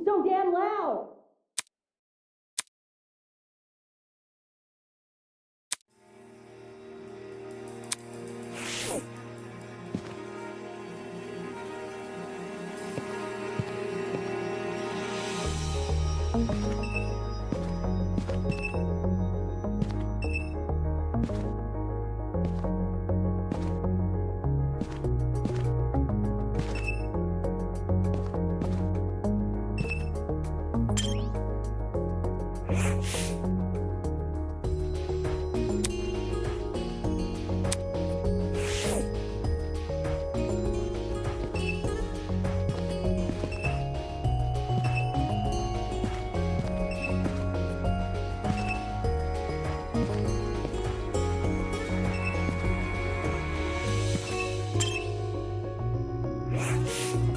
so damn loud?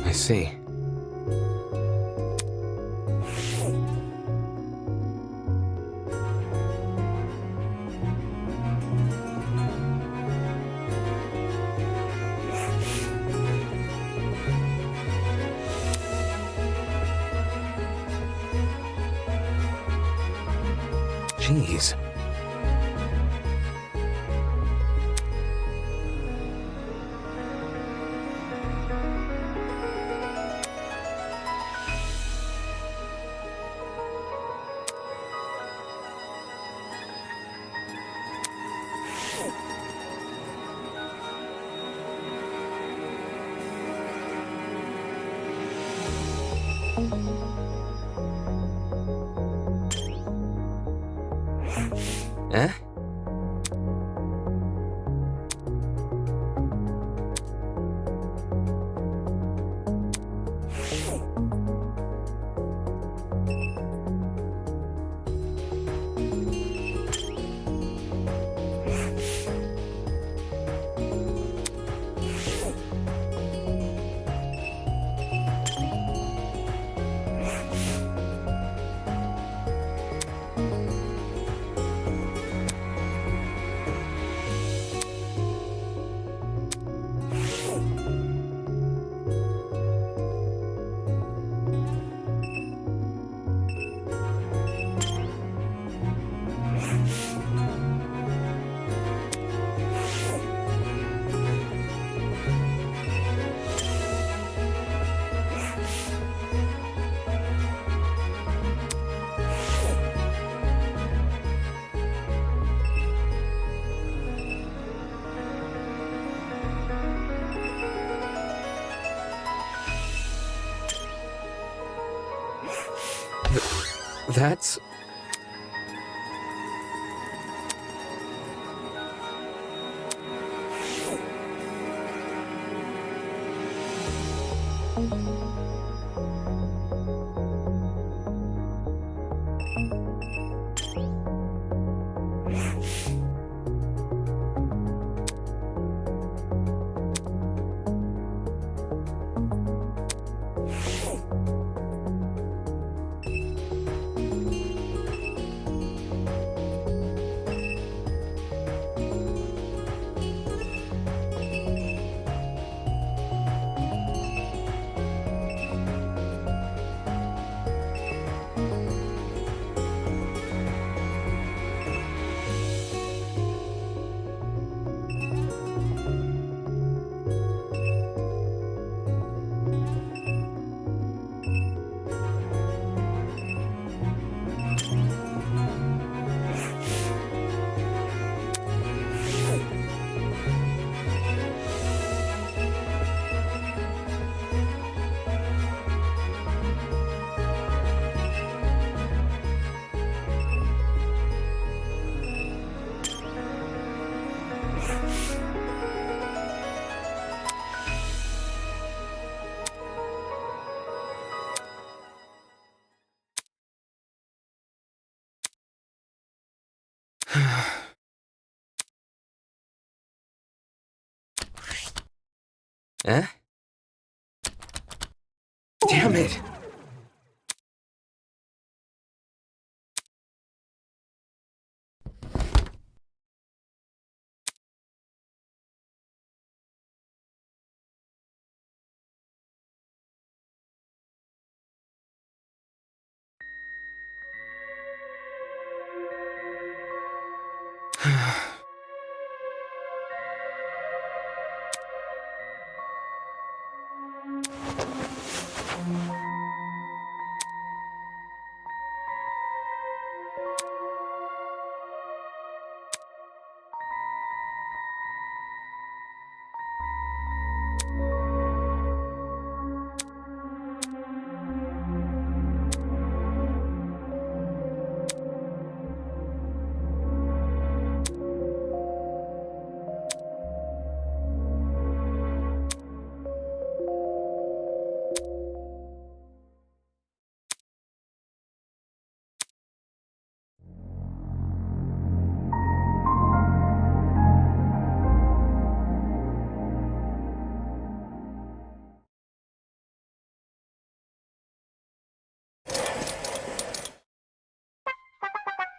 I see. Jeez. Eh? That's... Eh? Damn it!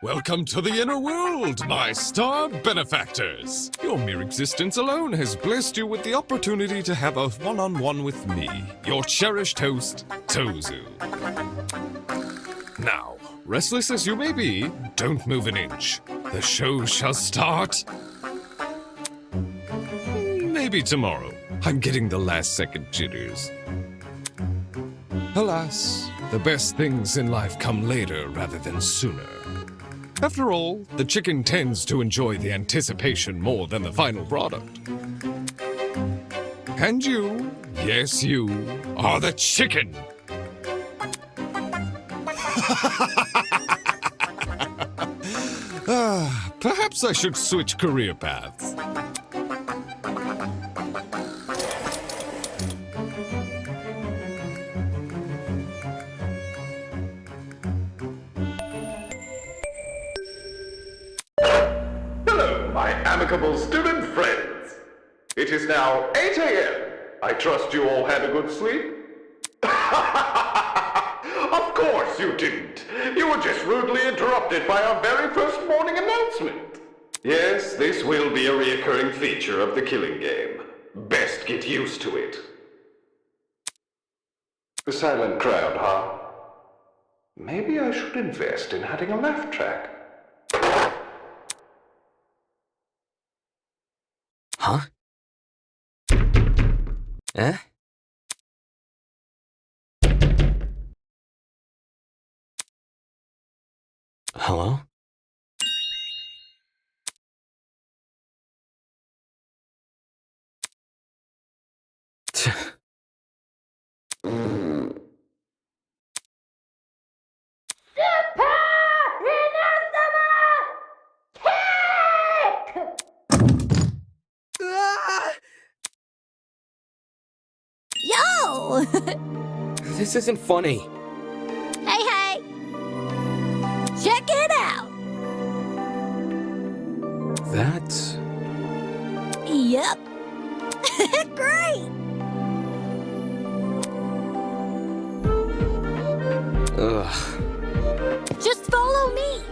Welcome to the inner world, my star benefactors. Your mere existence alone has blessed you with the opportunity to have a one-on-one with me, your cherished host, Tozu. Now, restless as you may be, don't move an inch. The show shall start. Maybe tomorrow. I'm getting the last-second jitters. Alas, the best things in life come later rather than sooner. After all, the chicken tends to enjoy the anticipation more than the final product. And you, yes you, are the chicken! Perhaps I should switch career paths. Amicable student friends. It is now 8 a.m. I trust you all had a good sleep? Of course you didn't. You were just rudely interrupted by our very first morning announcement. Yes, this will be a reoccurring feature of the killing game. Best get used to it. The silent crowd, huh? Maybe I should invest in adding a laugh track. Huh? Eh? Hello? Yo! This isn't funny. Hey, hey! Check it out! That's... Yep. Great! Ugh. Just follow me.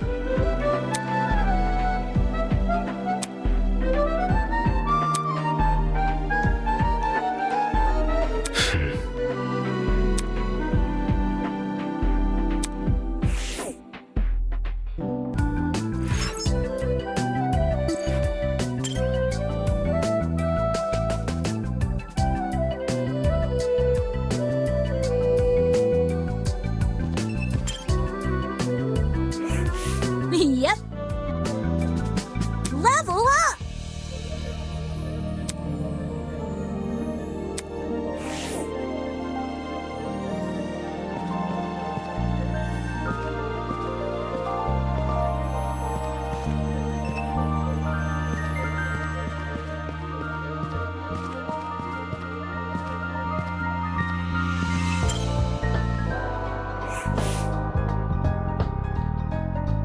Yep. Level up!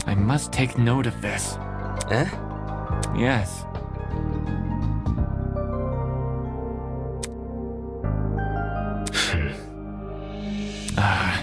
I must take note of this. Eh? Yes. Ah.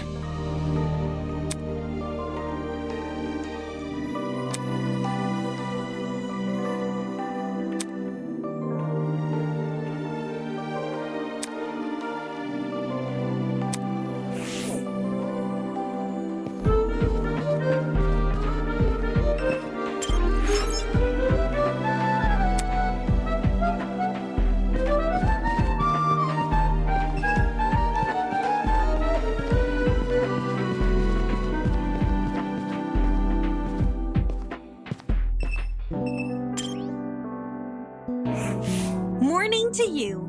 Morning to you.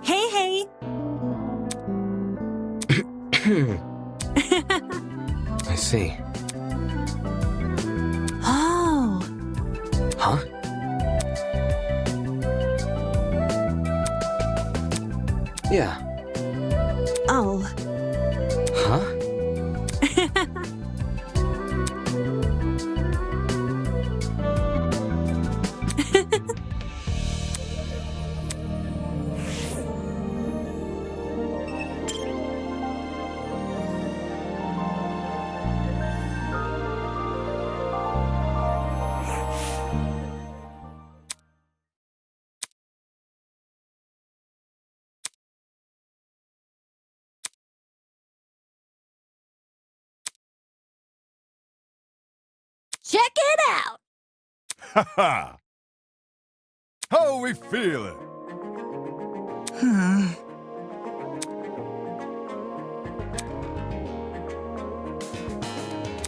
Hey, hey. I see. Oh. Huh? Yeah. Oh. Huh? Check it out. Ha ha! How we feeling?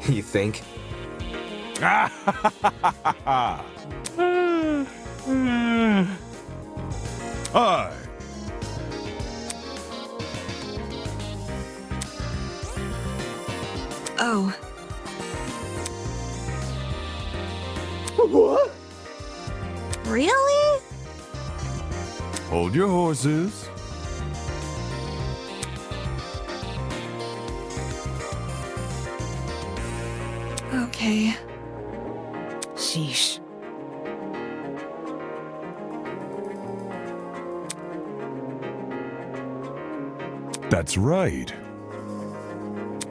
You think? Ah ha ha ha ha! Aye. Oh. What? Really? Hold your horses. Okay. Sheesh. That's right.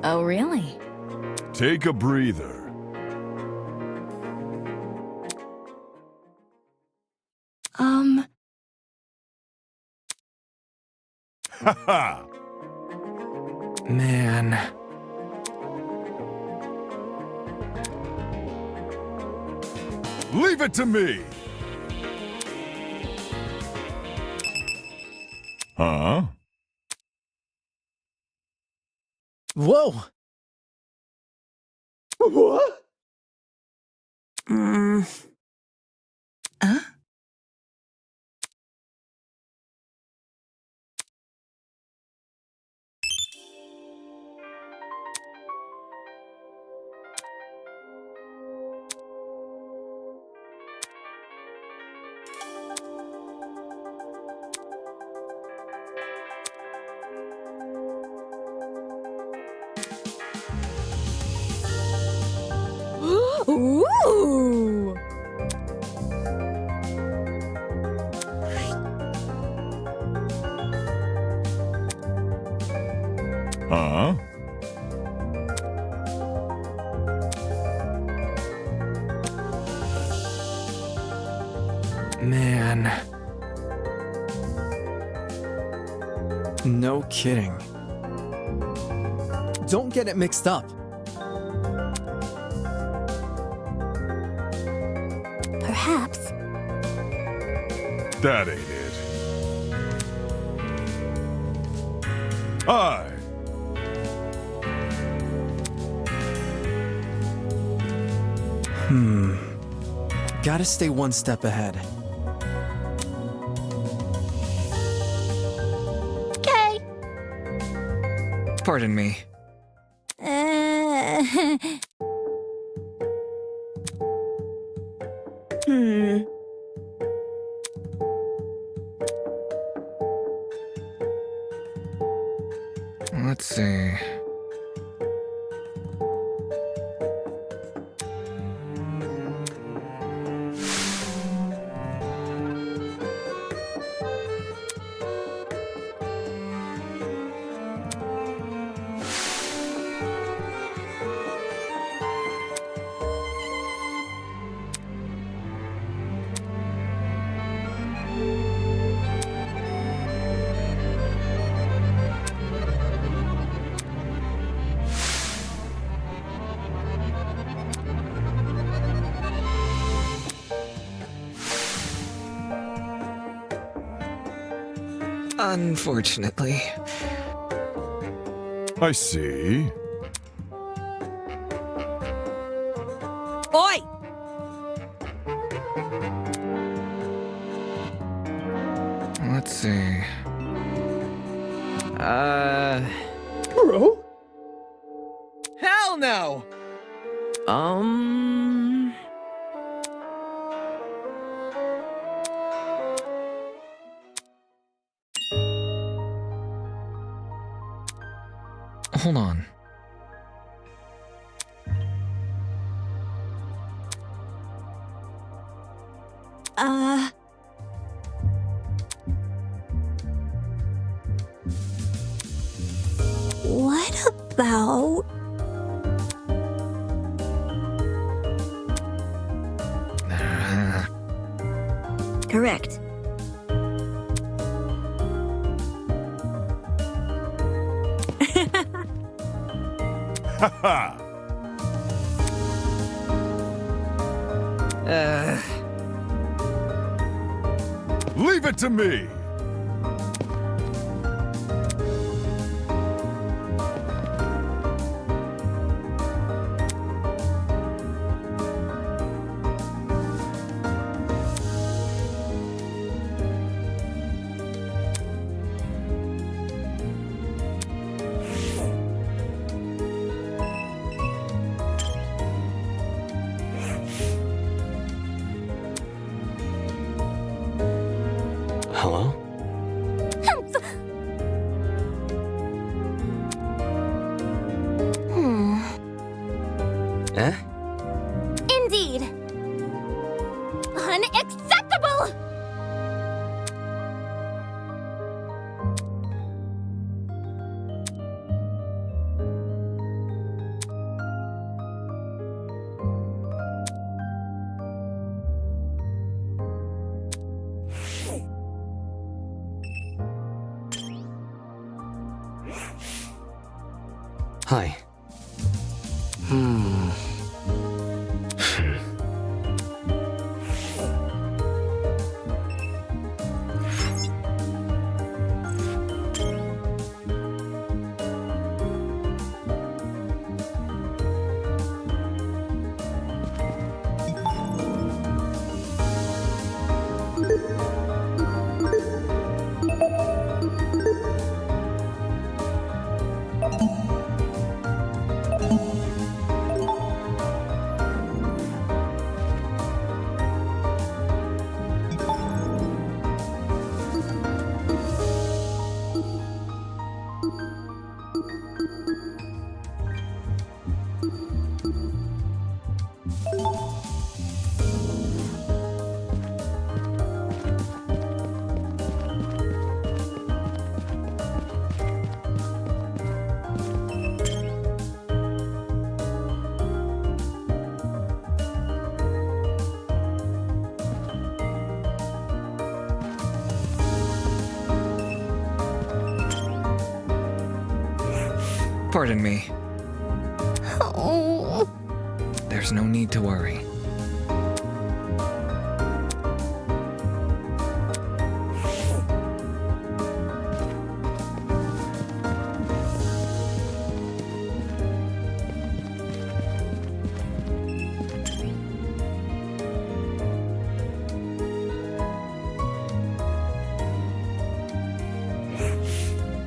Oh, really? Take a breather. Ha ha! Man. Leave it to me! Huh? Whoa! What? Huh? Ooh! Huh? Man. No kidding. Don't get it mixed up. Perhaps. That ain't it. Aye. Gotta stay one step ahead. Okay. Pardon me. Let's see. Unfortunately. I see. Oi! Let's see. Bro? Hell no! Hold on. What about... Correct. Ha ha! Leave it to me! Hello? Eh? Indeed. Unacceptable! Hi. Pardon me. Oh. There's no need to worry.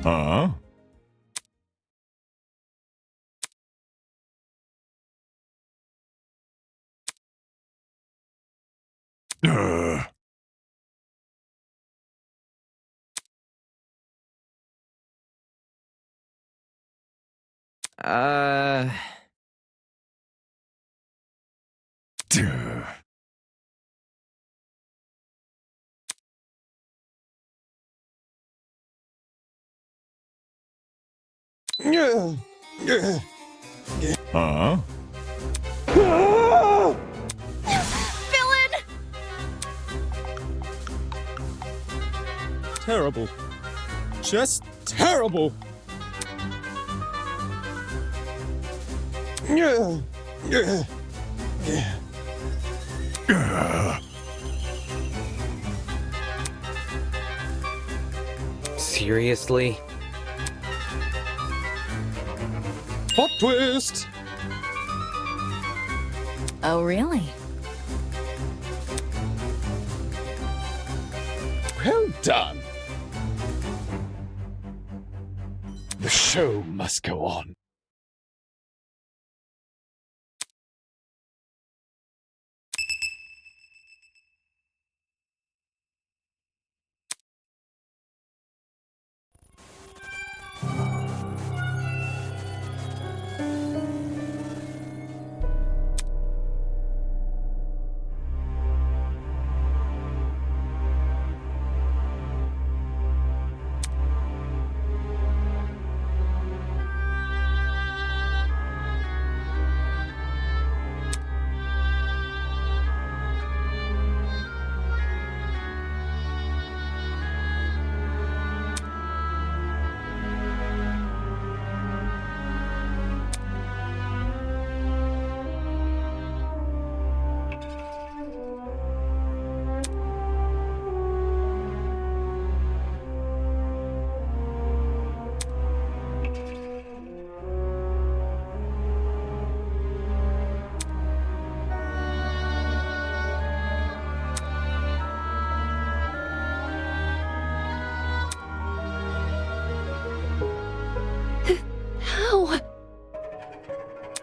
Huh? Duh. Huh? Villain! Terrible. Just terrible. Seriously? Plot twist. Oh, really? Well done. The show must go on.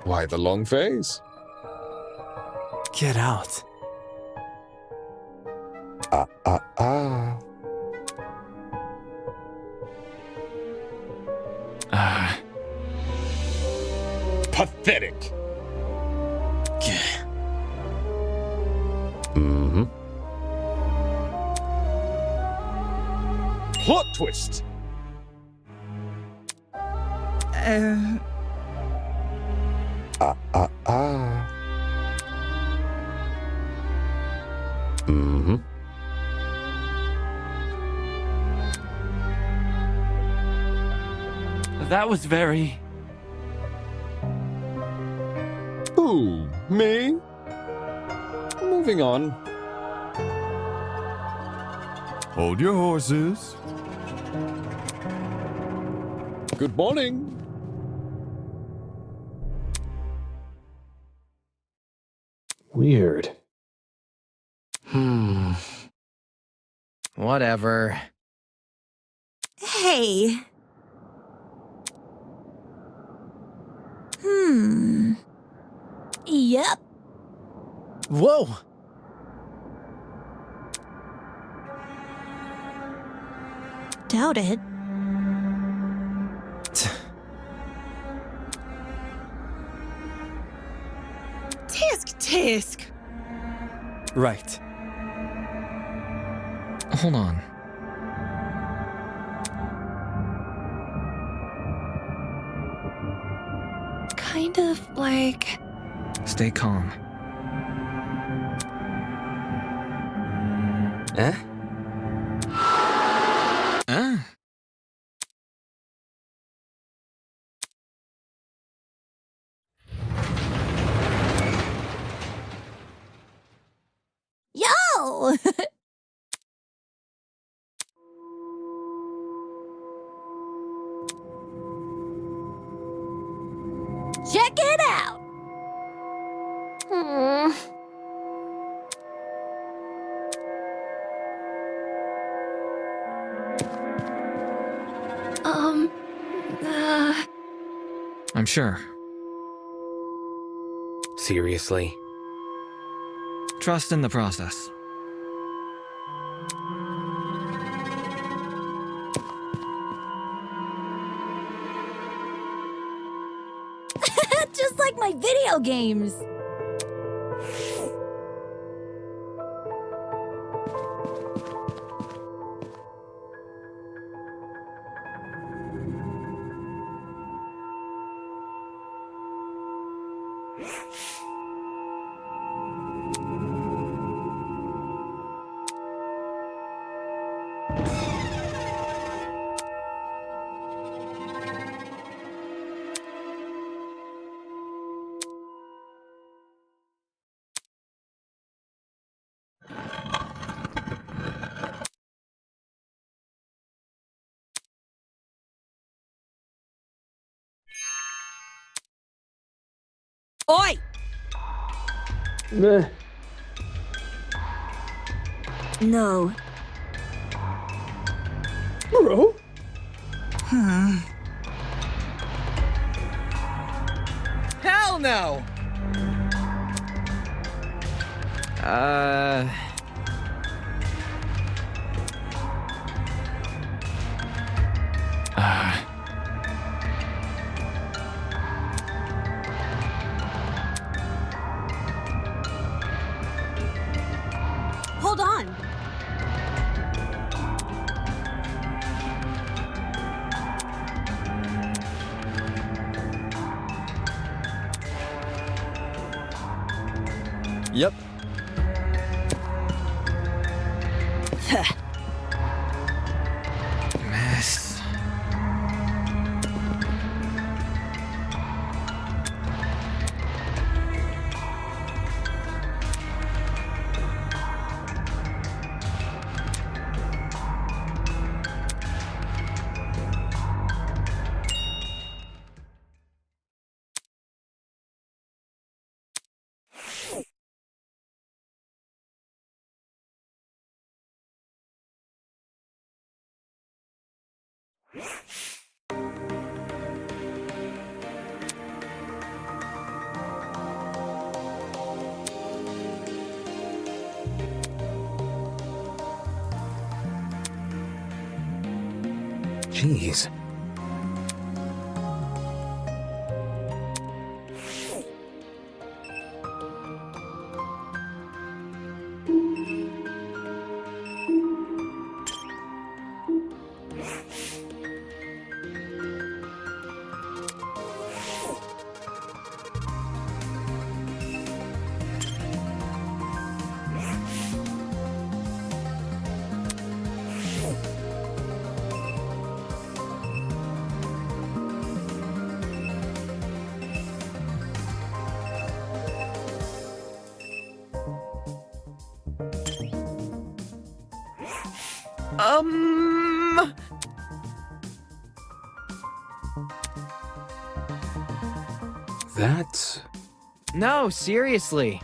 Why the long face? Get out. Ah. Pathetic. Mm-hmm. Plot twist. Mm-hmm. That was very... Who? Me? Moving on. Hold your horses. Good morning. Weird. Whatever. Hey. Yep. Whoa! Doubt it. Tisk. Right. Hold on. Kind of like... Stay calm. Eh? Yo! Check it out! I'm sure. Seriously? Trust in the process. Just like my video games. Oi! Meh. No. Bro? Hell no! Hold on. Yep. Mess. Jeez. That's... No, seriously.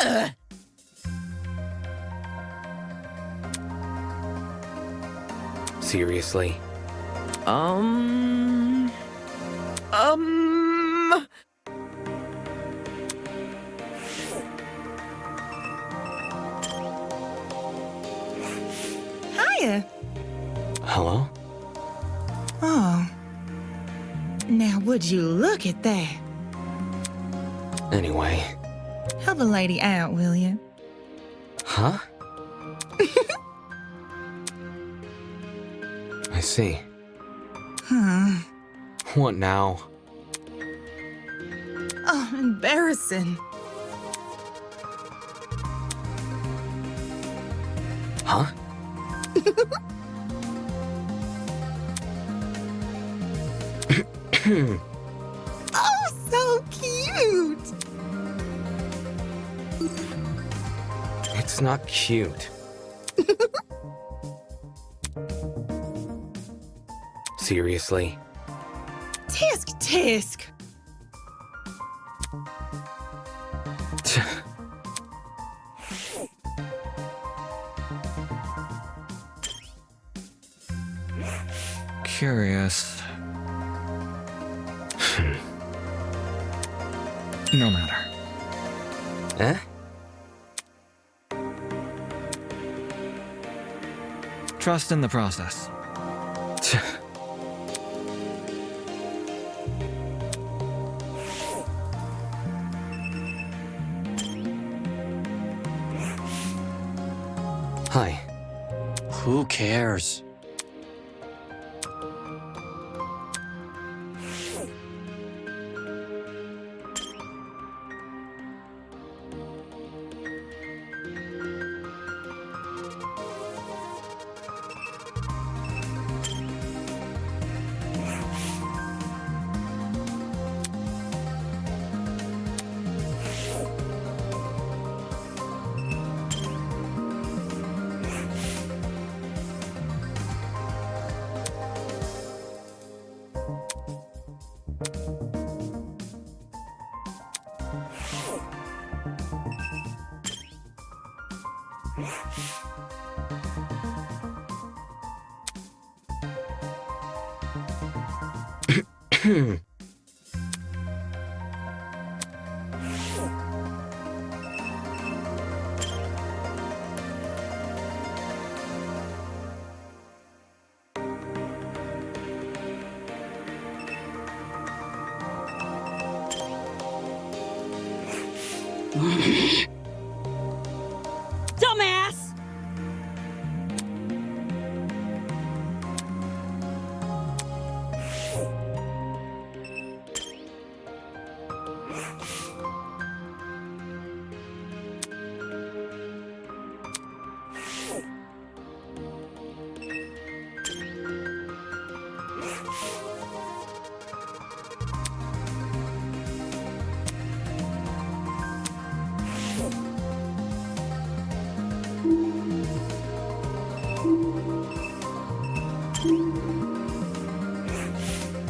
Ugh. Seriously? Hiya. Hello? Oh. Now, would you look at that? Anyway. Help a lady out, will you? Huh? I see. Huh. What now? Oh, embarrassing. Huh? Oh, so cute. It's not cute. Seriously? Tisk, tisk. Curious. No matter. Eh? Trust in the process. Hi. Who cares? Dumbass!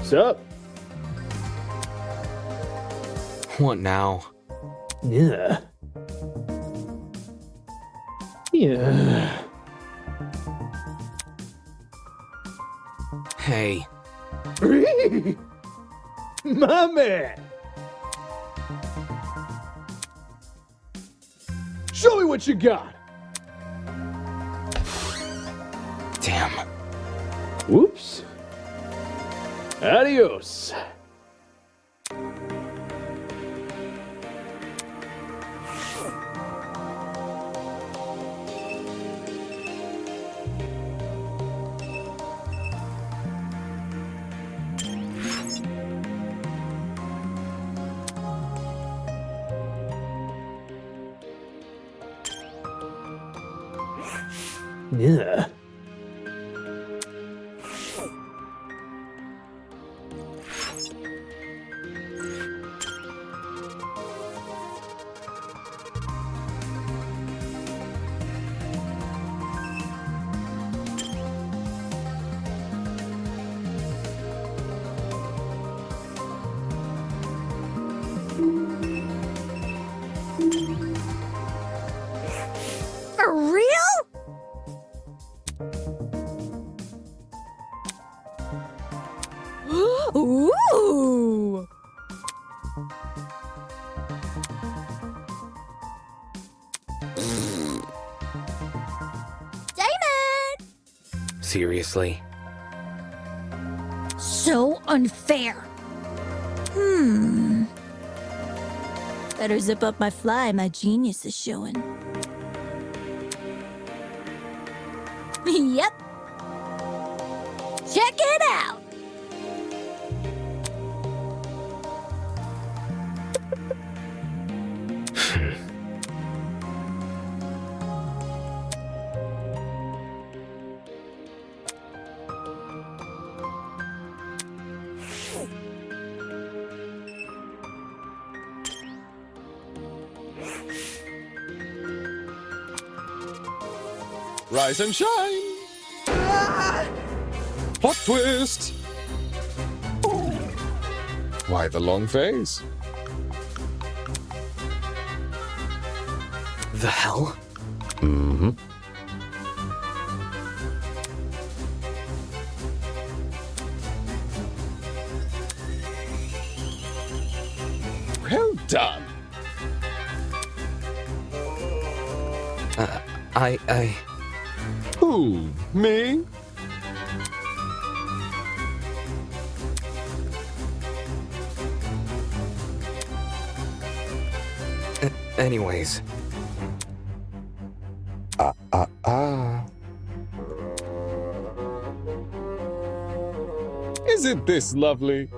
What's up? What now? Yeah. Yeah. Hey. My man! Show me what you got! Damn. Whoops. Adios. Yeah. For real? Ooh! Damon! Seriously? So unfair. Better zip up my fly, my genius is showing. Yep. Check it out. Rise and shine. Plot twist. Why the long face? The hell? Mm-hmm. Well done. Who? Me? Anyways. Isn't this lovely?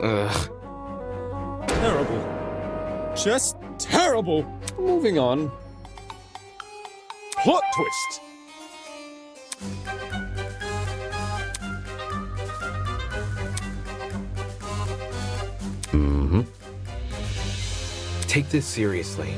Ugh. Terrible. Just terrible. Moving on. Plot twist. Mm-hmm. Take this seriously.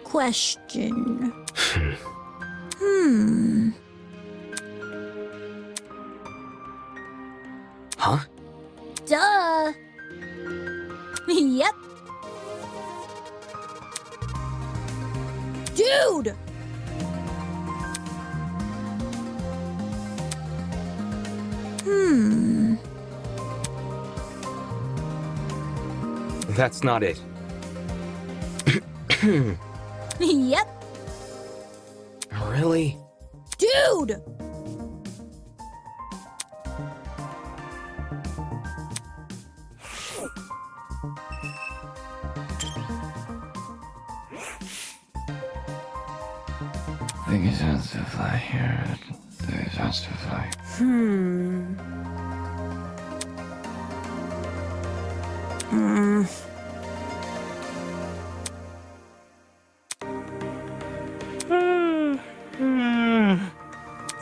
Question. Huh? Duh. Yep. Dude! That's not it. Yep. Really? Dude! I think it wants to fly here. I think it wants to fly.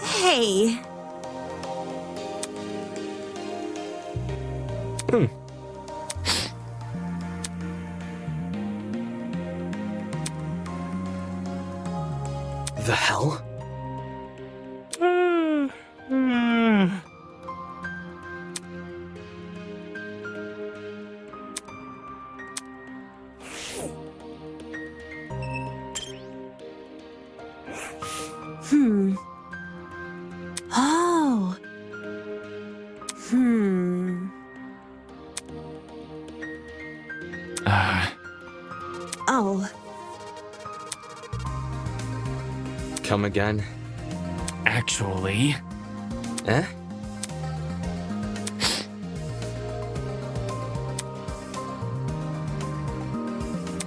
Hey. The hell? Oh. Oh. Come again? Actually, Eh?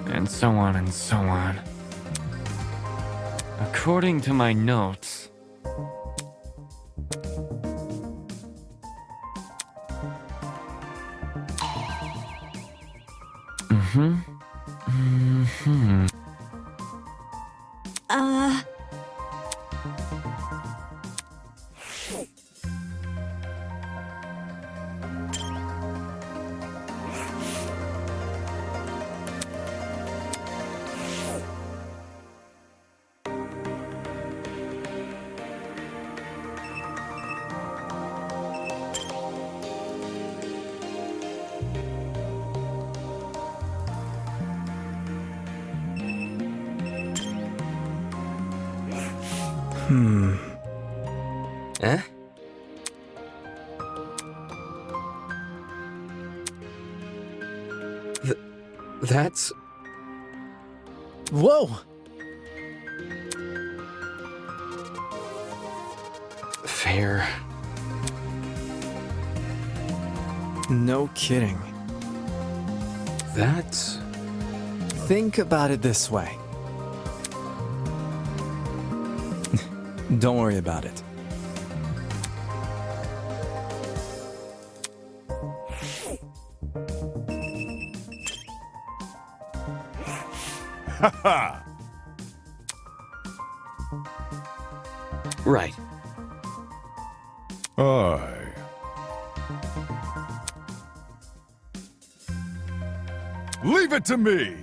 and so on and so on. According to my notes, Eh? That's... Whoa! fair. No kidding. That's... Think about it this way. Don't worry about it. Right. Aye. Leave it to me!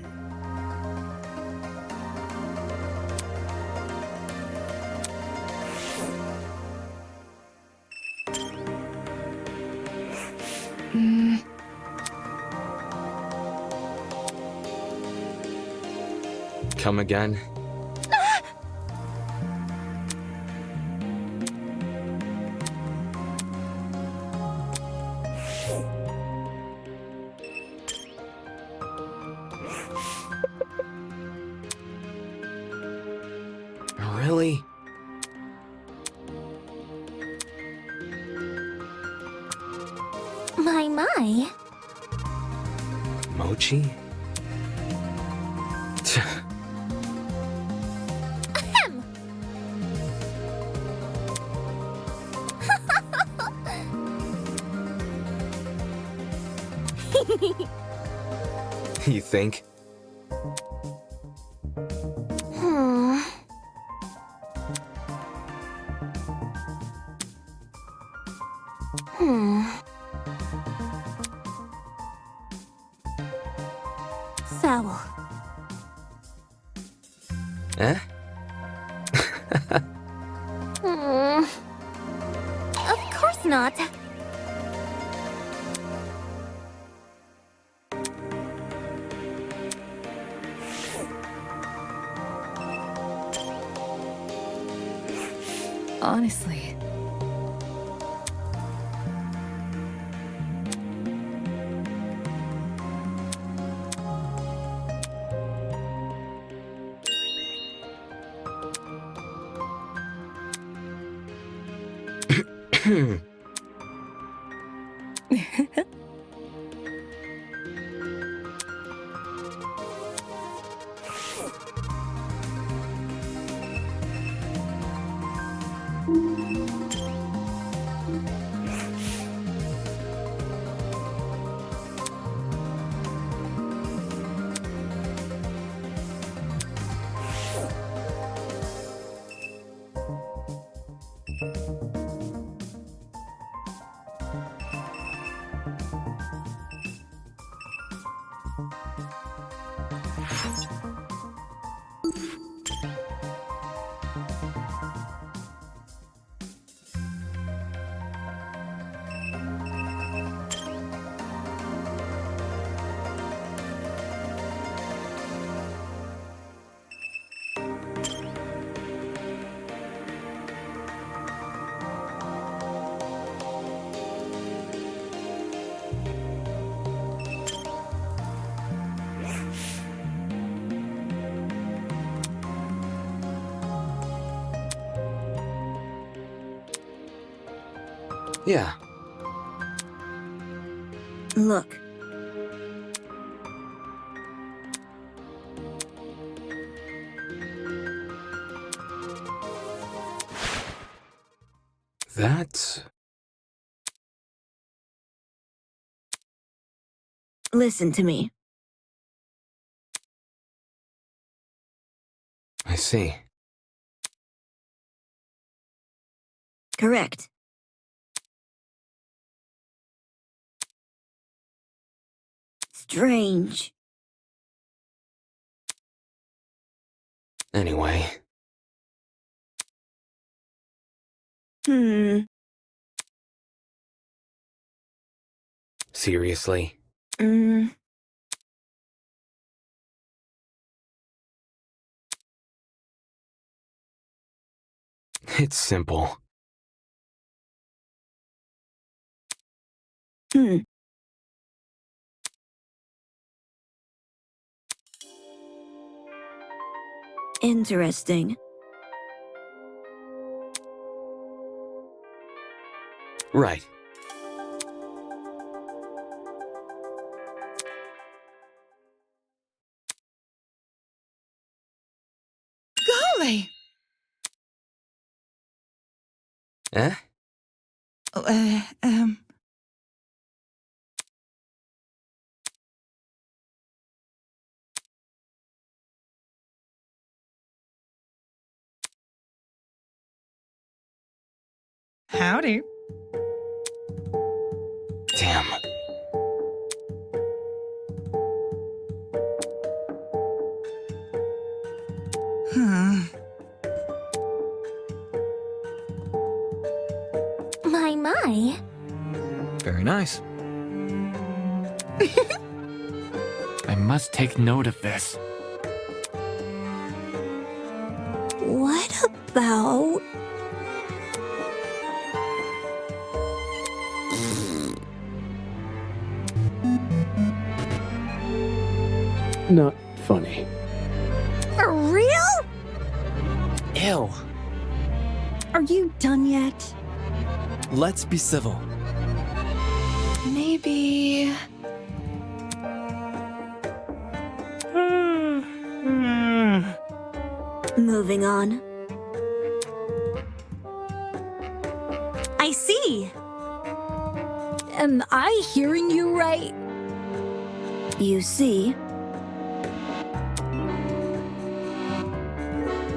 Come again? Really? My. Mochi? You think? Foul. Eh? Of course not. Honestly. Yeah. Look. That's... Listen to me. I see. Correct. Strange. Anyway. Seriously? It's simple. Interesting. Right. Golly! Eh? Oh, Howdy. Damn. My. Very nice. I must take note of this. What about... Not funny. For real? Ew. Are you done yet? Let's be civil. Maybe... Moving on. I see. Am I hearing you right? You see?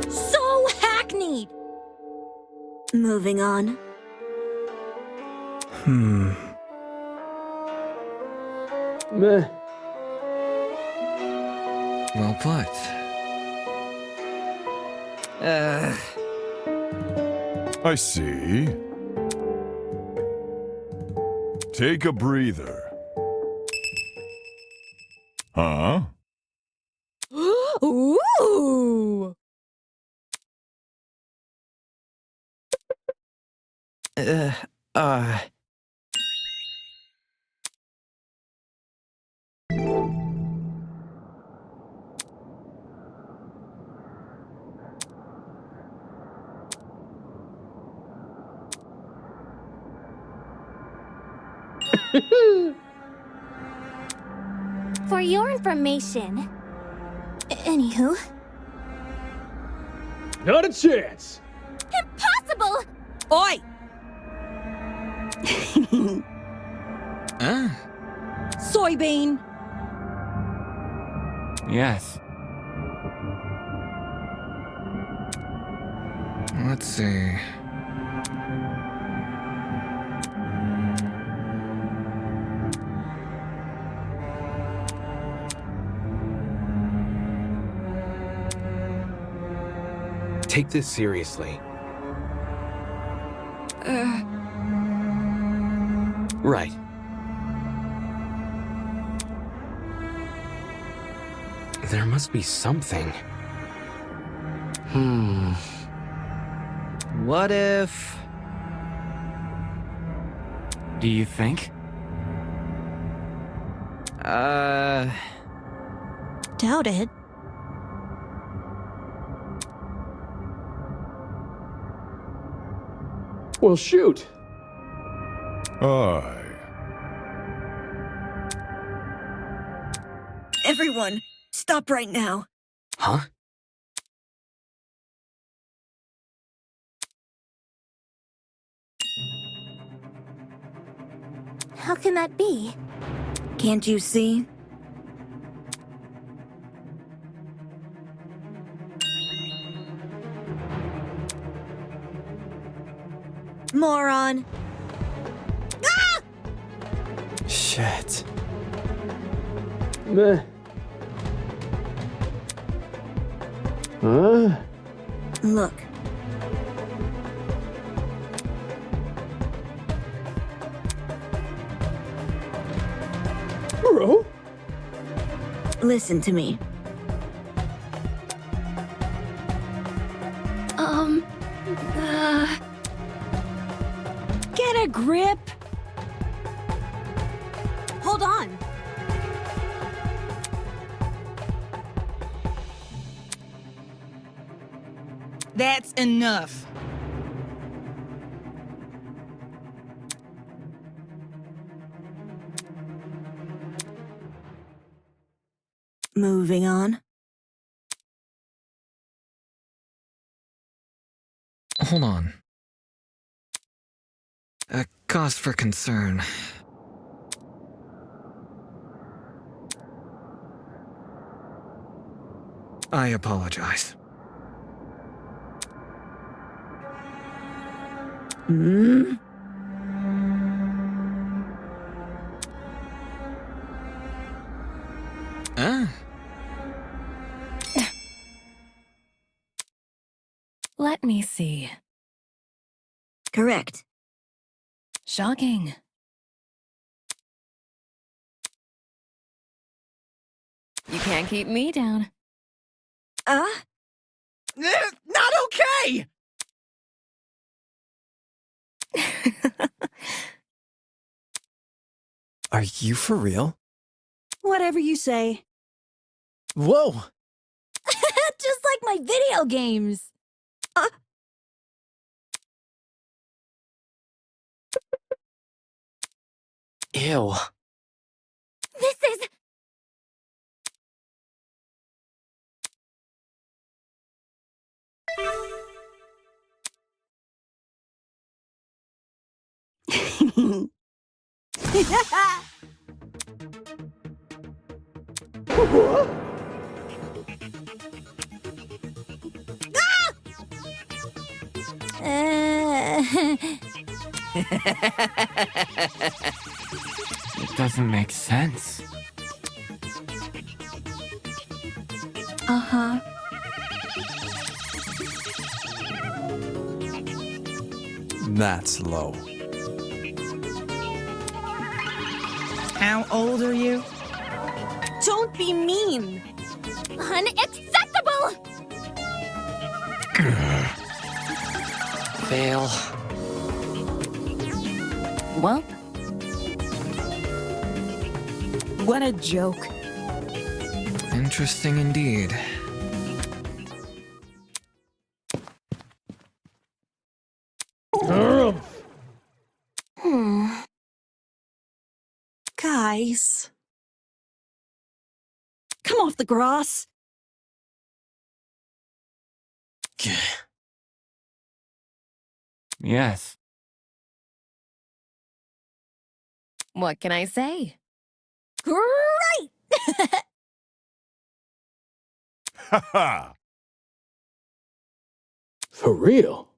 So hackneyed! Moving on. Meh. Well put. I see. Take a breather. Huh? Ooh! For your information. Anywho. Not a chance. Impossible! Oi! Soybean! Yes. Let's see. Take this seriously. Right. There must be something. What if... Do you think? Doubt it. Well, shoot. Aye. Everyone, stop right now. Huh? How can that be? Can't you see? Moron. Shit. Meh. Huh? Look. Bro? Listen to me. Get a grip. Hold on. That's enough. Moving on. Hold on. A cause for concern. I apologize. Hmm? Ah. Let me see. Correct. Shocking. You can't keep me down. Not okay! Are you for real? Whatever you say. Whoa! Just like my video games. Ew. This is... It doesn't make sense. Uh-huh. That's low. How old are you? Don't be mean. Unacceptable! Fail. Well. What a joke. Interesting indeed. Guys. Come off the grass. Yes. What can I say? Great! Ha For real?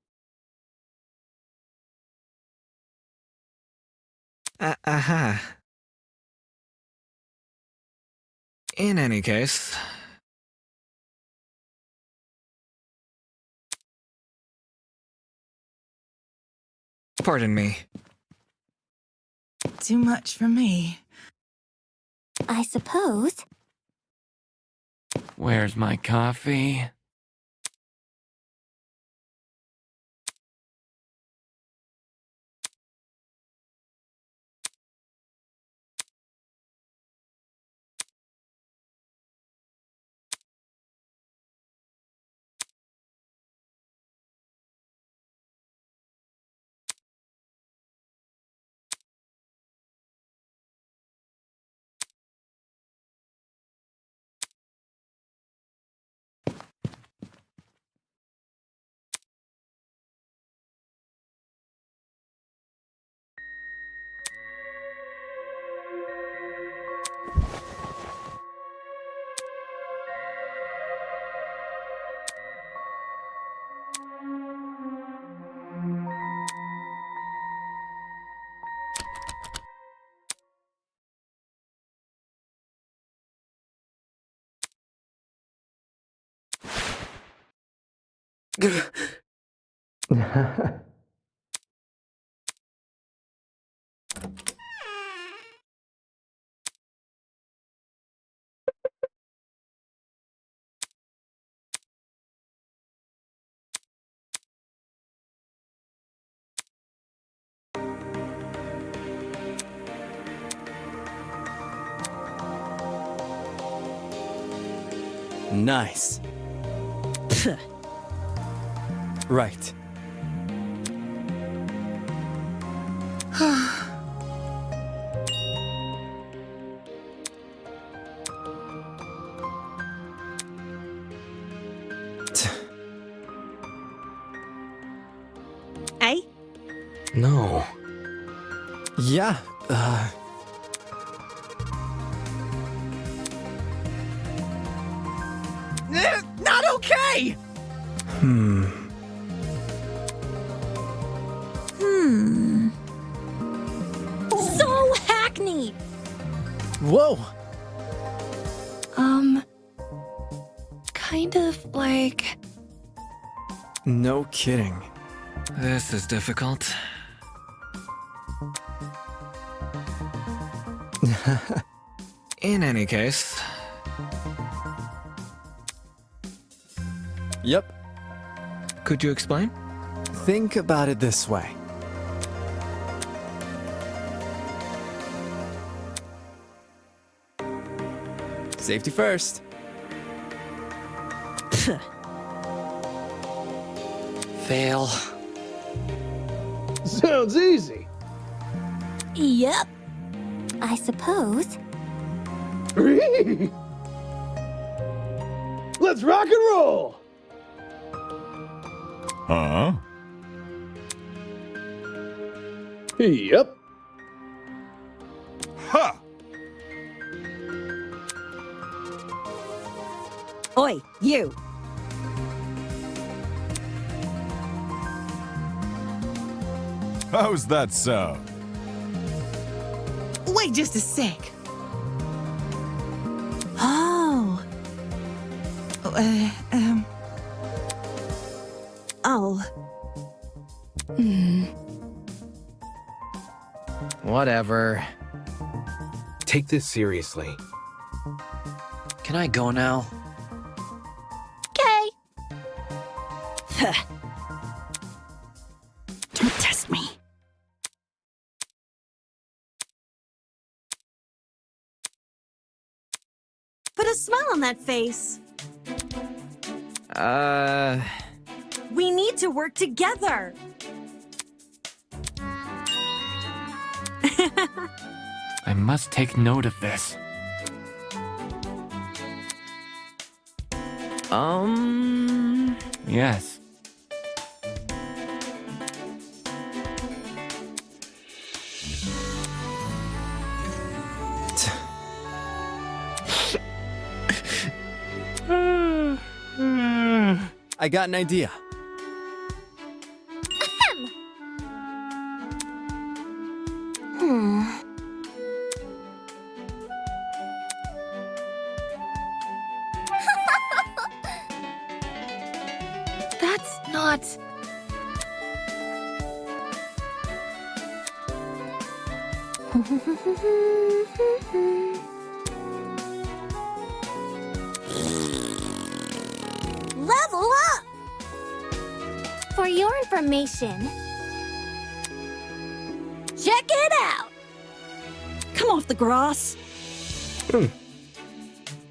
In any case... Pardon me. Too much for me. I suppose. Where's my coffee? Nice. Right. Eh? No. Yeah. Not okay! So hackneyed. Whoa. Kind of like. No kidding. This is difficult. In any case. Yep. Could you explain? Think about it this way. Safety first. Fail. Sounds easy. Yep. I suppose. Let's rock and roll! Huh? Yep. Ha! Oi, you. How's that sound? Wait just a sec. Oh. Oh. Whatever. Take this seriously. Can I go now? Okay. Don't test me. Put a smile on that face. We need to work together. I must take note of this. Yes. I got an idea. That's not. Level up! For your information, check it out! Come off the grass.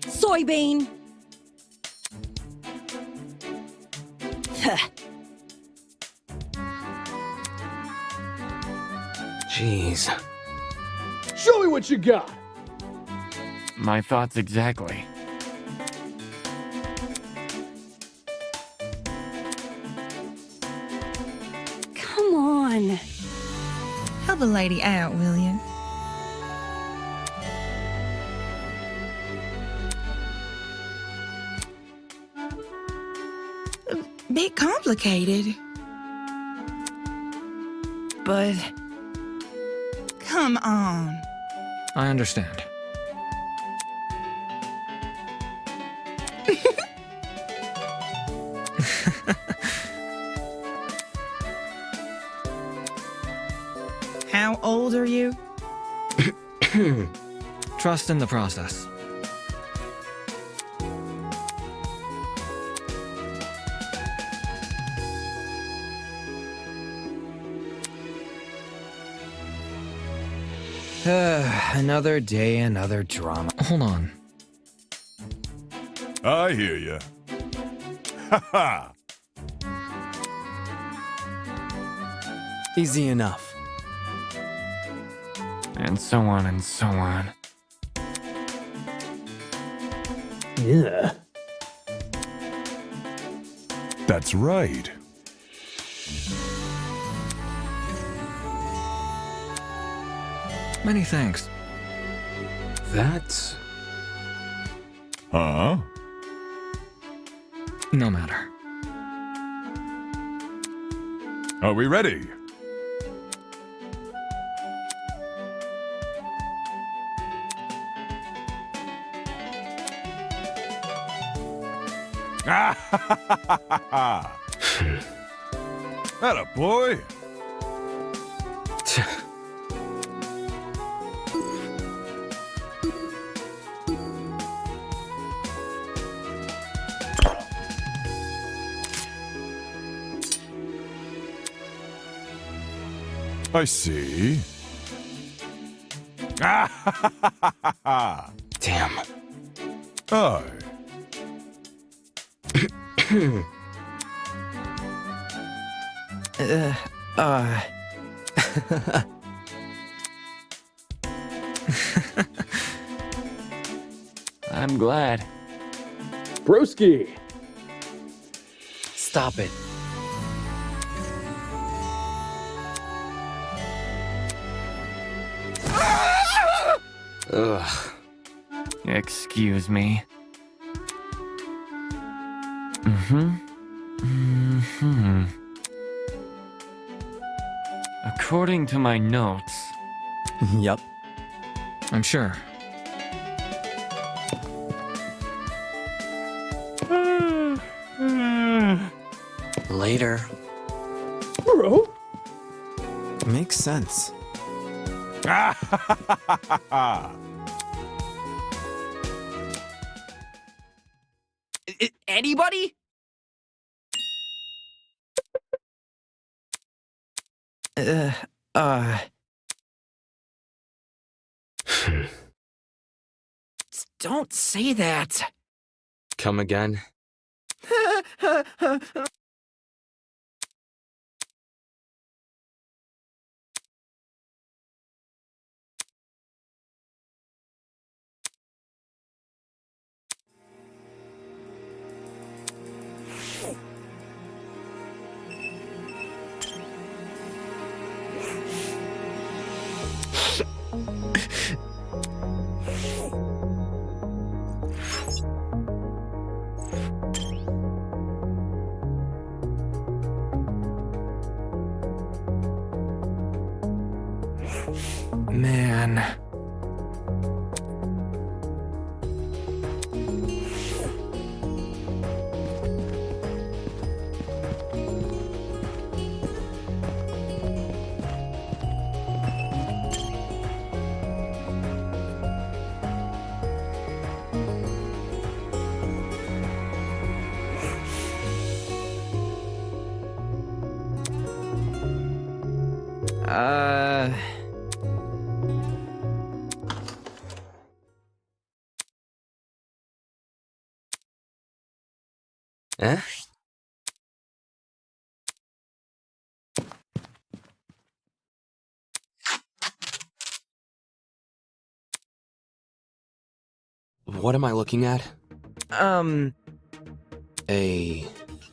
Soybean. Jeez. Show me what you got. My thoughts exactly. Come on. Help a lady out, will you? Bit complicated. But Come on. I understand. old are you? Trust in the process. Another day, another drama. Hold on. I hear you. Ha ha! Easy enough. And so on and so on. Yeah. That's right. Many thanks. That's... Huh? No matter. Are we ready? Ah ha ha ha ha ha! Atta boy! I see. Ah ha ha ha ha ha! Damn. Oh. I'm glad. Broski. Stop it. Ugh. Excuse me. According to my notes, Yup. I'm sure. Later. Bro. Makes sense. Ah ha ha ha ha ha! Anybody? Don't say that. Come again? Man. Eh? What am I looking at? A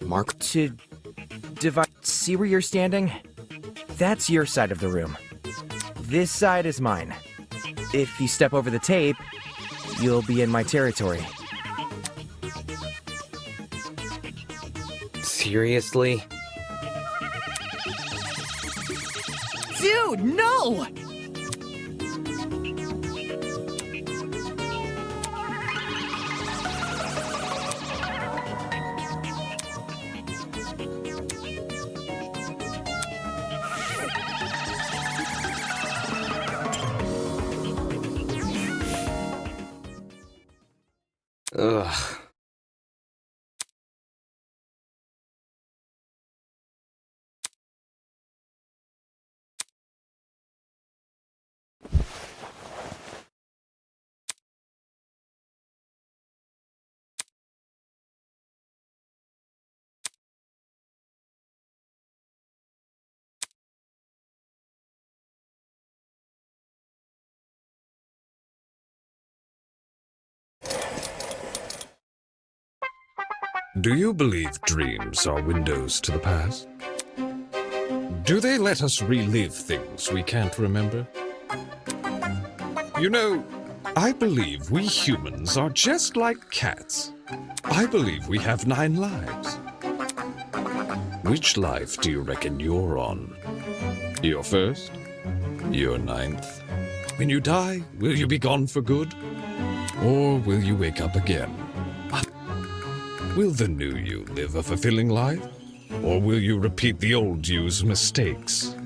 mark? To divide. See where you're standing? That's your side of the room. This side is mine. If you step over the tape, you'll be in my territory. Seriously? Dude, no! Do you believe dreams are windows to the past? Do they let us relive things we can't remember? You know, I believe we humans are just like cats. I believe we have 9 lives. Which life do you reckon you're on? Your first? Your 9th? When you die, will you be gone for good? Or will you wake up again? Will the new you live a fulfilling life? Or will you repeat the old you's mistakes?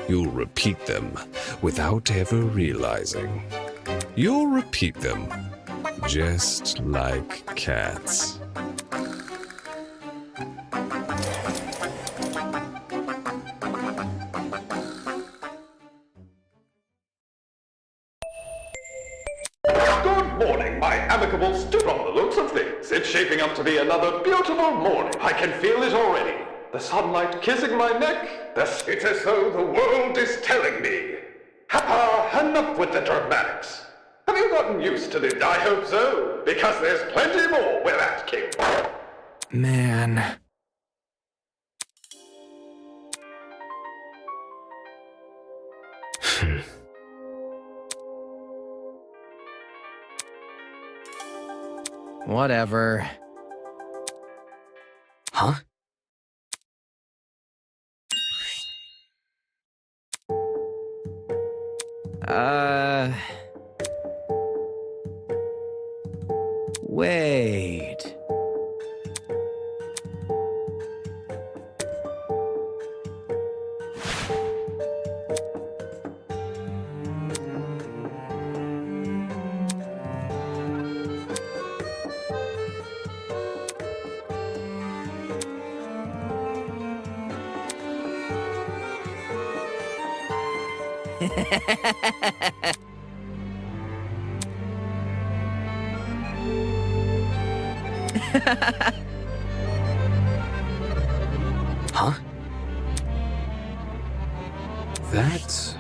You'll repeat them without ever realizing. You'll repeat them just like cats. Good morning, my amicable stew. From the looks of things, it's shaping up to be another beautiful morning. I can feel it already. The sunlight kissing my neck. It's as though the world is telling me, Papa, enough with the dramatics. Have you gotten used to this? I hope so, because there's plenty more where that came from. Man. Whatever. Huh? Wait. Huh? That's...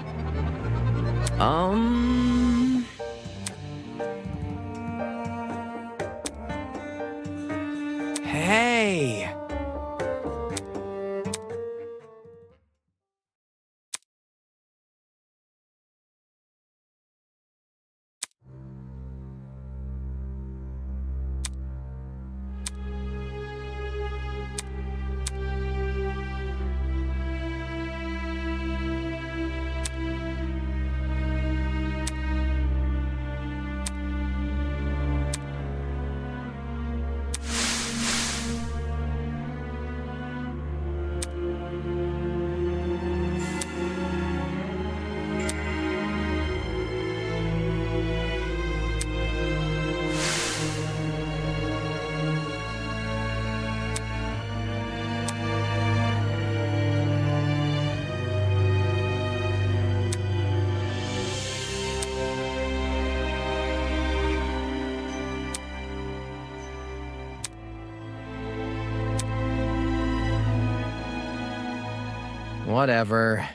Hey! Whatever.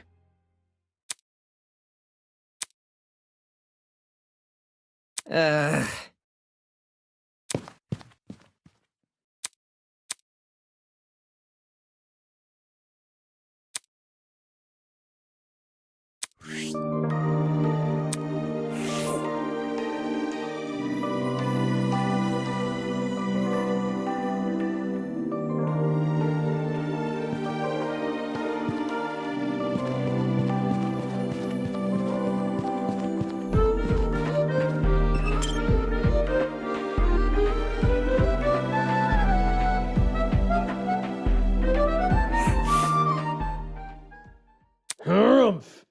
Humph!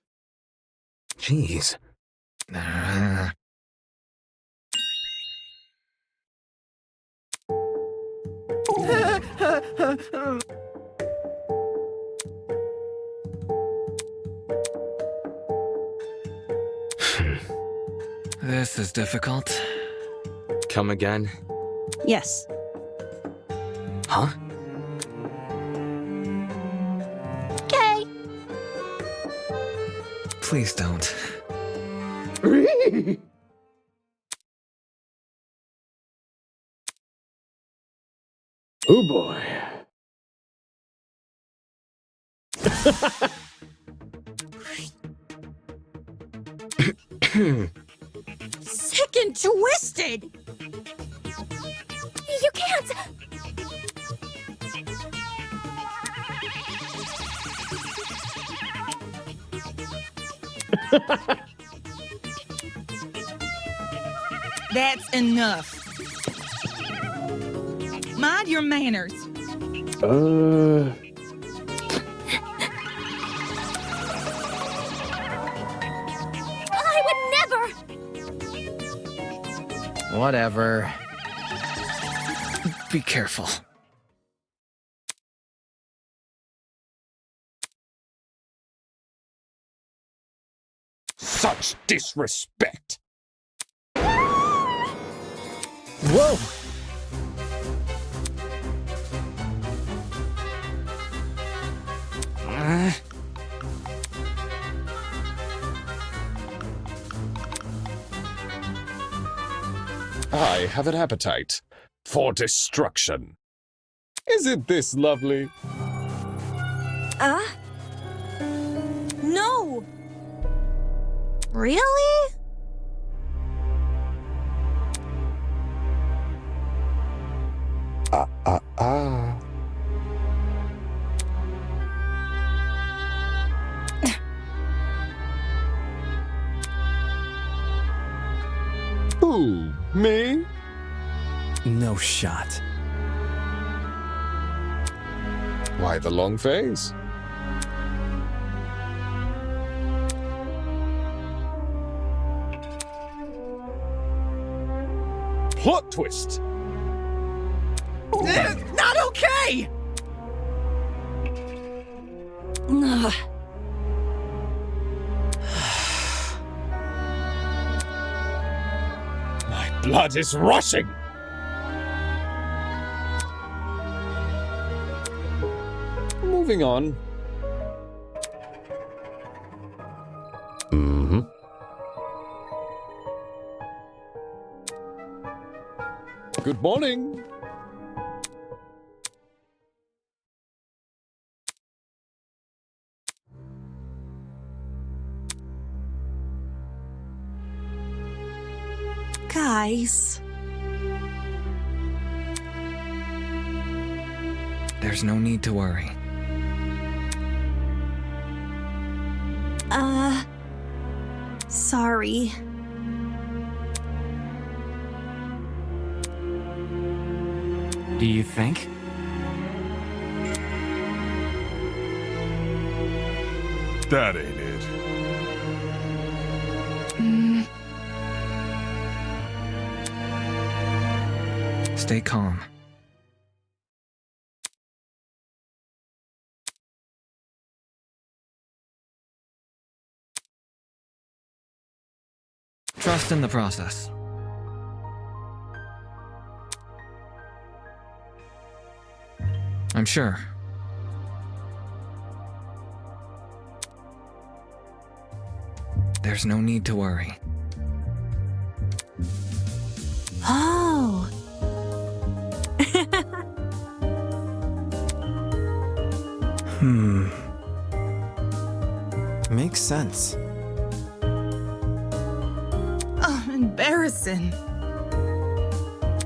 Jeez. This is difficult. Come again? Yes. Huh? Okay. Please don't. Oh boy. Sick and twisted! You can't! That's enough. Mind your manners. I would never! Whatever. Be careful. Such disrespect! Whoa! I have an appetite for destruction. Isn't this lovely? No! Really? Who? Me? No shot. Why the long face? Plot twist! Not okay! Ugh. My blood is rushing! Moving on. Mm-hmm. Good morning. Guys. There's no need to worry. Sorry. Do you think? That ain't it. Stay calm. Trust in the process. I'm sure. There's no need to worry. Oh. Makes sense. Oh, embarrassing.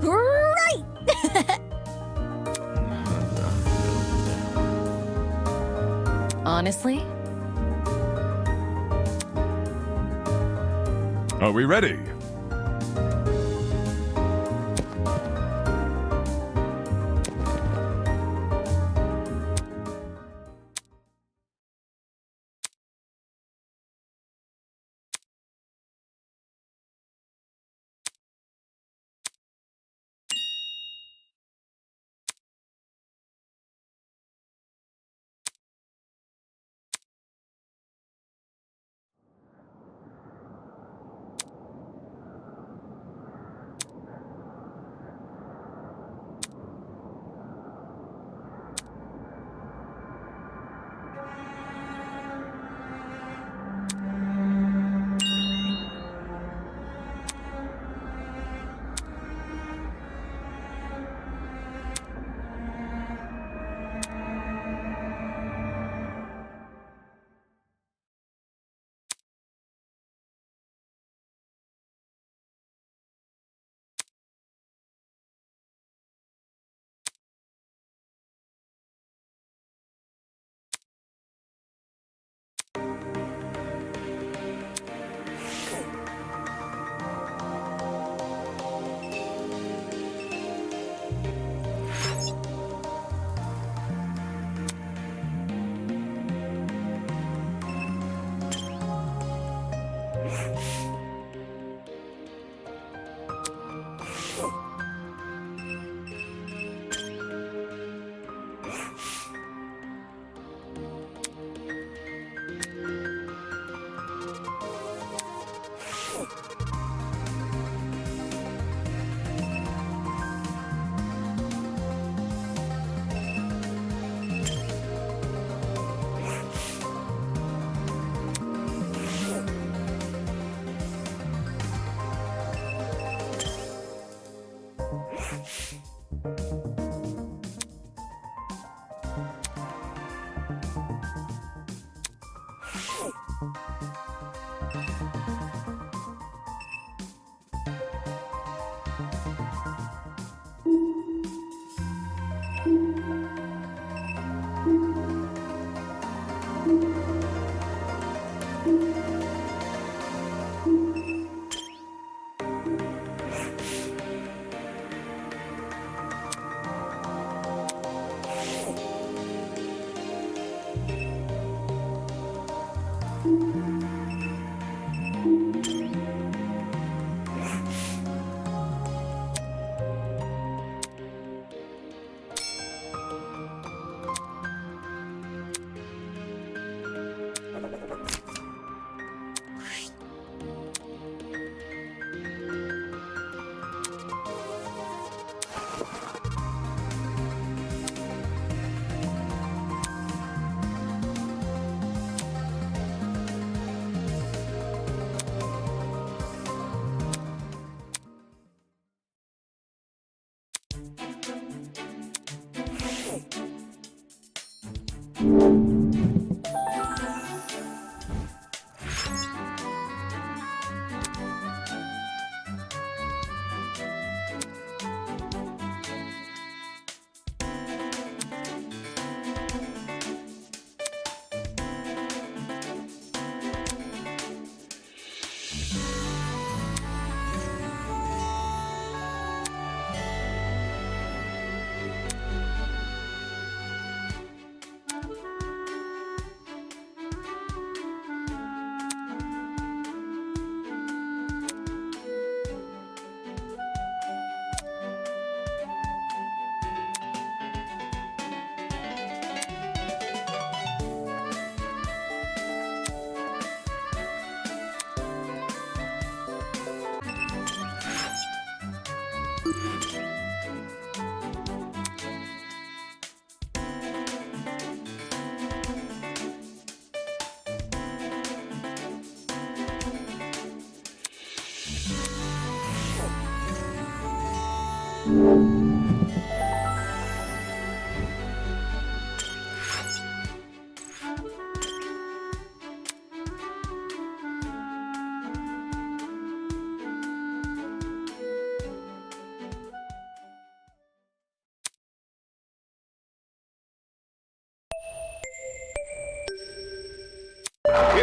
Right! Honestly? Are we ready?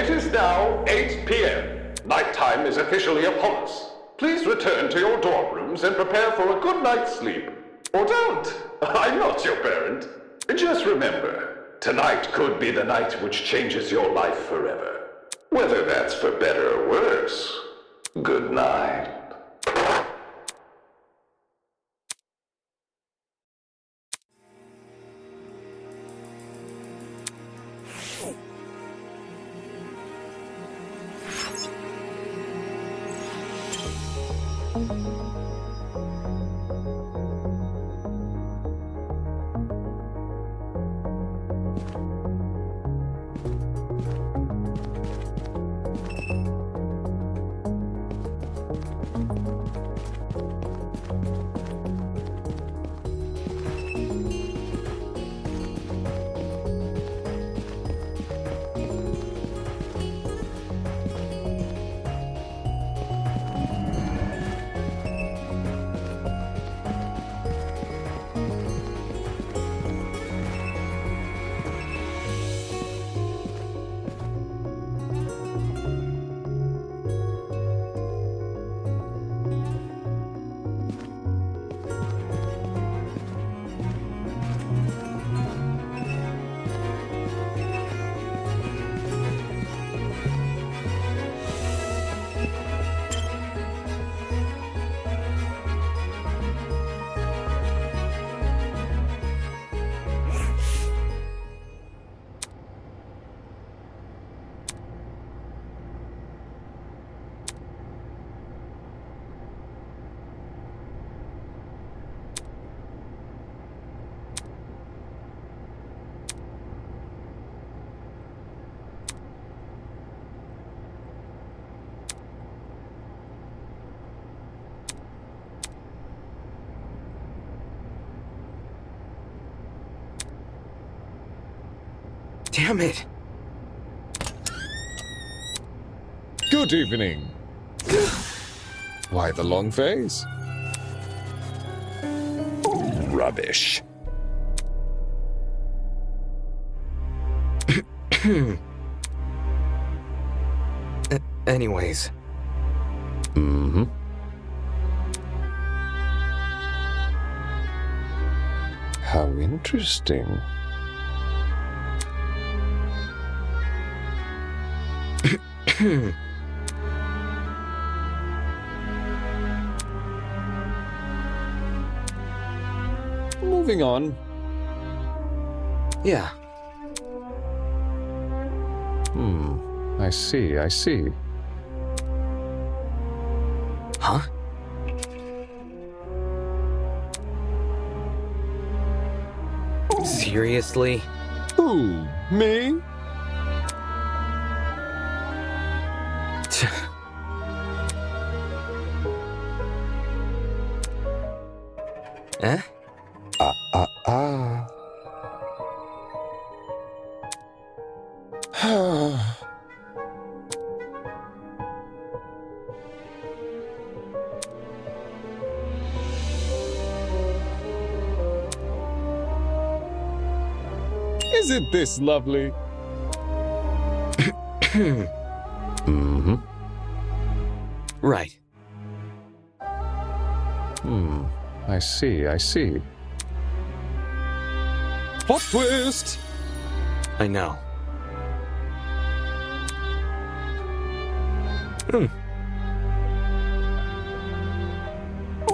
It is now 8 p.m. Nighttime is officially upon us. Please return to your dorm rooms and prepare for a good night's sleep. Or don't. I'm not your parent. Just remember, tonight could be the night which changes your life forever. Whether that's for better or worse. Good night. Damn it. Good evening. Why the long face? Rubbish. Anyways. Mm-hmm. How interesting. Moving on. Yeah. I see. Huh? Seriously? Who? Me? Eh? Isn't this lovely? Mm-hmm. Right. I see. Plot twist! I know.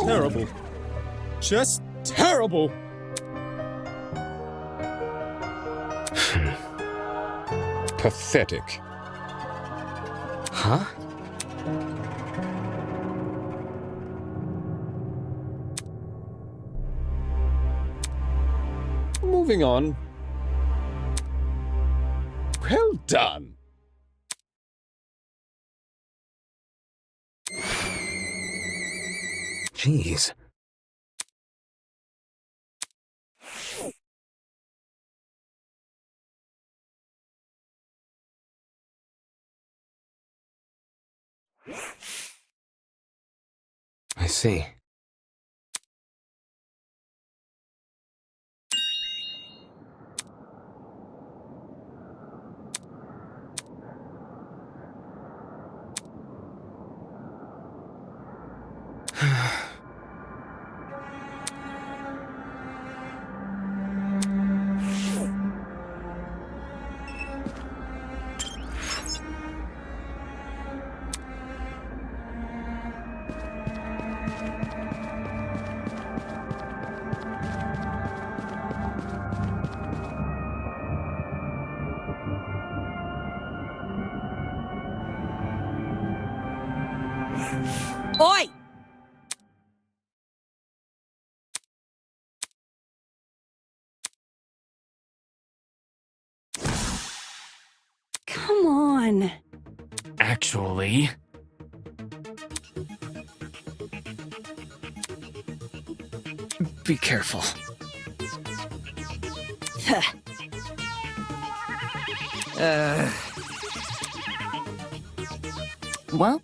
Terrible. Just terrible! Pathetic. Huh? Moving on. Well done. Jeez. I see. Oi! Come on. Actually, Be careful. Well,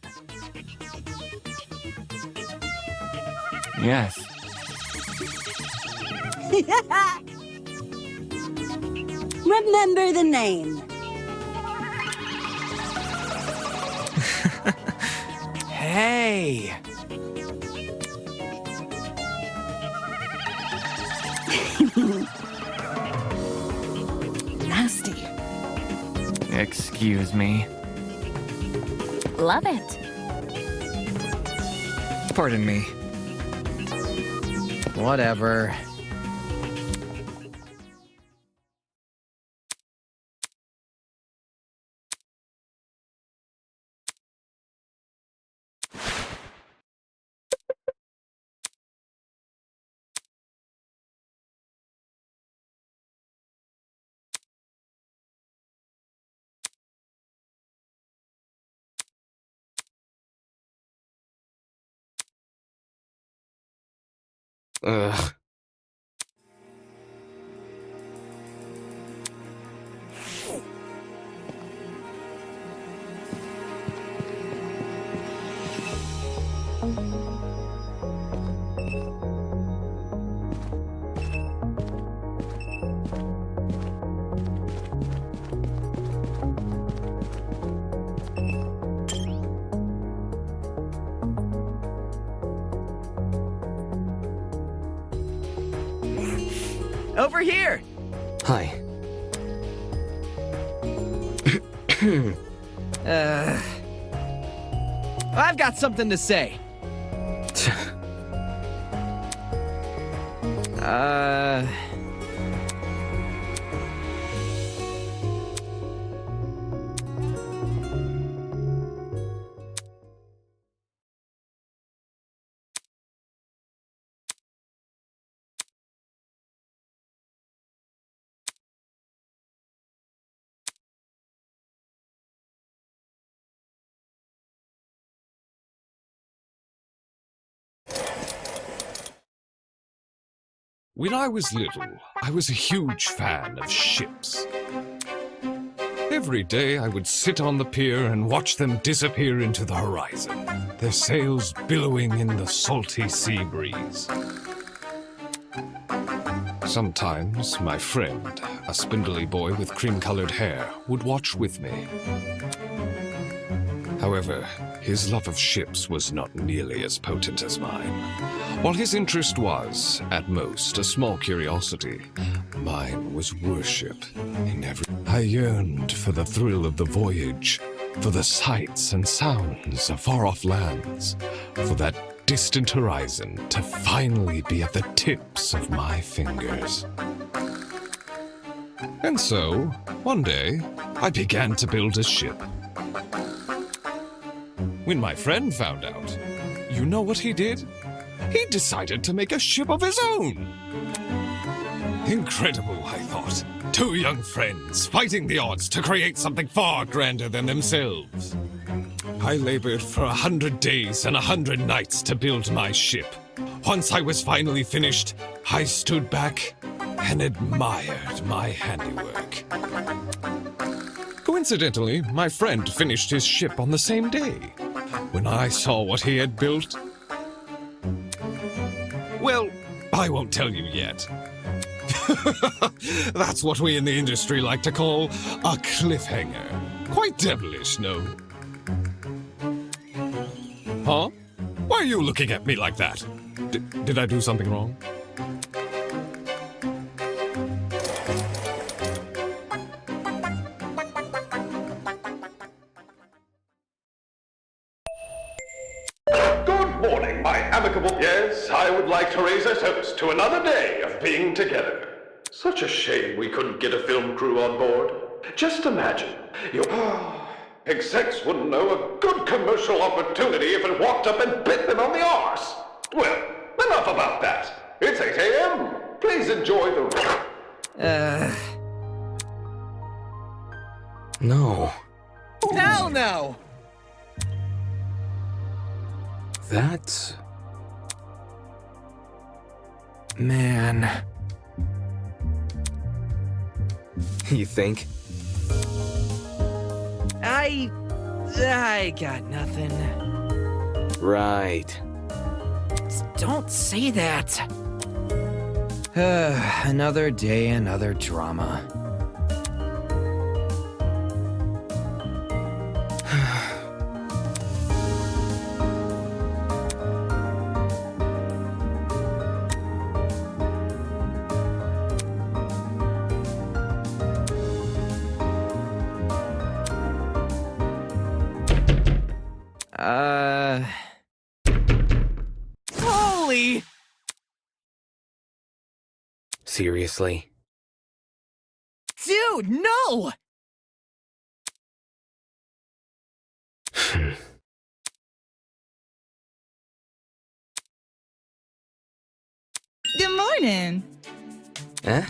yes. Remember the name. Hey! Nasty. Excuse me. Love it. Pardon me. Whatever. Ugh. Over here! Hi. I've got something to say. When I was little, I was a huge fan of ships. Every day I would sit on the pier and watch them disappear into the horizon, their sails billowing in the salty sea breeze. Sometimes my friend, a spindly boy with cream-colored hair, would watch with me. However, his love of ships was not nearly as potent as mine. While his interest was, at most, a small curiosity, mine was worship in every... I yearned for the thrill of the voyage, for the sights and sounds of far-off lands, for that distant horizon to finally be at the tips of my fingers. And so, one day, I began to build a ship. When my friend found out, you know what he did? He decided to make a ship of his own! Incredible, I thought. Two young friends fighting the odds to create something far grander than themselves. I labored for 100 days and 100 nights to build my ship. Once I was finally finished, I stood back and admired my handiwork. Coincidentally, my friend finished his ship on the same day. When I saw what he had built... Well, I won't tell you yet. That's what we in the industry like to call a cliffhanger. Quite devilish, no? Huh? Why are you looking at me like that? Did I do something wrong? Good morning, my amicable... Yes, I would like to raise a toast to another day of being together. Such a shame we couldn't get a film crew on board. Just imagine, your execs wouldn't know a good commercial opportunity if it walked up and bit them on the arse. Well, enough about that. It's 8 a.m. Please enjoy the... No. Hell no! That's... Man. You think? I got nothing. Right. Don't say that. Another day, another drama. Holy! Seriously? Dude, no! Good morning. Eh?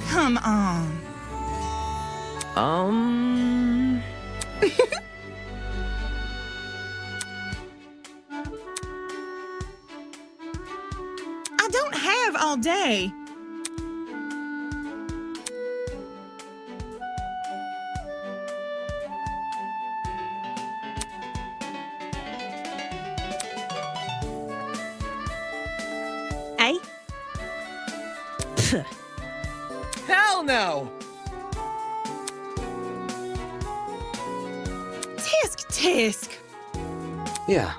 Come on. I don't have all day. Hell no! Tisk tisk. Yeah.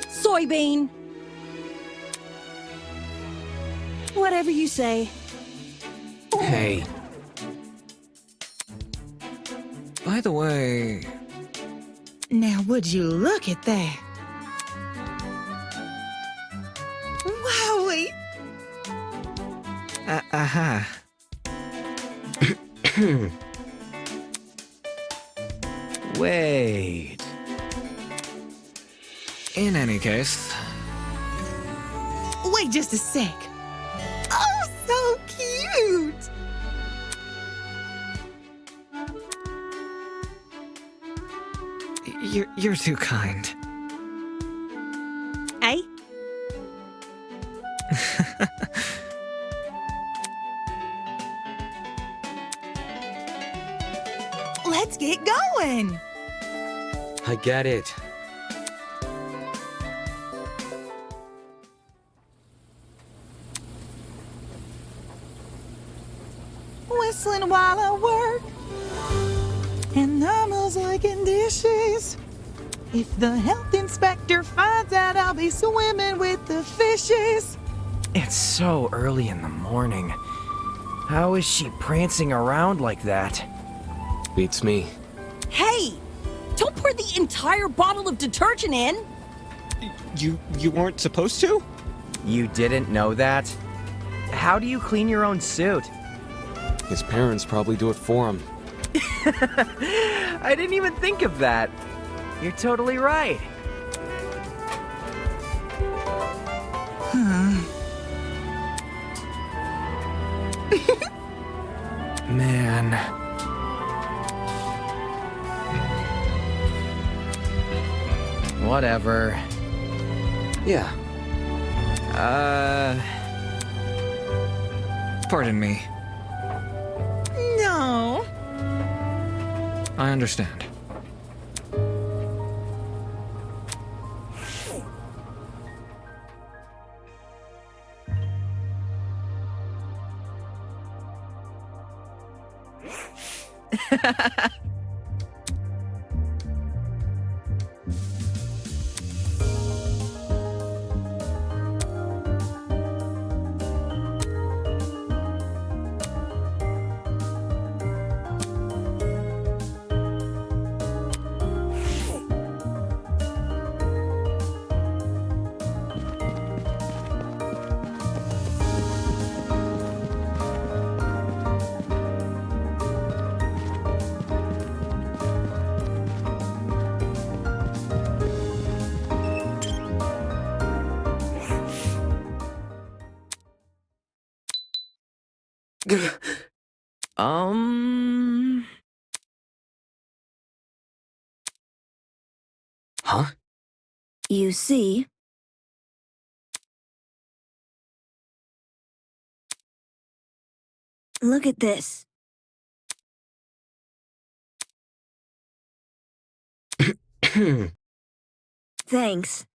Soybean. Whatever you say. Hey. By the way, Now would you look at that? Wowie! aha. Wait. In any case, Wait just a sec. Oh, so cute! you're too kind. Eh? Let's get going! I get it. Whistling while I work, and almost licking dishes. If the health inspector finds out I'll be swimming with the fishes. It's so early in the morning. How is she prancing around like that? Beats me. Hey! Don't pour the entire bottle of detergent in! You weren't supposed to? You didn't know that? How do you clean your own suit? His parents probably do it for him. I didn't even think of that. You're totally right. Man. Whatever. Yeah. Pardon me. No. I understand. Huh? You see, look at this. Thanks.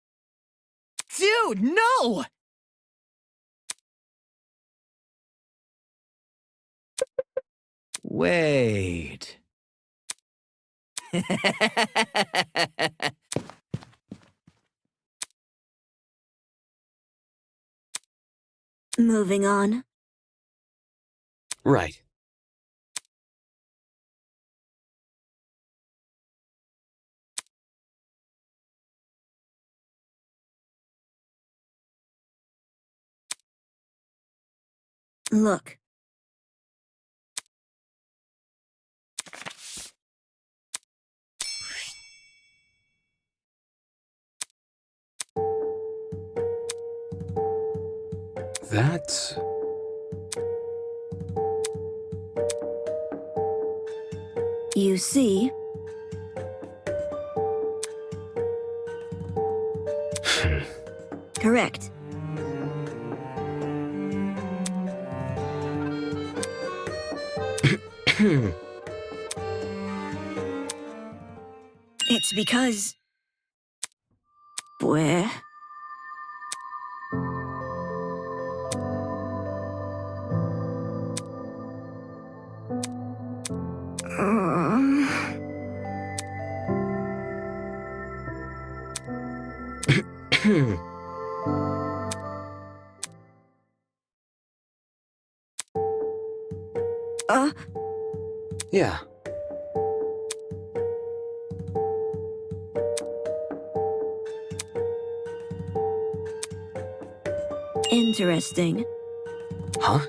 Dude, no! Wait. Moving on. Right. Look. That's... You see, correct. It's because... Where? Yeah. Interesting. Huh?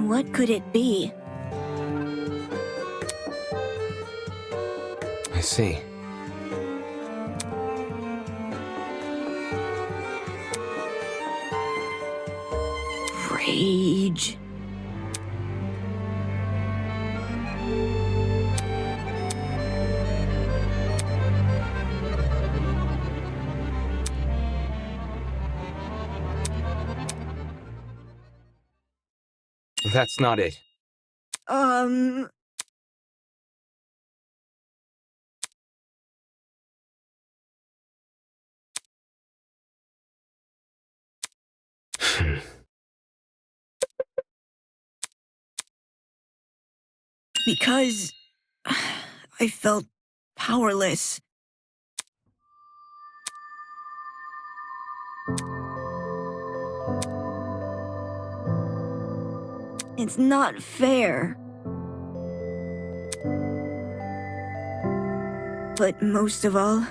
What could it be? I see. Rage. That's not it. Because I felt powerless. It's not fair. But most of all,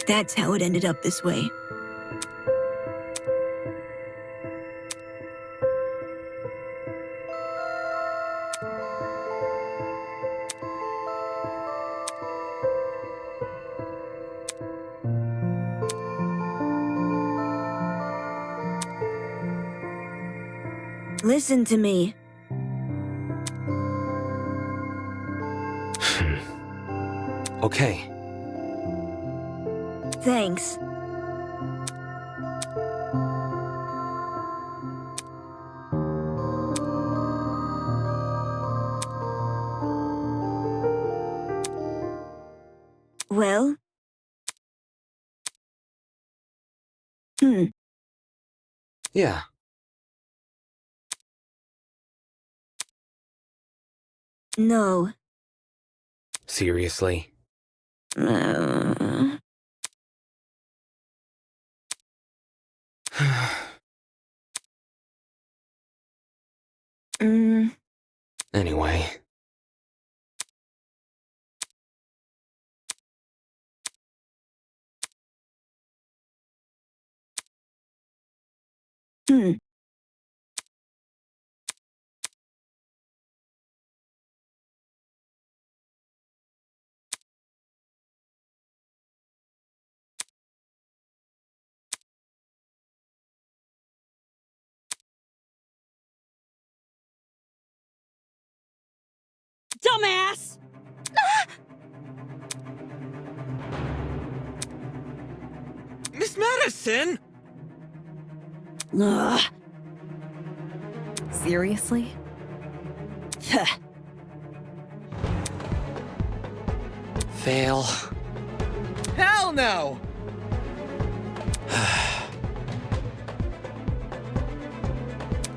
that's how it ended up this way. Listen to me. Okay. Thanks. Well? Yeah. No. Seriously? Anyway. Dumbass! Miss Madison! Ugh. Seriously? Fail. Hell no!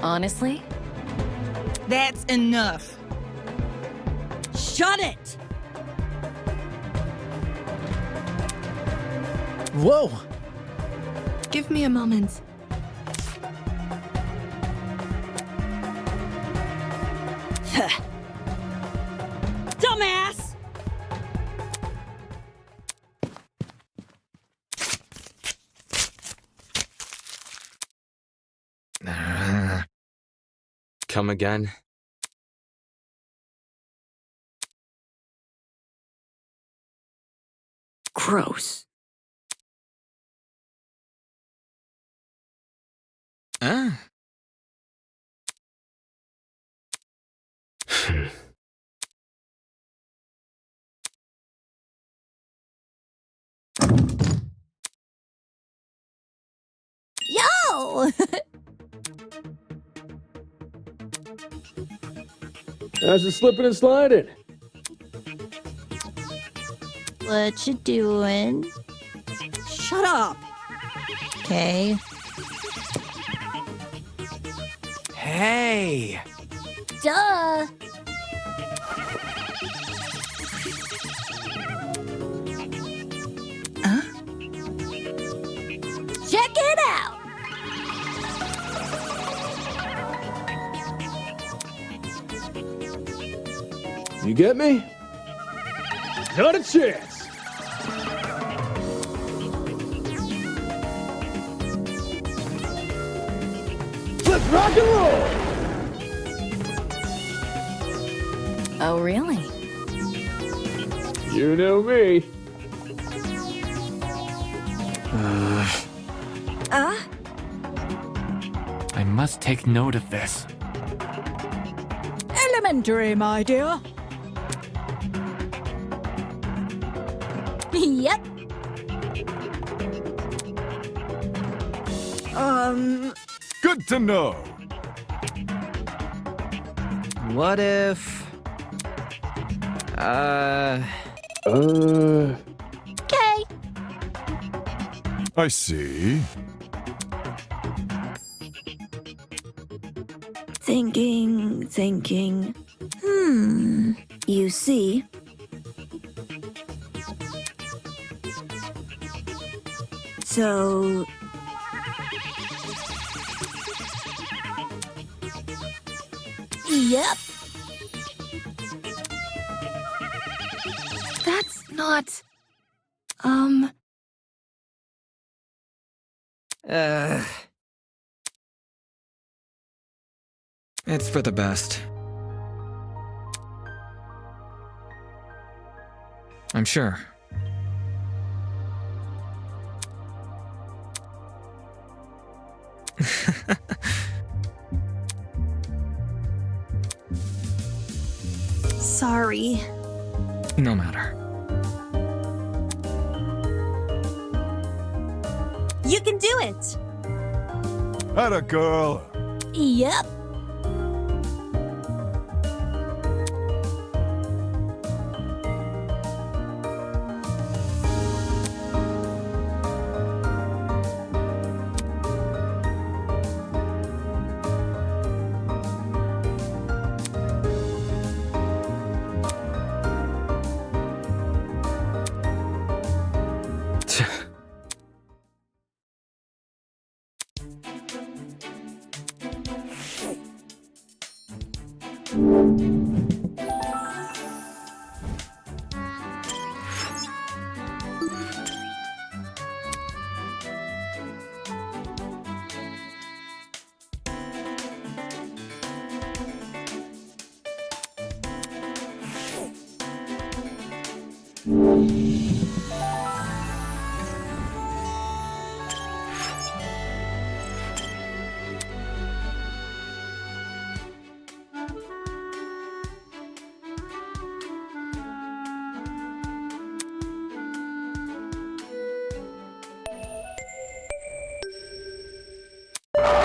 Honestly? That's enough. Shut it! Whoa! Give me a moment. Dumbass! Come again? Gross. Ah. Ow! How's it slipping and sliding? What you doing? Shut up. Okay. Hey! Duh! Huh? Check it out! You get me? Not a chance. Let's rock and roll! Oh, really? You know me. I must take note of this. Elementary, my dear. Yep. Good to know. What if... Okay. I see. Thinking. You see, so Yep. That's not. It's for the best. I'm sure. sorry. No matter. You can do it. Atta girl. Yep.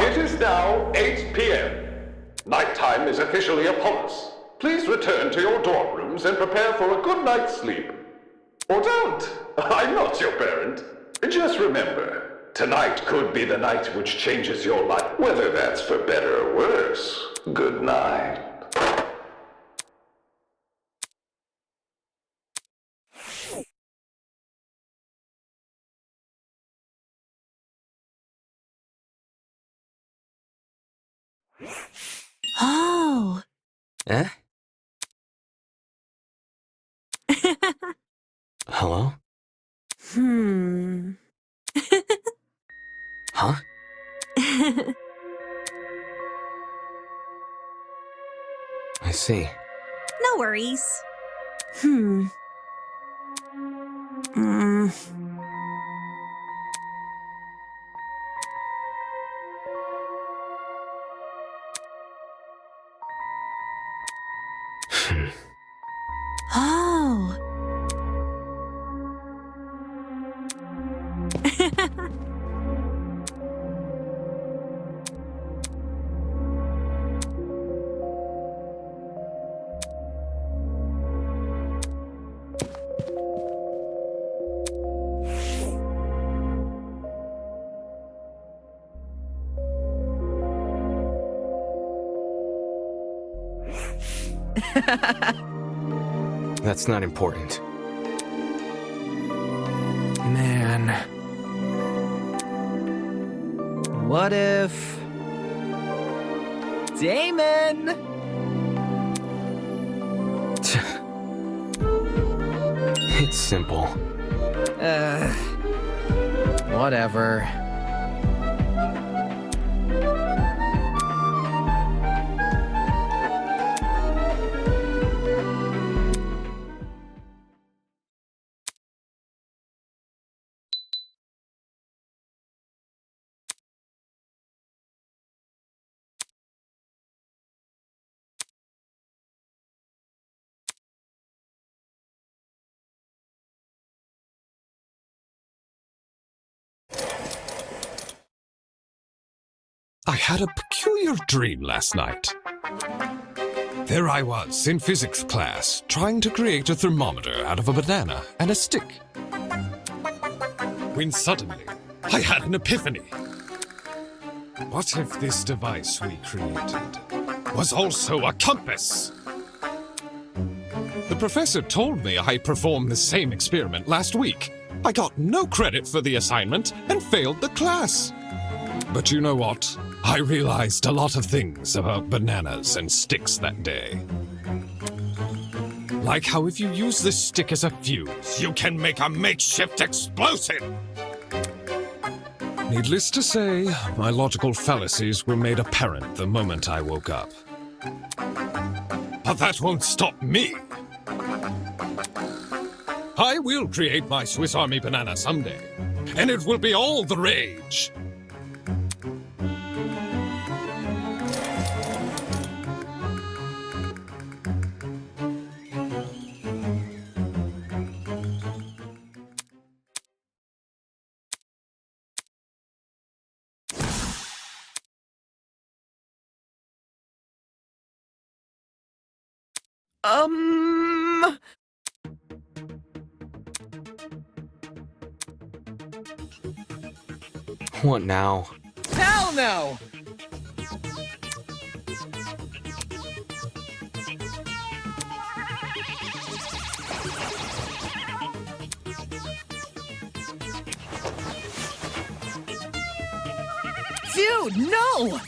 It is now 8 p.m. Nighttime is officially upon us. Please return to your dorm rooms and prepare for a good night's sleep. Or don't. I'm not your parent. Just remember, tonight could be the night which changes your life. Whether that's for better or worse. Good night. Oh. Eh? Hello? Huh? I see. No worries. Oh. That's not important. Man. What if... Damon! It's simple. Whatever. I had a peculiar dream last night. There I was in physics class, trying to create a thermometer out of a banana and a stick. When suddenly, I had an epiphany. What if this device we created was also a compass? The professor told me I performed the same experiment last week. I got no credit for the assignment and failed the class. But you know what? I realized a lot of things about bananas and sticks that day. Like how if you use this stick as a fuse, you can make a makeshift explosive! Needless to say, my logical fallacies were made apparent the moment I woke up. But that won't stop me! I will create my Swiss Army banana someday, and it will be all the rage! What now? Hell no! Dude, no!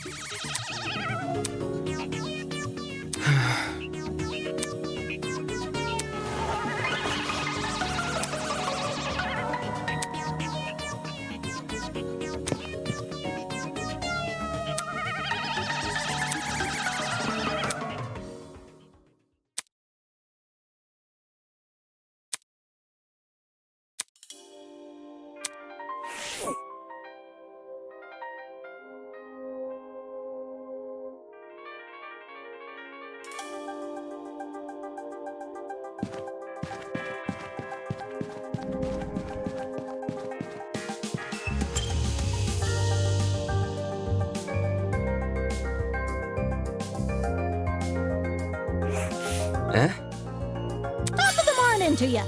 Eh? Top of the morning to ya.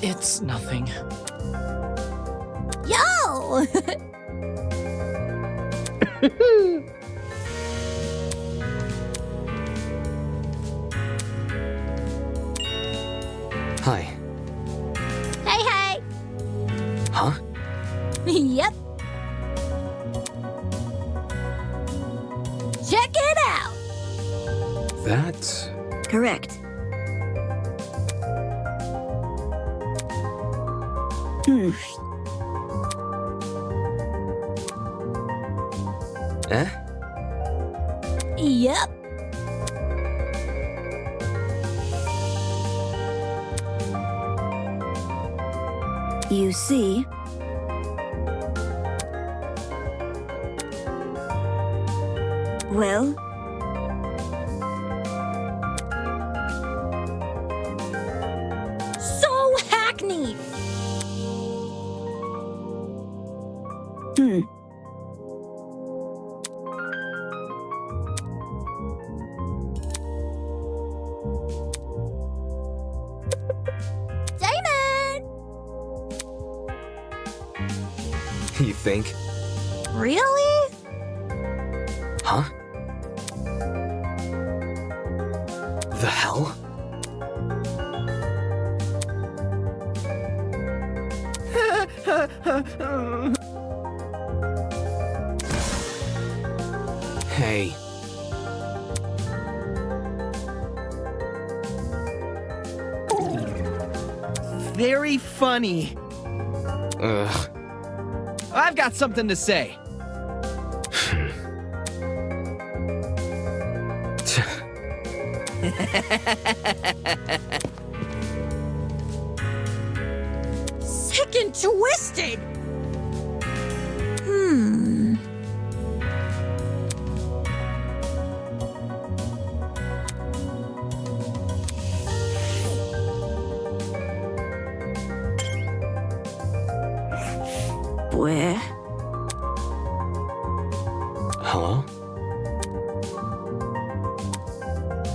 It's nothing. Yo! Hi. Hey, hey! Huh? Yep. Check it out! That's... Correct. Eh? Yep. You see, well, So hackneyed! You think? Really? Huh? The hell? Hey. Very funny. Ugh. I've got something to say. Sick and twisted! Where? Hello?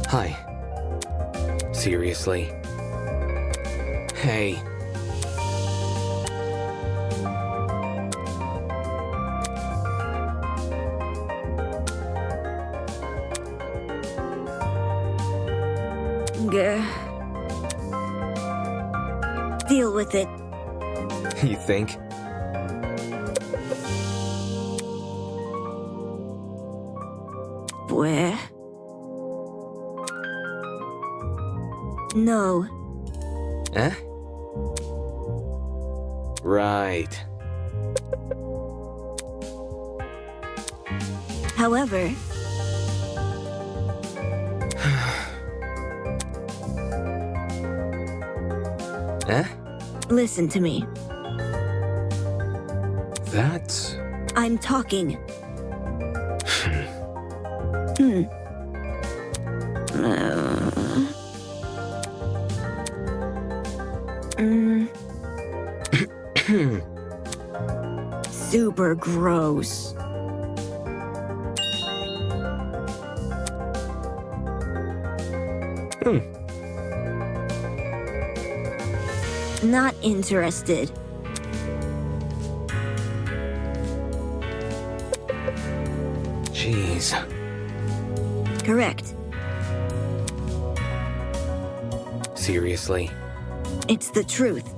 Hi. Seriously? Hey. Deal with it. You think? Where? No. Eh? Right. However, Eh? listen to me. That's... I'm talking. Super gross. Not interested. Jeez. Correct. Seriously? It's the truth.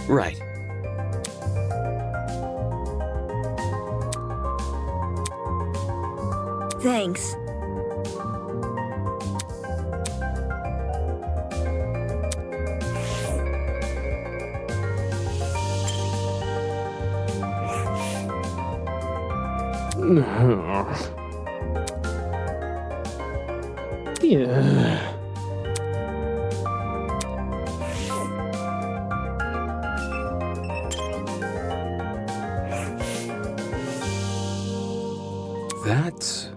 Right. Thanks. Yeah. That's...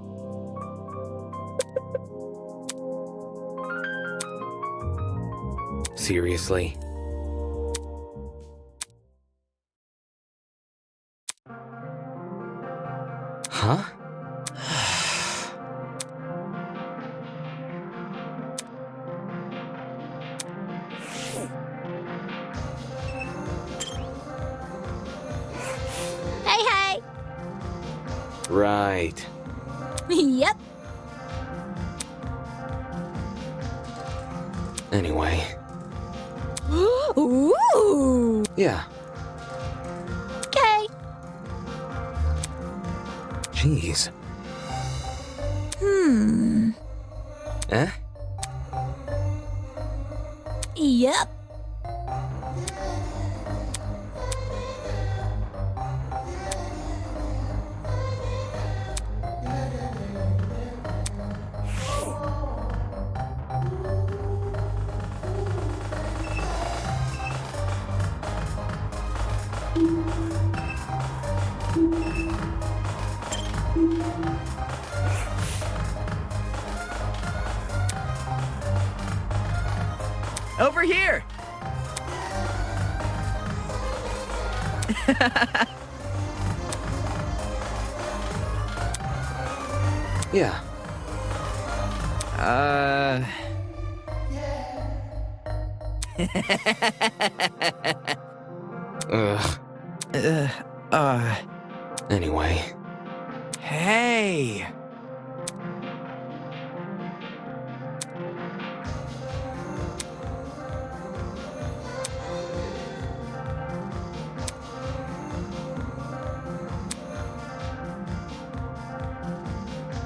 Seriously? Huh? Hey, hey! Right. Yep. Anyway. Ooh! Yeah. Okay. Jeez. Eh? Yep. Over here! Yeah. Anyway. Hey!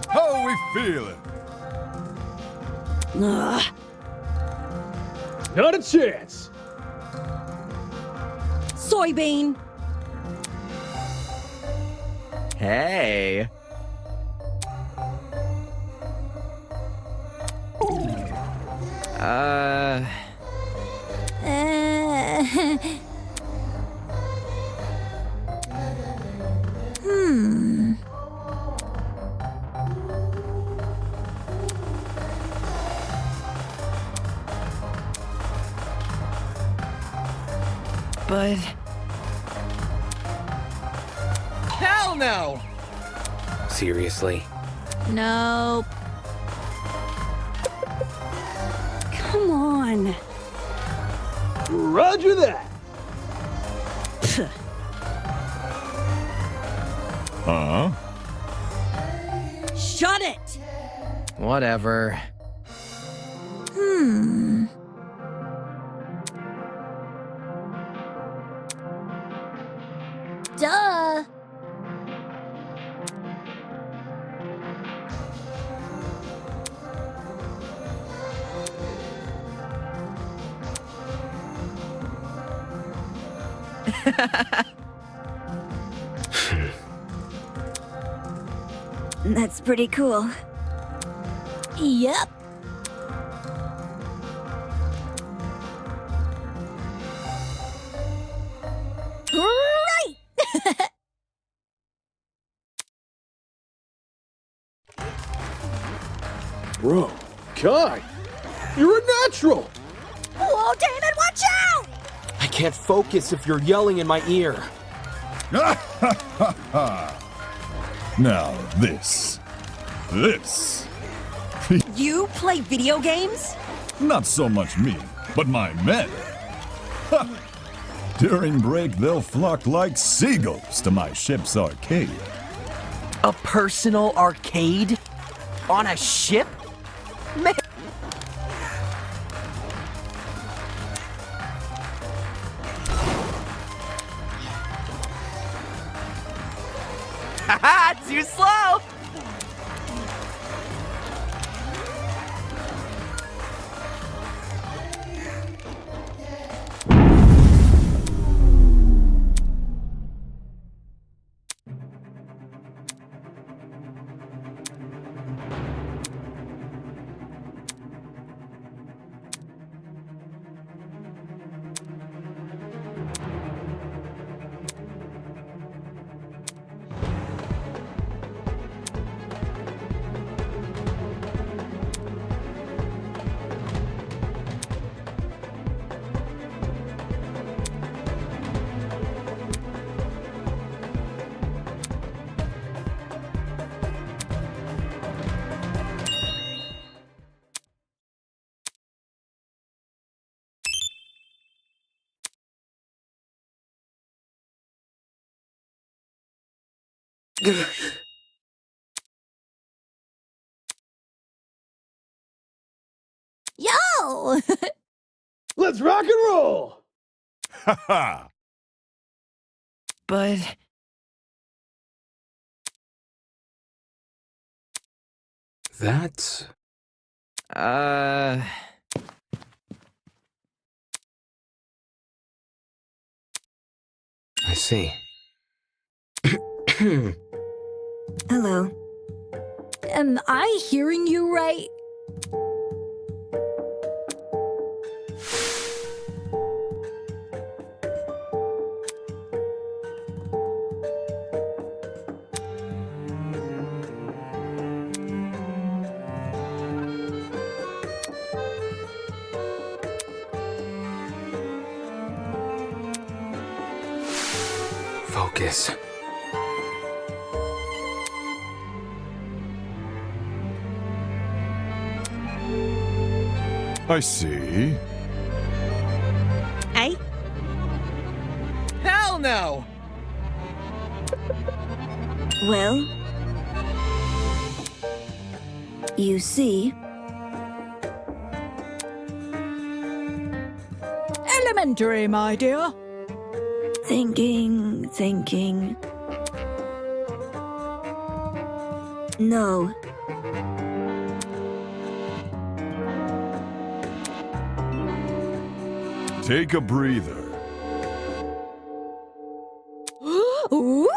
How we feeling? Ugh. Not a chance. Soybean. Hey! But... Hell no! Seriously? Nope. Come on. Roger that. Huh? Shut it. Whatever. Duh. That's pretty cool. Yep. Right. Bro, Kai, you're a natural. Whoa, Damon, watch out! I can't focus if you're yelling in my ear. Now this. You play video games? Not so much me, but my men. Ha! During break, they'll flock like seagulls to my ship's arcade. A personal arcade? On a ship? Man. Haha, too slow! Yo. Let's rock and roll. Ha! But... That's... I see. Hello. Am I hearing you right? Focus. I see. Hey? Hell now! Well, you see, Elementary, my dear. thinking. No. Take a breather. Ooh.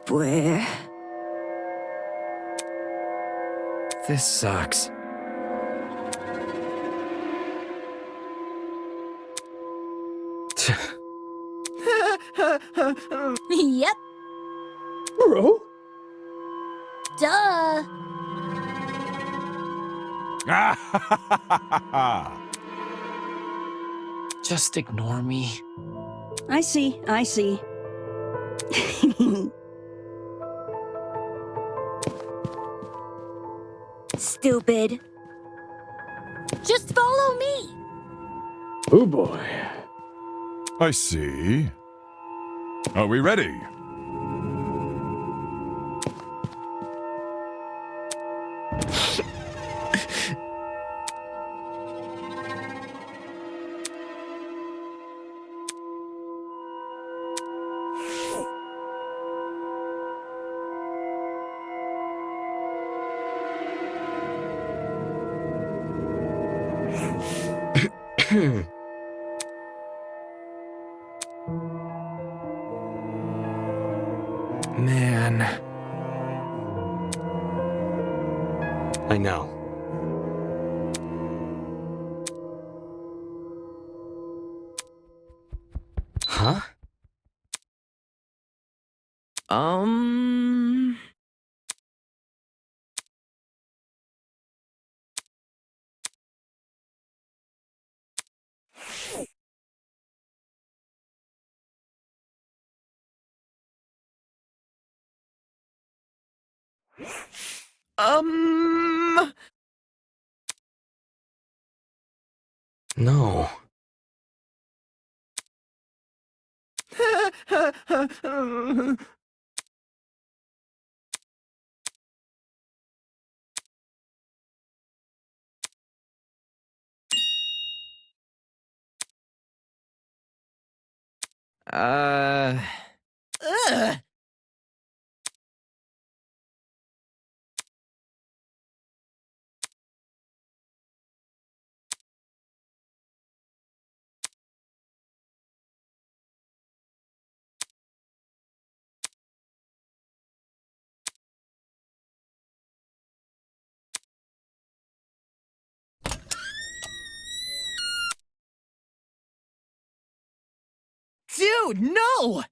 Where? This sucks. Yep. Bro? Duh. Just ignore me. I see. Stupid. Just follow me. Oh boy. I see. Are we ready? Man. I know. Huh? No. Ugh. Dude, no!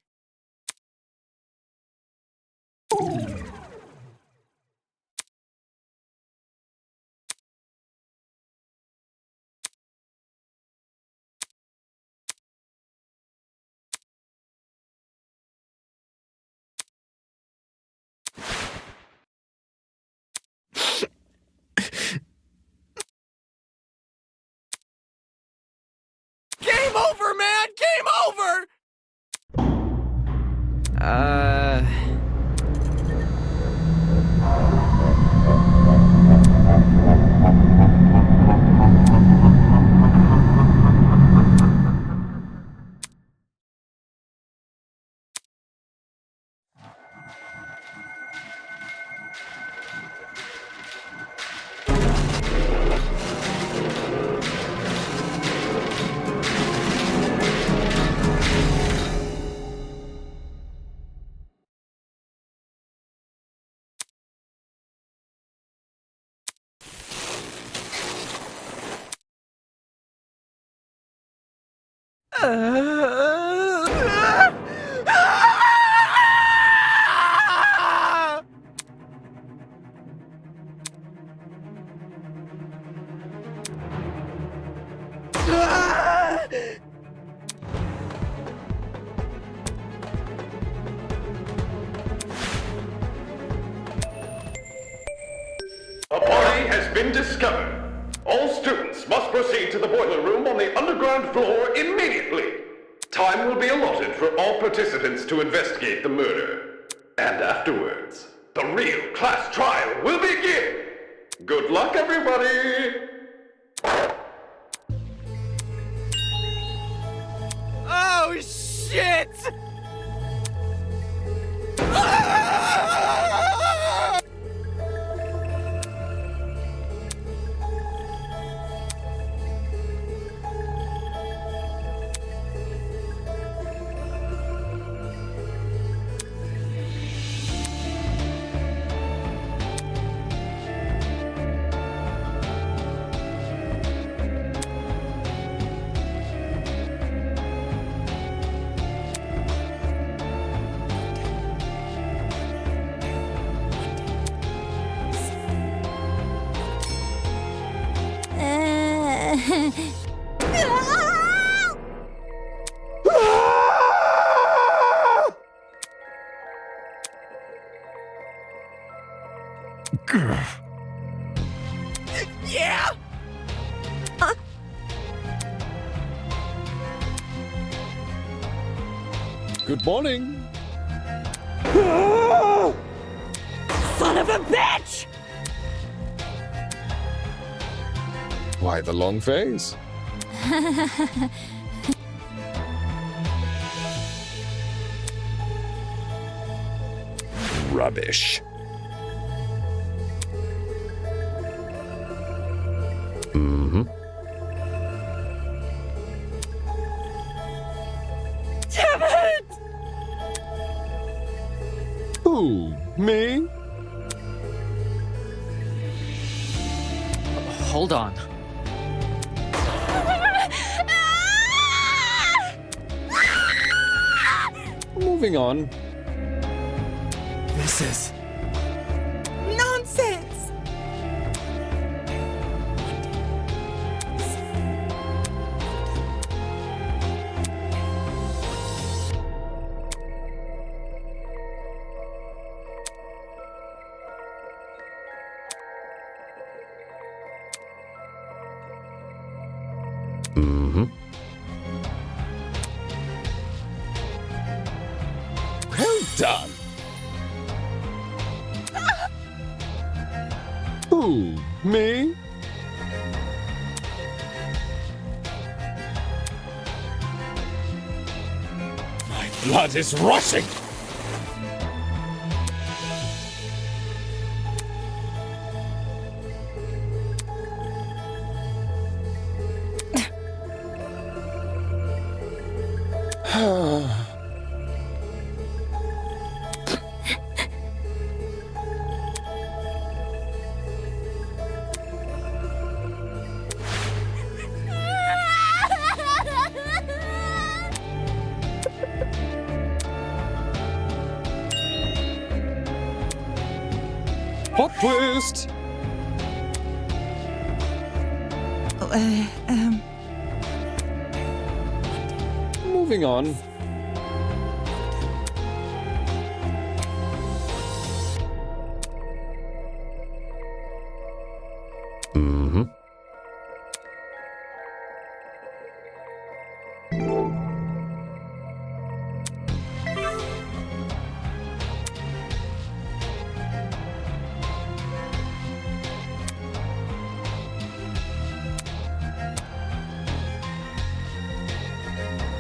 Game over, man! Game over! been discovered. All students must proceed to the boiler room on the underground floor immediately. Time will be allotted for all participants to investigate the murder. And afterwards, the real class trial will begin. Good luck, everybody! Oh, shit! Yeah! Good morning. Son of a bitch! Why the long face? Rubbish. Damn it! Who? Me? Hold on. Moving on. This is... Nonsense! Well done. Who? Me? My blood is rushing. Plot twist. Moving on.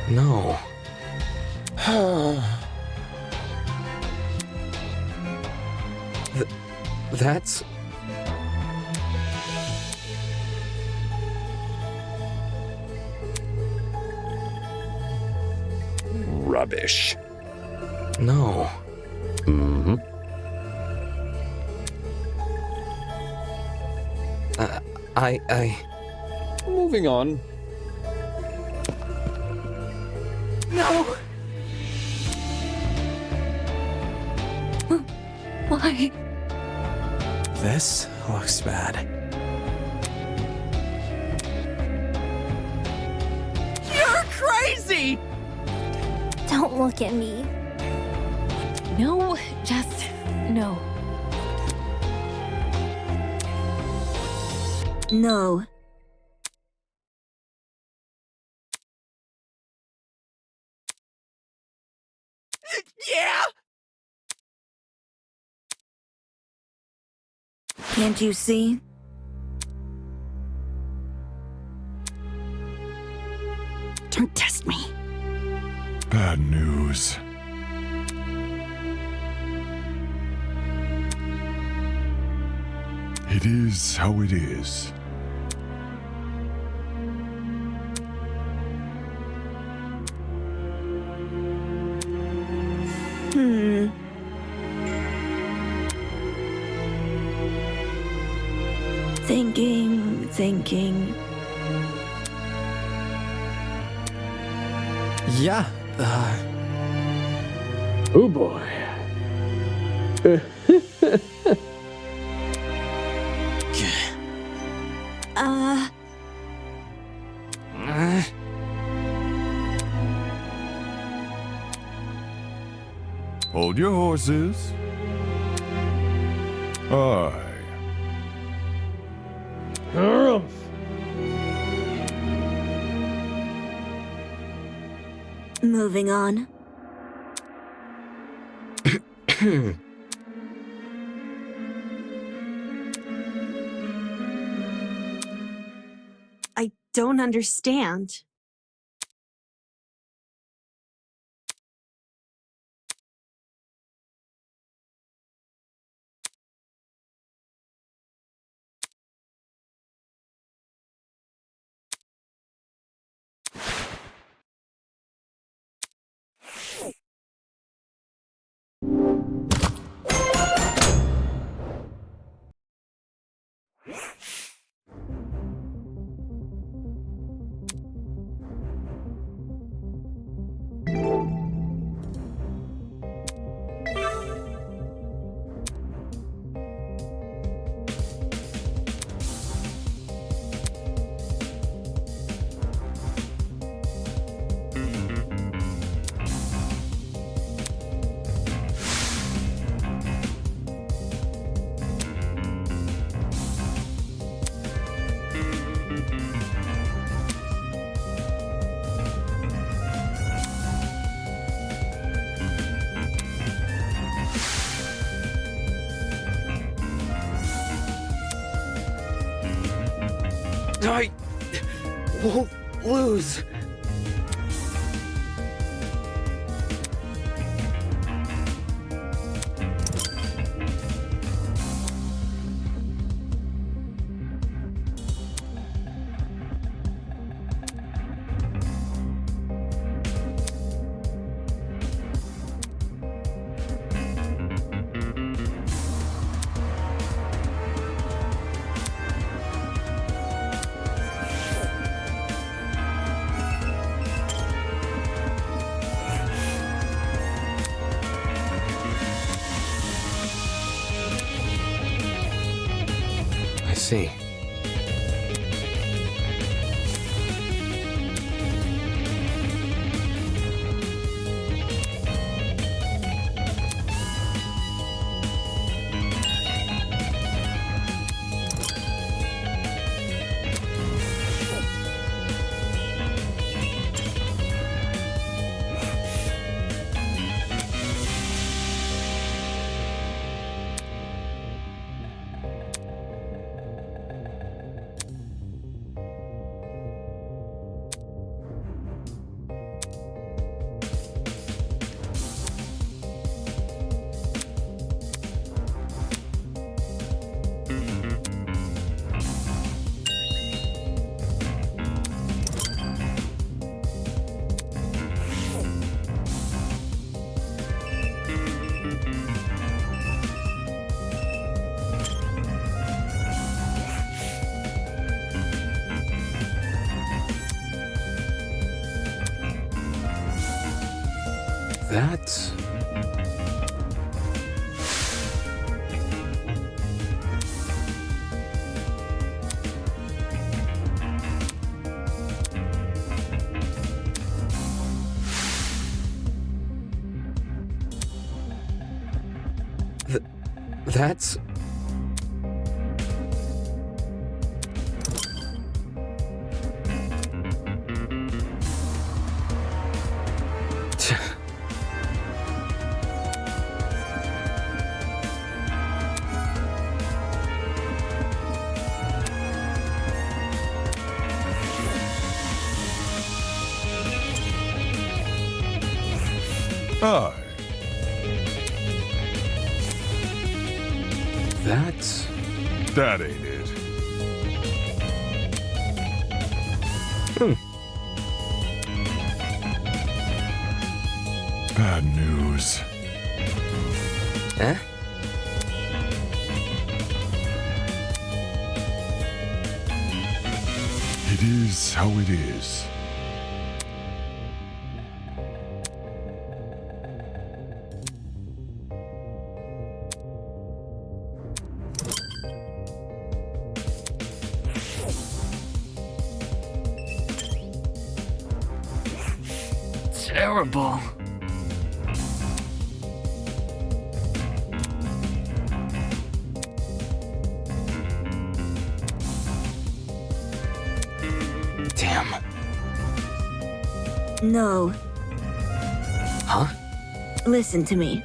No. That's... Rubbish. No. Moving on. No! Why? This looks bad. You're crazy! Don't look at me. No, just no. No. Yeah! Can't you see? Don't test me. Bad news. It is how it is. Thinking. Yeah. Oh boy. Hold your horses. Aye. Harumph. Moving on. I don't understand. I won't lose. I see. That's... That's... Aye. That ain't it. Bad news. Eh? It is how it is. Terrible. Damn. No. Huh? Listen to me.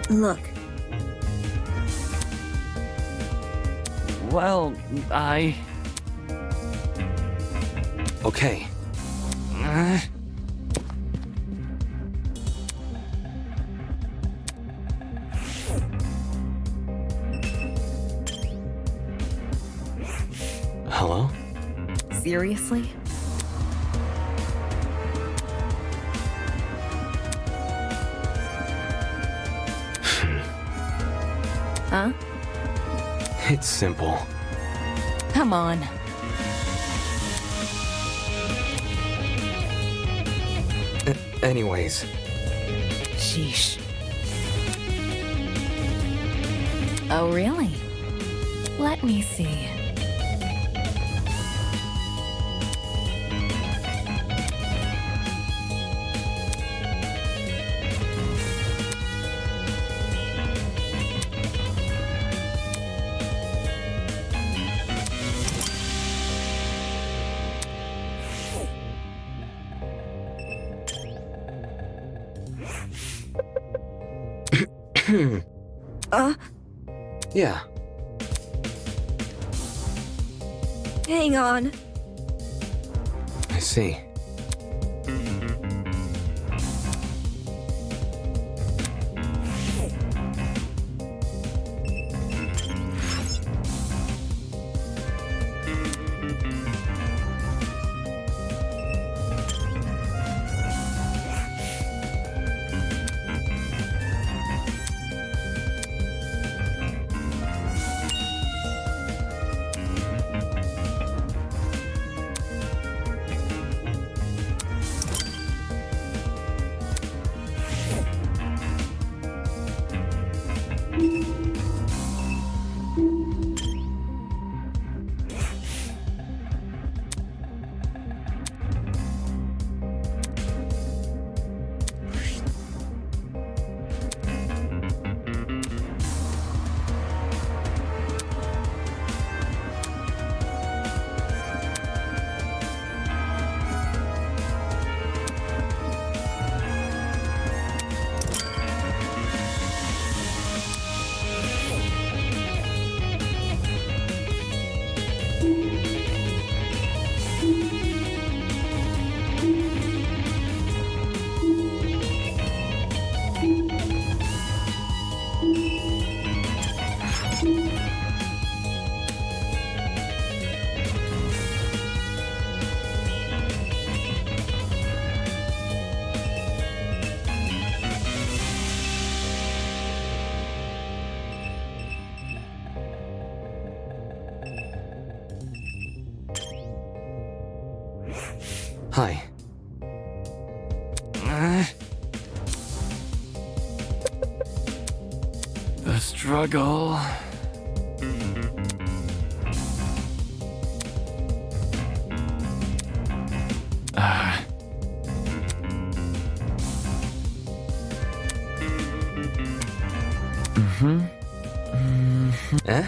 Look. Well, I... Okay. Hello? Seriously? Huh? It's simple. Come on. Anyways. Sheesh. Oh, really? Let me see. Yeah. Hang on. I see. Hi. The struggle. Eh?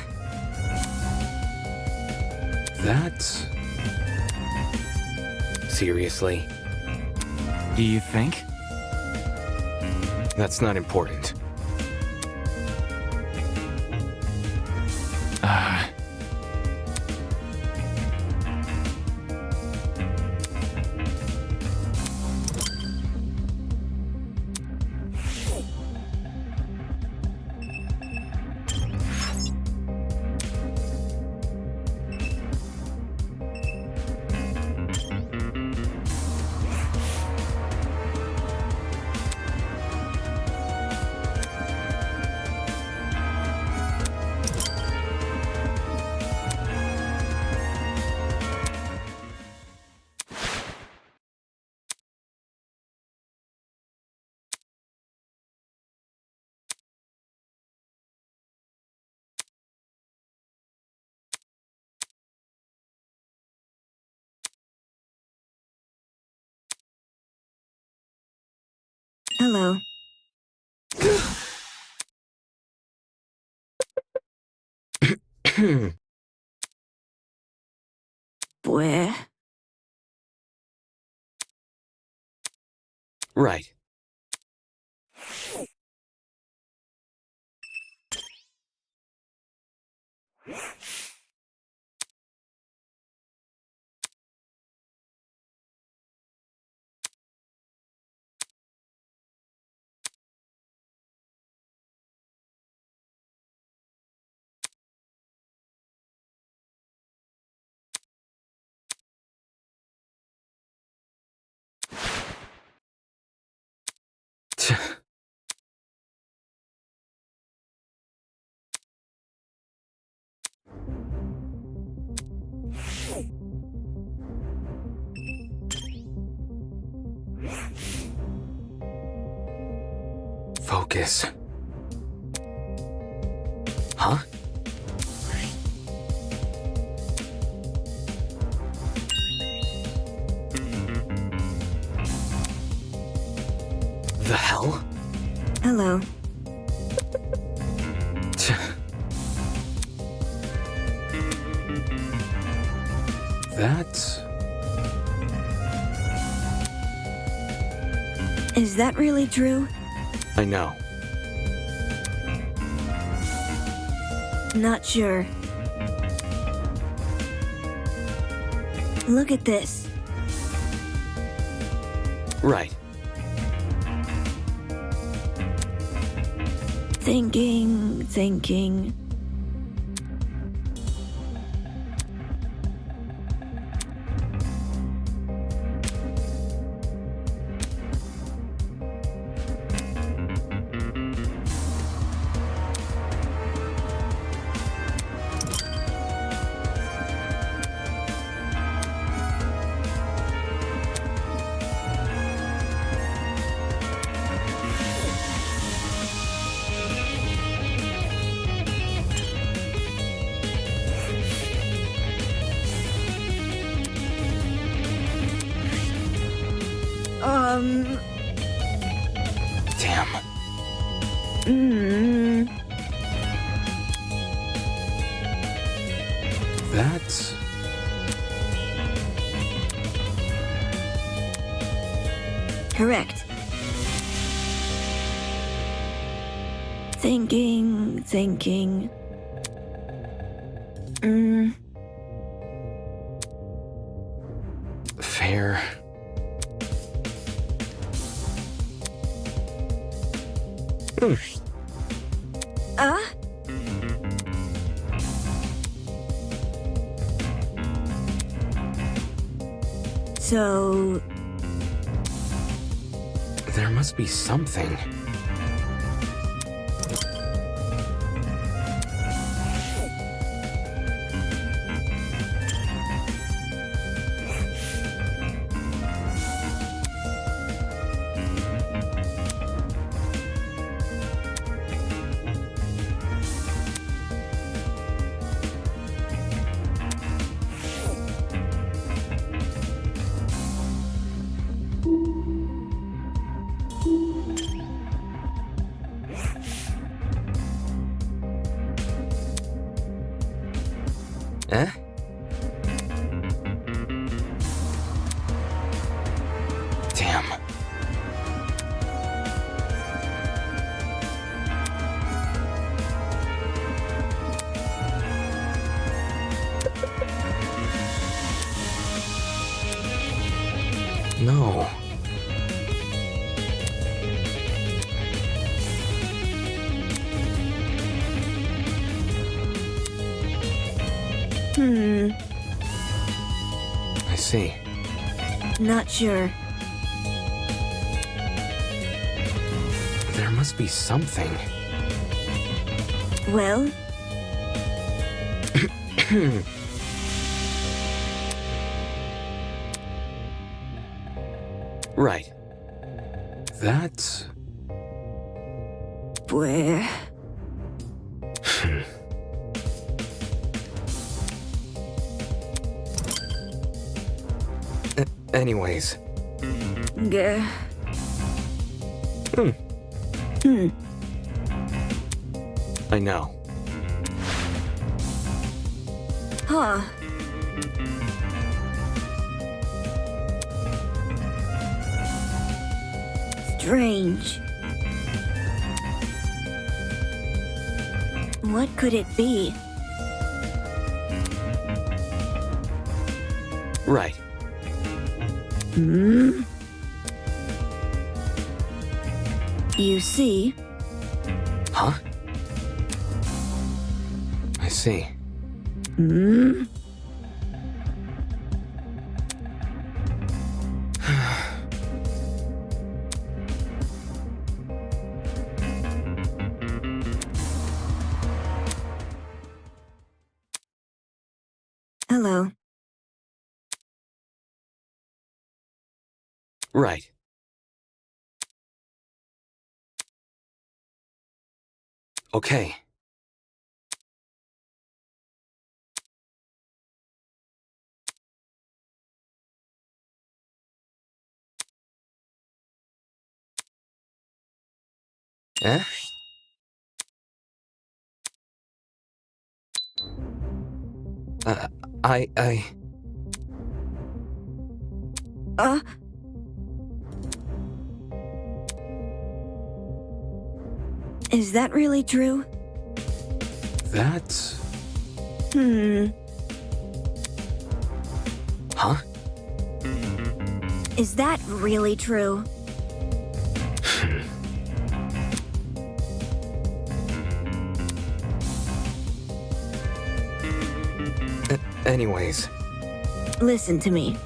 That... Seriously? You think? That's not important. Hello. Where? Right. Focus. Huh? The hell? Hello. That... Is that really true? I know. Not sure. Look at this. Right. Thinking. Damn. That's... Correct. Thinking. Fair. So... There must be something. Eh? Damn. No. I see. Not sure. There must be something. Well, Right. That's... where? Anyways. Gah. I know. Huh. Strange. What could it be? Right. You see? Huh? I see. Hello. Right. Okay. Eh? I... Is that really true? That's... Huh? Is that really true? Anyways. Listen to me.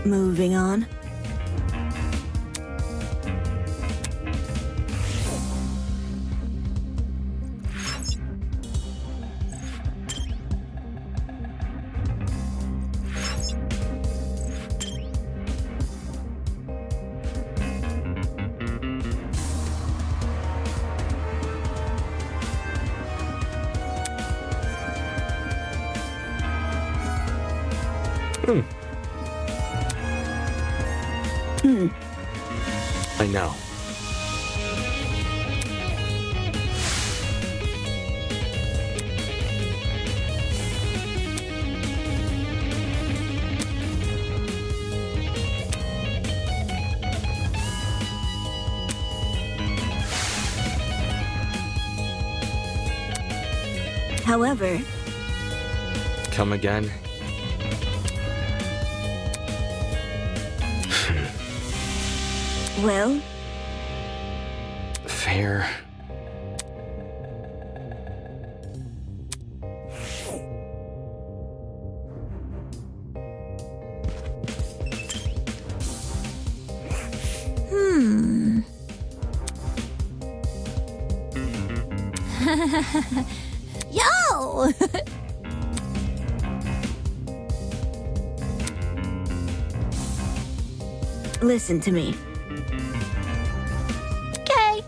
Moving on. I know. However... Come again? Well? Fair. Yo! Listen to me. Okay.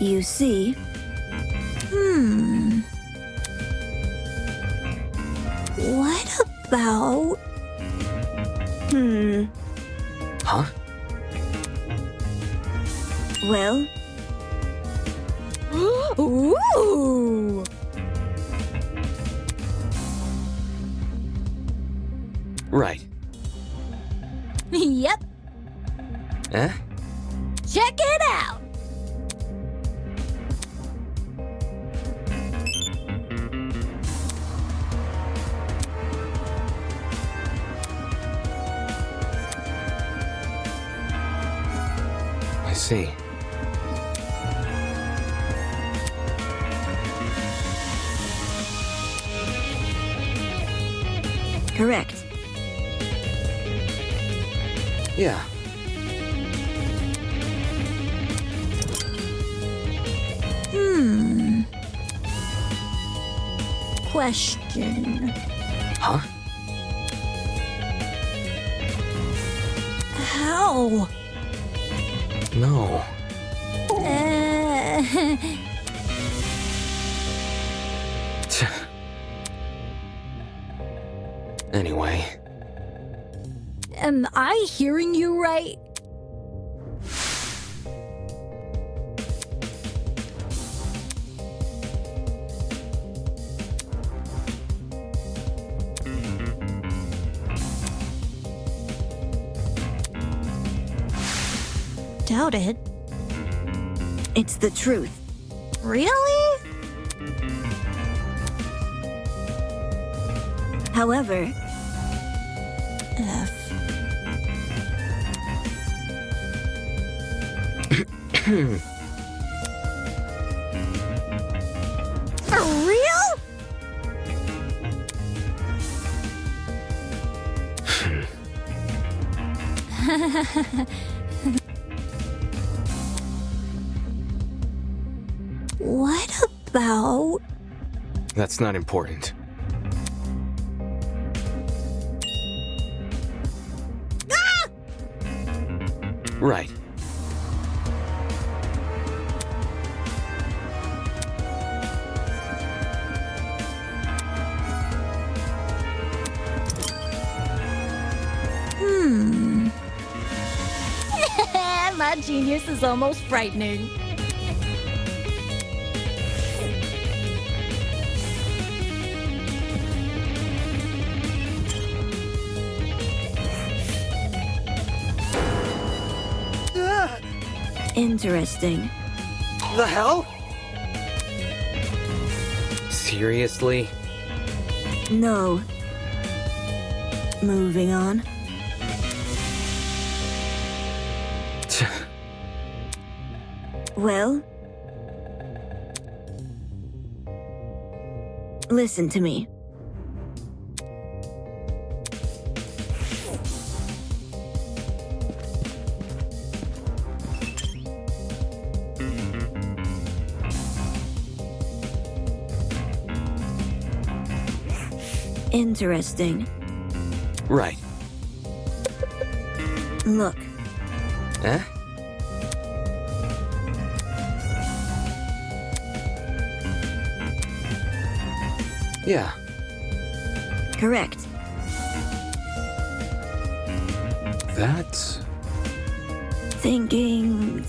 You see? What about... Huh? Well, Ooh! Right. Yep. Eh? Check it out! I see. correct. Yeah. Question. Huh? How? No. Anyway. Am I hearing you right? Doubt it. It's the truth. Really? However, F. For real? What about... That's not important. Ah! Right. My genius is almost frightening. interesting. The hell? Seriously? No. Moving on. Well, listen to me. Interesting. Right. Look. Eh? Yeah. Correct. That's... Thinking.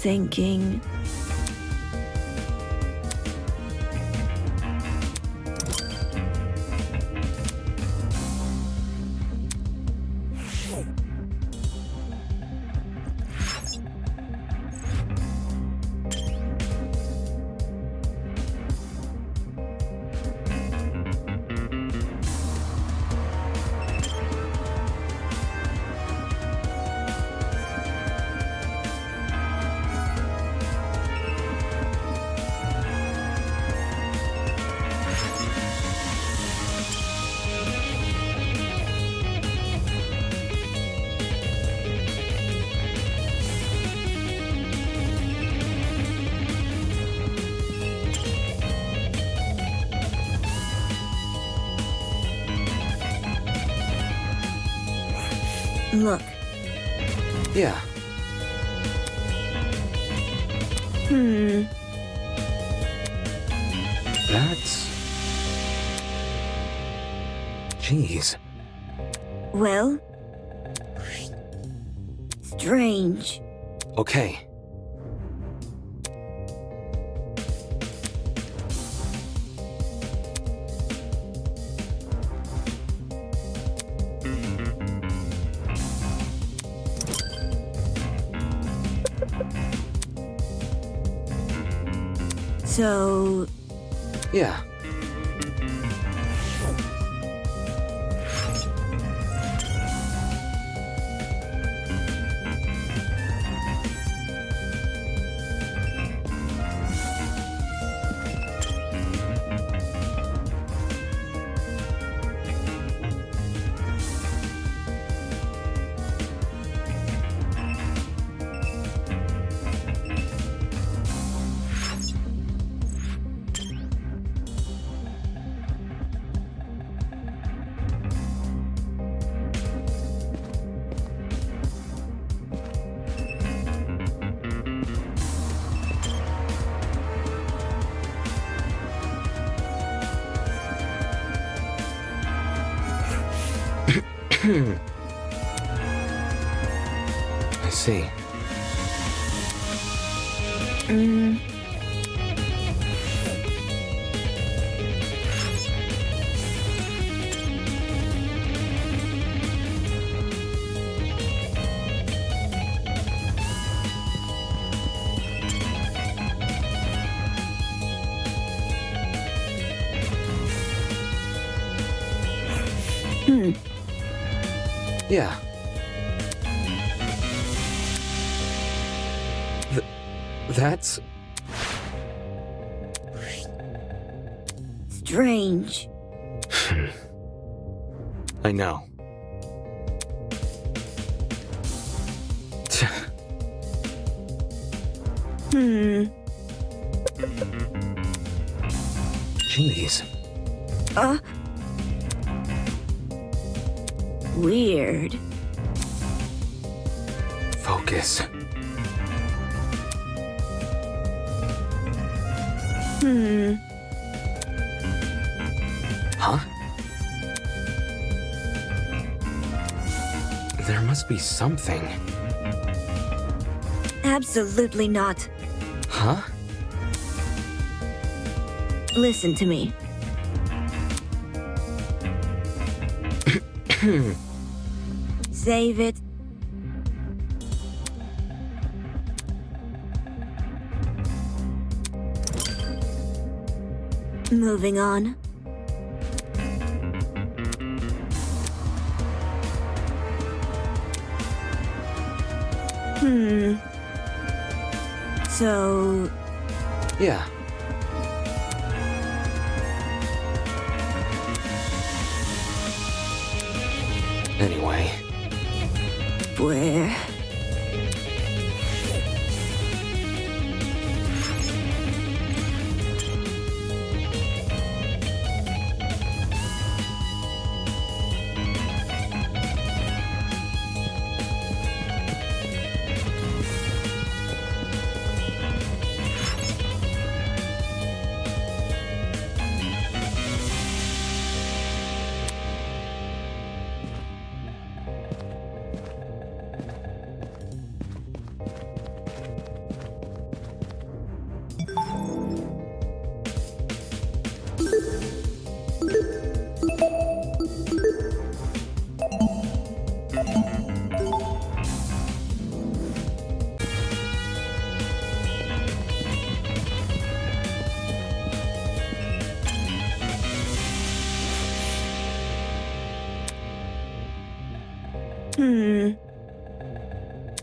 Look. Yeah. Hmm. That... Jeez. Well, strange. Okay. So, Yeah. I see. Yeah. That's strange. I know. Jeez. Weird. Focus. Huh? There must be something. Absolutely not. Huh? Listen to me. Save it. Moving on. So... Yeah. Anyway. Where?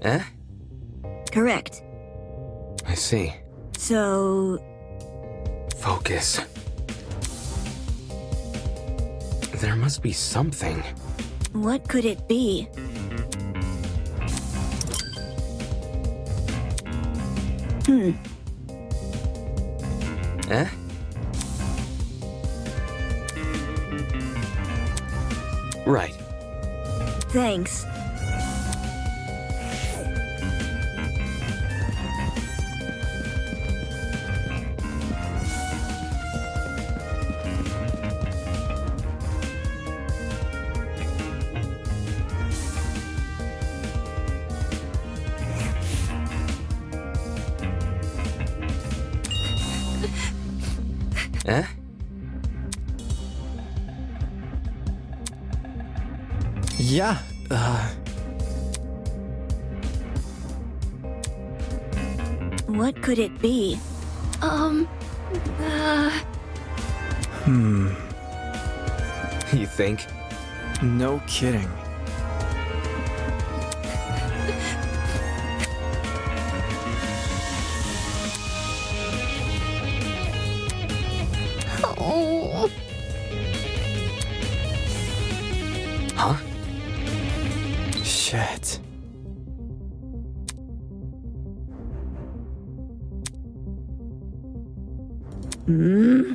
Eh? Correct. I see. So... Focus. There must be something. What could it be? Eh? Right. Thanks. Eh? Yeah, What could it be? You think? no kidding. Oh. Huh? Shit. Hmm?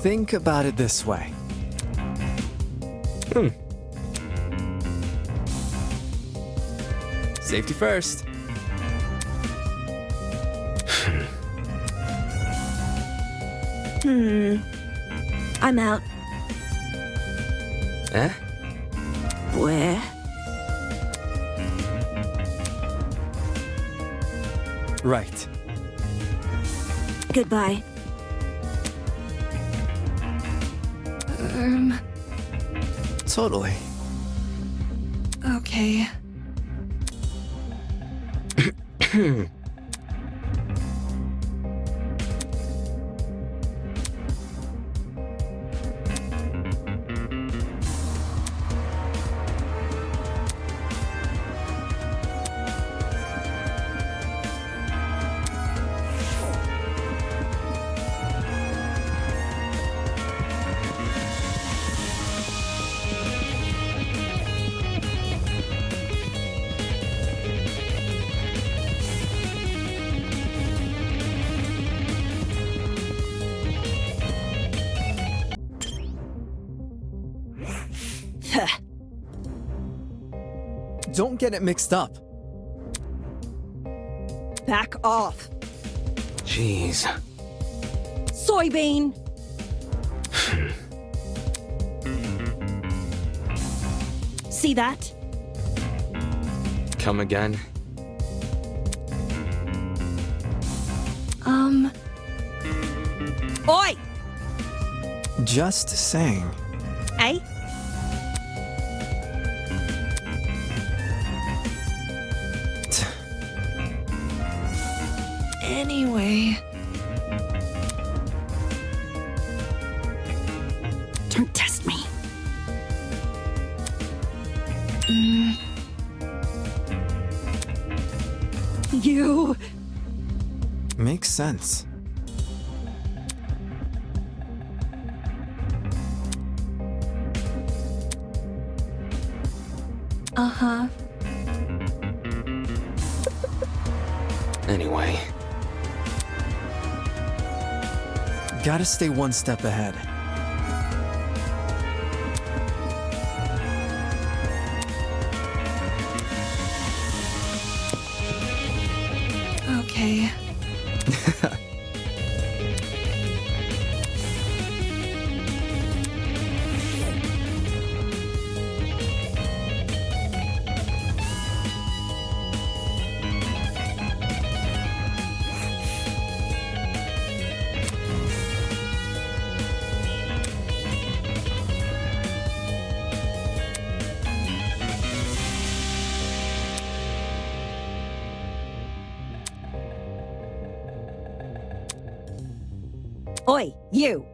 Think about it this way. Safety first. I'm out. Eh? Where? Right. Goodbye. Totally. Okay. Don't get it mixed up. Back off. Jeez. Soybean. See that? Come again? Oi! Just saying. Eh? Anyway. Don't test me. You. Makes sense. Uh-huh. Anyway. Gotta stay one step ahead. Okay. Oi, you.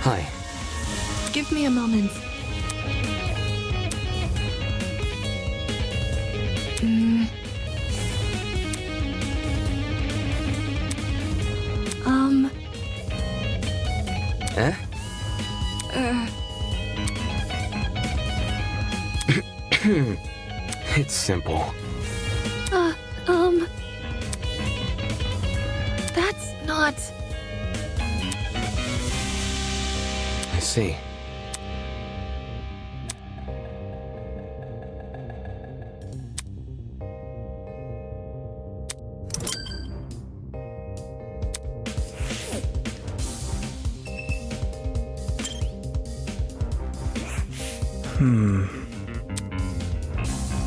Hi. Give me a moment. Eh? It's simple. That's not... I see.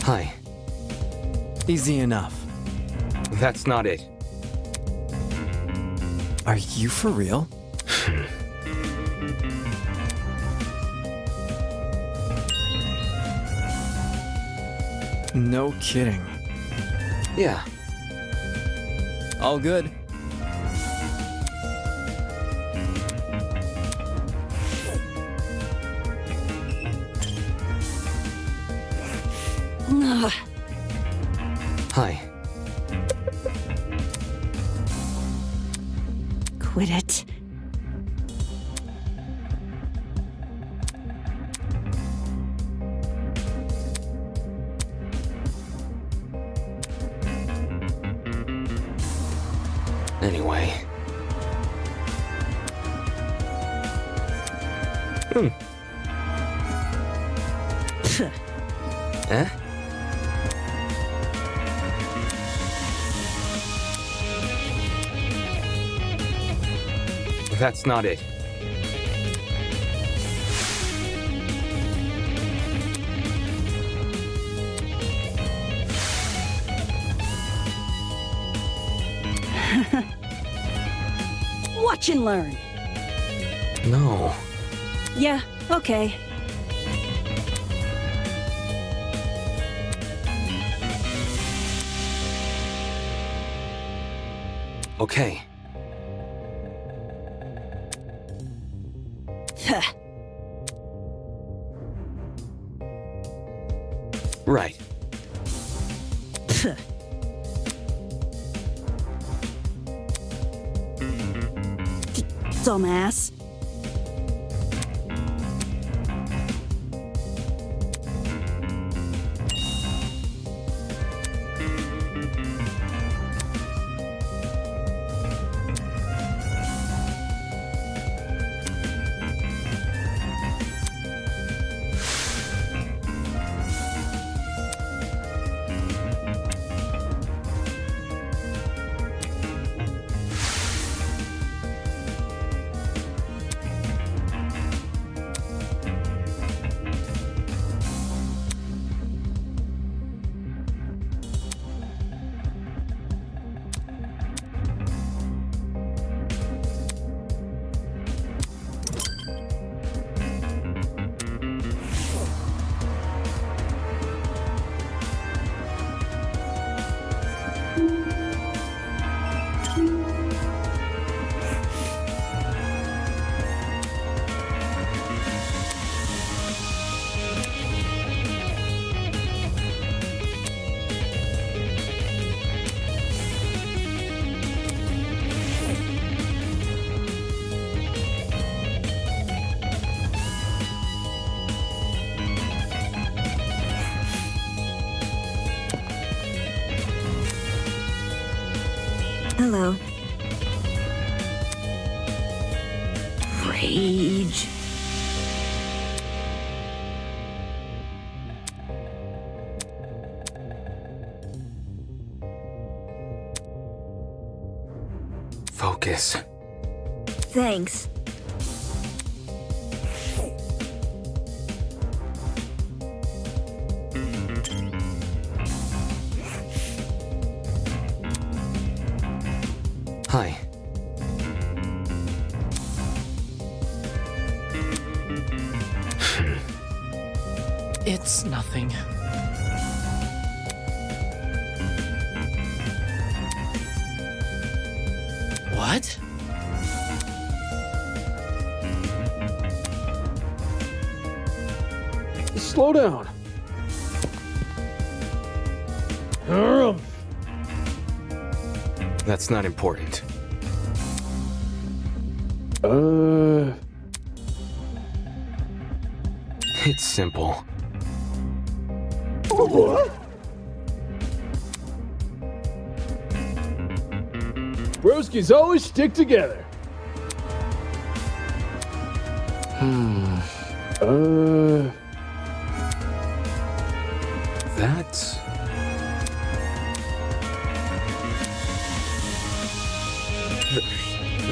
Hi. Easy enough. That's not it. Are you for real? No kidding. Yeah. All good. Hi. Quit it. Anyway. Eh? That's not it. Watch and learn. No. Yeah, okay. Okay. Right. Dumbass. Hello. Rage. Focus. Thanks. Hi. It's nothing. What? Slow down. Harumph. That's not important. It's simple. What? Broskies always stick together. That's...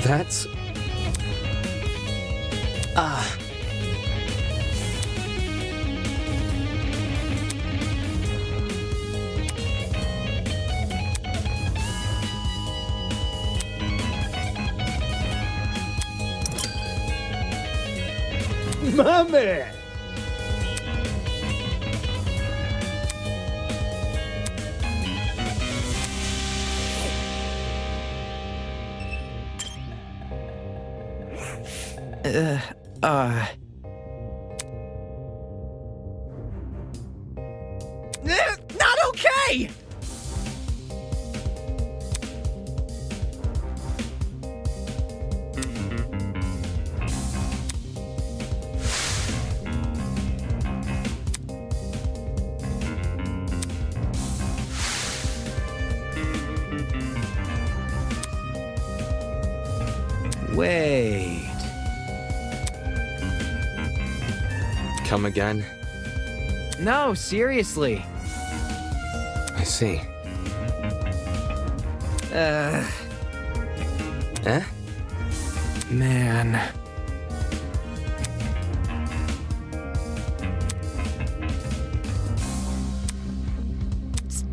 That's... My man. Not okay! Wait. Come again? No, seriously. I see. Eh? Man.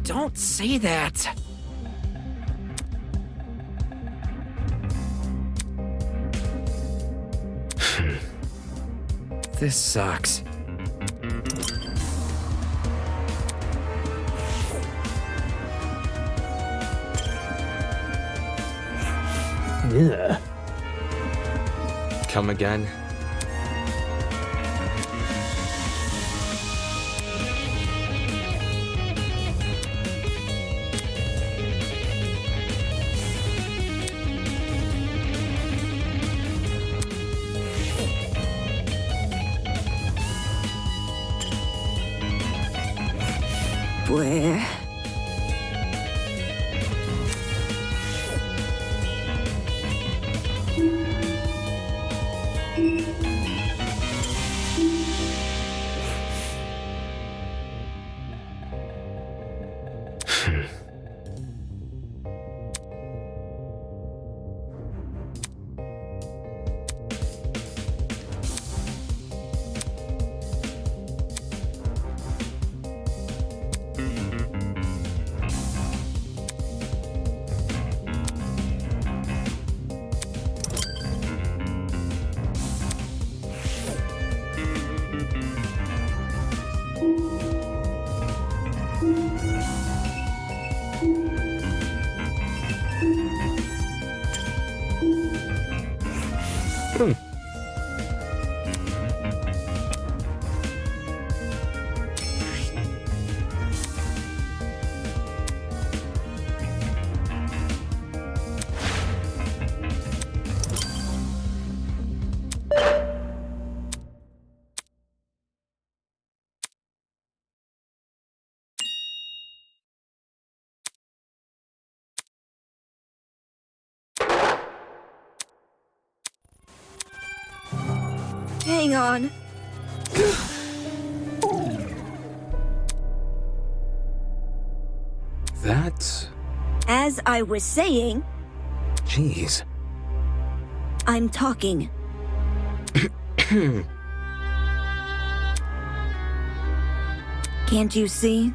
Don't say that. This sucks. Yeah. Come again? Where? Hang on. That's... As I was saying, Jeez. I'm talking. Can't you see?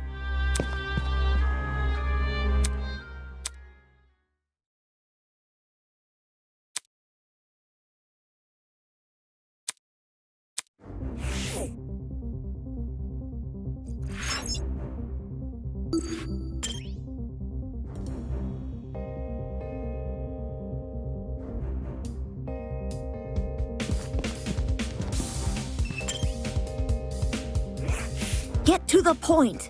Get to the point.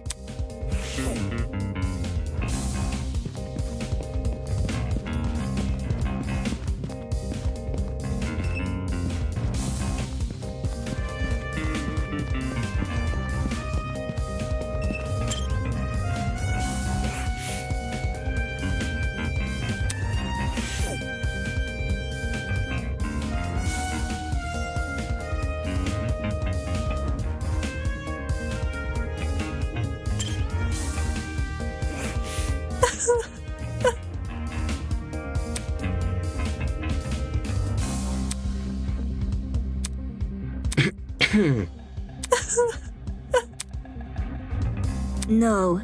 No.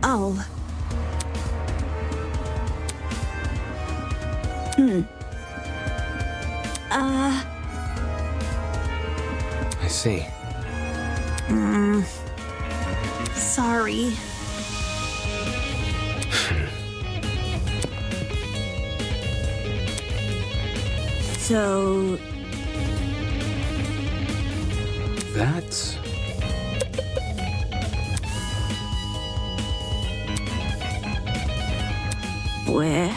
Oh. I see. Sorry. So... That's... Where?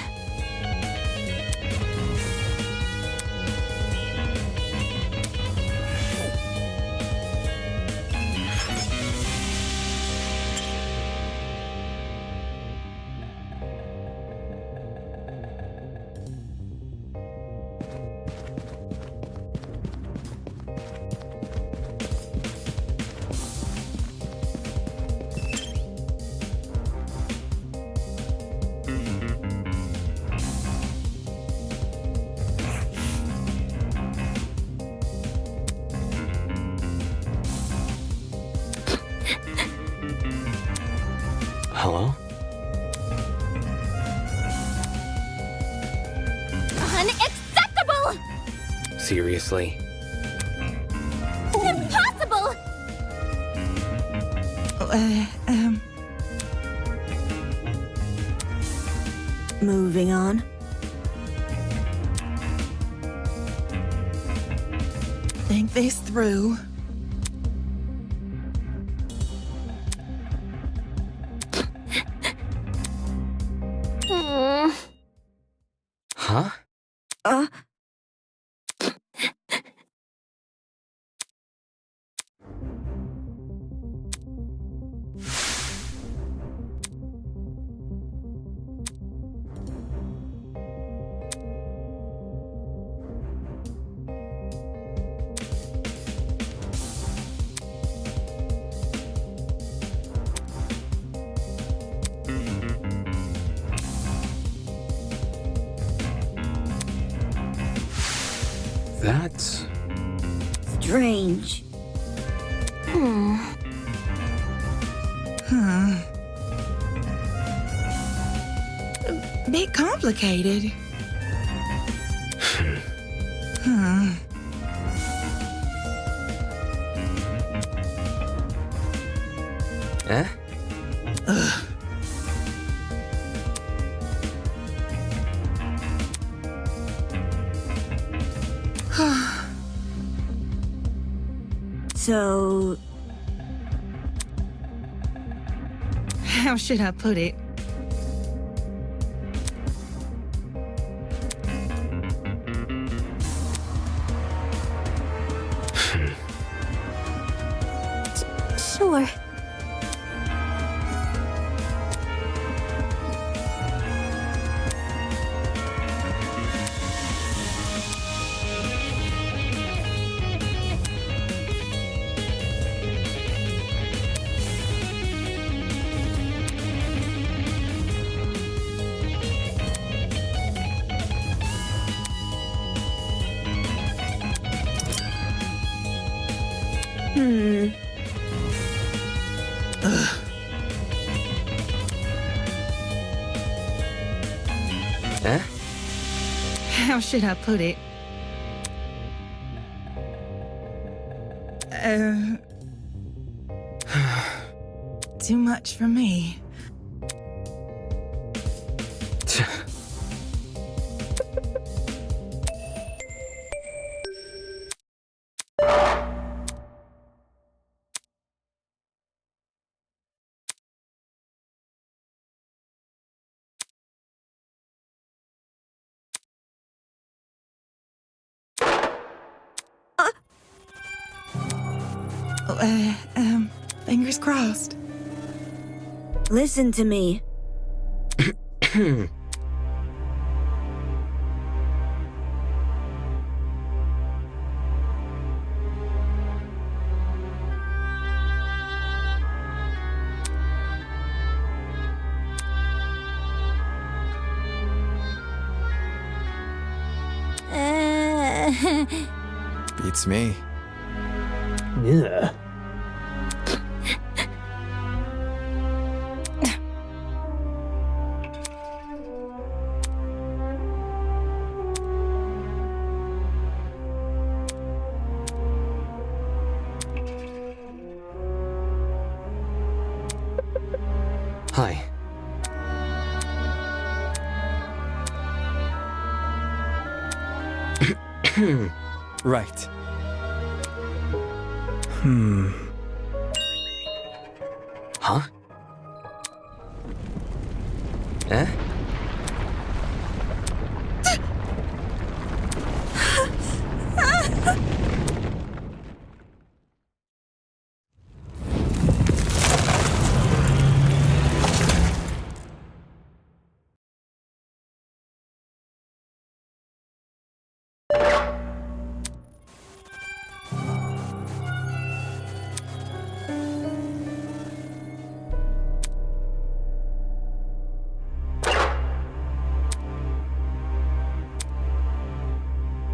Hello? Unacceptable! Seriously? Impossible! Moving on. Think this through. Huh? That's... Strange. Bit complicated. Eh? So... How should I put it? Sure. Eh? How should I put it? Too much for me. fingers crossed. Listen to me. Beats me. Yeah. Hi. Right. Huh? Eh?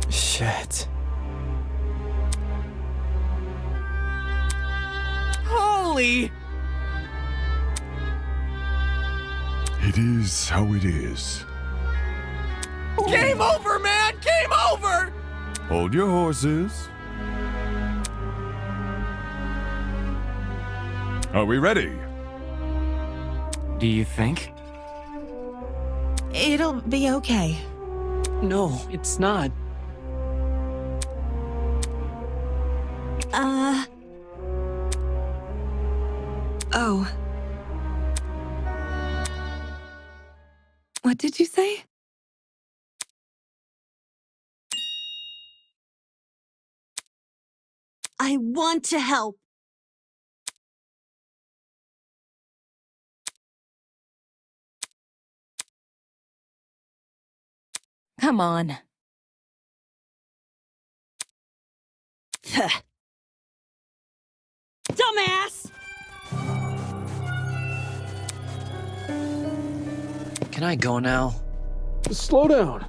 Shit. Holy! It is how it is. Game over, man! Game over! Hold your horses. Are we ready? Do you think? It'll be okay. No, it's not. Oh. What did you say? I want to help. Come on. Dumbass! Can I go now? Slow down.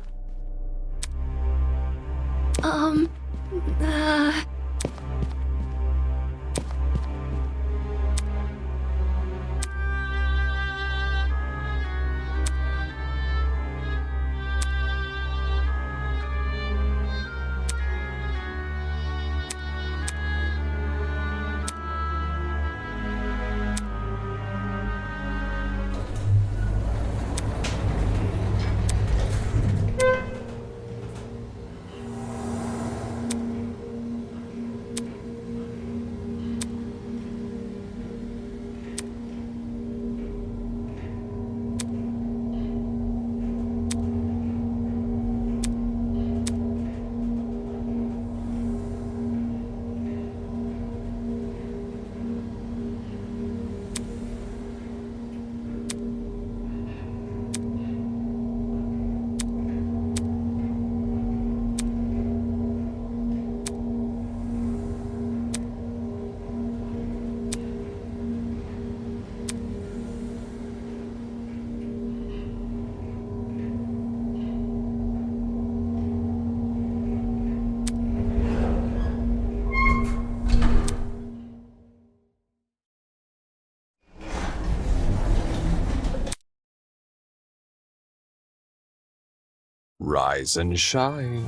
Rise and shine.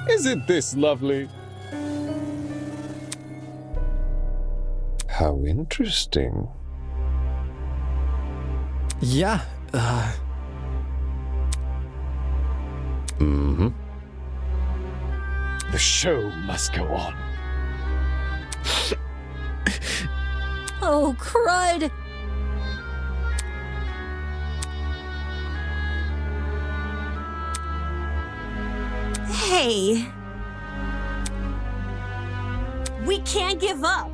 Isn't this lovely? How interesting. Yeah, Mm-hmm. The show must go on. Oh, crud! Hey. We can't give up.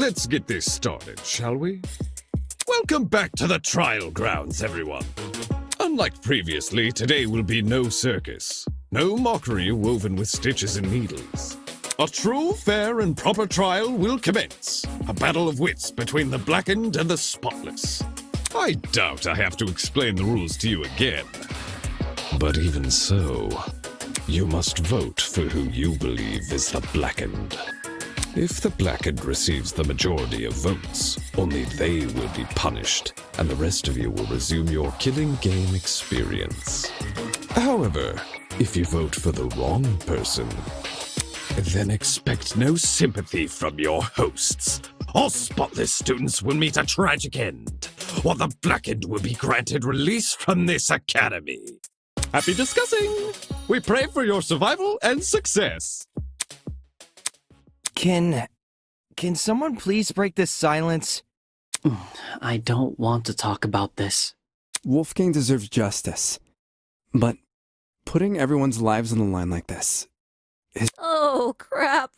let's get this started, shall we? Welcome back to the trial grounds, everyone. Unlike previously, today will be no circus. No mockery woven with stitches and needles. A true, fair, and proper trial will commence. A battle of wits between the blackened and the spotless. I doubt I have to explain the rules to you again. But even so, you must vote for who you believe is the blackened. If the blackened receives the majority of votes, only they will be punished, and the rest of you will resume your killing game experience. However, if you vote for the wrong person, then expect no sympathy from your hosts. All spotless students will meet a tragic end, while the blackened will be granted release from this academy. Happy discussing! We pray for your survival and success! Can someone please break this silence? I don't want to talk about this. Wolfgang deserves justice. But putting everyone's lives on the line like this is... Oh, crap.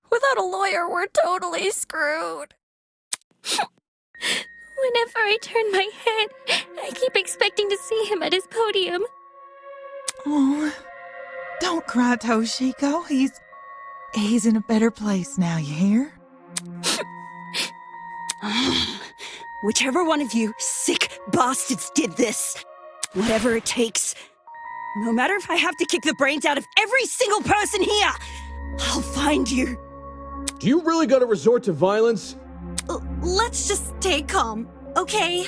Without a lawyer, we're totally screwed. Whenever I turn my head, I keep expecting to see him at his podium. Oh, don't cry, Toshiko. He's in a better place now, you hear? Whichever one of you sick bastards did this, whatever it takes, no matter if I have to kick the brains out of every single person here, I'll find you. Do you really gotta resort to violence? Let's just stay calm, okay?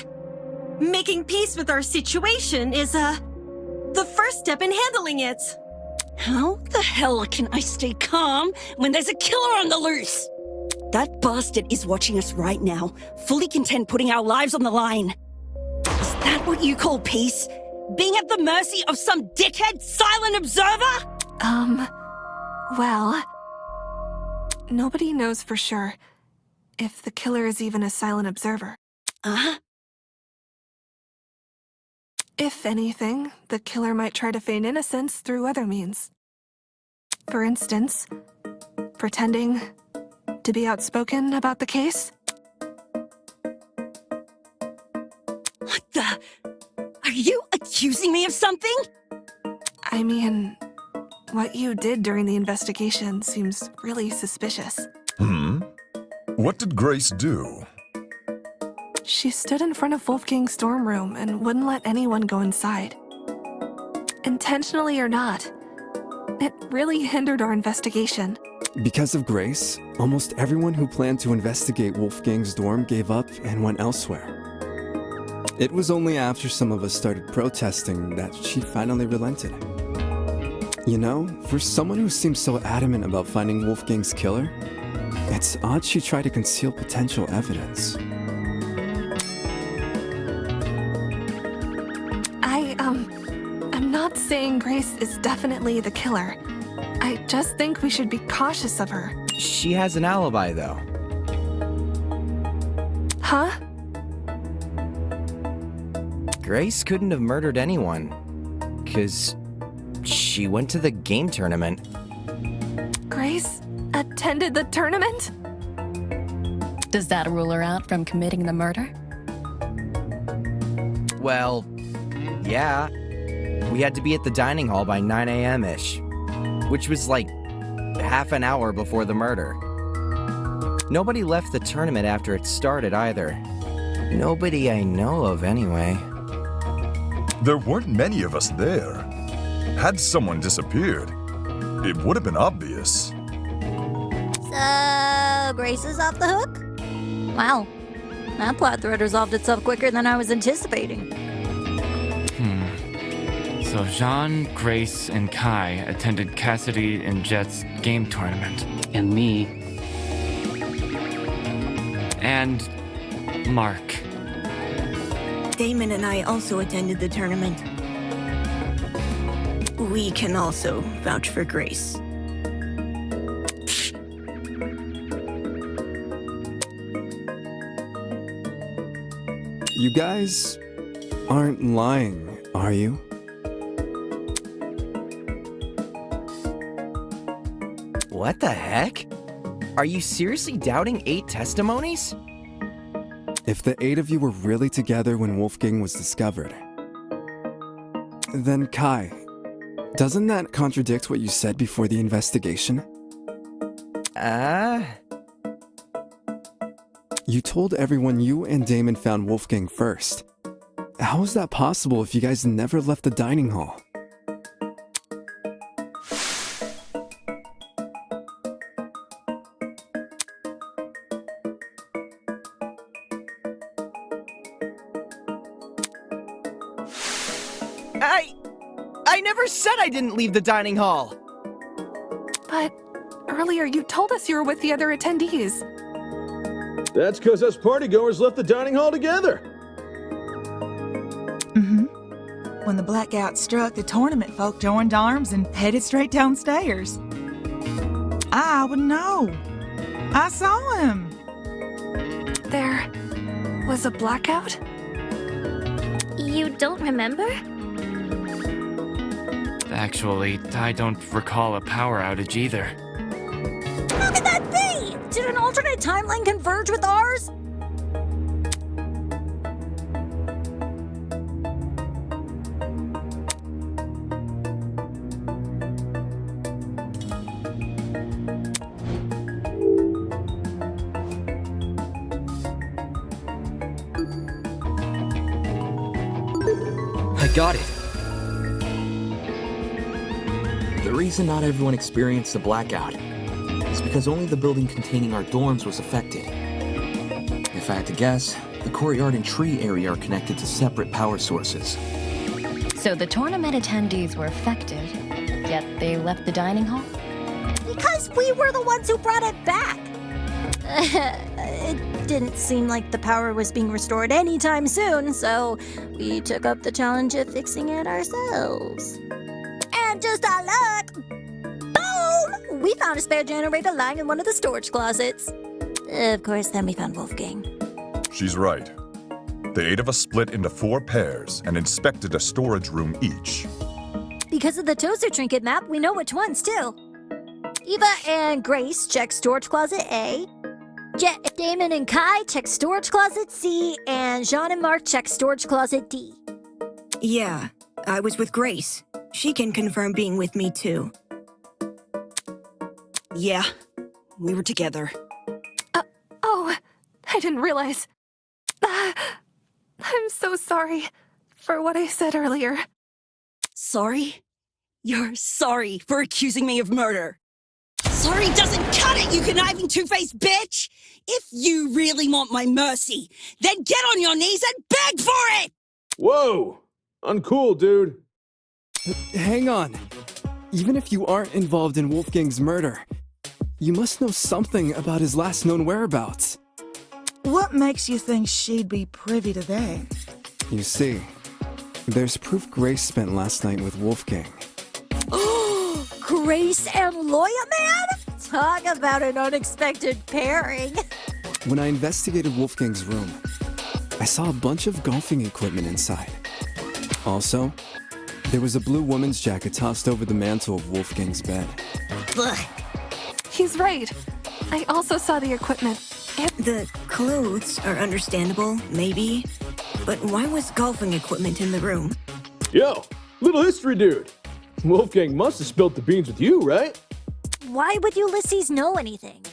Making peace with our situation is, the first step in handling it. How the hell can I stay calm when there's a killer on the loose? That bastard is watching us right now, fully content putting our lives on the line. Is that what you call peace? Being at the mercy of some dickhead silent observer? Well, nobody knows for sure if the killer is even a silent observer. If anything, the killer might try to feign innocence through other means. For instance, pretending to be outspoken about the case. What the? Are you accusing me of something? I mean, what you did during the investigation seems really suspicious. What did Grace do? She stood in front of Wolfgang's dorm room and wouldn't let anyone go inside. Intentionally or not, it really hindered our investigation. Because of Grace, almost everyone who planned to investigate Wolfgang's dorm gave up and went elsewhere. It was only after some of us started protesting that she finally relented. You know, for someone who seems so adamant about finding Wolfgang's killer, it's odd she tried to conceal potential evidence. I'm not saying Grace is definitely the killer. I just think we should be cautious of her. She has an alibi, though. Huh? Grace couldn't have murdered anyone, 'cause she went to the game tournament. Grace attended the tournament? Does that rule her out from committing the murder? Well, yeah. We had to be at the dining hall by 9 a.m.-ish, which was like half an hour before the murder. Nobody left the tournament after it started either. Nobody I know of, anyway. There weren't many of us there. Had someone disappeared, it would have been obvious. So, Grace is off the hook? Wow. That plot thread resolved itself quicker than I was anticipating. So Jean, Grace, and Kai attended Cassidy and Jet's game tournament. And me. And Mark. Damon and I also attended the tournament. We can also vouch for Grace. You guys aren't lying, are you? What the heck? Are you seriously doubting 8 testimonies? If the 8 of you were really together when Wolfgang was discovered, then Kai, doesn't that contradict what you said before the investigation? You told everyone you and Damon found Wolfgang first. How is that possible if you guys never left the dining hall? I never said I didn't leave the dining hall! But earlier you told us you were with the other attendees. That's because us partygoers left the dining hall together. When the blackout struck, the tournament folk joined arms and headed straight downstairs. I would know. I saw him. There was a blackout? You don't remember? Actually, I don't recall a power outage either. How could that be? Did an alternate timeline converge with ours? I got it. The reason not everyone experienced the blackout is because only the building containing our dorms was affected. If I had to guess, the courtyard and tree area are connected to separate power sources. So the tournament attendees were affected, yet they left the dining hall? Because we were the ones who brought it back. It didn't seem like the power was being restored anytime soon, so we took up the challenge of fixing it ourselves. And just our luck, boom! We found a spare generator lying in one of the storage closets. Of course, then we found Wolfgang. She's right. The 8 of us split into 4 pairs and inspected a storage room each. Because of the toaster trinket map, we know which ones, too. Eva and Grace check storage closet A. Damon and Kai check storage closet C. And Jean and Mark check storage closet D. Yeah, I was with Grace. She can confirm being with me, too. Yeah, we were together. Oh, I didn't realize. I'm so sorry for what I said earlier. Sorry? You're sorry for accusing me of murder. Sorry doesn't cut it, you conniving two-faced bitch! If you really want my mercy, then get on your knees and beg for it! Whoa! Uncool, dude. Hang on. Even if you aren't involved in Wolfgang's murder, you must know something about his last known whereabouts. What makes you think she'd be privy to that? You see, there's proof Grace spent last night with Wolfgang. Grace and Loya Man? Talk about an unexpected pairing. When I investigated Wolfgang's room, I saw a bunch of golfing equipment inside. Also, there was a blue woman's jacket tossed over the mantle of Wolfgang's bed. Ugh. He's right. I also saw the equipment. The clothes are understandable, maybe. But why was golfing equipment in the room? Yo, little history dude. Wolfgang must have spilled the beans with you, right? Why would Ulysses know anything?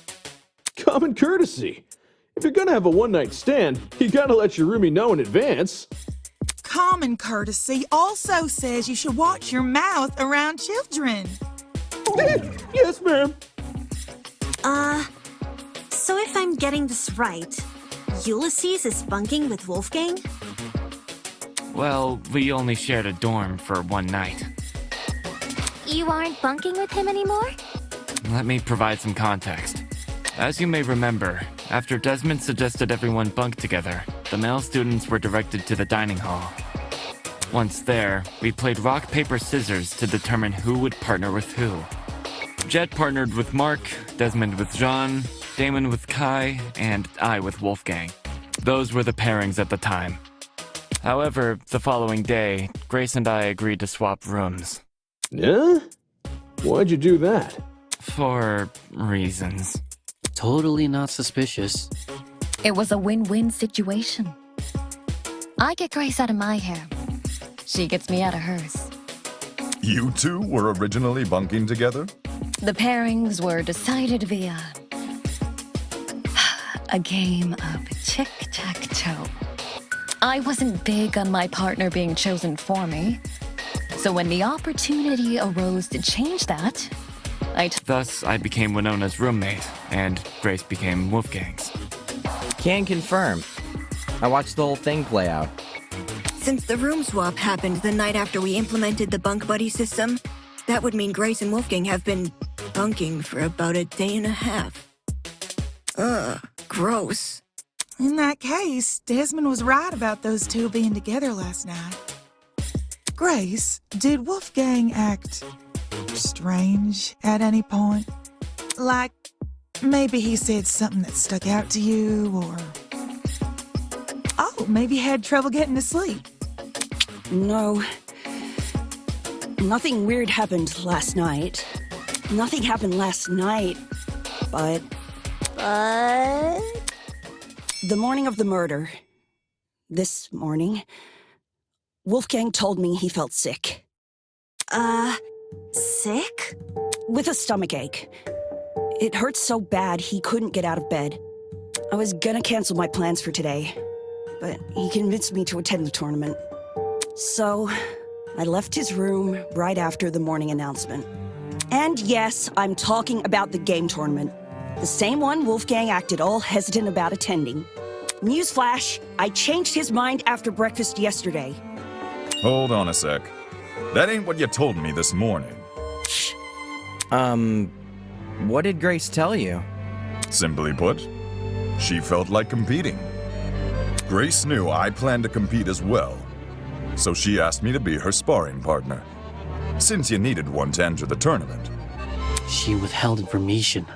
Common courtesy. If you're gonna have a one-night stand, you gotta let your roomie know in advance. Common courtesy also says you should watch your mouth around children. Yes, ma'am. So if I'm getting this right, Ulysses is bunking with Wolfgang? Well, we only shared a dorm for one night. You aren't bunking with him anymore? Let me provide some context. As you may remember, after Desmond suggested everyone bunk together, the male students were directed to the dining hall. Once there, we played rock, paper, scissors to determine who would partner with who. Jet partnered with Mark, Desmond with Jean, Damon with Kai, and I with Wolfgang. Those were the pairings at the time. However, the following day, Grace and I agreed to swap rooms. Yeah? Why'd you do that? For reasons. totally not suspicious. It was a win-win situation. I get Grace out of my hair. She gets me out of hers. You two were originally bunking together? The pairings were decided via a game of tic-tac-toe. I wasn't big on my partner being chosen for me, so when the opportunity arose to change that, Thus, I became Winona's roommate, and Grace became Wolfgang's. Can confirm. I watched the whole thing play out. Since the room swap happened the night after we implemented the bunk buddy system, that would mean Grace and Wolfgang have been bunking for about a day and a half. Ugh, gross. In that case, Desmond was right about those two being together last night. Grace, did Wolfgang act strange at any point? Like, maybe he said something that stuck out to you, or... Oh, maybe had trouble getting to sleep. No. Nothing weird happened last night. Nothing happened last night, but... The morning of the murder, this morning, Wolfgang told me he felt sick. Sick? With a stomachache. It hurt so bad he couldn't get out of bed. I was gonna cancel my plans for today, but he convinced me to attend the tournament. So, I left his room right after the morning announcement. And yes, I'm talking about the game tournament. The same one Wolfgang acted all hesitant about attending. Newsflash, I changed his mind after breakfast yesterday. Hold on a sec. That ain't what you told me this morning. What did Grace tell you? Simply put, she felt like competing. Grace knew I planned to compete as well, so she asked me to be her sparring partner, since you needed one to enter the tournament. She withheld information.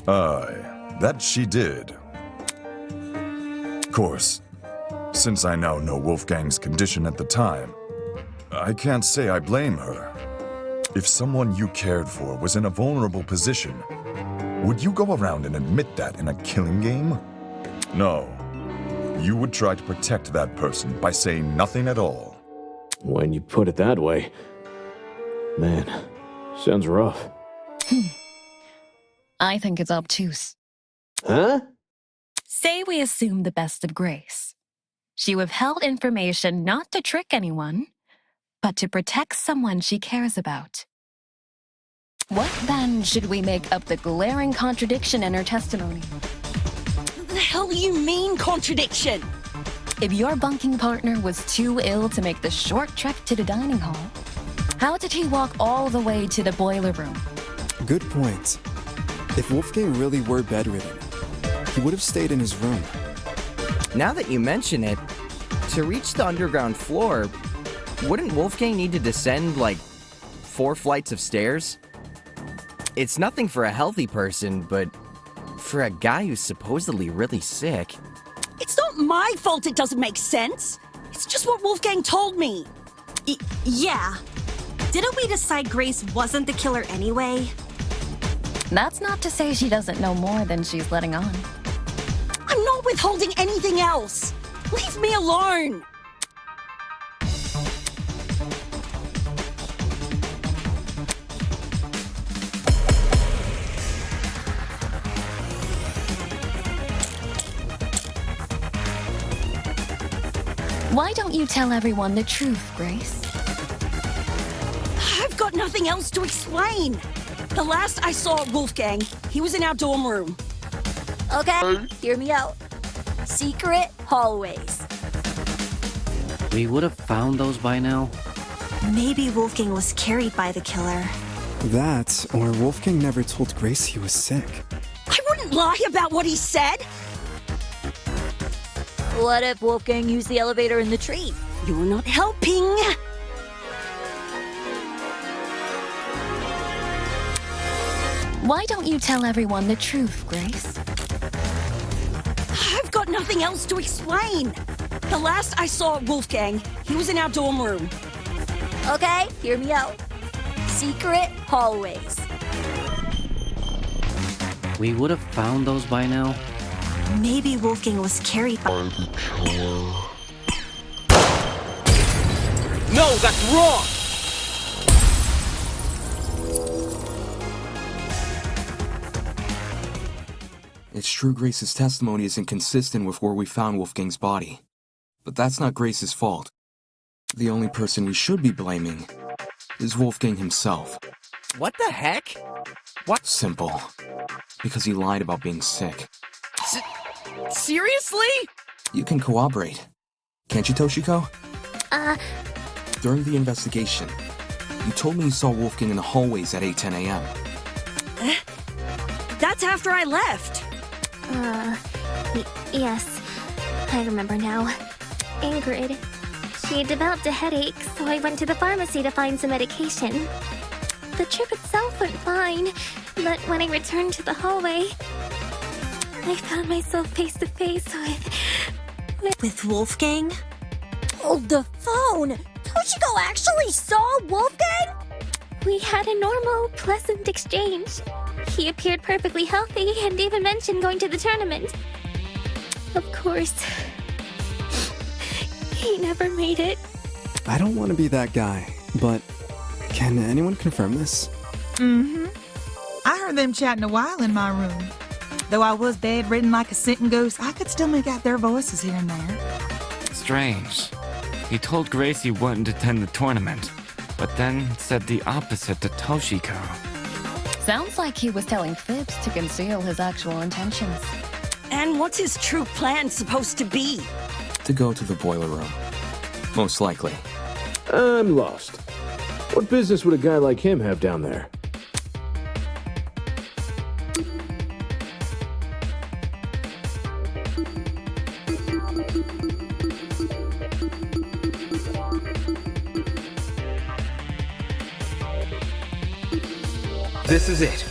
Aye, that she did. Of course, since I now know Wolfgang's condition at the time, I can't say I blame her. If someone you cared for was in a vulnerable position, would you go around and admit that in a killing game? No. You would try to protect that person by saying nothing at all. When you put it that way, man, sounds rough. I think it's obtuse. Huh? Say we assume the best of Grace. She withheld information not to trick anyone, but to protect someone she cares about. What then should we make of the glaring contradiction in her testimony? What the hell do you mean, contradiction? If your bunking partner was too ill to make the short trek to the dining hall, how did he walk all the way to the boiler room? Good point. If Wolfgang really were bedridden, he would have stayed in his room. Now that you mention it, to reach the underground floor, wouldn't Wolfgang need to descend, like, 4 flights of stairs? It's nothing for a healthy person, but for a guy who's supposedly really sick... It's not my fault it doesn't make sense. It's just what Wolfgang told me. Yeah. Didn't we decide Grace wasn't the killer anyway? That's not to say she doesn't know more than she's letting on. I'm not withholding anything else. Leave me alone. Why don't you tell everyone the truth, Grace? I've got nothing else to explain. The last I saw Wolfgang, he was in our dorm room. Okay, hear me out. Secret hallways. We would have found those by now. Maybe Wolfgang was carried by the killer. That, or Wolfgang never told Grace he was sick. I wouldn't lie about what he said. What if Wolfgang used the elevator in the tree? You're not helping. Why don't you tell everyone the truth, Grace? I've got nothing else to explain. The last I saw Wolfgang, he was in our dorm room. Okay, hear me out. Secret hallways. We would have found those by now. Maybe Wolfgang was carried by... No, that's wrong! It's true Grace's testimony is inconsistent with where we found Wolfgang's body. But that's not Grace's fault. The only person we should be blaming is Wolfgang himself. What the heck? What? Simple. Because he lied about being sick. Seriously? You can cooperate. Can't you, Toshiko? During the investigation, you told me you saw Wolfgang in the hallways at 8:10 a.m. That's after I left. Yes. I remember now. Ingrid. She had developed a headache, so I went to the pharmacy to find some medication. The trip itself went fine, but when I returned to the hallway, I found myself face to face with Wolfgang? Hold the phone! Toshiko actually saw Wolfgang? We had a normal, pleasant exchange. He appeared perfectly healthy and even mentioned going to the tournament. Of course, he never made it. I don't want to be that guy, but can anyone confirm this? Mm-hmm. I heard them chatting a while in my room. Though I was bedridden like a sitting ghost, I could still make out their voices here and there. Strange. He told Grace he wouldn't attend the tournament, but then said the opposite to Toshiko. Sounds like he was telling fibs to conceal his actual intentions. And what's his true plan supposed to be? To go to the boiler room. Most likely. I'm lost. What business would a guy like him have down there? This is it.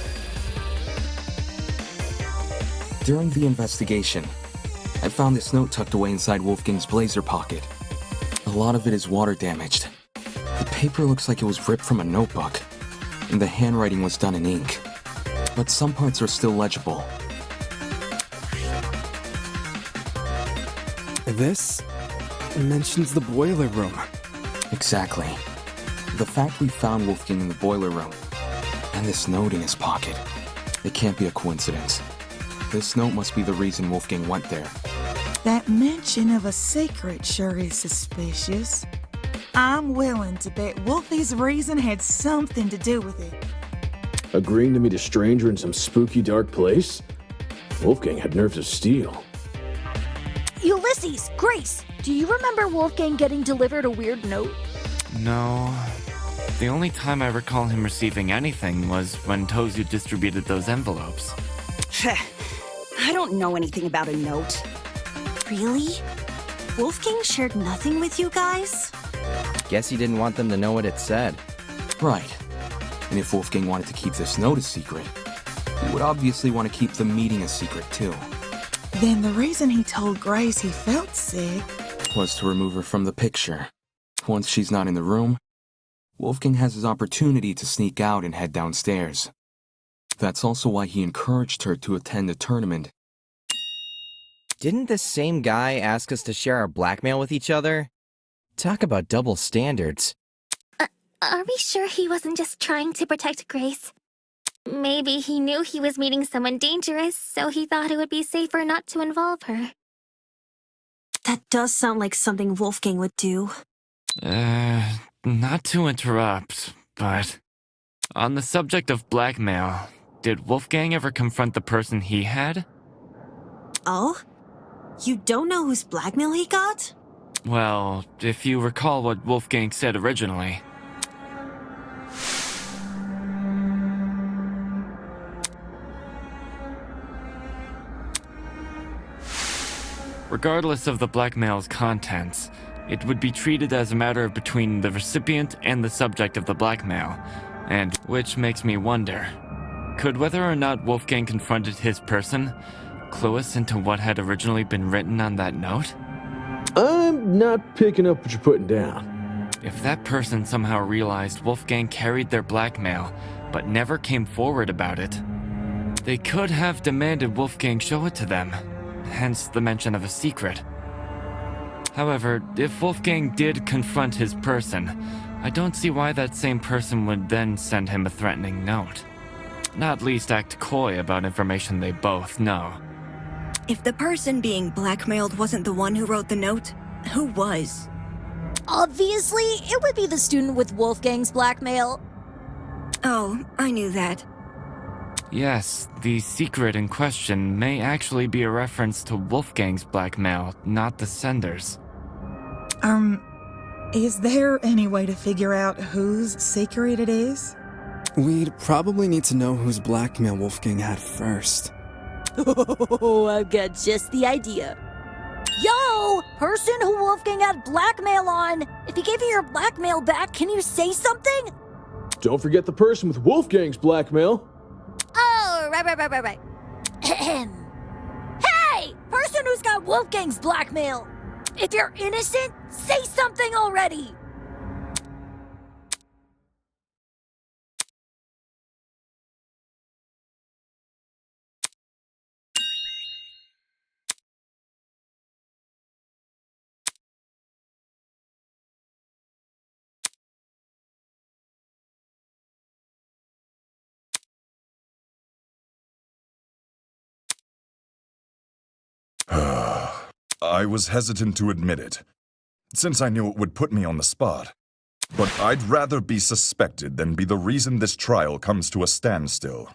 During the investigation, I found this note tucked away inside Wolfgang's blazer pocket. A lot of it is water damaged. The paper looks like it was ripped from a notebook, and the handwriting was done in ink. But some parts are still legible. This mentions the boiler room. Exactly. The fact we found Wolfgang in the boiler room, and this note in his pocket, it can't be a coincidence. This note must be the reason Wolfgang went there. That mention of a secret sure is suspicious. I'm willing to bet Wolfie's reason had something to do with it. Agreeing to meet a stranger in some spooky dark place? Wolfgang had nerves of steel. Ulysses, Grace, do you remember Wolfgang getting delivered a weird note? No. The only time I recall him receiving anything was when Tozu distributed those envelopes. I don't know anything about a note. Really? Wolfgang shared nothing with you guys? Guess he didn't want them to know what it said. Right. And if Wolfgang wanted to keep this note a secret, he would obviously want to keep the meeting a secret too. Then the reason he told Grace he felt sick was to remove her from the picture. Once she's not in the room, Wolfgang has his opportunity to sneak out and head downstairs. That's also why he encouraged her to attend the tournament. Didn't this same guy ask us to share our blackmail with each other? Talk about double standards. Are we sure he wasn't just trying to protect Grace? Maybe he knew he was meeting someone dangerous, so he thought it would be safer not to involve her. That does sound like something Wolfgang would do. Not to interrupt, but on the subject of blackmail, did Wolfgang ever confront the person he had? Oh? You don't know whose blackmail he got? Well, if you recall what Wolfgang said originally. Regardless of the blackmail's contents, it would be treated as a matter between the recipient and the subject of the blackmail, and which makes me wonder, could whether or not Wolfgang confronted his person clue us into what had originally been written on that note? I'm not picking up what you're putting down. If that person somehow realized Wolfgang carried their blackmail, but never came forward about it, They could have demanded Wolfgang show it to them, hence the mention of a secret. However, if Wolfgang did confront his person, I don't see why that same person would then send him a threatening note. Not least act coy about information they both know. If the person being blackmailed wasn't the one who wrote the note, who was? Obviously, it would be the student with Wolfgang's blackmail. Oh, I knew that. Yes, the secret in question may actually be a reference to Wolfgang's blackmail, not the sender's. Is there any way to figure out whose secret it is? We'd probably need to know whose blackmail Wolfgang had first. Oh, I've got just the idea. Yo! Person who Wolfgang had blackmail on! If he gave you your blackmail back, can you say something? Don't forget the person with Wolfgang's blackmail. Oh, right. Hey! Person who's got Wolfgang's blackmail! If you're innocent, say something already! I was hesitant to admit it, since I knew it would put me on the spot. But I'd rather be suspected than be the reason this trial comes to a standstill.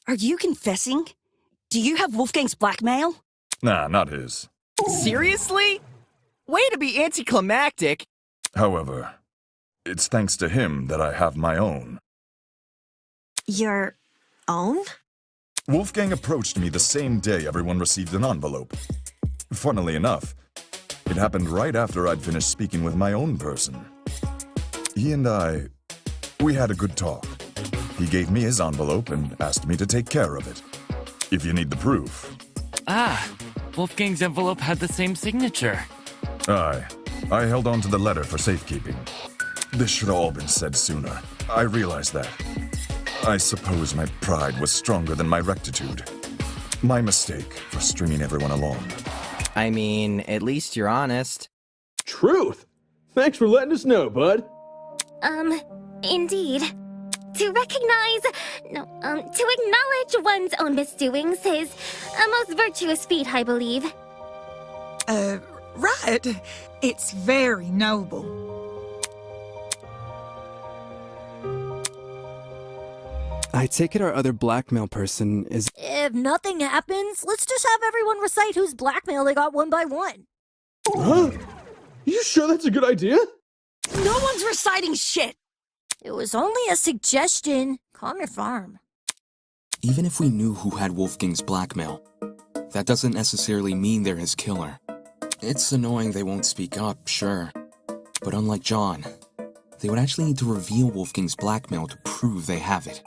Are you confessing? Do you have Wolfgang's blackmail? Nah, not his. Seriously? Way to be anticlimactic. However, it's thanks to him that I have my own. Your own? Wolfgang approached me the same day everyone received an envelope. Funnily enough, it happened right after I'd finished speaking with my own person. He and we had a good talk. He gave me his envelope and asked me to take care of it. If you need the proof. Ah, Wolfgang's envelope had the same signature. I held on to the letter for safekeeping. This should have all been said sooner. I realized that. I suppose my pride was stronger than my rectitude. My mistake for stringing everyone along. I mean, at least you're honest. Truth! Thanks for letting us know, bud. Indeed. To acknowledge one's own misdoings is a most virtuous feat, I believe. Right. It's very noble. I take it our other blackmail person is... If nothing happens, let's just have everyone recite whose blackmail they got one by one. Huh? You sure that's a good idea? No one's reciting shit! It was only a suggestion. Calm your farm. Even if we knew who had Wolfgang's blackmail, that doesn't necessarily mean they're his killer. It's annoying they won't speak up, sure. But unlike John, they would actually need to reveal Wolfgang's blackmail to prove they have it.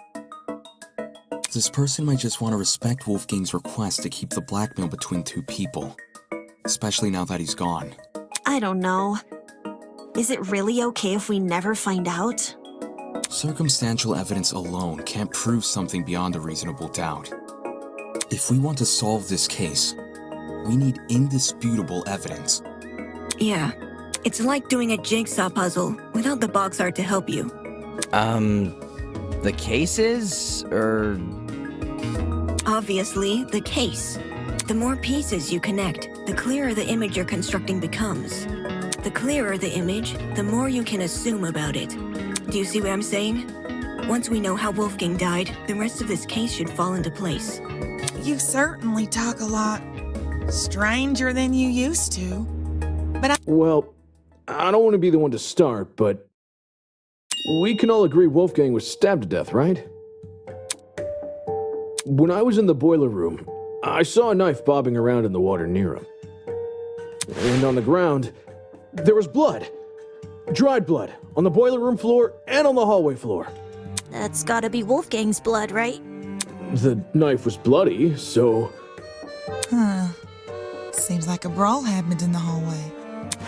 This person might just want to respect Wolfgang's request to keep the blackmail between two people, especially now that he's gone. I don't know. Is it really okay if we never find out? Circumstantial evidence alone can't prove something beyond a reasonable doubt. If we want to solve this case, we need indisputable evidence. Yeah, it's like doing a jigsaw puzzle without the box art to help you. The cases, or... Obviously, the case. The more pieces you connect, the clearer the image you're constructing becomes. The clearer the image, the more you can assume about it. Do you see what I'm saying? Once we know how Wolfgang died, the rest of this case should fall into place. You certainly talk a lot stranger than you used to. But Well, I don't want to be the one to start, but we can all agree Wolfgang was stabbed to death, right? When I was in the boiler room, I saw a knife bobbing around in the water near him. And on the ground, there was blood. Dried blood, on the boiler room floor and on the hallway floor. That's gotta be Wolfgang's blood, right? The knife was bloody, so... Huh. Seems like a brawl happened in the hallway.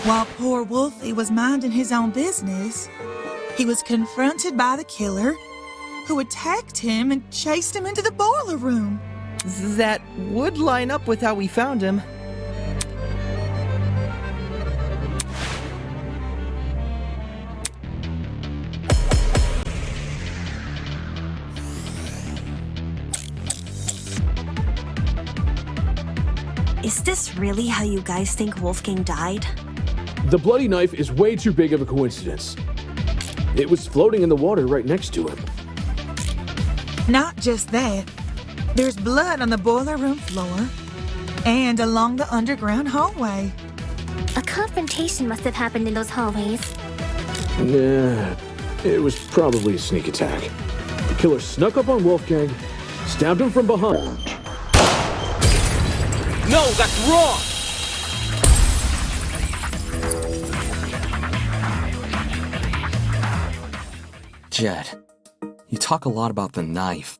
While poor Wolfie was minding his own business, he was confronted by the killer, who attacked him and chased him into the boiler room. That would line up with how we found him. Is this really how you guys think Wolfgang died? The bloody knife is way too big of a coincidence. It was floating in the water right next to him. Not just that. There's blood on the boiler room floor and along the underground hallway. A confrontation must have happened in those hallways. Nah, it was probably a sneak attack. The killer snuck up on Wolfgang, stabbed him from behind. No, that's wrong! Jed, you talk a lot about the knife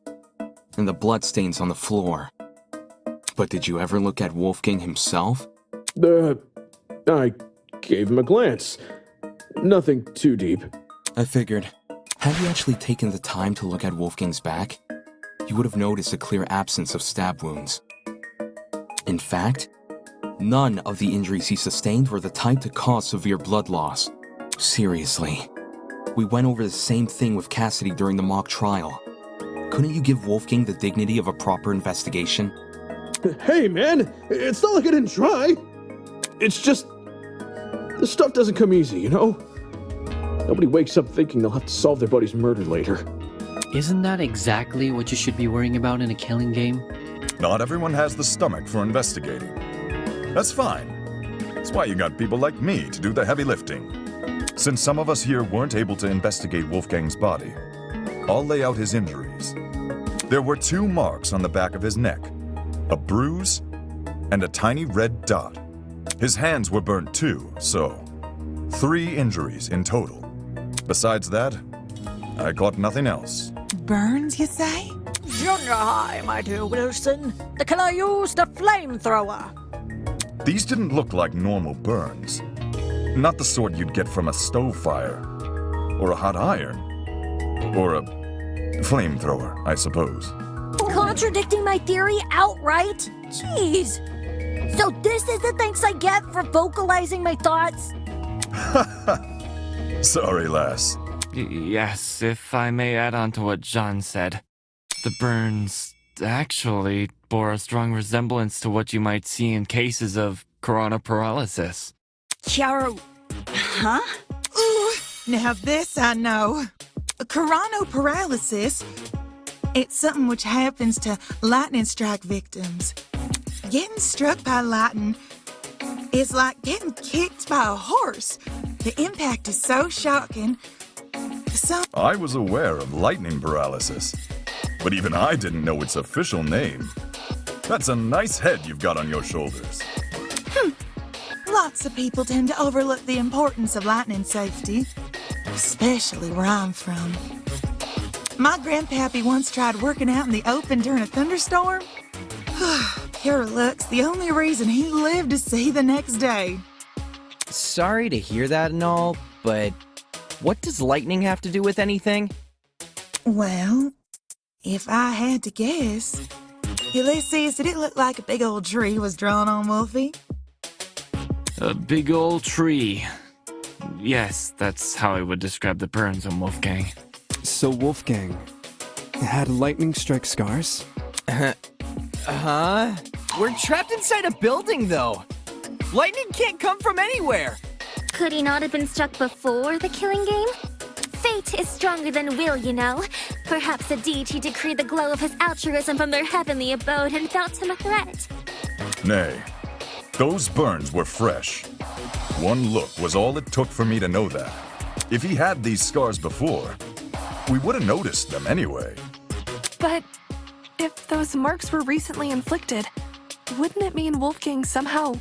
and the bloodstains on the floor. But did you ever look at Wolfgang himself? I gave him a glance. Nothing too deep. I figured. Had you actually taken the time to look at Wolfgang's back, you would have noticed a clear absence of stab wounds. In fact, none of the injuries he sustained were the type to cause severe blood loss. Seriously. We went over the same thing with Cassidy during the mock trial. Couldn't you give Wolfgang the dignity of a proper investigation? Hey, man! It's not like I didn't try! It's just... this stuff doesn't come easy, you know? Nobody wakes up thinking they'll have to solve their buddy's murder later. Isn't that exactly what you should be worrying about in a killing game? Not everyone has the stomach for investigating. That's fine. That's why you got people like me to do the heavy lifting. Since some of us here weren't able to investigate Wolfgang's body, I'll lay out his injuries. There were 2 marks on the back of his neck, a bruise, and a tiny red dot. His hands were burnt too, so 3 injuries in total. Besides that, I caught nothing else. Burns, you say? Junior high, my dear Wilson. The killer used a flamethrower. These didn't look like normal burns. Not the sort you'd get from a stove fire, or a hot iron, or a flamethrower, I suppose. Contradicting my theory outright? Jeez. So this is the thanks I get for vocalizing my thoughts? Sorry, lass. Yes, if I may add on to what John said. The burns actually bore a strong resemblance to what you might see in cases of coronal paralysis. Chiaro... Huh? Ooh, now this I know. Coronal paralysis. It's something which happens to lightning strike victims. Getting struck by lightning is like getting kicked by a horse. The impact is so shocking. I was aware of lightning paralysis, but even I didn't know its official name. That's a nice head you've got on your shoulders. Lots of people tend to overlook the importance of lightning safety, especially where I'm from. My grandpappy once tried working out in the open during a thunderstorm. Pure luck's the only reason he lived to see the next day. Sorry to hear that and all, but what does lightning have to do with anything? Well, if I had to guess, Ulysses, did it look like a big old tree was drawn on Wolfie? A big old tree. Yes, that's how I would describe the burns on Wolfgang. So Wolfgang had lightning strike scars? Huh? We're trapped inside a building, though. Lightning can't come from anywhere. Could he not have been struck before the killing game? Fate is stronger than will, you know. Perhaps the deity decreed the glow of his altruism from their heavenly abode and felt him a threat. Nay, those burns were fresh. One look was all it took for me to know that. If he had these scars before, we would have noticed them anyway. But if those marks were recently inflicted, wouldn't it mean Wolfgang somehow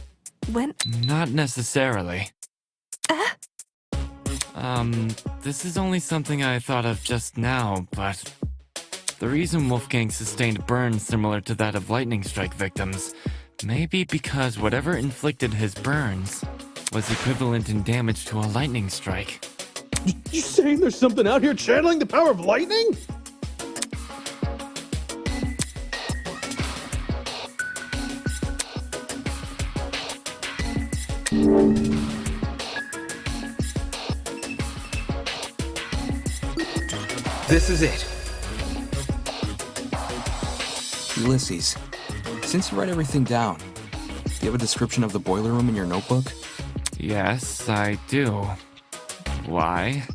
went? Not necessarily. This is only something I thought of just now, but the reason Wolfgang sustained burns similar to that of lightning strike victims may be because whatever inflicted his burns was equivalent in damage to a lightning strike. You saying there's something out here channeling the power of lightning? This is it. Ulysses, since you write everything down, do you have a description of the boiler room in your notebook? Yes, I do. Why?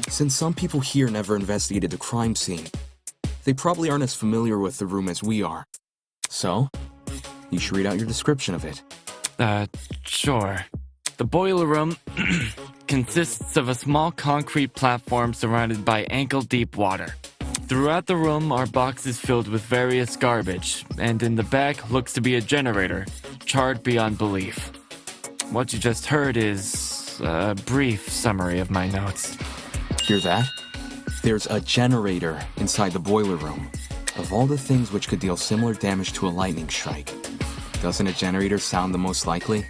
Since some people here never investigated the crime scene, they probably aren't as familiar with the room as we are. So, you should read out your description of it. Sure. The boiler room consists of a small concrete platform surrounded by ankle-deep water. Throughout the room are boxes filled with various garbage, and in the back looks to be a generator, charred beyond belief. What you just heard is a brief summary of my notes. Hear that? There's a generator inside the boiler room. Of all the things which could deal similar damage to a lightning strike, doesn't a generator sound the most likely?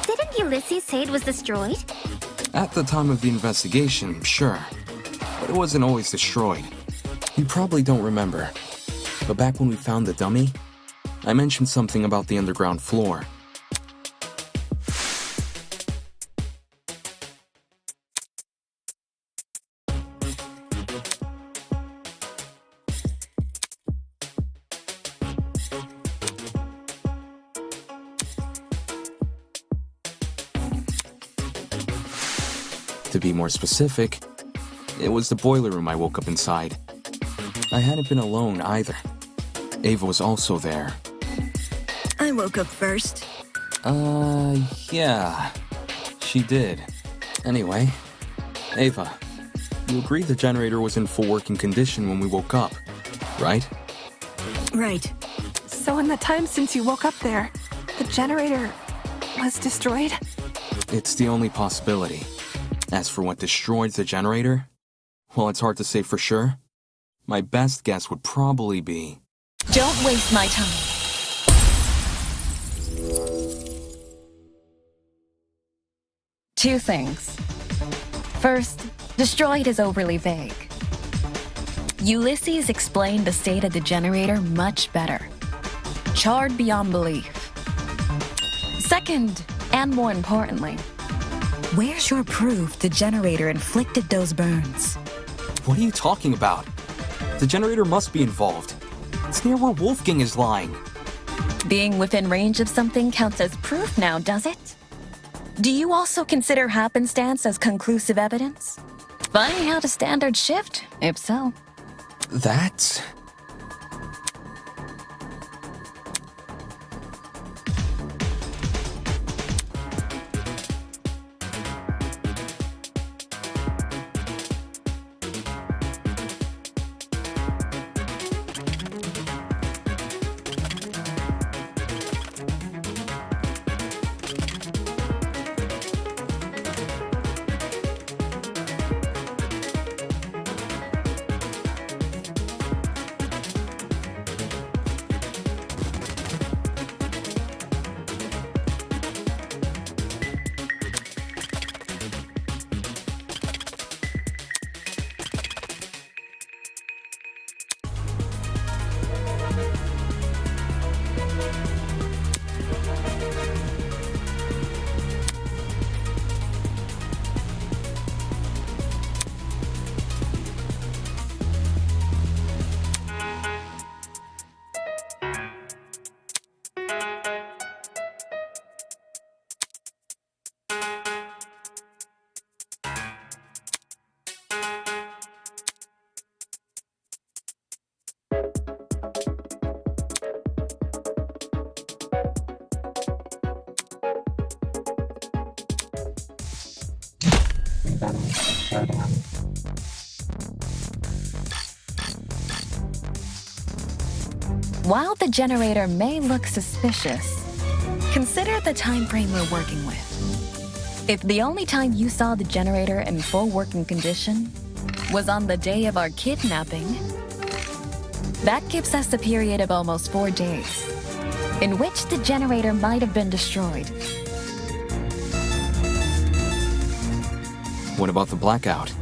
Didn't Ulysses say it was destroyed? At the time of the investigation, sure. But it wasn't always destroyed. You probably don't remember. But back when we found the dummy, I mentioned something about the underground floor. To be more specific, it was the boiler room I woke up inside. I hadn't been alone either. Ava was also there. I woke up first. Yeah. She did. Anyway, Ava, you agree the generator was in full working condition when we woke up, right? Right. So in the time since you woke up there, the generator was destroyed? It's the only possibility. As for what destroyed the generator, well, it's hard to say for sure. My best guess would probably be... Don't waste my time. Two things. First, destroyed is overly vague. Ulysses explained the state of the generator much better. Charred beyond belief. Second, and more importantly, where's your proof the generator inflicted those burns? What are you talking about? The generator must be involved. It's near where Wolfgang is lying. Being within range of something counts as proof now, does it? Do you also consider happenstance as conclusive evidence? Funny how the standards shift, if so. That's... While the generator may look suspicious, consider the time frame we're working with. If the only time you saw the generator in full working condition was on the day of our kidnapping, that gives us a period of almost 4 days in which the generator might have been destroyed. What about the blackout?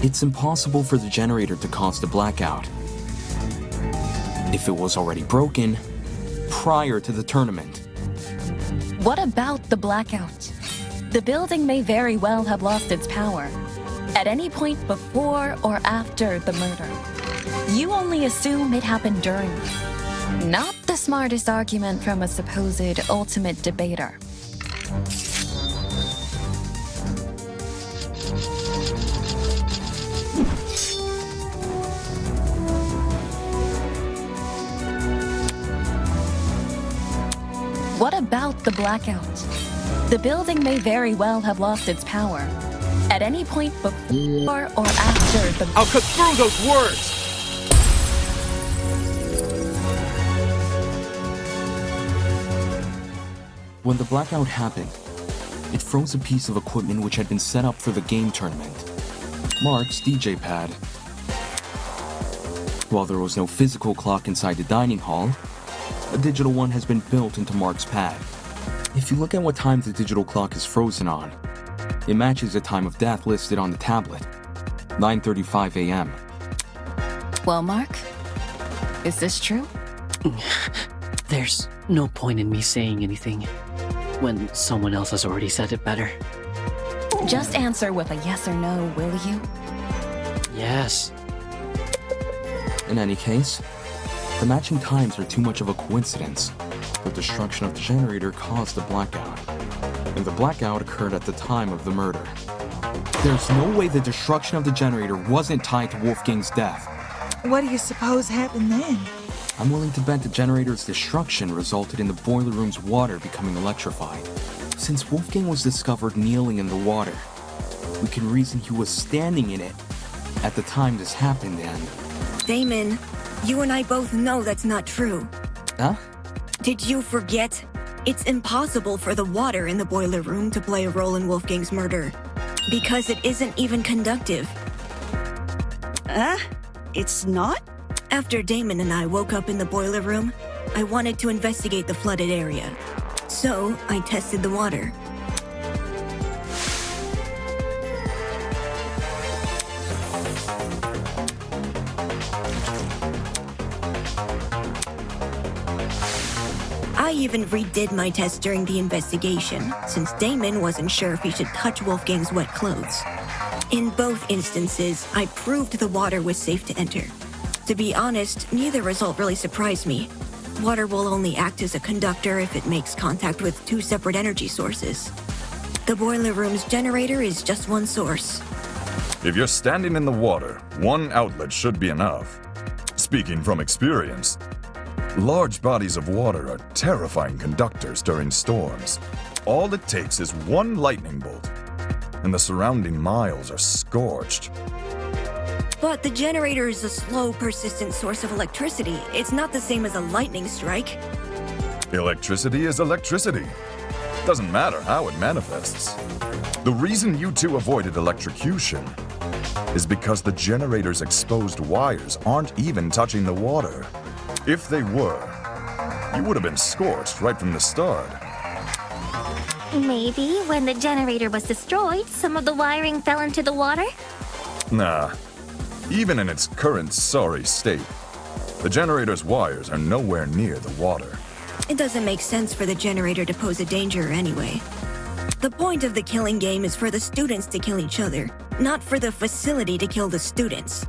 It's impossible for the generator to cause the blackout. If it was already broken prior to the tournament. What about the blackout? The building may very well have lost its power. at any point before or after the murder. You only assume it happened during. Not the smartest argument from a supposed ultimate debater. What about the blackout? The building may very well have lost its power. At any point before or after the... I'll cut through those words! When the blackout happened, it froze a piece of equipment which had been set up for the game tournament. Mark's DJ pad. While there was no physical clock inside the dining hall, a digital one has been built into Mark's pad. If you look at what time the digital clock is frozen on, it matches the time of death listed on the tablet, 9:35 a.m. Well, Mark, is this true? There's no point in me saying anything when someone else has already said it better. Just answer with a yes or no, will you? Yes. In any case, the matching times are too much of a coincidence. The destruction of the generator caused the blackout, and the blackout occurred at the time of the murder. There's no way the destruction of the generator wasn't tied to Wolfgang's death. What do you suppose happened then? I'm willing to bet the generator's destruction resulted in the boiler room's water becoming electrified. Since Wolfgang was discovered kneeling in the water, we can reason he was standing in it at the time this happened and... Damon, you and I both know that's not true. Huh? Did you forget? It's impossible for the water in the boiler room to play a role in Wolfgang's murder, because it isn't even conductive. It's not? After Damon and I woke up in the boiler room, I wanted to investigate the flooded area. So, I tested the water. I even redid my test during the investigation, since Damon wasn't sure if he should touch Wolfgang's wet clothes. In both instances, I proved the water was safe to enter. To be honest, neither result really surprised me. Water will only act as a conductor if it makes contact with two separate energy sources. The boiler room's generator is just one source. If you're standing in the water, one outlet should be enough. Speaking from experience, large bodies of water are terrifying conductors during storms. All it takes is one lightning bolt, and the surrounding miles are scorched. But the generator is a slow, persistent source of electricity. It's not the same as a lightning strike. Electricity is electricity. Doesn't matter how it manifests. The reason you two avoided electrocution is because the generator's exposed wires aren't even touching the water. If they were, you would have been scorched right from the start. Maybe when the generator was destroyed, some of the wiring fell into the water? Nah. Even in its current sorry state, the generator's wires are nowhere near the water. It doesn't make sense for the generator to pose a danger anyway. The point of the killing game is for the students to kill each other, not for the facility to kill the students.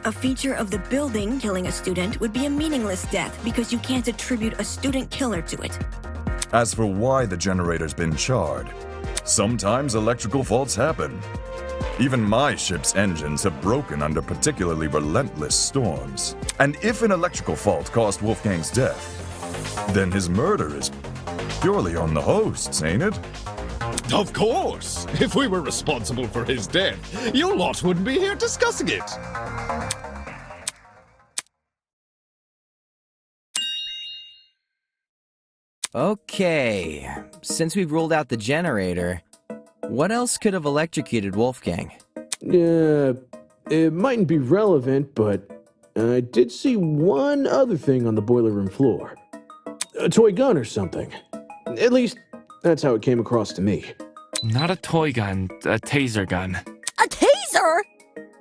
A feature of the building killing a student would be a meaningless death because you can't attribute a student killer to it. As for why the generator's been charred, sometimes electrical faults happen. Even my ship's engines have broken under particularly relentless storms. And if an electrical fault caused Wolfgang's death, then his murder is purely on the hosts, ain't it? Of course! If we were responsible for his death, you lot wouldn't be here discussing it! Okay, since we've ruled out the generator, what else could have electrocuted Wolfgang? It mightn't be relevant, but I did see one other thing on the boiler room floor. A toy gun or something. At least, that's how it came across to me. Not a toy gun, a taser gun. A taser?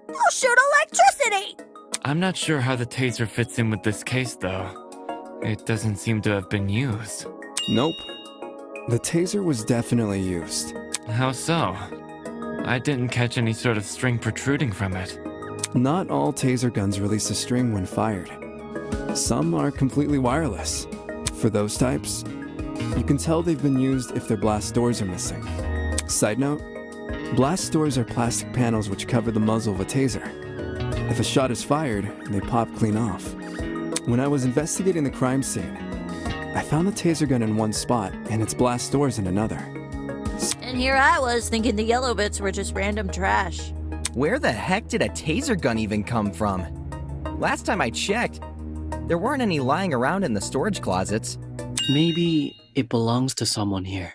I'll shoot electricity! I'm not sure how the taser fits in with this case, though. It doesn't seem to have been used. Nope. The taser was definitely used. How so? I didn't catch any sort of string protruding from it. Not all taser guns release a string when fired. Some are completely wireless. For those types, you can tell they've been used if their blast doors are missing. Side note, blast doors are plastic panels which cover the muzzle of a taser. If a shot is fired, they pop clean off. When I was investigating the crime scene, I found the taser gun in one spot and its blast doors in another. And here I was thinking the yellow bits were just random trash. Where the heck did a taser gun even come from? Last time I checked, there weren't any lying around in the storage closets. Maybe it belongs to someone here.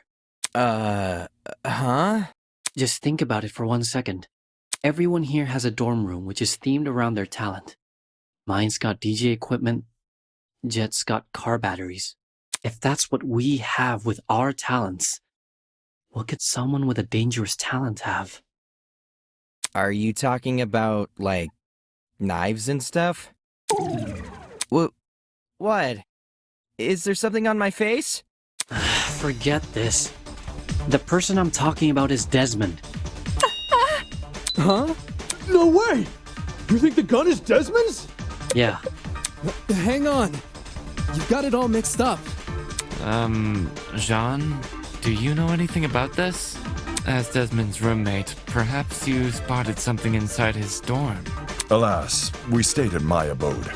Huh? Just think about it for 1 second. Everyone here has a dorm room which is themed around their talent. Mine's got DJ equipment. Jet's got car batteries. If that's what we have with our talents, what could someone with a dangerous talent have? Are you talking about, like, knives and stuff? What? Is there something on my face? Forget this. The person I'm talking about is Desmond. Huh? No way! You think the gun is Desmond's? Yeah. Hang on. You've got it all mixed up. Jean, do you know anything about this? As Desmond's roommate, perhaps you spotted something inside his dorm. Alas, we stayed in my abode.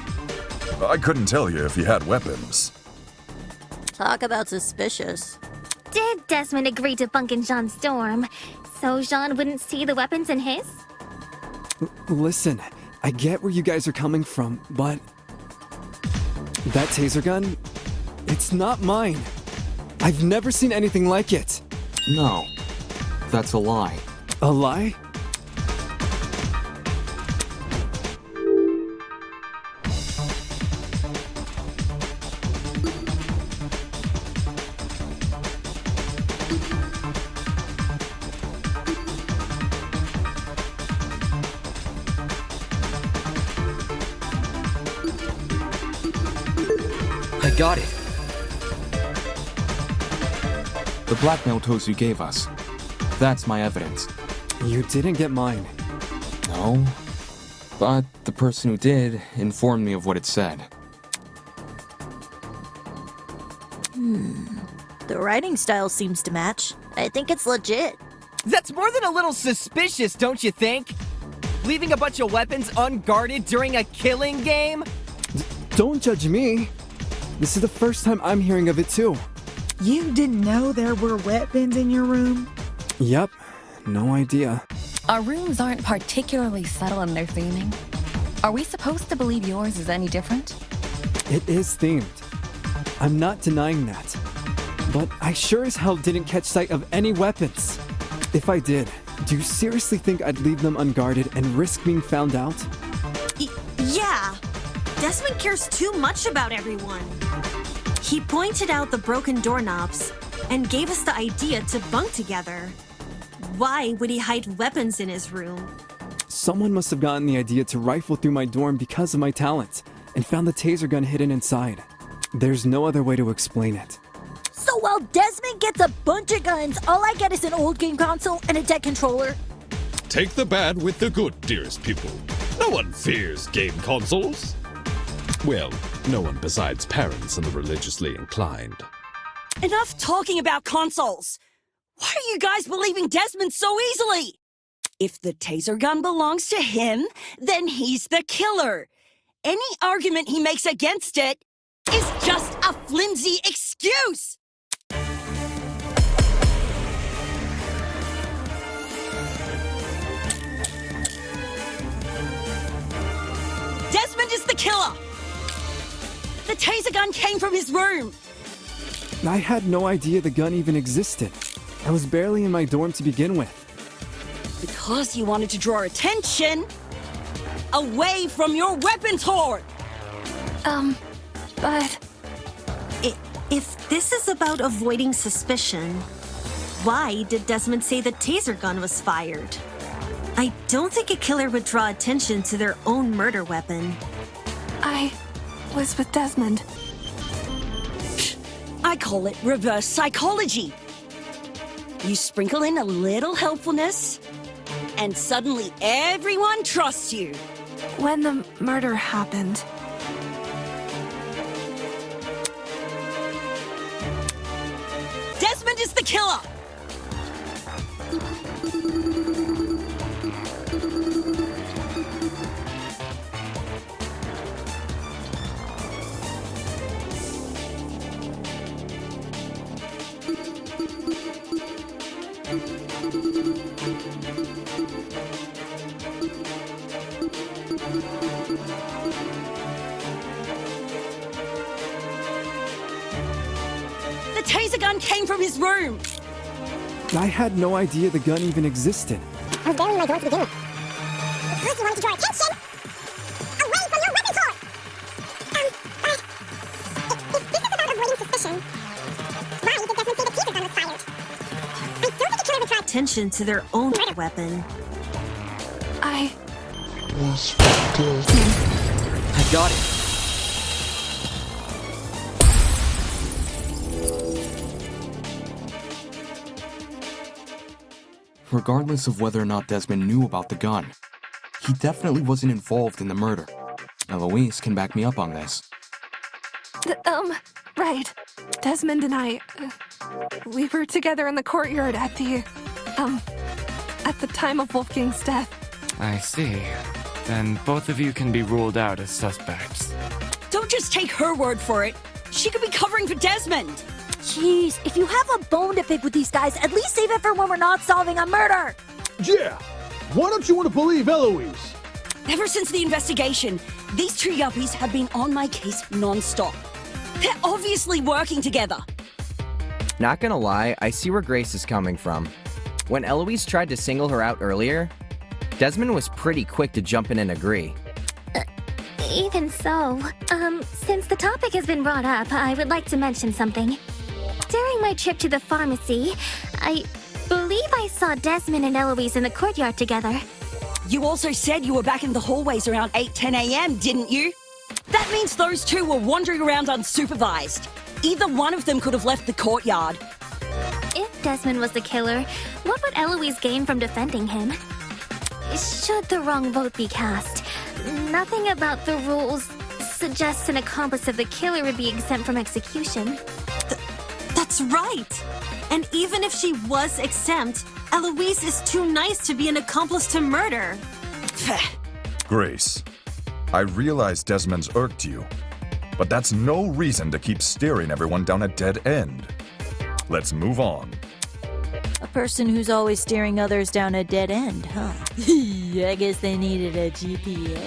I couldn't tell you if he had weapons. Talk about suspicious. Did Desmond agree to bunk in Jean's dorm so Jean wouldn't see the weapons in his? Listen, I get where you guys are coming from, but that taser gun, it's not mine. I've never seen anything like it. No, that's a lie. A lie? I got it. The blackmail tools you gave us. That's my evidence. You didn't get mine. No, but the person who did informed me of what it said. The writing style seems to match. I think it's legit. That's more than a little suspicious, don't you think? Leaving a bunch of weapons unguarded during a killing game? Don't judge me. This is the first time I'm hearing of it too. You didn't know there were weapons in your room? Yep, no idea. Our rooms aren't particularly subtle in their theming. Are we supposed to believe yours is any different? It is themed. I'm not denying that. But I sure as hell didn't catch sight of any weapons. If I did, do you seriously think I'd leave them unguarded and risk being found out? Yeah. Desmond cares too much about everyone. He pointed out the broken doorknobs and gave us the idea to bunk together. Why would he hide weapons in his room? Someone must have gotten the idea to rifle through my dorm because of my talent and found the taser gun hidden inside. There's no other way to explain it. So while Desmond gets a bunch of guns, all I get is an old game console and a dead controller. Take the bad with the good, dearest pupil. No one fears game consoles. Well, no one besides parents and the religiously inclined. Enough talking about consoles. Why are you guys believing Desmond so easily? If the taser gun belongs to him, then he's the killer. Any argument he makes against it is just a flimsy excuse. Desmond is the killer. The taser gun came from his room. I had no idea the gun even existed. I was barely in my dorm to begin with. Because you wanted to draw attention away from your weapons hoard. But if this is about avoiding suspicion, why did Desmond say the taser gun was fired? I don't think a killer would draw attention to their own murder weapon. I was with Desmond. I call it reverse psychology. You sprinkle in a little helpfulness, and suddenly everyone trusts you. When the murder happened, Desmond is the killer! The taser gun came from his room! I had no idea the gun even existed. I was barely my door to begin with. First you wanted to draw attention away from your weapon core! If this is about avoiding suspicion, why did Desmond say the taser gun was fired? I don't think the killer would try Attention to their own weapon. I got it. Regardless of whether or not Desmond knew about the gun, he definitely wasn't involved in the murder. Eloise can back me up on this. Right. Desmond and I, we were together in the courtyard at the time of Wolfgang's death. I see. Then both of you can be ruled out as suspects. Don't just take her word for it. She could be covering for Desmond. Jeez, if you have a bone to pick with these guys, at least save it for when we're not solving a murder! Yeah! Why don't you want to believe Eloise? Ever since the investigation, these two yuppies have been on my case non-stop. They're obviously working together. Not gonna lie, I see where Grace is coming from. When Eloise tried to single her out earlier, Desmond was pretty quick to jump in and agree. Even so, since the topic has been brought up, I would like to mention something. During my trip to the pharmacy, I believe I saw Desmond and Eloise in the courtyard together. You also said you were back in the hallways around 8-10 a.m., didn't you? That means those two were wandering around unsupervised. Either one of them could have left the courtyard. If Desmond was the killer, what would Eloise gain from defending him? Should the wrong vote be cast, nothing about the rules suggests an accomplice of the killer would be exempt from execution. That's right! And even if she was exempt, Eloise is too nice to be an accomplice to murder. Grace, I realize Desmond's irked you, but that's no reason to keep steering everyone down a dead end. Let's move on. A person who's always steering others down a dead end, huh? I guess they needed a GPS.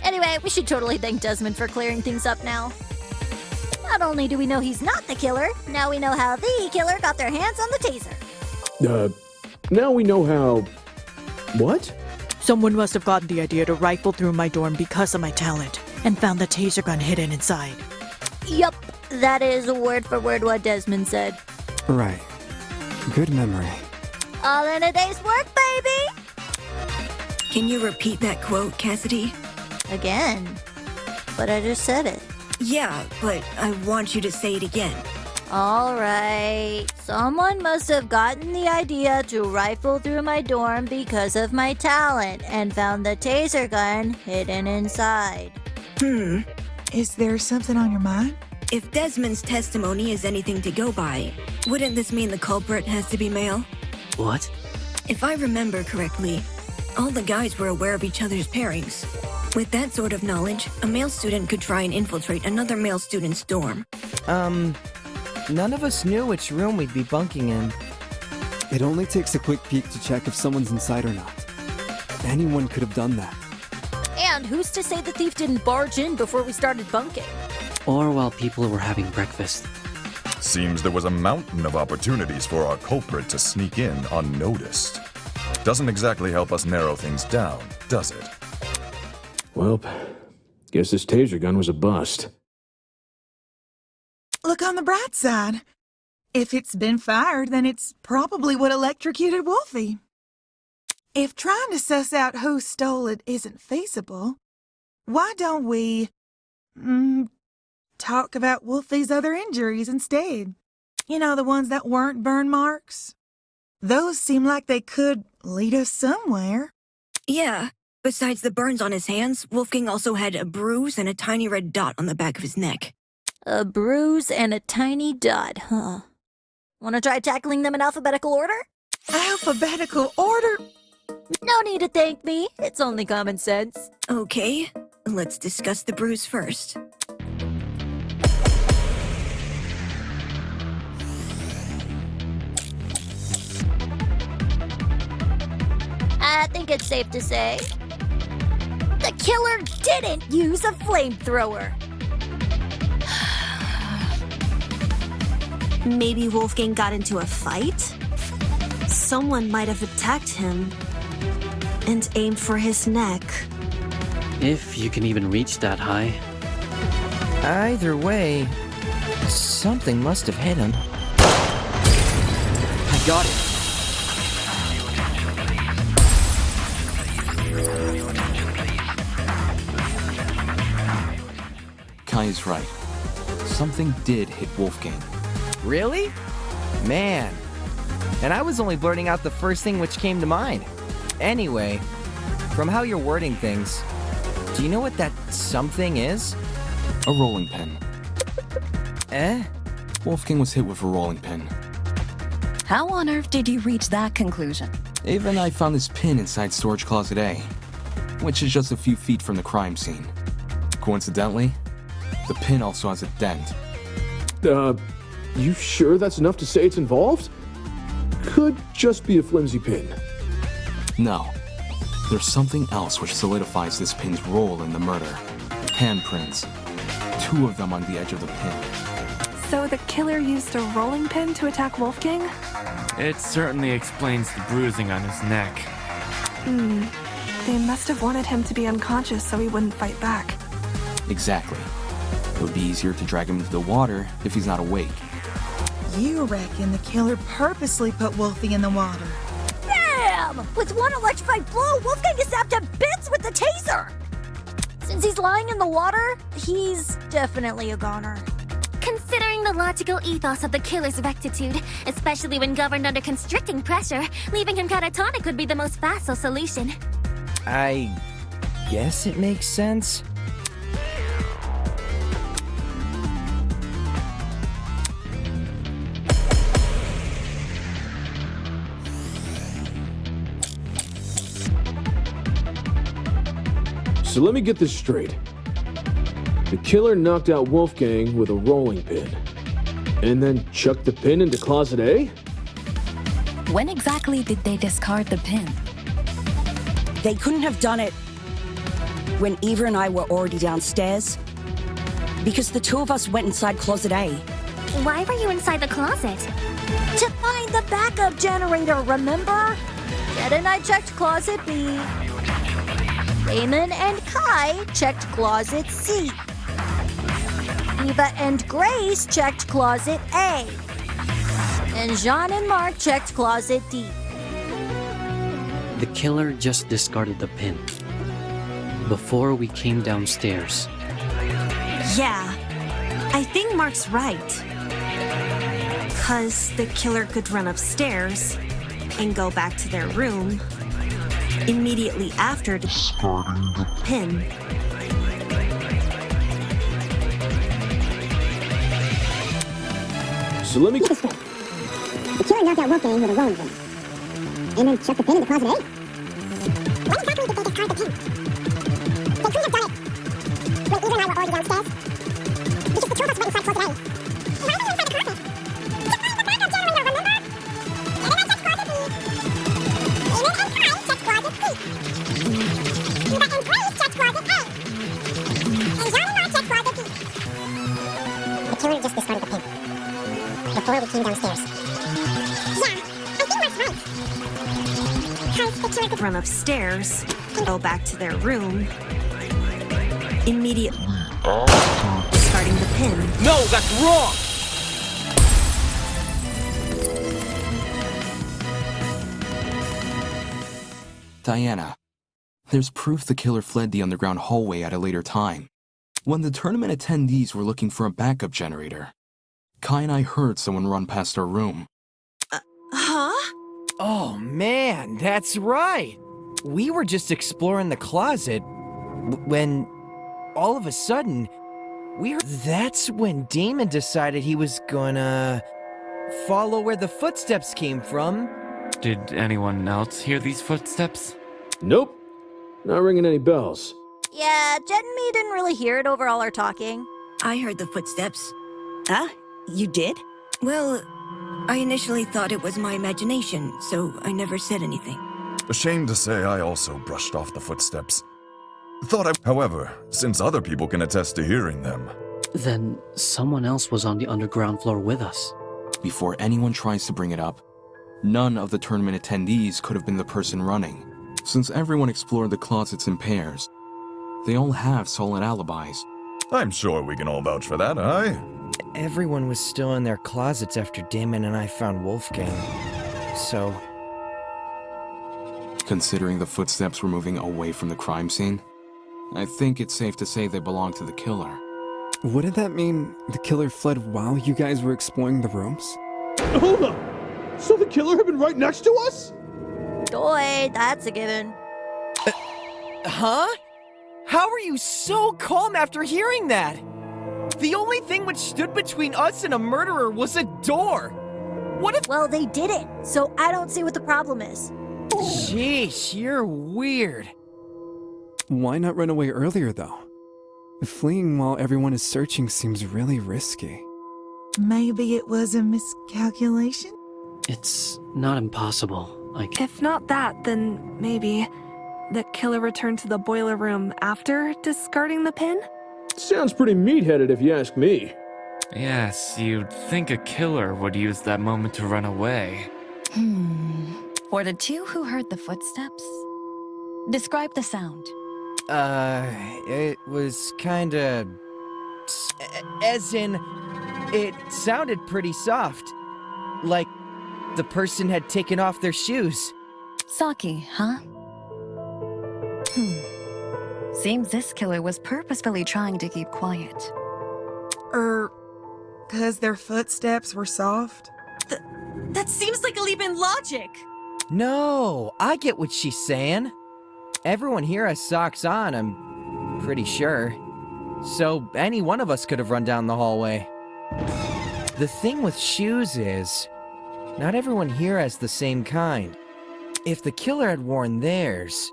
Anyway, we should totally thank Desmond for clearing things up now. Not only do we know he's not the killer, now we know how the killer got their hands on the taser. Now we know how... What? Someone must have gotten the idea to rifle through my dorm because of my talent, and found the taser gun hidden inside. Yup, that is word for word what Desmond said. Right. Good memory. All in a day's work, baby! Can you repeat that quote, Cassidy? Again? But I just said it. Yeah, but I want you to say it again. Alright. Someone must have gotten the idea to rifle through my dorm because of my talent and found the taser gun hidden inside. Is there something on your mind? If Desmond's testimony is anything to go by, wouldn't this mean the culprit has to be male? What? If I remember correctly, all the guys were aware of each other's pairings. With that sort of knowledge, a male student could try and infiltrate another male student's dorm. None of us knew which room we'd be bunking in. It only takes a quick peek to check if someone's inside or not. Anyone could have done that. And who's to say the thief didn't barge in before we started bunking? Or while people were having breakfast. Seems there was a mountain of opportunities for our culprit to sneak in unnoticed. Doesn't exactly help us narrow things down, does it? Well, guess this taser gun was a bust. Look on the bright side. If it's been fired, then it's probably what electrocuted Wolfie. If trying to suss out who stole it isn't feasible, why don't we, talk about Wolfie's other injuries instead? You know, the ones that weren't burn marks? Those seem like they could lead us somewhere. Yeah. Besides the burns on his hands, Wolfgang also had a bruise and a tiny red dot on the back of his neck. A bruise and a tiny dot, huh? Wanna try tackling them in alphabetical order? Alphabetical order? No need to thank me. It's only common sense. Okay, let's discuss the bruise first. I think it's safe to say the killer didn't use a flamethrower. Maybe Wolfgang got into a fight? Someone might have attacked him and aimed for his neck. If you can even reach that high. Either way, something must have hit him. I got it. Kai is right. Something did hit Wolfgang. Really? Man. And I was only blurting out the first thing which came to mind. Anyway, from how you're wording things, do you know what that something is? A rolling pin. Eh? Wolfgang was hit with a rolling pin. How on earth did you reach that conclusion? Ava and I found this pin inside storage closet A, which is just a few feet from the crime scene. Coincidentally, the pin also has a dent. You sure that's enough to say it's involved? Could just be a flimsy pin. No. There's something else which solidifies this pin's role in the murder. Handprints. 2 of them on the edge of the pin. So the killer used a rolling pin to attack Wolfgang? It certainly explains the bruising on his neck. They must have wanted him to be unconscious so he wouldn't fight back. Exactly. It would be easier to drag him into the water if he's not awake. You reckon the killer purposely put Wolfie in the water? Bam! With one electrified blow, Wolfgang is zapped to bits with the taser! Since he's lying in the water, he's definitely a goner. Considering the logical ethos of the killer's rectitude, especially when governed under constricting pressure, leaving him catatonic would be the most facile solution. I guess it makes sense. So let me get this straight. The killer knocked out Wolfgang with a rolling pin, and then chucked the pin into closet A? When exactly did they discard the pin? They couldn't have done it when Eva and I were already downstairs, because the 2 of us went inside closet A. Why were you inside the closet? To find the backup generator, remember? Jed and I checked closet B. Raymond and Kai checked closet C. Eva and Grace checked closet A. And Jean and Mark checked closet D. The killer just discarded the pin. Before we came downstairs. Yeah, I think Mark's right. 'Cause the killer could run upstairs and go back to their room immediately after discarding the pin. So let me get this straight. The killer knocked out Wolfgang with a rolling pin, and then chucked the pin into closet A? When exactly did they discard the pin? They couldn't have done it when Eva and I were already downstairs, because the 2 of us went inside closet A. Why were you inside the closet? To find the backup generator, remember? And then I checked closet B. Raymond and Kai checked closet C. Eva and Grace checked closet A. And Jean and Mark checked closet D. The killer just discarded the pin before we came downstairs. Yeah, I think Mark's right. 'Cause the killer could Run upstairs, go back to their room immediately after discarding the pin. No, that's wrong! Diana, there's proof the killer fled the underground hallway at a later time. When the tournament attendees were looking for a backup generator, Kai and I heard someone run past our room. Huh? Oh man, that's right. We were just exploring the closet when all of a sudden we heard. That's when Damon decided he was gonna follow where the footsteps came from. Did anyone else hear these footsteps? Nope. Not ringing any bells. Yeah, Jen and me didn't really hear it over all our talking. I heard the footsteps. Huh? You did? Well, I initially thought it was my imagination, so I never said anything. Ashamed to say I also brushed off the footsteps. However, since other people can attest to hearing them. Then someone else was on the underground floor with us. Before anyone tries to bring it up, none of the tournament attendees could have been the person running. Since everyone explored the closets in pairs, they all have solid alibis. I'm sure we can all vouch for that, aye? Everyone was still in their closets after Damon and I found Wolfgang. So, considering the footsteps were moving away from the crime scene, I think it's safe to say they belong to the killer. Wouldn't that mean the killer fled while you guys were exploring the rooms? Hold on! So the killer had been right next to us? Doy, that's a given. huh? How are you so calm after hearing that? The only thing which stood between us and a murderer was a door. What if— Well, they did it, so I don't see what the problem is. Sheesh, you're weird. Why not run away earlier, though? Fleeing while everyone is searching seems really risky. Maybe it was a miscalculation? It's not impossible. If not that, then maybe the killer returned to the boiler room after discarding the pin? Sounds pretty meat-headed if you ask me. Yes, you'd think a killer would use that moment to run away. For the two who heard the footsteps, describe the sound. It was kinda... as in, it sounded pretty soft. Like the person had taken off their shoes. Saki, huh? Seems this killer was purposefully trying to keep quiet. 'Cause their footsteps were soft? That seems like a leap in logic. No, I get what she's saying. Everyone here has socks on, I'm pretty sure. So any one of us could have run down the hallway. The thing with shoes is, not everyone here has the same kind. If the killer had worn theirs,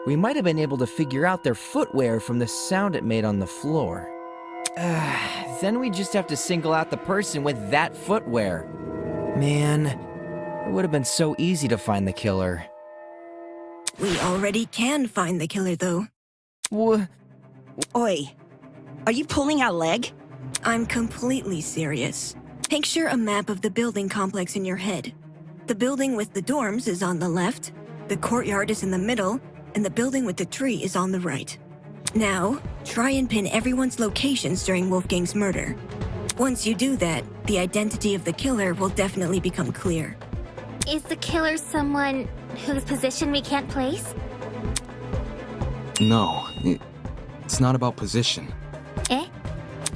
we might have been able to figure out their footwear from the sound it made on the floor. Then we just have to single out the person with that footwear. Man, it would have been so easy to find the killer. We already can find the killer, though. Oi, are you pulling our leg? I'm completely serious. Picture a map of the building complex in your head. The building with the dorms is on the left, the courtyard is in the middle, and the building with the tree is on the right. Now, try and pin everyone's locations during Wolfgang's murder. Once you do that, the identity of the killer will definitely become clear. Is the killer someone whose position we can't place? No, it's not about position. Eh?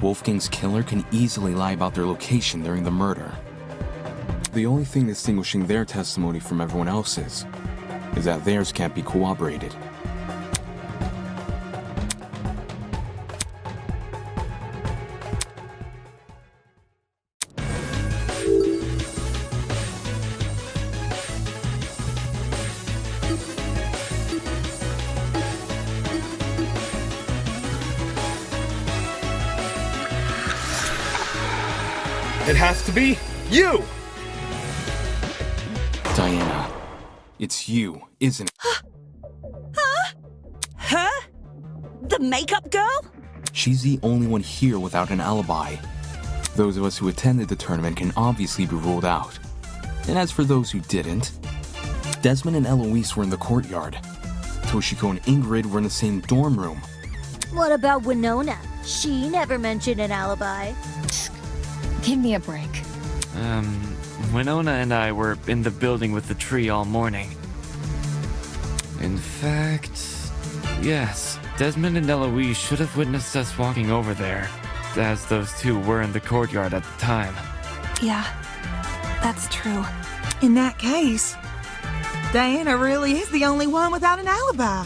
Wolfgang's killer can easily lie about their location during the murder. The only thing distinguishing their testimony from everyone else's is that theirs can't be corroborated. It has to be you! Diana, it's you, isn't it? Huh? The makeup girl? She's the only one here without an alibi. Those of us who attended the tournament can obviously be ruled out. And as for those who didn't, Desmond and Eloise were in the courtyard. Toshiko and Ingrid were in the same dorm room. What about Winona? She never mentioned an alibi. Give me a break. Winona and I were in the building with the tree all morning. In fact, yes, Desmond and Eloise should have witnessed us walking over there, as those two were in the courtyard at the time. Yeah, that's true. In that case, Diana really is the only one without an alibi.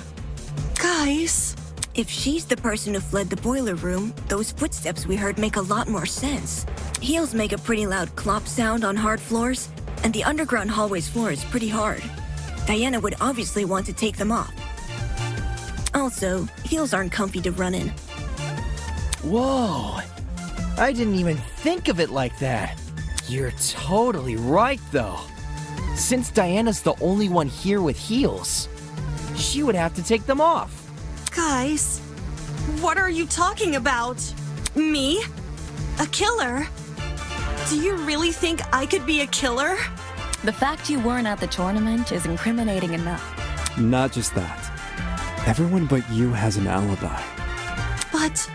Guys, if she's the person who fled the boiler room, those footsteps we heard make a lot more sense. Heels make a pretty loud clop sound on hard floors, and the underground hallway's floor is pretty hard. Diana would obviously want to take them off. Also, heels aren't comfy to run in. Whoa! I didn't even think of it like that. You're totally right, though. Since Diana's the only one here with heels, she would have to take them off. Guys, what are you talking about? Me? A killer? Do you really think I could be a killer? The fact you weren't at the tournament is incriminating enough. Not just that. Everyone but you has an alibi. But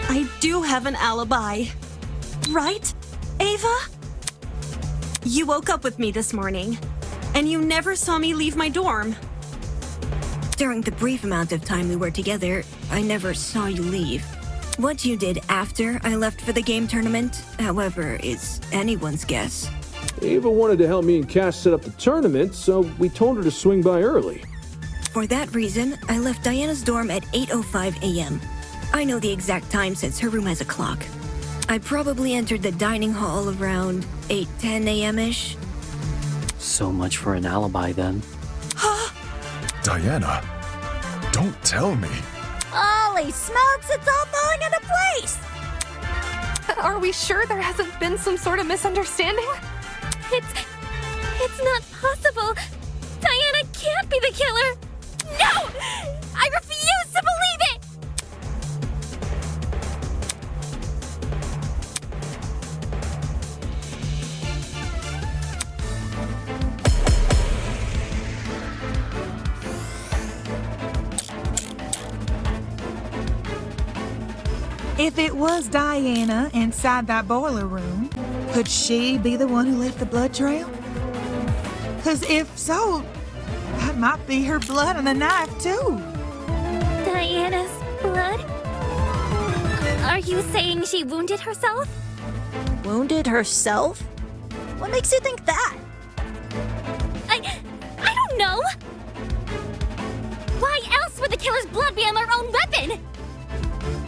I do have an alibi. Right, Ava? You woke up with me this morning, and you never saw me leave my dorm. During the brief amount of time we were together, I never saw you leave. What you did after I left for the game tournament, however, is anyone's guess. Ava wanted to help me and Cass set up the tournament, so we told her to swing by early. For that reason, I left Diana's dorm at 8:05 a.m. I know the exact time since her room has a clock. I probably entered the dining hall around 8:10 a.m.-ish. So much for an alibi then. Diana, don't tell me. Holy smokes, it's all falling into place! Are we sure there hasn't been some sort of misunderstanding? It's not possible. Diana can't be the killer. No! I refuse to believe it! If it was Diana inside that boiler room, could she be the one who left the blood trail? Because if so, that might be her blood on the knife, too. Diana's blood? Are you saying she wounded herself? Wounded herself? What makes you think that? I don't know! Why else would the killer's blood be on their own weapon?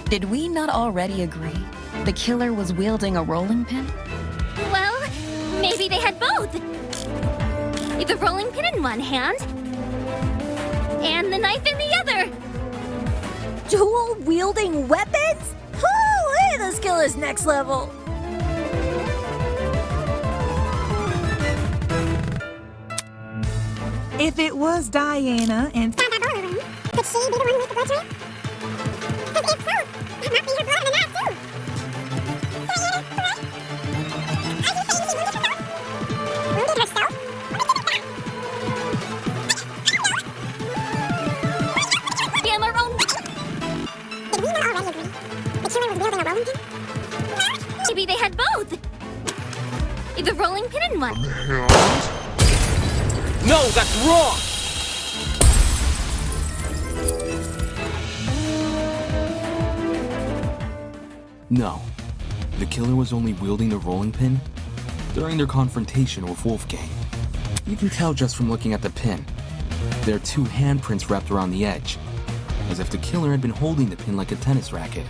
Did we not already agree the killer was wielding a rolling pin? Well, maybe they had both. The rolling pin in one hand, and the knife in the other. Dual-wielding weapons? Holy, this killer's next level. If it was Diana and... Could she be the one who left the blood trail? Because if so, that might be her blood on the knife, too. Diana, right? Are you saying she wounded herself? Wounded herself? Be on their own. Did we not already agree? The killer was wielding a rolling pin? Maybe they had both. The rolling pin in one. No, that's wrong! No, the killer was only wielding the rolling pin during their confrontation with Wolfgang. You can tell just from looking at the pin. There are two handprints wrapped around the edge, as if the killer had been holding the pin like a tennis racket.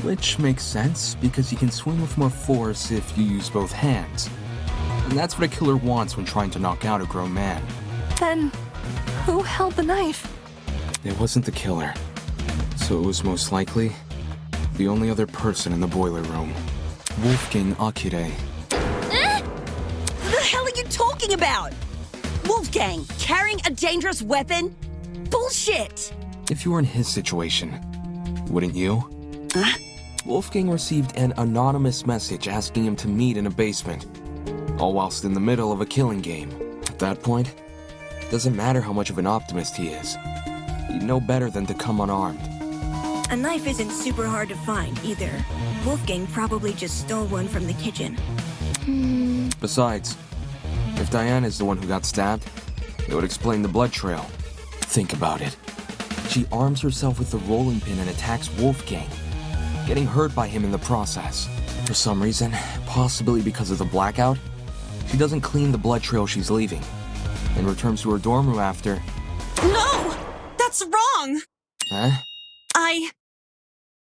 Which makes sense, because you can swing with more force if you use both hands. And that's what a killer wants when trying to knock out a grown man. Then, who held the knife? It wasn't the killer, so it was most likely the only other person in the boiler room. Wolfgang Akire. What the hell are you talking about? Wolfgang, carrying a dangerous weapon? Bullshit! If you were in his situation, wouldn't you? Wolfgang received an anonymous message asking him to meet in a basement, all whilst in the middle of a killing game. At that point, it doesn't matter how much of an optimist he is. He'd know better than to come unarmed. A knife isn't super hard to find, either. Wolfgang probably just stole one from the kitchen. Besides, if Diana is the one who got stabbed, it would explain the blood trail. Think about it. She arms herself with the rolling pin and attacks Wolfgang, getting hurt by him in the process. For some reason, possibly because of the blackout, she doesn't clean the blood trail she's leaving. and returns to her dorm room after. No! That's wrong! Huh?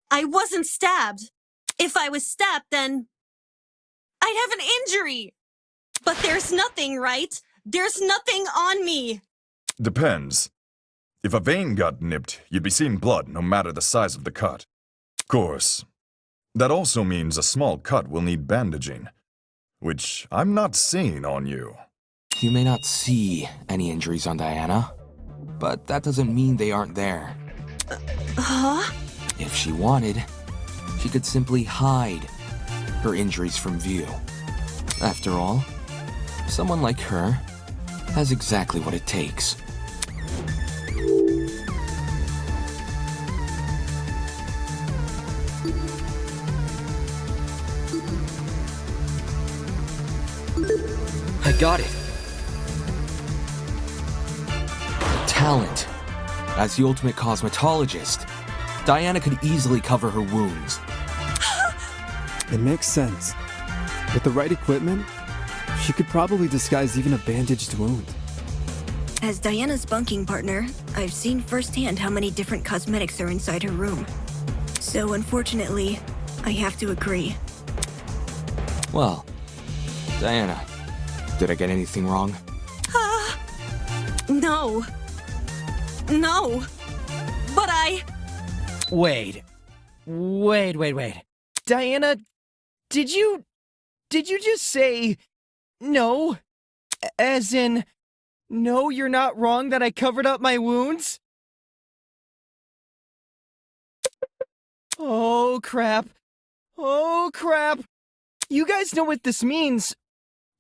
I wasn't stabbed. If I was stabbed, then I'd have an injury. But there's nothing, right? There's nothing on me. Depends. If a vein got nipped, you'd be seeing blood no matter the size of the cut. Of course, that also means a small cut will need bandaging, which I'm not seeing on you. You may not see any injuries on Diana, but that doesn't mean they aren't there. Huh? If she wanted, she could simply hide her injuries from view. After all, someone like her has exactly what it takes. I got it. Talent. As the ultimate cosmetologist, Diana could easily cover her wounds. It makes sense. With the right equipment, she could probably disguise even a bandaged wound. As Diana's bunking partner, I've seen firsthand how many different cosmetics are inside her room. So unfortunately, I have to agree. Well, Diana, did I get anything wrong? No. No. But Wait. Diana, did you just say no? As in, no, you're not wrong that I covered up my wounds? Oh, crap. You guys know what this means,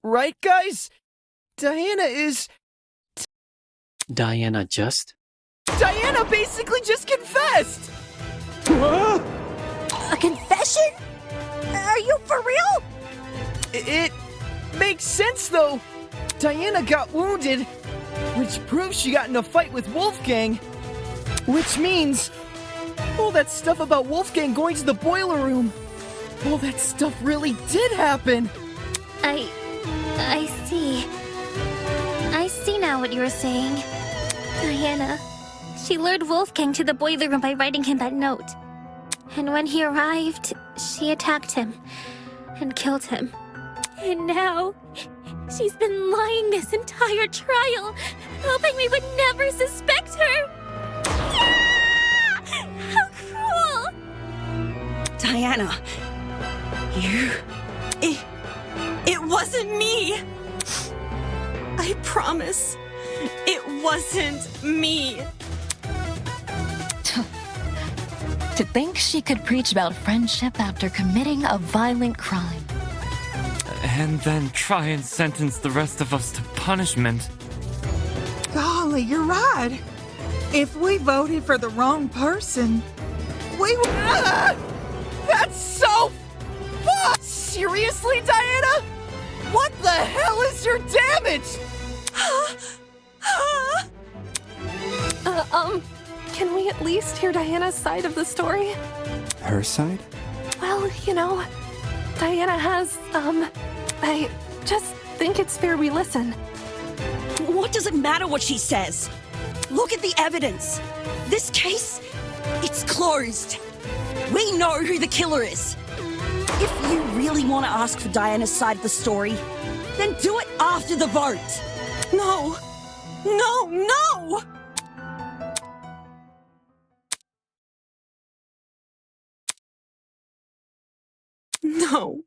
right, guys? Diana basically just confessed! A confession? Are you for real? It makes sense, though. Diana got wounded, which proves she got in a fight with Wolfgang. Which means all that stuff about Wolfgang going to the boiler room, all that stuff really did happen. I see. I see now what you were saying. Diana, she lured Wolfgang to the boiler room by writing him that note. And when he arrived, she attacked him and killed him. And now, she's been lying this entire trial, hoping we would never suspect her. Yeah! How cruel! Diana, It wasn't me. I promise. It wasn't me. To think she could preach about friendship after committing a violent crime. And then try and sentence the rest of us to punishment. Golly, you're right. If we voted for the wrong person, we would... That's so... Seriously, Diana? What the hell is your damage? Can we at least hear Diana's side of the story? Her side? Well, you know, Diana has, I just think it's fair we listen. What does it matter what she says? Look at the evidence. This case, it's closed. We know who the killer is. If you really want to ask for Diana's side of the story, then do it after the vote. No. No, no! No.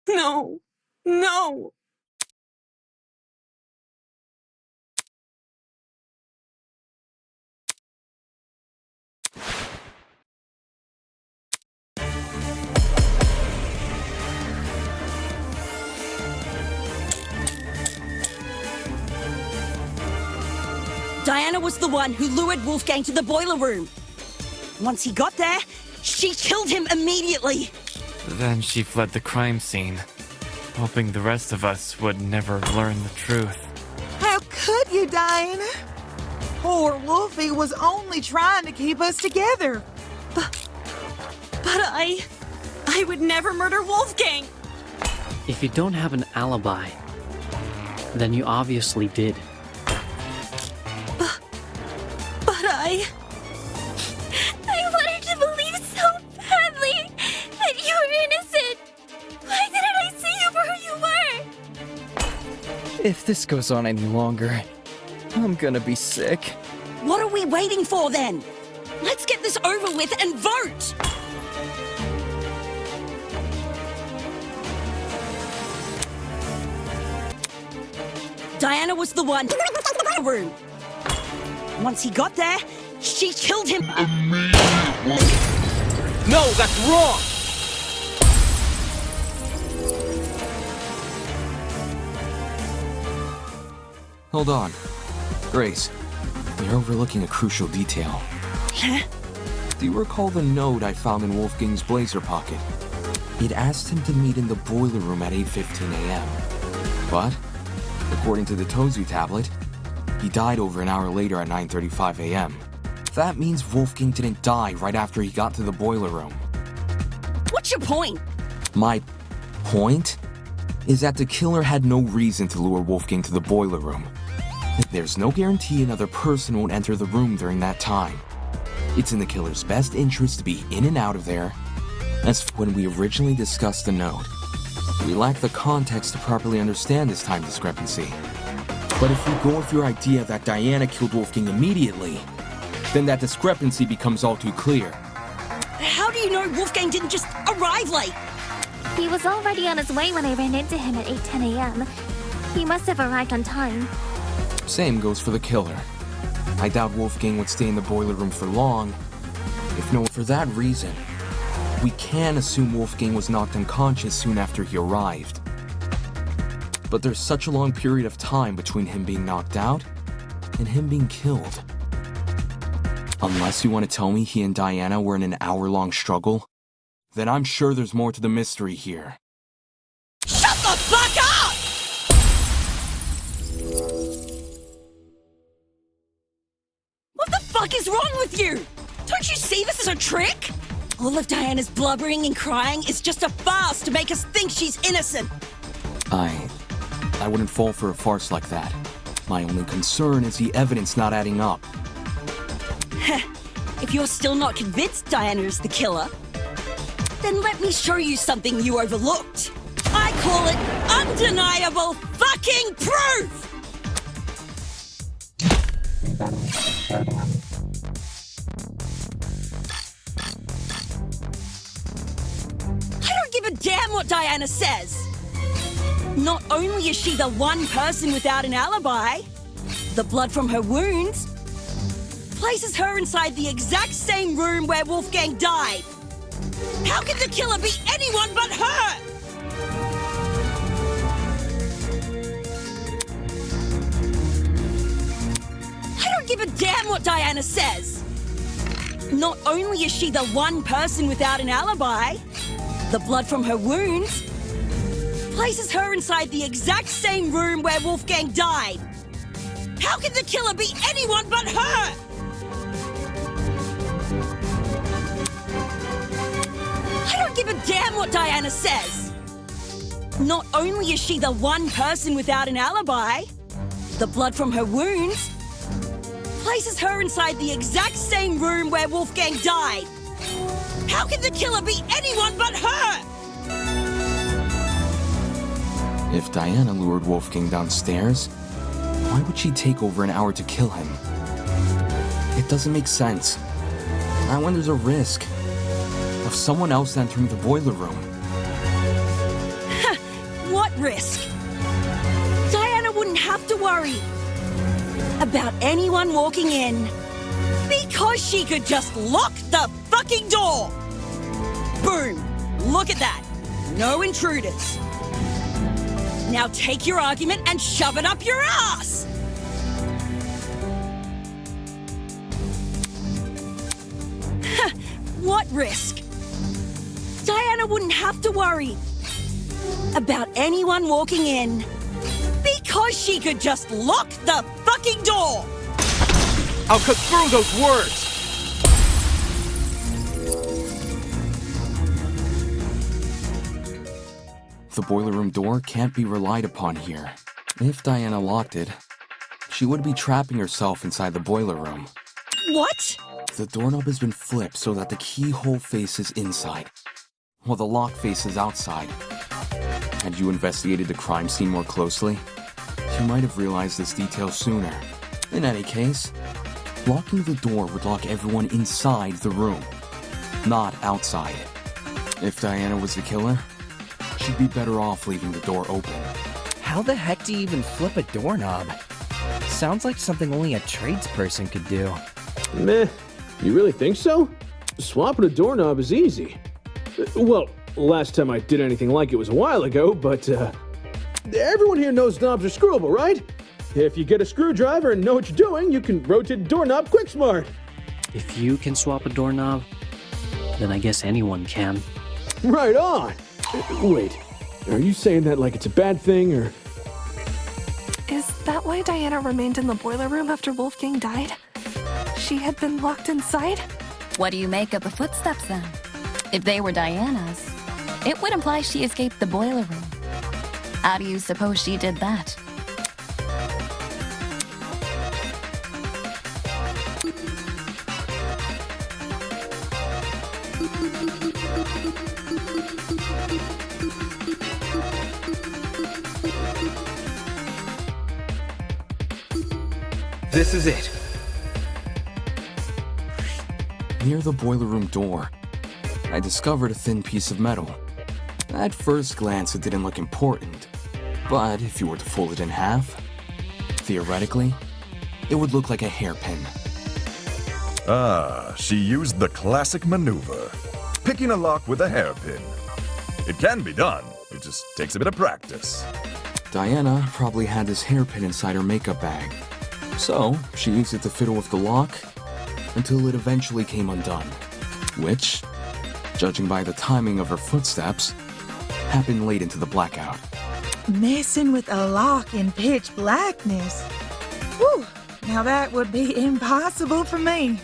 No. No. Diana was the one who lured Wolfgang to the boiler room. Once he got there, she killed him immediately. Then she fled the crime scene, hoping the rest of us would never learn the truth. How could you, Diana? Poor Wolfie was only trying to keep us together. But I would never murder Wolfgang. If you don't have an alibi, Then you obviously did. But I wanted to believe so badly that you were innocent. Why didn't I see you for who you were? If this goes on any longer, I'm gonna be sick. What are we waiting for then? Let's get this over with and vote! Diana was the one in the room. Once he got there, she killed him. No, that's wrong! Hold on. Grace, you're overlooking a crucial detail. Huh? Do you recall the note I found in Wolfgang's blazer pocket? It asked him to meet in the boiler room at 8:15 a.m. But, according to the Tozu tablet, he died over an hour later at 9:35 a.m. That means Wolfgang didn't die right after he got to the boiler room. What's your point? My point is that the killer had no reason to lure Wolfgang to the boiler room. There's no guarantee another person won't enter the room during that time. It's in the killer's best interest to be in and out of there. As when we originally discussed the note, we lack the context to properly understand this time discrepancy. But if we go with your idea that Diana killed Wolfgang immediately, then that discrepancy becomes all too clear. How do you know Wolfgang didn't just arrive late? He was already on his way when I ran into him at 8:10 a.m. He must have arrived on time. Same goes for the killer. I doubt Wolfgang would stay in the boiler room for long. If no, for that reason, we can assume Wolfgang was knocked unconscious soon after he arrived. But there's such a long period of time between him being knocked out and him being killed. Unless you want to tell me he and Diana were in an hour-long struggle, then I'm sure there's more to the mystery here. Shut the fuck up! What the fuck is wrong with you? Don't you see this is a trick? All of Diana's blubbering and crying is just a farce to make us think she's innocent. I wouldn't fall for a farce like that. My only concern is the evidence not adding up. If you're still not convinced Diana is the killer, then let me show you something you overlooked. I call it undeniable fucking proof! I don't give a damn what Diana says. Not only is she the one person without an alibi, the blood from her wounds places her inside the exact same room where Wolfgang died. How could the killer be anyone but her? I don't give a damn what Diana says. Not only is she the one person without an alibi, the blood from her wounds places her inside the exact same room where Wolfgang died. How could the killer be anyone but her? I don't give a damn what Diana says. Not only is she the one person without an alibi, the blood from her wounds places her inside the exact same room where Wolfgang died. How could the killer be anyone but her? If Diana lured Wolfgang downstairs, why would she take over an hour to kill him? It doesn't make sense. Not when there's a risk of someone else entering the boiler room. What risk? Diana wouldn't have to worry about anyone walking in because she could just lock the fucking door. Boom. Look at that. No intruders. Now take your argument and shove it up your ass! What risk? Diana wouldn't have to worry about anyone walking in because she could just lock the fucking door! I'll cut through those words! The boiler room door can't be relied upon here. If Diana locked it, she would be trapping herself inside the boiler room. What? The doorknob has been flipped so that the keyhole faces inside, while the lock faces outside. Had you investigated the crime scene more closely, you might have realized this detail sooner. In any case, locking the door would lock everyone inside the room, not outside. If Diana was the killer, she'd be better off leaving the door open. How the heck do you even flip a doorknob? Sounds like something only a tradesperson could do. Meh. You really think so? Swapping a doorknob is easy. Well, last time I did anything like it was a while ago, but everyone here knows knobs are screwable, right? If you get a screwdriver and know what you're doing, you can rotate the doorknob quick smart. If you can swap a doorknob, then I guess anyone can. Right on! Wait, are you saying that like it's a bad thing, or...? Is that why Diana remained in the boiler room after Wolfgang died? She had been locked inside? What do you make of the footsteps then? If they were Diana's, it would imply she escaped the boiler room. How do you suppose she did that? This is it. Near the boiler room door, I discovered a thin piece of metal. At first glance, it didn't look important, but if you were to fold it in half, theoretically, it would look like a hairpin. Ah, she used the classic maneuver, picking a lock with a hairpin. It can be done, it just takes a bit of practice. Diana probably had this hairpin inside her makeup bag, so she used it to fiddle with the lock until it eventually came undone, which, judging by the timing of her footsteps, happened late into the blackout. Messing with a lock in pitch blackness. Whew, now that would be impossible for me.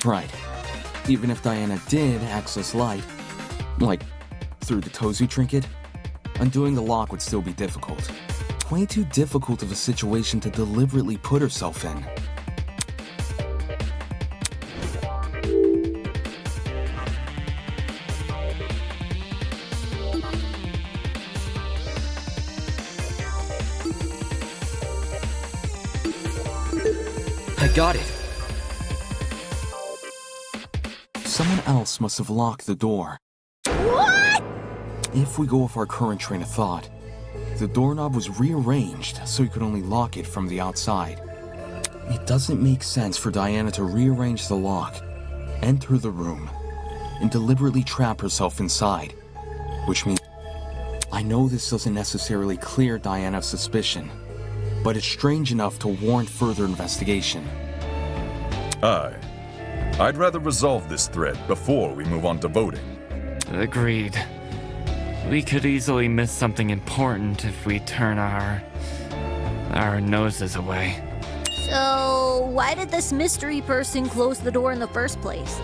Right. Even if Diana did access light, like through the Tozu trinket, undoing the lock would still be difficult. Way too difficult of a situation to deliberately put herself in. I got it. Someone else must have locked the door. What? If we go with our current train of thought, the doorknob was rearranged so you could only lock it from the outside. It doesn't make sense for Diana to rearrange the lock, enter the room, and deliberately trap herself inside. Which means, I know this doesn't necessarily clear Diana's suspicion, but it's strange enough to warrant further investigation. I'd rather resolve this thread before we move on to voting. Agreed. We could easily miss something important if we turn our noses away. So, why did this mystery person close the door in the first place?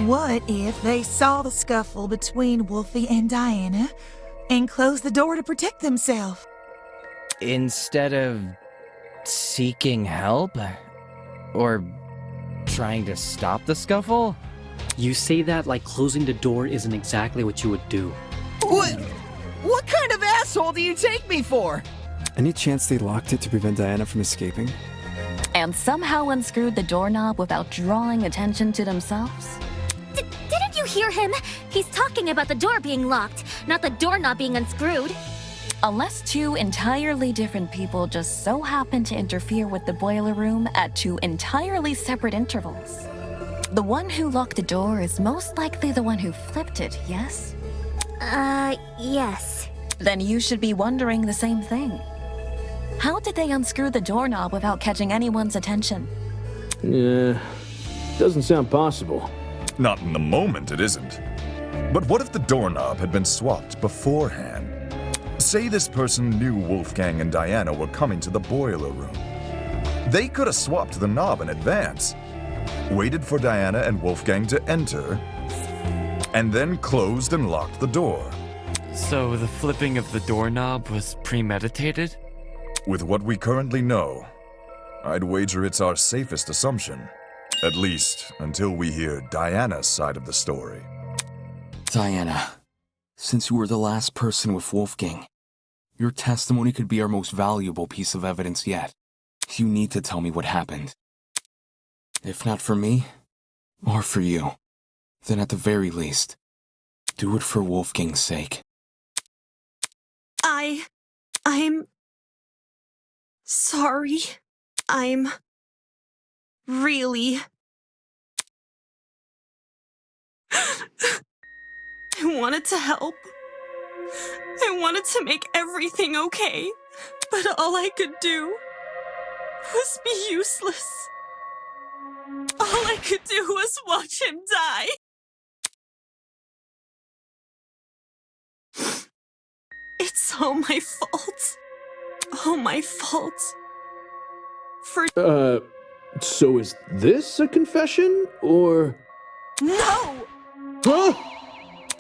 What if they saw the scuffle between Wolfie and Diana and closed the door to protect themselves? Instead of seeking help? Or trying to stop the scuffle? You say that like closing the door isn't exactly what you would do. What kind of asshole do you take me for? Any chance they locked it to prevent Diana from escaping? And somehow unscrewed the doorknob without drawing attention to themselves? Didn't you hear him? He's talking about the door being locked, not the doorknob being unscrewed. Unless two entirely different people just so happen to interfere with the boiler room at two entirely separate intervals. The one who locked the door is most likely the one who flipped it, yes? Yes. Then you should be wondering the same thing. How did they unscrew the doorknob without catching anyone's attention? Yeah, doesn't sound possible. Not in the moment, it isn't. But what if the doorknob had been swapped beforehand? Say this person knew Wolfgang and Diana were coming to the boiler room. They could have swapped the knob in advance, waited for Diana and Wolfgang to enter, and then closed and locked the door. So the flipping of the doorknob was premeditated? With what we currently know, I'd wager it's our safest assumption. At least, until we hear Diana's side of the story. Diana, since you were the last person with Wolfgang, your testimony could be our most valuable piece of evidence yet. You need to tell me what happened. If not for me, or for you, then at the very least, do it for Wolfgang's sake. I'm sorry. I'm really... I wanted to help. I wanted to make everything okay, but all I could do was be useless. All I could do was watch him die. It's all my fault. All my fault. For... So is this a confession, or... No! Huh?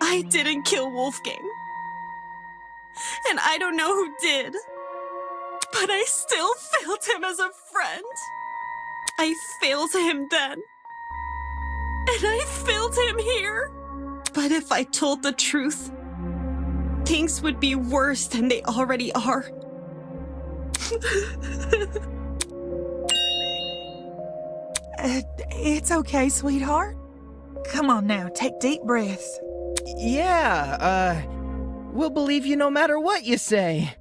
I didn't kill Wolfgang. And I don't know who did. But I still failed him as a friend. I failed him then. And I failed him here. But if I told the truth, things would be worse than they already are. It's okay, sweetheart. Come on now, take deep breaths. Yeah, we'll believe you no matter what you say.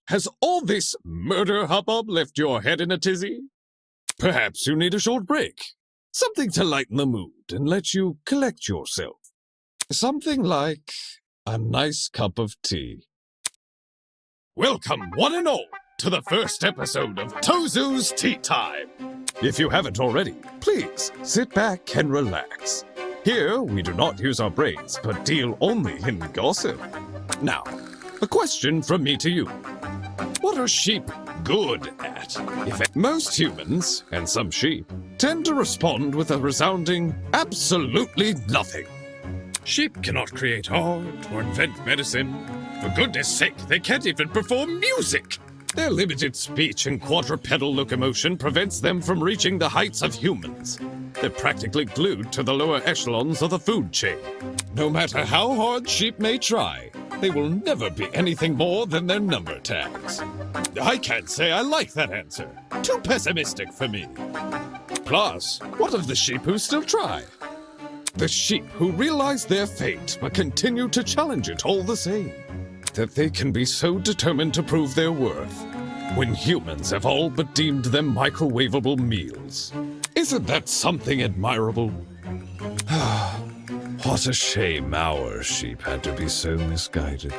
Has all this murder hubbub left your head in a tizzy? Perhaps you need a short break. Something to lighten the mood and let you collect yourself. Something like a nice cup of tea. Welcome, one and all, to the first episode of Tozu's Tea Time. If you haven't already, please sit back and relax. Here, we do not use our brains, but deal only in gossip. Now, a question from me to you. What are sheep good at? Most humans, and some sheep, tend to respond with a resounding absolutely nothing. Sheep cannot create art or invent medicine. For goodness sake, they can't even perform music. Their limited speech and quadrupedal locomotion prevents them from reaching the heights of humans. They're practically glued to the lower echelons of the food chain. No matter how hard sheep may try, they will never be anything more than their number tags. I can't say I like that answer. Too pessimistic for me. Plus, what of the sheep who still try? The sheep who realize their fate but continue to challenge it all the same. That they can be so determined to prove their worth when humans have all but deemed them microwavable meals. Isn't that something admirable? What a shame our sheep had to be so misguided.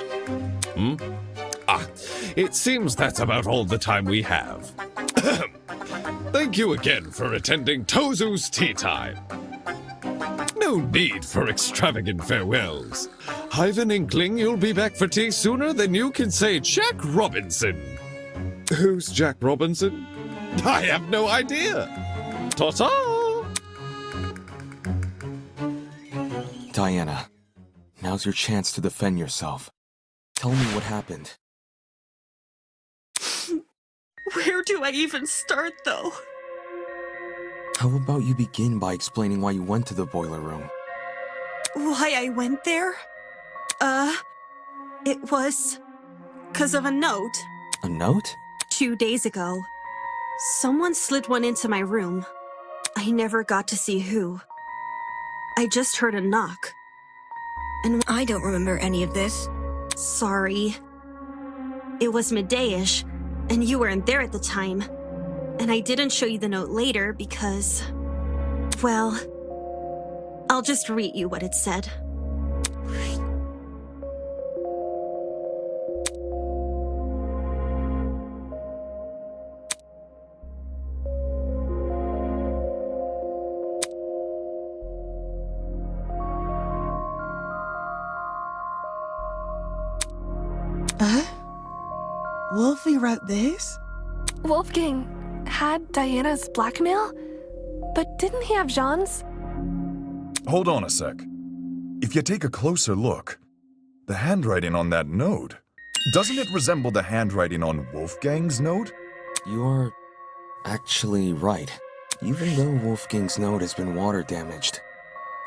It seems that's about all the time we have. Thank you again for attending Tozu's Tea Time. No need for extravagant farewells. I've an inkling you'll be back for tea sooner than you can say Jack Robinson. Who's Jack Robinson? I have no idea. Ta-ta! Diana, now's your chance to defend yourself. Tell me what happened. Where do I even start, though? How about you begin by explaining why you went to the boiler room? Why I went there? It was 'cause of a note. A note? 2 days ago, someone slid one into my room. I never got to see who. I just heard a knock. And I don't remember any of this. Sorry. It was midday-ish, and you weren't there at the time. And I didn't show you the note later because... well, I'll just read you what it said. wrote this? Wolfgang had Diana's blackmail, but didn't he have Jean's? Hold on a sec. If you take a closer look, the handwriting on that note, doesn't it resemble the handwriting on Wolfgang's note? You're actually right. Even though Wolfgang's note has been water damaged,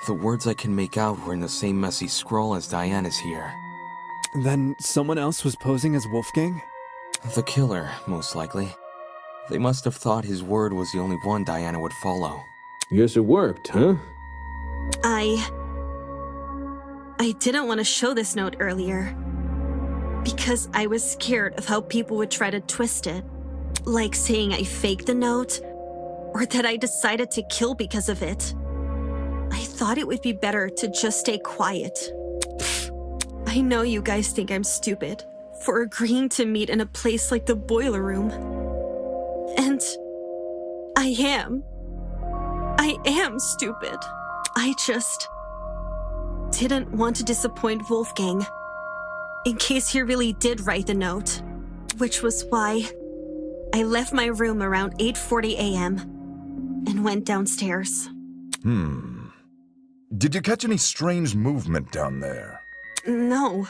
the words I can make out were in the same messy scroll as Diana's here. Then someone else was posing as Wolfgang? The killer, most likely. They must have thought his word was the only one Diana would follow. Guess it worked, huh? I didn't want to show this note earlier because I was scared of how people would try to twist it. Like saying I faked the note or that I decided to kill because of it. I thought it would be better to just stay quiet. I know you guys think I'm stupid for agreeing to meet in a place like the boiler room. And I am. I am stupid. I just didn't want to disappoint Wolfgang in case he really did write the note, which was why I left my room around 8:40 a.m. and went downstairs. Did you catch any strange movement down there? No,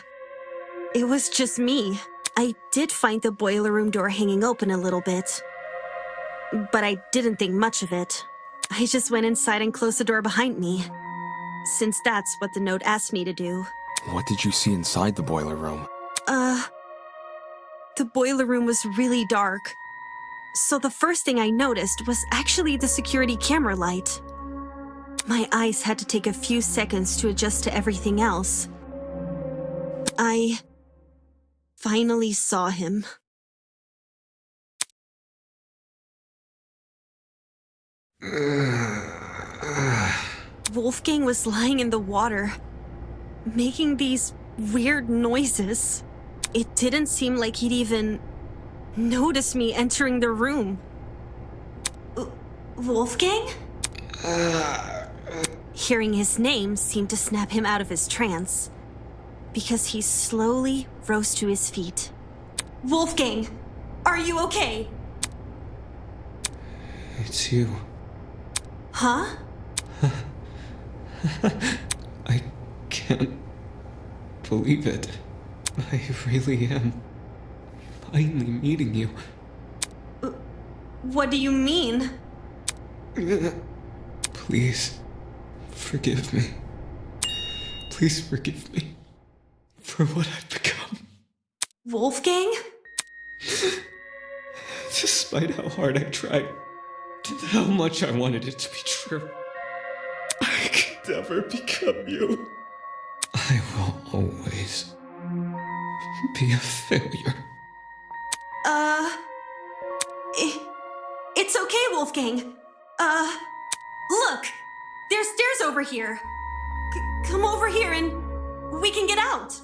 it was just me. I did find the boiler room door hanging open a little bit, but I didn't think much of it. I just went inside and closed the door behind me, since that's what the note asked me to do. What did you see inside the boiler room? The boiler room was really dark. So the first thing I noticed was actually the security camera light. My eyes had to take a few seconds to adjust to everything else. I finally saw him. Wolfgang was lying in the water, making these weird noises. It didn't seem like he'd even noticed me entering the room. Wolfgang? Hearing his name seemed to snap him out of his trance, because he slowly rose to his feet. Wolfgang, are you okay? It's you. Huh? I can't believe it. I really am finally meeting you. What do you mean? Please, forgive me. Please forgive me for what I've become. Wolfgang? Despite how hard I tried, and how much I wanted it to be true, I could never become you. I will always be a failure. It's okay, Wolfgang. Look, there's stairs over here. Come over here and we can get out.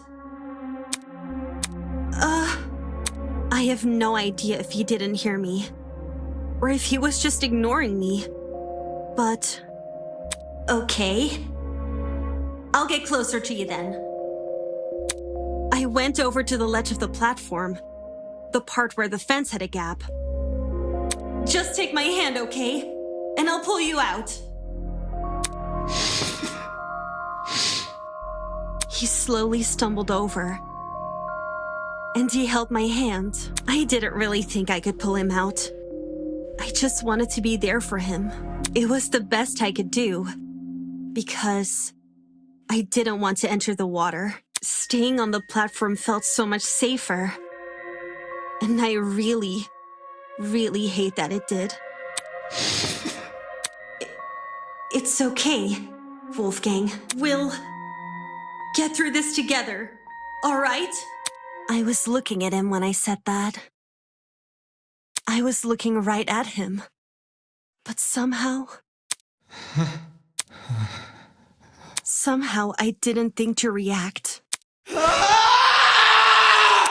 I have no idea if he didn't hear me, or if he was just ignoring me. But, okay. I'll get closer to you then. I went over to the ledge of the platform, the part where the fence had a gap. Just take my hand, okay? And I'll pull you out. He slowly stumbled over, and he held my hand. I didn't really think I could pull him out. I just wanted to be there for him. It was the best I could do, because I didn't want to enter the water. Staying on the platform felt so much safer. And I really, really hate that it did. It's okay, Wolfgang. We'll get through this together, all right? I was looking at him when I said that. I was looking right at him. But somehow I didn't think to react.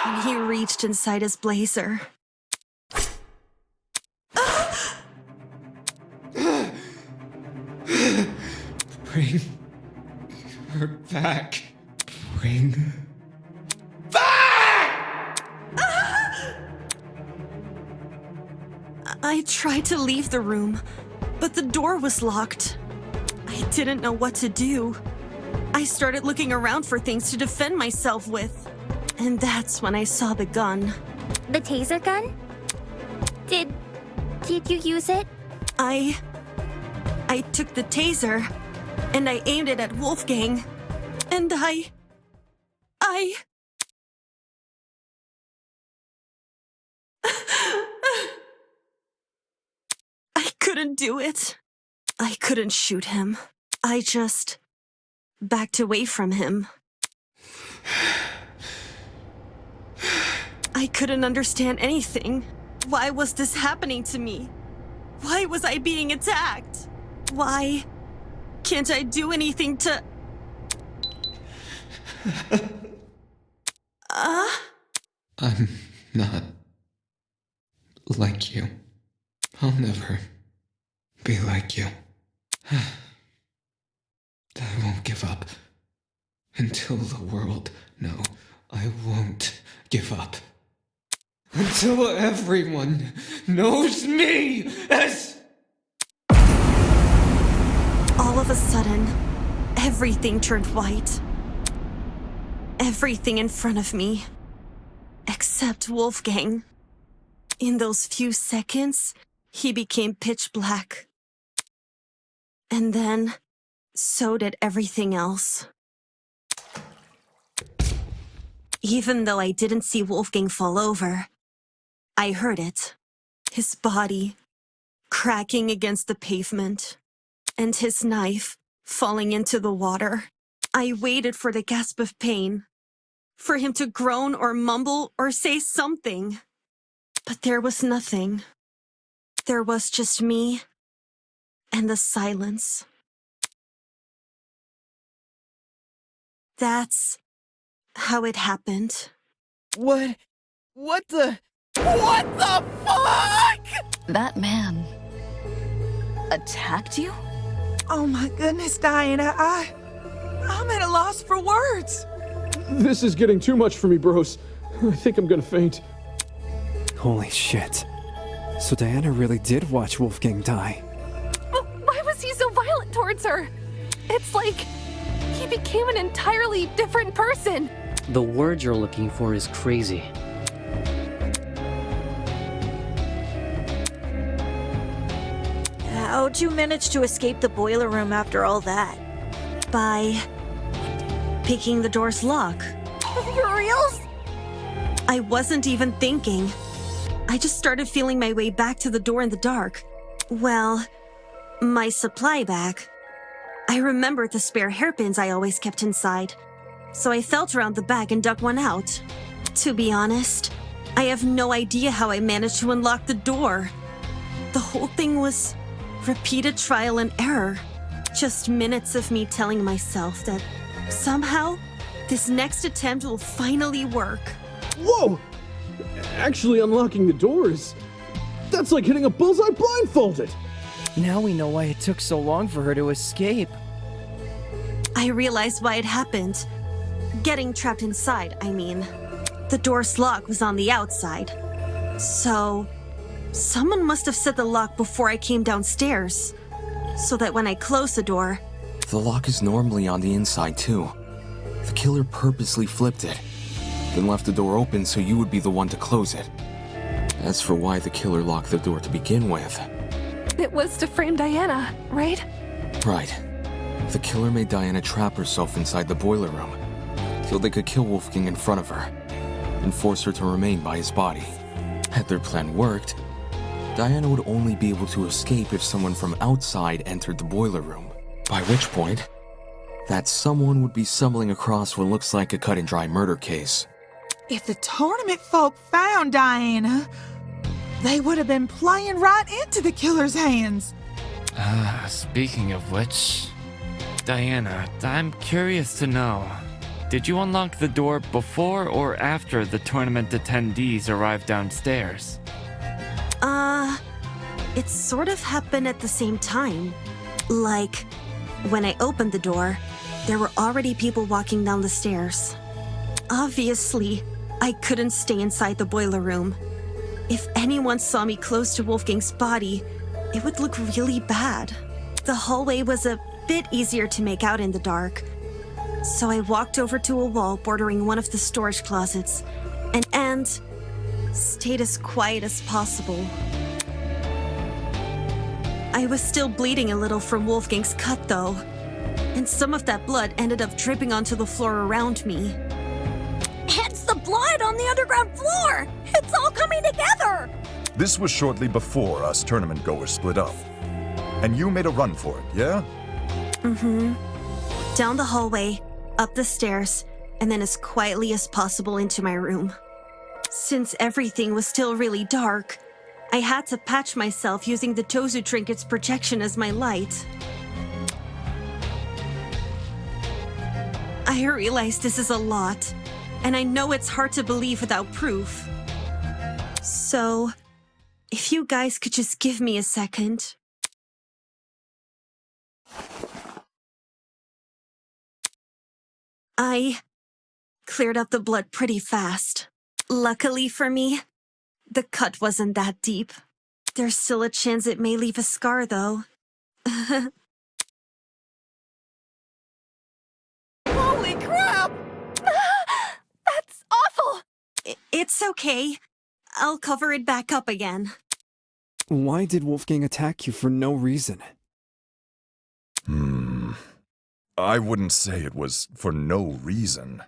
And he reached inside his blazer. Bring her back. Bring tried to leave the room, but the door was locked. I didn't know what to do. I started looking around for things to defend myself with. And that's when I saw the gun. The taser gun? Did you use it? I took the taser, and I aimed it at Wolfgang, and I couldn't do it. I couldn't shoot him. I just backed away from him. I couldn't understand anything. Why was this happening to me? Why was I being attacked? Why can't I do anything to... I'm not like you. I'll never be like you. I won't give up until the world knows I won't give up. Until everyone knows me as... All of a sudden, everything turned white. Everything in front of me. Except Wolfgang. In those few seconds, he became pitch black. And then, so did everything else. Even though I didn't see Wolfgang fall over, I heard it. His body cracking against the pavement, and his knife falling into the water. I waited for the gasp of pain, for him to groan or mumble or say something. But there was nothing. There was just me and the silence. That's how it happened. What the fuck? That man attacked you? Oh my goodness, Diana, I'm at a loss for words. This is getting too much for me, bros. I think I'm gonna faint. Holy shit. So Diana really did watch Wolfgang die. But why was he so violent towards her? It's like he became an entirely different person. The word you're looking for is crazy. How'd you manage to escape the boiler room after all that? By picking the door's lock. For reals? I wasn't even thinking. I just started feeling my way back to the door in the dark. Well, my supply bag. I remembered the spare hairpins I always kept inside, so I felt around the bag and dug one out. To be honest, I have no idea how I managed to unlock the door. The whole thing was repeated trial and error. Just minutes of me telling myself that somehow this next attempt will finally work. Whoa! Actually unlocking the doors. That's like hitting a bullseye blindfolded. Now we know why it took so long for her to escape. I realized why it happened. Getting trapped inside, I mean. The door's lock was on the outside. So, someone must have set the lock before I came downstairs, so that when I closed the door... The lock is normally on the inside too. The killer purposely flipped it, then left the door open so you would be the one to close it. As for why the killer locked the door to begin with... It was to frame Diana, right? Right. The killer made Diana trap herself inside the boiler room, so they could kill Wolfgang in front of her, and force her to remain by his body. Had their plan worked, Diana would only be able to escape if someone from outside entered the boiler room, by which point, that someone would be stumbling across what looks like a cut-and-dry murder case. If the tournament folk found Diana, they would have been playing right into the killer's hands. Speaking of which, Diana, I'm curious to know, did you unlock the door before or after the tournament attendees arrived downstairs? It sort of happened at the same time. Like, when I opened the door, there were already people walking down the stairs. Obviously, I couldn't stay inside the boiler room. If anyone saw me close to Wolfgang's body, it would look really bad. The hallway was a bit easier to make out in the dark, so I walked over to a wall bordering one of the storage closets and stayed as quiet as possible. I was still bleeding a little from Wolfgang's cut, though, and some of that blood ended up dripping onto the floor around me. It's the blood on the underground floor! It's all coming together! This was shortly before us tournament goers split up. And you made a run for it, yeah? Mm-hmm. Down the hallway, up the stairs, and then as quietly as possible into my room. Since everything was still really dark, I had to patch myself using the Tozu Trinket's projection as my light. I realize this is a lot, and I know it's hard to believe without proof. So, if you guys could just give me a second. I cleared up the blood pretty fast. Luckily for me, the cut wasn't that deep. There's still a chance it may leave a scar, though. Holy crap! That's awful! It's okay. I'll cover it back up again. Why did Wolfgang attack you for no reason? I wouldn't say it was for no reason.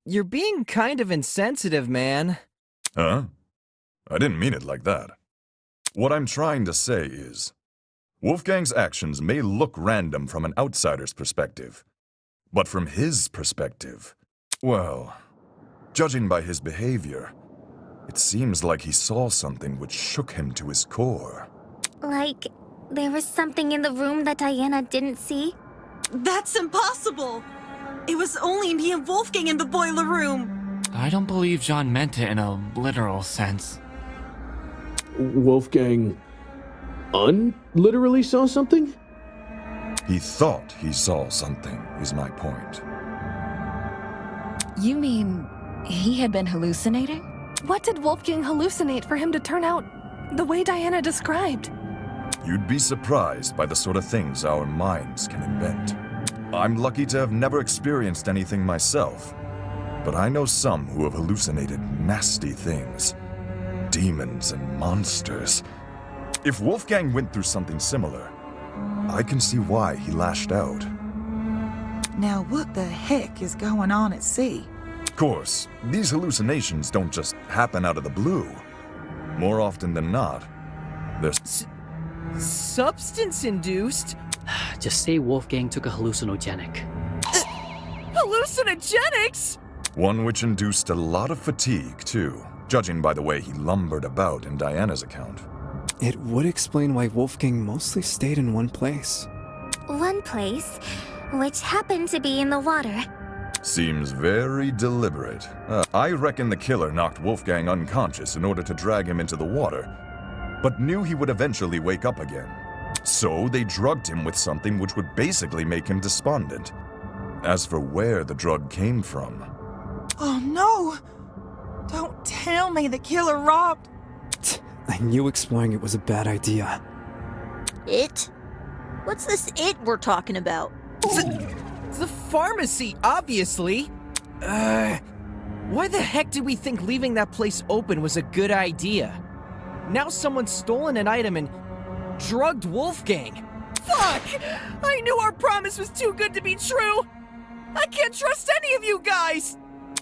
You're being kind of insensitive, man. Huh? I didn't mean it like that. What I'm trying to say is, Wolfgang's actions may look random from an outsider's perspective, but from his perspective, well, judging by his behavior, it seems like he saw something which shook him to his core. Like, there was something in the room that Diana didn't see? That's impossible! It was only me and Wolfgang in the boiler room! I don't believe John meant it in a literal sense. Wolfgang literally saw something? He thought he saw something, is my point. You mean he had been hallucinating? What did Wolfgang hallucinate for him to turn out the way Diana described? You'd be surprised by the sort of things our minds can invent. I'm lucky to have never experienced anything myself, but I know some who have hallucinated nasty things. Demons and monsters. If Wolfgang went through something similar, I can see why he lashed out. Now what the heck is going on at sea? Of course, these hallucinations don't just happen out of the blue. More often than not, they're substance-induced? Just say Wolfgang took a hallucinogenic. Hallucinogenics? one which induced a lot of fatigue, too, judging by the way he lumbered about in Diana's account. It would explain why Wolfgang mostly stayed in one place. One place, which happened to be in the water. Seems very deliberate. I reckon the killer knocked Wolfgang unconscious in order to drag him into the water, but knew he would eventually wake up again. So they drugged him with something which would basically make him despondent. As for where the drug came from... Oh no! Don't tell me the killer robbed... I knew exploring it was a bad idea. It? What's this it we're talking about? The pharmacy, obviously. Why the heck did we think leaving that place open was a good idea? Now someone's stolen an item and drugged Wolfgang. Fuck! I knew our promise was too good to be true! I can't trust any of you guys!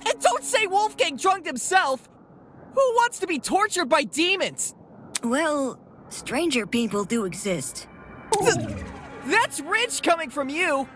And don't say Wolfgang drugged himself! Who wants to be tortured by demons? Well, stranger people do exist. That's rich coming from you!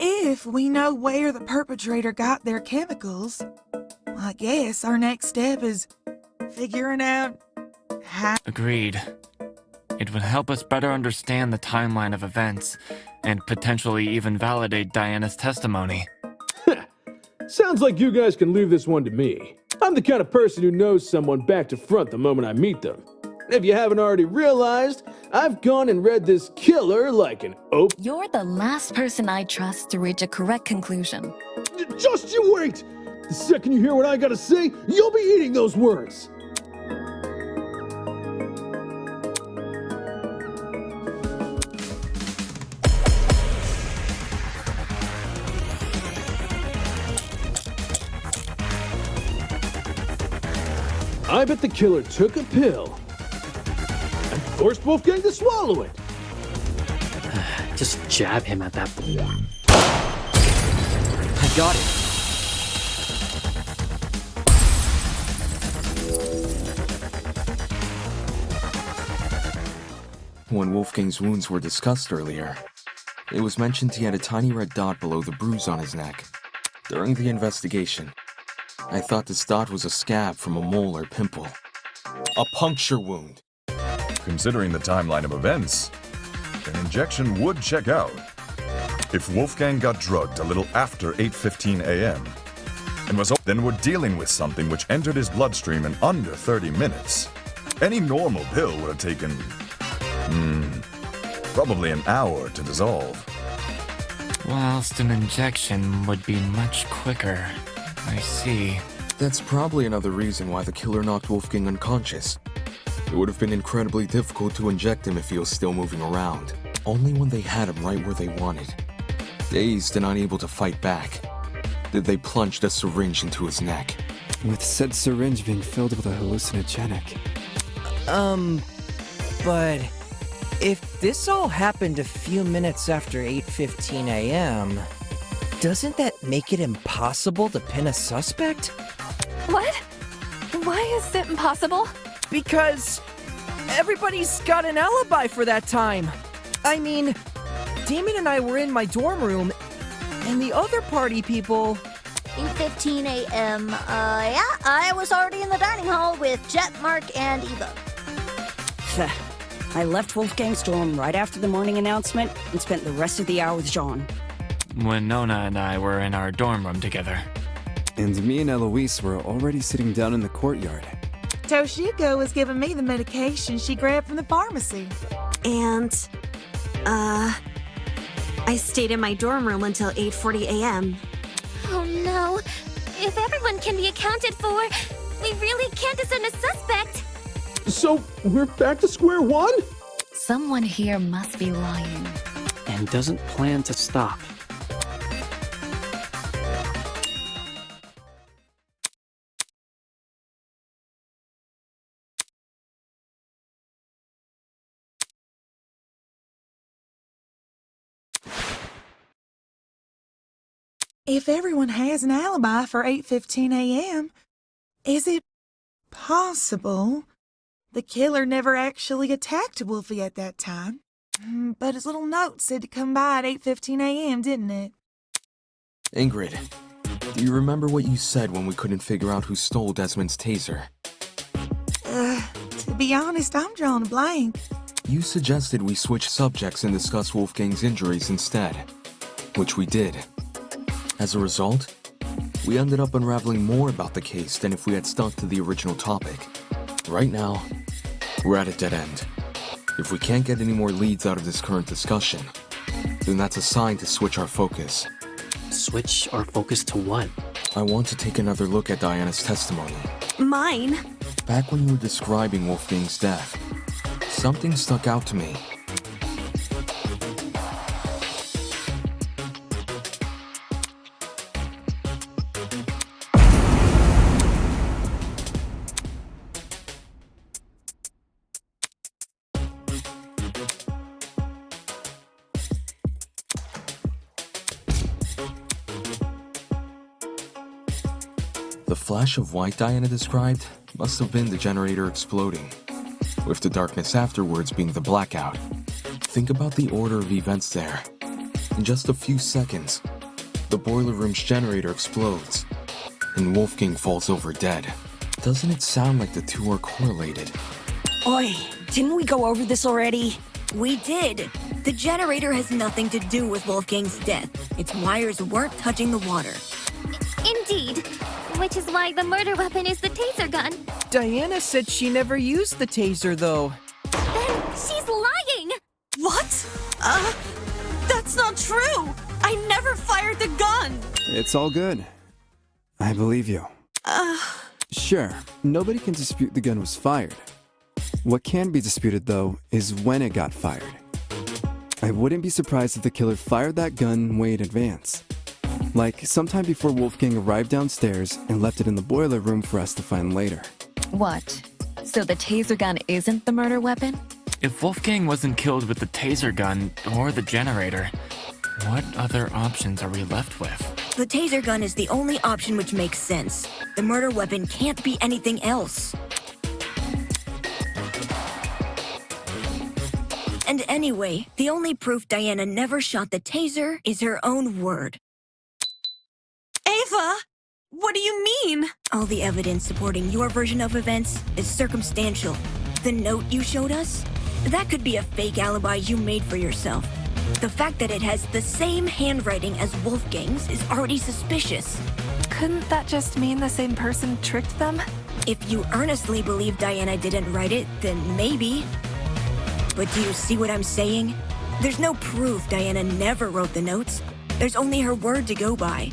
If we know where the perpetrator got their chemicals, I guess our next step is figuring out how... Agreed. It would help us better understand the timeline of events and potentially even validate Diana's testimony. Sounds like you guys can leave this one to me. I'm the kind of person who knows someone back to front the moment I meet them. If you haven't already realized, I've gone and read this killer like an You're the last person I trust to reach a correct conclusion. Just you wait! The second you hear what I gotta say, you'll be eating those words! I bet the killer took a pill and forced Wolfgang to swallow it. Just jab him at that point. I got it. When Wolfgang's wounds were discussed earlier, it was mentioned he had a tiny red dot below the bruise on his neck. During the investigation, I thought this dot was a scab from a mole or pimple. A puncture wound. Considering the timeline of events, an injection would check out. If Wolfgang got drugged a little after 8:15 a.m., and then we're dealing with something which entered his bloodstream in under 30 minutes. Any normal pill would have taken, probably an hour to dissolve. Whilst an injection would be much quicker. I see. That's probably another reason why the killer knocked Wolfgang unconscious. It would have been incredibly difficult to inject him if he was still moving around. Only when they had him right where they wanted, dazed and unable to fight back, did they plunge the syringe into his neck. With said syringe being filled with a hallucinogenic. But if this all happened a few minutes after 8:15 a.m., doesn't that make it impossible to pin a suspect? What? Why is it impossible? Because everybody's got an alibi for that time. I mean, Damon and I were in my dorm room, and the other party people... 8:15 a.m. Yeah, I was already in the dining hall with Jet, Mark, and Eva. I left Wolfgang's dorm right after the morning announcement and spent the rest of the hour with Jean. When Nona and I were in our dorm room together. And me and Eloise were already sitting down in the courtyard. Toshiko was giving me the medication she grabbed from the pharmacy. And, I stayed in my dorm room until 8:40 a.m. Oh no. If everyone can be accounted for, we really can't discern a suspect. So, we're back to square one? Someone here must be lying. And doesn't plan to stop. If everyone has an alibi for 8:15 a.m., is it possible the killer never actually attacked Wolfie at that time? But his little note said to come by at 8:15 a.m., didn't it? Ingrid, do you remember what you said when we couldn't figure out who stole Desmond's taser? To be honest, I'm drawing a blank. You suggested we switch subjects and discuss Wolfgang's injuries instead, which we did. As a result, we ended up unraveling more about the case than if we had stuck to the original topic. Right now, we're at a dead end. If we can't get any more leads out of this current discussion, then that's a sign to switch our focus. Switch our focus to what? I want to take another look at Diana's testimony. Mine? Back when you were describing Wolfgang's death, something stuck out to me. The flash of white Diana described must have been the generator exploding, with the darkness afterwards being the blackout. Think about the order of events there. In just a few seconds, the boiler room's generator explodes, and Wolfgang falls over dead. Doesn't it sound like the two are correlated? Oi, Didn't we go over this already? We did. The generator has nothing to do with Wolfgang's death. Its wires weren't touching the water. Indeed. Which is why the murder weapon is the taser gun. Diana said she never used the taser, though. Then she's lying! What? That's not true! I never fired the gun! It's all good. I believe you. Sure, nobody can dispute the gun was fired. What can be disputed, though, is when it got fired. I wouldn't be surprised if the killer fired that gun way in advance. Like, sometime before Wolfgang arrived downstairs and left it in the boiler room for us to find later. What? So the taser gun isn't the murder weapon? If Wolfgang wasn't killed with the taser gun or the generator, what other options are we left with? The taser gun is the only option which makes sense. The murder weapon can't be anything else. And anyway, the only proof Diana never shot the taser is her own word. Ava! What do you mean? All the evidence supporting your version of events is circumstantial. The note you showed us? That could be a fake alibi you made for yourself. The fact that it has the same handwriting as Wolfgang's is already suspicious. Couldn't that just mean the same person tricked them? If you earnestly believe Diana didn't write it, then maybe. But do you see what I'm saying? There's no proof Diana never wrote the notes. There's only her word to go by.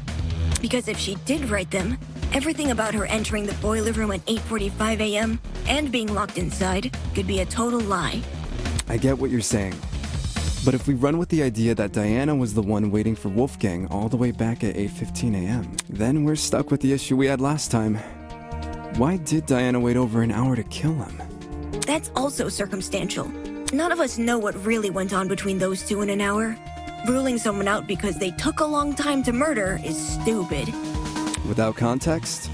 Because if she did write them, everything about her entering the boiler room at 8:45 a.m. and being locked inside could be a total lie. I get what you're saying. But if we run with the idea that Diana was the one waiting for Wolfgang all the way back at 8:15 a.m., then we're stuck with the issue we had last time. Why did Diana wait over an hour to kill him? That's also circumstantial. None of us know what really went on between those two in an hour. Ruling someone out because they took a long time to murder is stupid. Without context?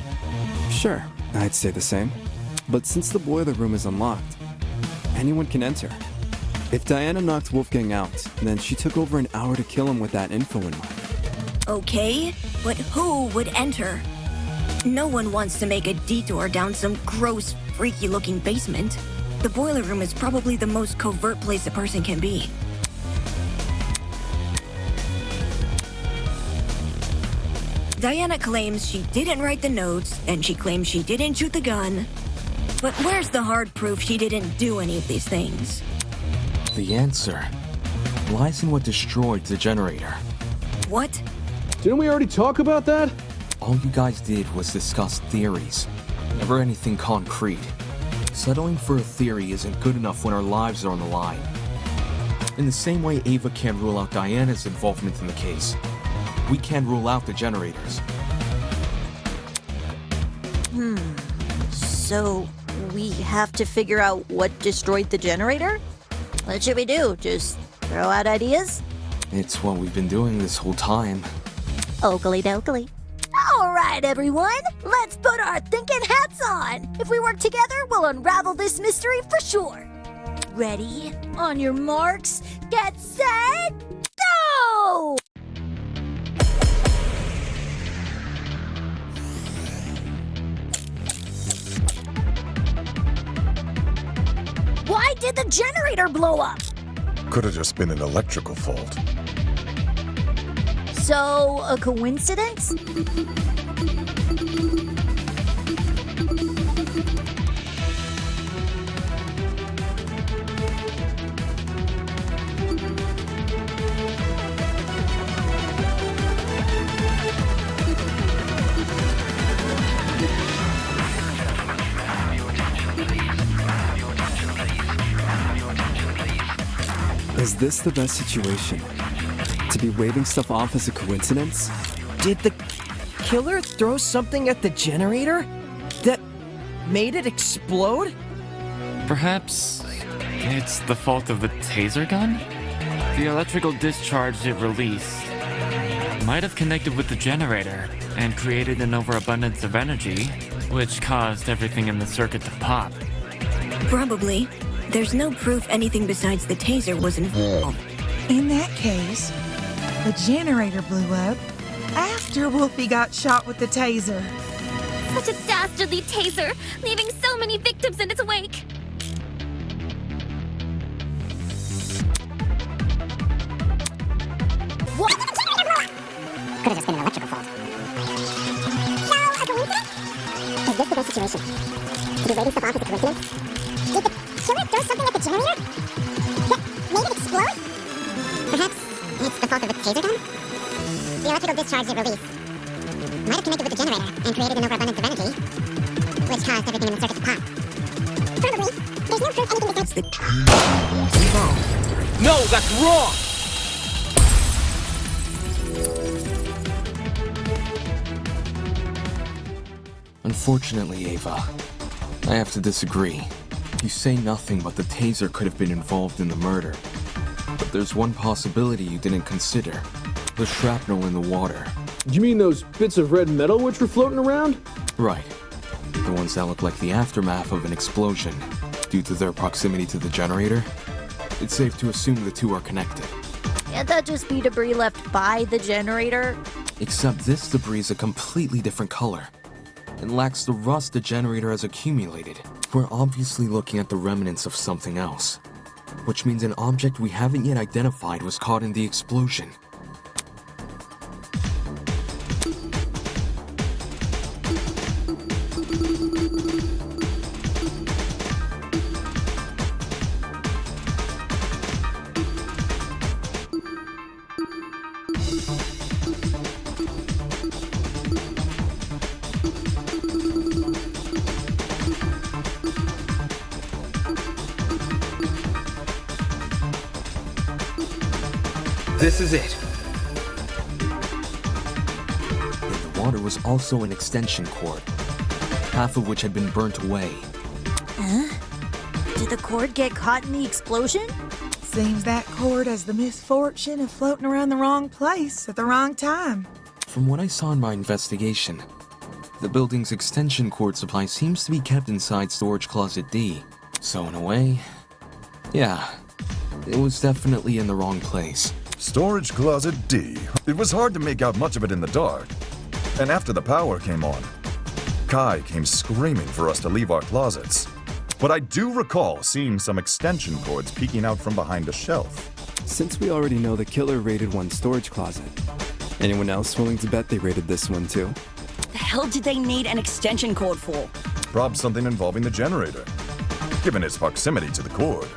Sure, I'd say the same. But since the boiler room is unlocked, anyone can enter. If Diana knocked Wolfgang out, then she took over an hour to kill him with that info in mind. Okay, but who would enter? No one wants to make a detour down some gross, freaky-looking basement. The boiler room is probably the most covert place a person can be. Diana claims she didn't write the notes, and she claims she didn't shoot the gun. But where's the hard proof she didn't do any of these things? The answer lies in what destroyed the generator. What? Didn't we already talk about that? All you guys did was discuss theories, never anything concrete. Settling for a theory isn't good enough when our lives are on the line. In the same way Ava can't rule out Diana's involvement in the case, we can't rule out the generators. So we have to figure out what destroyed the generator? What should we do? Just throw out ideas? It's what we've been doing this whole time. Oakley dokley. All right, everyone. Let's put our thinking hats on. If we work together, we'll unravel this mystery for sure. Ready? On your marks, get set, go! Why did the generator blow up? Could have just been an electrical fault. So, a coincidence? Is this the best situation? To be waving stuff off as a coincidence? Did the killer throw something at the generator that made it explode? Perhaps it's the fault of the taser gun? The electrical discharge it released might have connected with the generator and created an overabundance of energy, which caused everything in the circuit to pop. Probably. There's no proof anything besides the taser was involved. In that case, the generator blew up after Wolfie got shot with the taser. Such a dastardly taser, leaving so many victims in its wake. What? Could have just been an electrical fault. So, a coincidence? Is this the best situation? To be waiting stuff off as a coincidence? Did the killer throw something at the generator? That made it explode? Perhaps it's the fault of the taser gun? The electrical discharge it released might have connected with the generator and created an overabundance of energy, which caused everything in the circuit to pop. Probably. There's no proof anything besides the taser involved. No, that's wrong! Unfortunately, Ava, I have to disagree. You say nothing but the taser could have been involved in the murder. But there's one possibility you didn't consider. The shrapnel in the water. You mean those bits of red metal which were floating around? Right. The ones that look like the aftermath of an explosion. Due to their proximity to the generator, it's safe to assume the two are connected. Can't that just be debris left by the generator? Except this debris is a completely different color and lacks the rust the generator has accumulated. We're obviously looking at the remnants of something else, which means an object we haven't yet identified was caught in the explosion. This is it. In the water was also an extension cord, half of which had been burnt away. Huh? Did the cord get caught in the explosion? Seems that cord has the misfortune of floating around the wrong place at the wrong time. From what I saw in my investigation, the building's extension cord supply seems to be kept inside Storage Closet D. So in a way, yeah, it was definitely in the wrong place. Storage Closet D. It was hard to make out much of it in the dark. And after the power came on, Kai came screaming for us to leave our closets. But I do recall seeing some extension cords peeking out from behind a shelf. Since we already know the killer raided one storage closet, anyone else willing to bet they raided this one too? The hell did they need an extension cord for? Probably something involving the generator, given its proximity to the cord.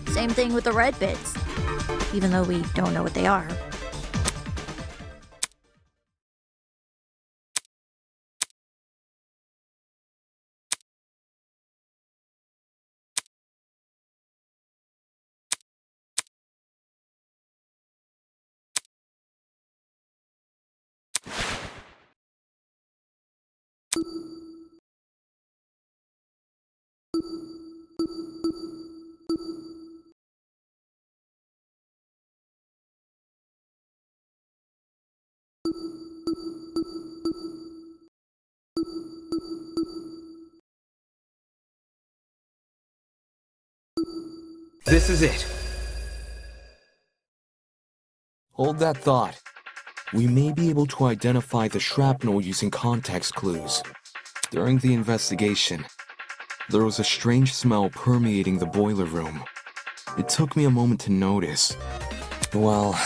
Same thing with the red bits, even though we don't know what they are. This is it. Hold that thought. We may be able to identify the shrapnel using context clues. During the investigation, there was a strange smell permeating the boiler room. It took me a moment to notice. Well,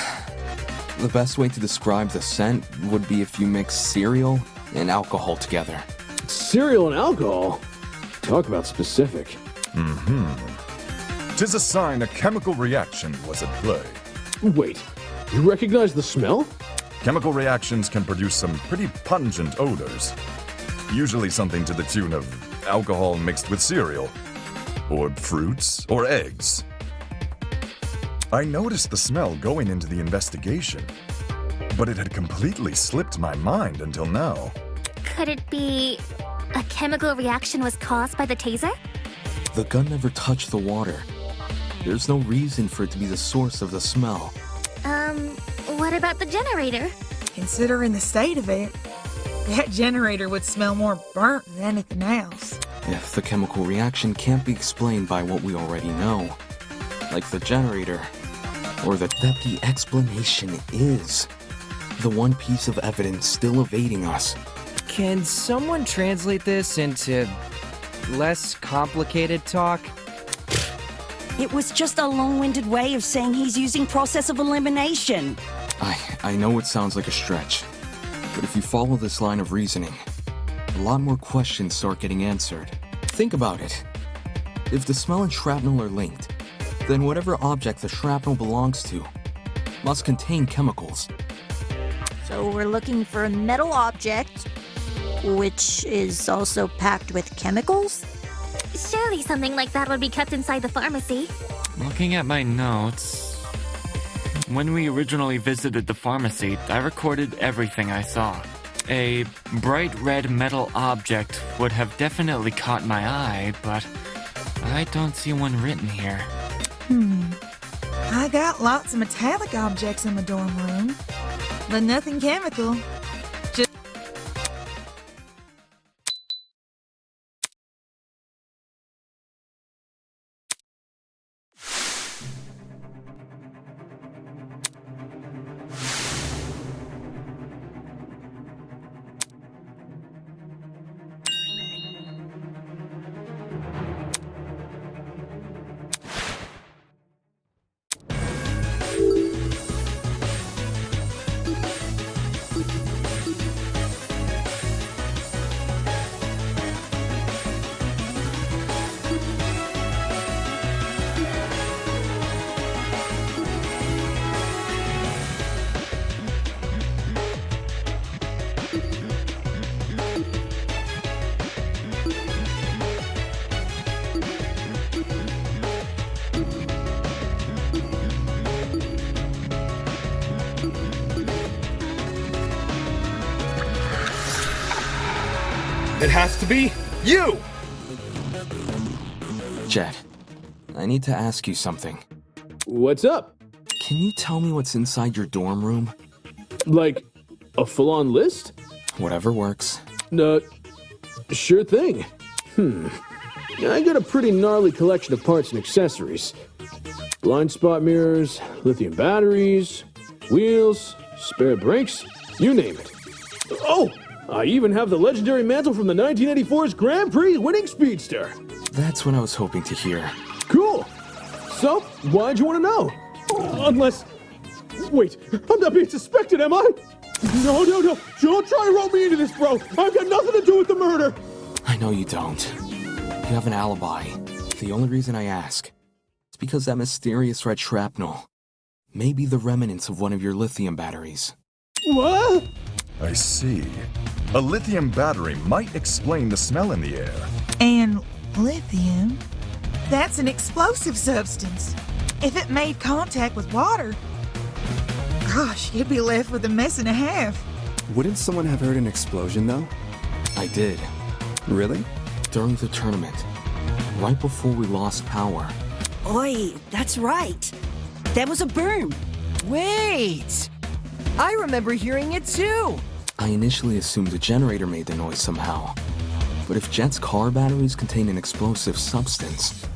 the best way to describe the scent would be if you mix cereal and alcohol together. Cereal and alcohol? Talk about specific. Tis a sign a chemical reaction was at play. Wait, you recognize the smell? Chemical reactions can produce some pretty pungent odors. Usually something to the tune of alcohol mixed with cereal, or fruits, or eggs. I noticed the smell going into the investigation, but it had completely slipped my mind until now. Could it be a chemical reaction was caused by the taser? The gun never touched the water. There's no reason for it to be the source of the smell. What about the generator? Considering the state of it, that generator would smell more burnt than anything else. If the chemical reaction can't be explained by what we already know, like the generator, or that the explanation is the one piece of evidence still evading us. Can someone translate this into less complicated talk? It was just a long-winded way of saying he's using process of elimination. I know it sounds like a stretch, but if you follow this line of reasoning, a lot more questions start getting answered. Think about it. If the smell and shrapnel are linked, then whatever object the shrapnel belongs to must contain chemicals. So we're looking for a metal object, which is also packed with chemicals? Surely something like that would be kept inside the pharmacy. Looking at my notes, when we originally visited the pharmacy, I recorded everything I saw. A bright red metal object would have definitely caught my eye, but I don't see one written here. I got lots of metallic objects in my dorm room, but nothing chemical. Just It has to be you! Jet, I need to ask you something. What's up? Can you tell me what's inside your dorm room? Like, a full-on list? Whatever works. Sure thing. I got a pretty gnarly collection of parts and accessories. Blind spot mirrors, lithium batteries, wheels, spare brakes, you name it. Oh! I even have the legendary mantle from the 1984's Grand Prix winning speedster. That's what I was hoping to hear. Cool. So, why'd you want to know? Unless... Wait, I'm not being suspected, am I? No. Don't try to rope me into this, bro. I've got nothing to do with the murder. I know you don't. You have an alibi. The only reason I ask is because that mysterious red shrapnel may be the remnants of one of your lithium batteries. What? I see. A lithium battery might explain the smell in the air. and lithium. That's an explosive substance. If it made contact with water, gosh, you'd be left with a mess and a half. Wouldn't someone have heard an explosion, though? I did. Really? During the tournament, right before we lost power. Oi, that's right. There was a boom. Wait! I remember hearing it too! I initially assumed the generator made the noise somehow. But if Jet's car batteries contain an explosive substance...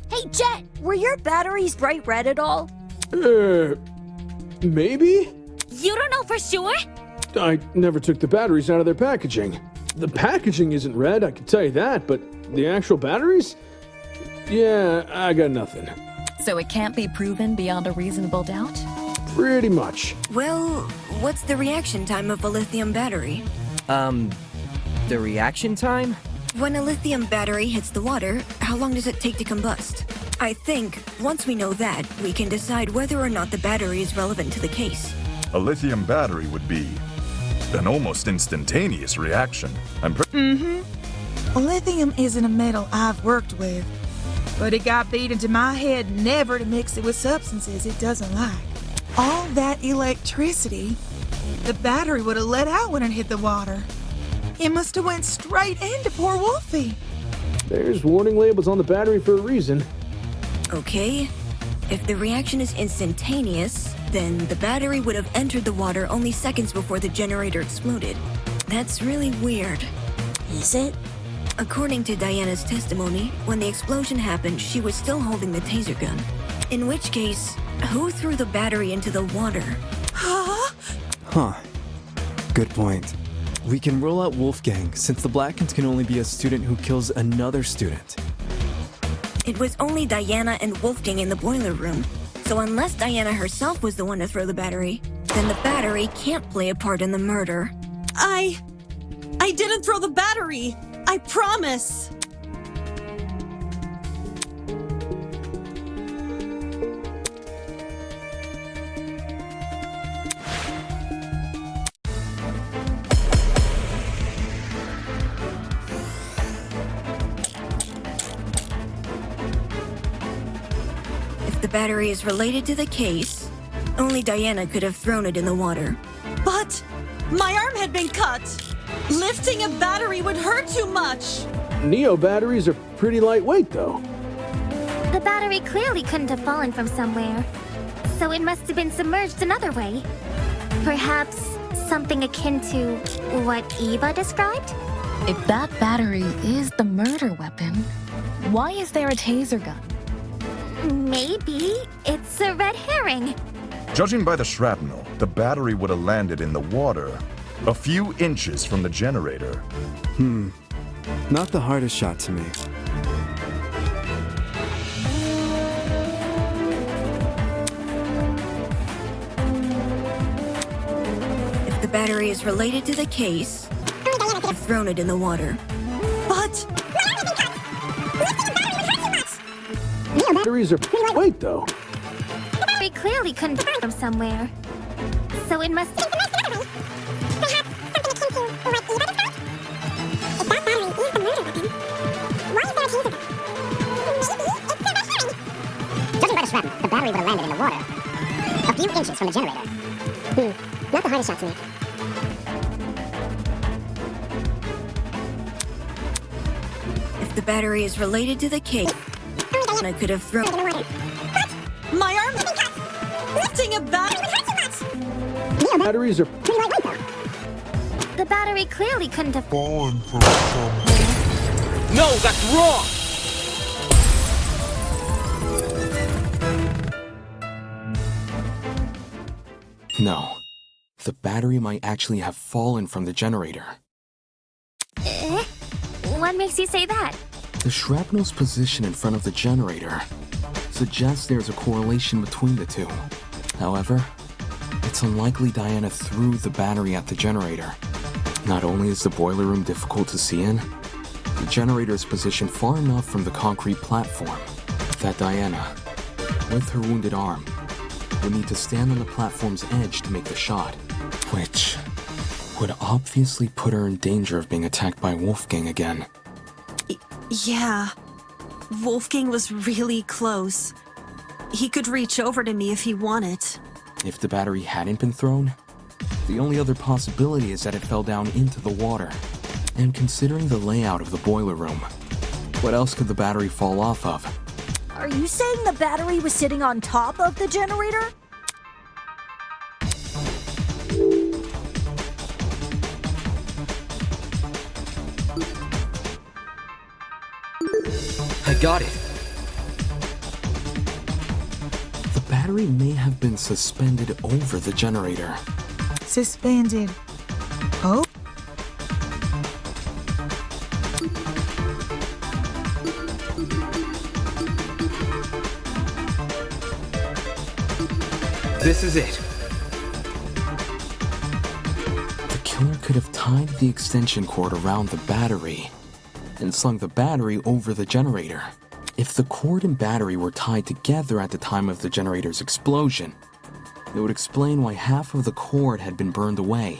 Hey, Jet, were your batteries bright red at all? Maybe? You don't know for sure? I never took the batteries out of their packaging. The packaging isn't red, I can tell you that, but the actual batteries? Yeah, I got nothing. So it can't be proven beyond a reasonable doubt? Pretty much. Well, what's the reaction time of a lithium battery? The reaction time? When a lithium battery hits the water, how long does it take to combust? I think, once we know that, we can decide whether or not the battery is relevant to the case. A lithium battery would be an almost instantaneous reaction. Lithium isn't a metal I've worked with, but it got beat into my head never to mix it with substances it doesn't like. All that electricity, the battery would have let out when it hit the water. It must have went straight into poor Wolfie. There's warning labels on the battery for a reason. Okay, if the reaction is instantaneous, then the battery would have entered the water only seconds before the generator exploded. That's really weird. Is it? According to Diana's testimony, when the explosion happened, she was still holding the taser gun. In which case, who threw the battery into the water? Huh. Good point. We can rule out Wolfgang, since the Blackens can only be a student who kills another student. It was only Diana and Wolfgang in the boiler room, so unless Diana herself was the one to throw the battery, then the battery can't play a part in the murder. I didn't throw the battery. I promise. If the battery is related to the case, only Diana could have thrown it in the water. But my arm had been cut. Lifting a battery would hurt too much. Neo batteries are pretty lightweight, though. The battery clearly couldn't have fallen from somewhere, so it must have been submerged another way. Perhaps something akin to what Eva described? If that battery is the murder weapon, why is there a taser gun? Maybe it's a red herring. Judging by the shrapnel, the battery would have landed in the water, a few inches from the generator. Not the hardest shot to make. If the battery is related to the case, Diana could have thrown it in the water. But Neo batteries are pretty lightweight, though. The battery clearly couldn't have come from somewhere, so it must have... Judging by the shrapnel, the battery would have landed in the water, a few inches from the generator. Not the hardest shot to make. If the battery is related to the case, Diana could have thrown it in the water. my arm had been cut. Lifting a battery. Neo batteries are pretty lightweight, though. The battery clearly couldn't have fallen from somewhere. No, that's wrong! No. The battery might actually have fallen from the generator. What makes you say that? The shrapnel's position in front of the generator suggests there's a correlation between the two. However, it's unlikely Diana threw the battery at the generator. Not only is the boiler room difficult to see in, the generator is positioned far enough from the concrete platform that Diana, with her wounded arm, would need to stand on the platform's edge to make the shot, which would obviously put her in danger of being attacked by Wolfgang again. Yeah. Wolfgang was really close. He could reach over to me if he wanted. If the battery hadn't been thrown, the only other possibility is that it fell down into the water. And considering the layout of the boiler room, what else could the battery fall off of? Are you saying the battery was sitting on top of the generator? I got it. The battery may have been suspended over the generator. Suspended. Oh? This is it. The killer could have tied the extension cord around the battery and slung the battery over the generator. If the cord and battery were tied together at the time of the generator's explosion, it would explain why half of the cord had been burned away.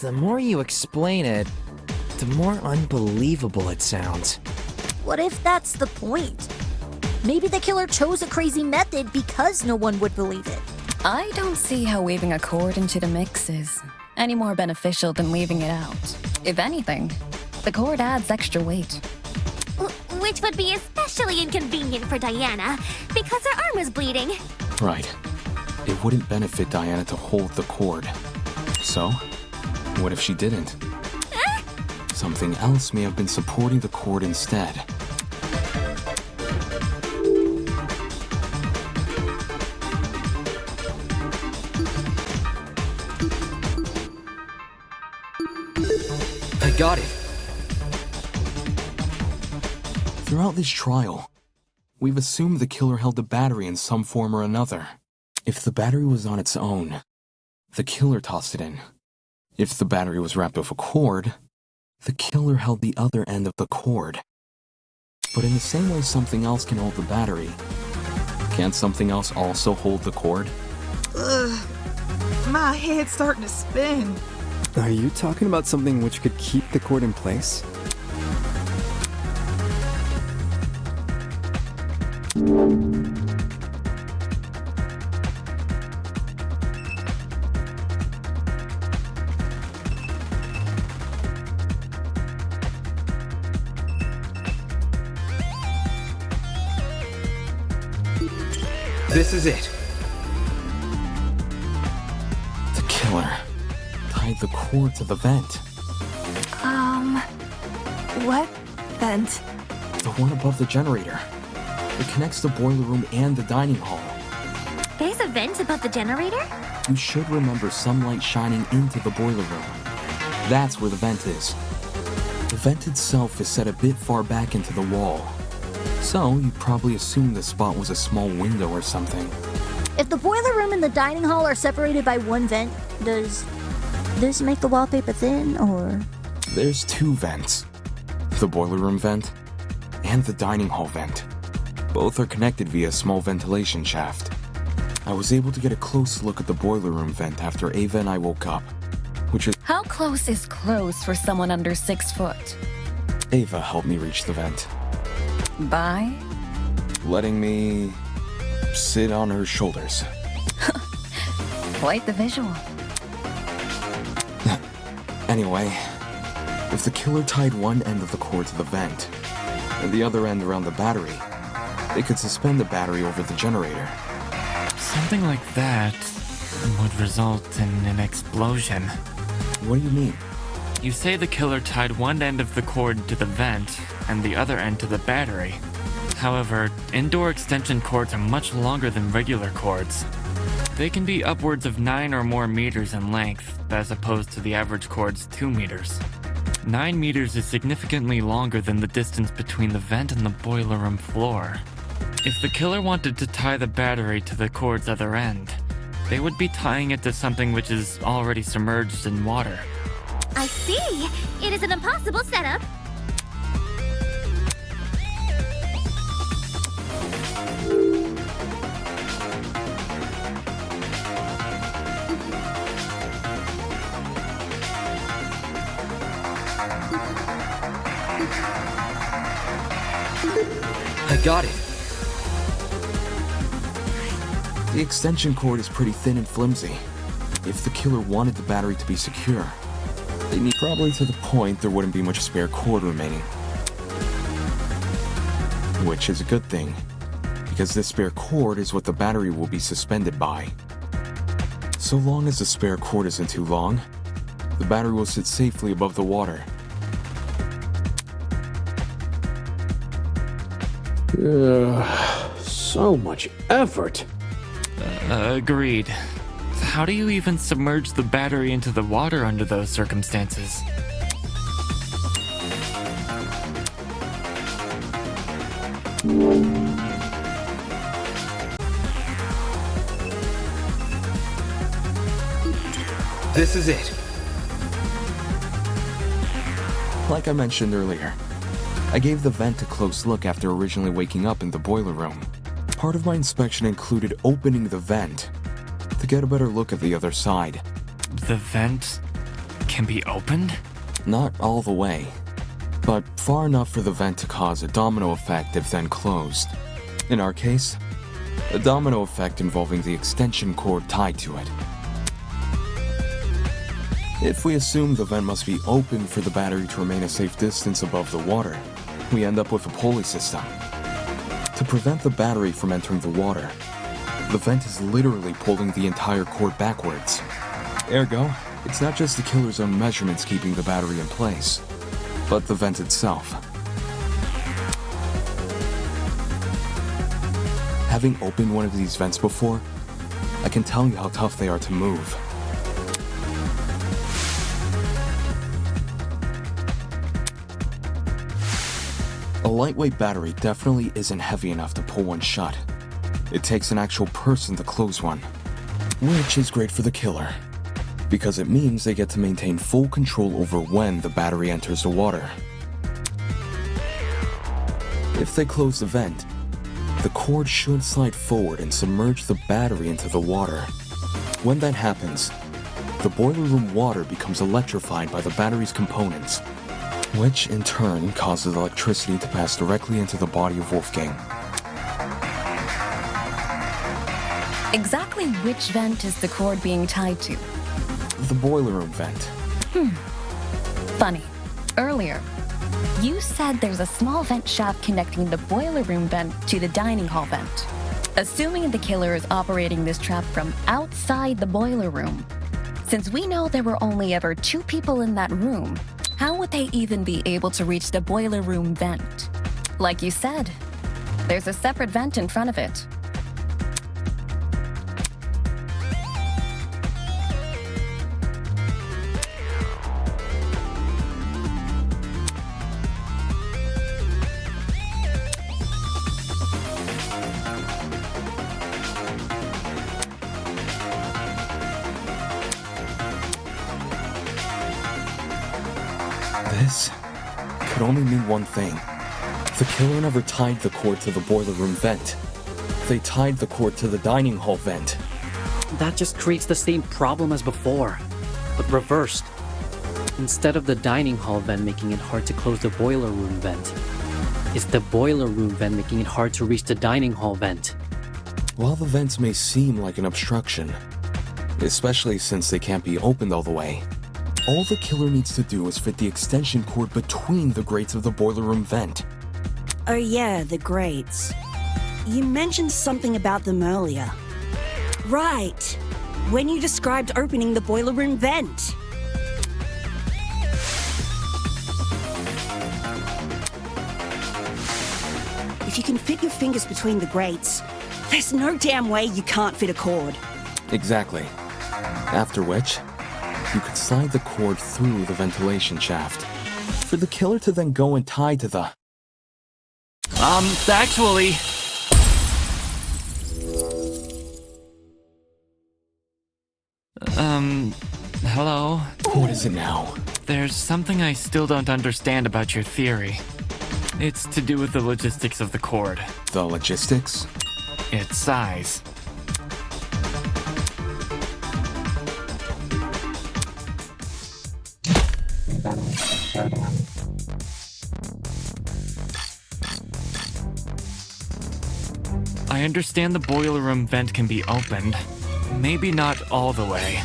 The more you explain it, the more unbelievable it sounds. What if that's the point? Maybe the killer chose a crazy method because no one would believe it. I don't see how weaving a cord into the mix is any more beneficial than leaving it out. If anything, the cord adds extra weight. Which would be especially inconvenient for Diana, because her arm was bleeding. Right. It wouldn't benefit Diana to hold the cord. So, what if she didn't? Something else may have been supporting the cord instead. I got it. Throughout this trial, we've assumed the killer held the battery in some form or another. If the battery was on its own, the killer tossed it in. If the battery was wrapped with a cord, the killer held the other end of the cord. But in the same way something else can hold the battery, can't something else also hold the cord? Ugh, my head's starting to spin. Are you talking about something which could keep the cord in place? This is it. The killer tied the cord to the vent. What vent? The one above the generator. It connects the boiler room and the dining hall. There's a vent above the generator? You should remember some light shining into the boiler room. That's where the vent is. The vent itself is set a bit far back into the wall. So, you'd probably assume the spot was a small window or something. If the boiler room and the dining hall are separated by one vent, does this make the wallpaper thin, or...? There's two vents. The boiler room vent and the dining hall vent. Both are connected via a small ventilation shaft. I was able to get a close look at the boiler room vent after Ava and I woke up, which is... How close is close for someone under 6 foot? Ava helped me reach the vent. By? Letting me sit on her shoulders. Quite the visual. Anyway, if the killer tied one end of the cord to the vent and the other end around the battery, they could suspend the battery over the generator. Something like that would result in an explosion. What do you mean? You say the killer tied one end of the cord to the vent and the other end to the battery. However, indoor extension cords are much longer than regular cords. They can be upwards of 9 or more meters in length, as opposed to the average cord's 2 meters. 9 meters is significantly longer than the distance between the vent and the boiler room floor. If the killer wanted to tie the battery to the cord's other end, they would be tying it to something which is already submerged in water. I see. It is an impossible setup. I got it. The extension cord is pretty thin and flimsy. If the killer wanted the battery to be secure, they need probably to the point there wouldn't be much spare cord remaining. Which is a good thing, because this spare cord is what the battery will be suspended by. So long as the spare cord isn't too long, the battery will sit safely above the water. So much effort. Agreed. How do you even submerge the battery into the water under those circumstances? This is it. Like I mentioned earlier, I gave the vent a close look after originally waking up in the boiler room. Part of my inspection included opening the vent to get a better look at the other side. The vent can be opened? Not all the way, but far enough for the vent to cause a domino effect if then closed. In our case, a domino effect involving the extension cord tied to it. If we assume the vent must be open for the battery to remain a safe distance above the water, we end up with a pulley system. To prevent the battery from entering the water, the vent is literally pulling the entire cord backwards. Ergo, it's not just the killer's own measurements keeping the battery in place, but the vent itself. Having opened one of these vents before, I can tell you how tough they are to move. A lightweight battery definitely isn't heavy enough to pull one shut. It takes an actual person to close one, which is great for the killer, because it means they get to maintain full control over when the battery enters the water. If they close the vent, the cord should slide forward and submerge the battery into the water. When that happens, the boiler room water becomes electrified by the battery's components, which in turn causes electricity to pass directly into the body of Wolfgang. Exactly which vent is the cord being tied to? The boiler room vent. Funny. Earlier, you said there's a small vent shaft connecting the boiler room vent to the dining hall vent. Assuming the killer is operating this trap from outside the boiler room, since we know there were only ever 2 people in that room, how would they even be able to reach the boiler room vent? Like you said, there's a separate vent in front of it. This could only mean one thing. The killer never tied the cord to the boiler room vent. They tied the cord to the dining hall vent. That just creates the same problem as before, but reversed. Instead of the dining hall vent making it hard to close the boiler room vent, it's the boiler room vent making it hard to reach the dining hall vent. While the vents may seem like an obstruction, especially since they can't be opened all the way, all the killer needs to do is fit the extension cord between the grates of the boiler room vent. Oh yeah, the grates. You mentioned something about them earlier. Right, when you described opening the boiler room vent. If you can fit your fingers between the grates, there's no damn way you can't fit a cord. Exactly. After which, you could slide the cord through the ventilation shaft, for the killer to then go and tie to the... Actually... hello? What is it now? There's something I still don't understand about your theory. It's to do with the logistics of the cord. The logistics? Its size. I understand the boiler room vent can be opened. Maybe not all the way,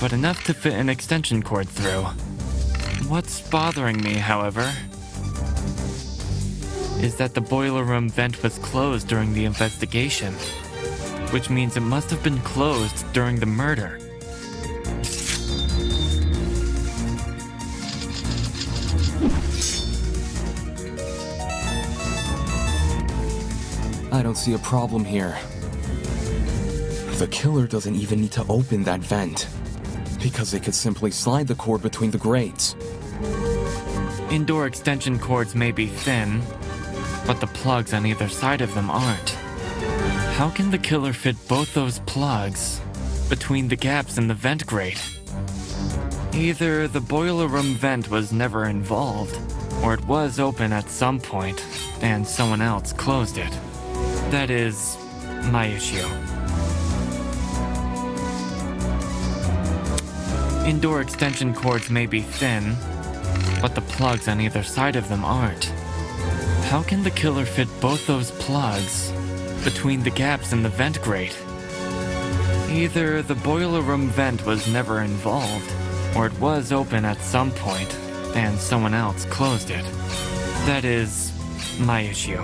but enough to fit an extension cord through. What's bothering me, however, is that the boiler room vent was closed during the investigation, which means it must have been closed during the murder. I don't see a problem here. The killer doesn't even need to open that vent, because they could simply slide the cord between the grates. Indoor extension cords may be thin, but the plugs on either side of them aren't. How can the killer fit both those plugs between the gaps in the vent grate? Either the boiler room vent was never involved, or it was open at some point, and someone else closed it. That is my issue. Indoor extension cords may be thin, but the plugs on either side of them aren't. How can the killer fit both those plugs between the gaps in the vent grate? Either the boiler room vent was never involved, or it was open at some point, and someone else closed it. That is my issue.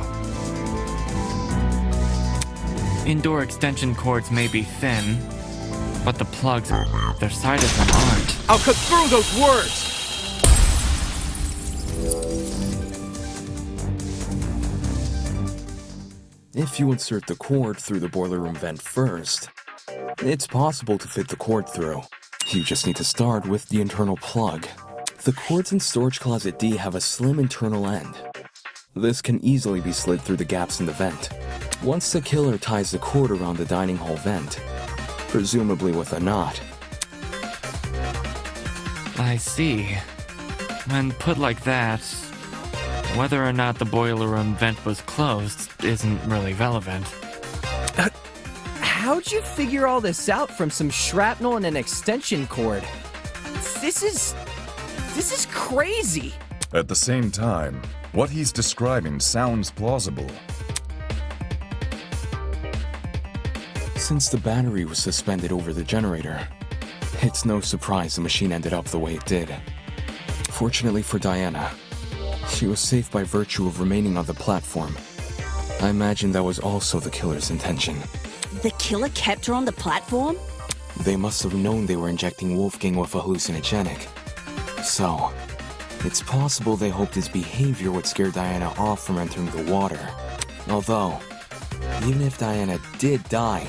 Indoor extension cords may be thin, but the plugs on either side of them aren't. I'll cut through those words! If you insert the cord through the boiler room vent first, it's possible to fit the cord through. You just need to start with the internal plug. The cords in storage closet D have a slim internal end. This can easily be slid through the gaps in the vent. Once the killer ties the cord around the dining hall vent, presumably with a knot, I see. When put like that, whether or not the boiler room vent was closed isn't really relevant. How'd you figure all this out from some shrapnel and an extension cord? This is crazy. At the same time, what he's describing sounds plausible. Since the battery was suspended over the generator, it's no surprise the machine ended up the way it did. Fortunately for Diana, she was safe by virtue of remaining on the platform. I imagine that was also the killer's intention. The killer kept her on the platform? They must have known they were injecting Wolfgang with a hallucinogenic. So, it's possible they hoped his behavior would scare Diana off from entering the water. Although, even if Diana did die,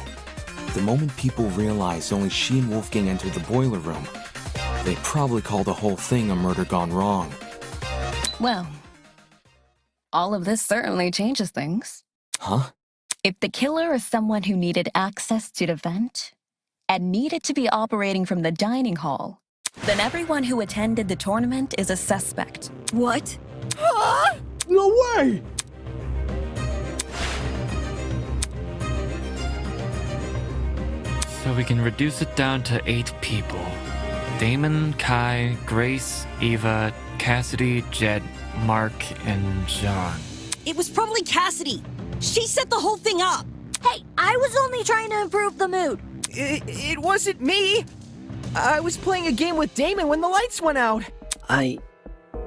the moment people realized only she and Wolfgang entered the boiler room, they probably call the whole thing a murder gone wrong. Well, all of this certainly changes things. Huh? If the killer is someone who needed access to the vent and needed to be operating from the dining hall, then everyone who attended the tournament is a suspect. What? No way! So we can reduce it down to 8 people. Damon, Kai, Grace, Eva, Cassidy, Jed, Mark, and John. It was probably Cassidy. She set the whole thing up. Hey, I was only trying to improve the mood. It wasn't me. I was playing a game with Damon when the lights went out. I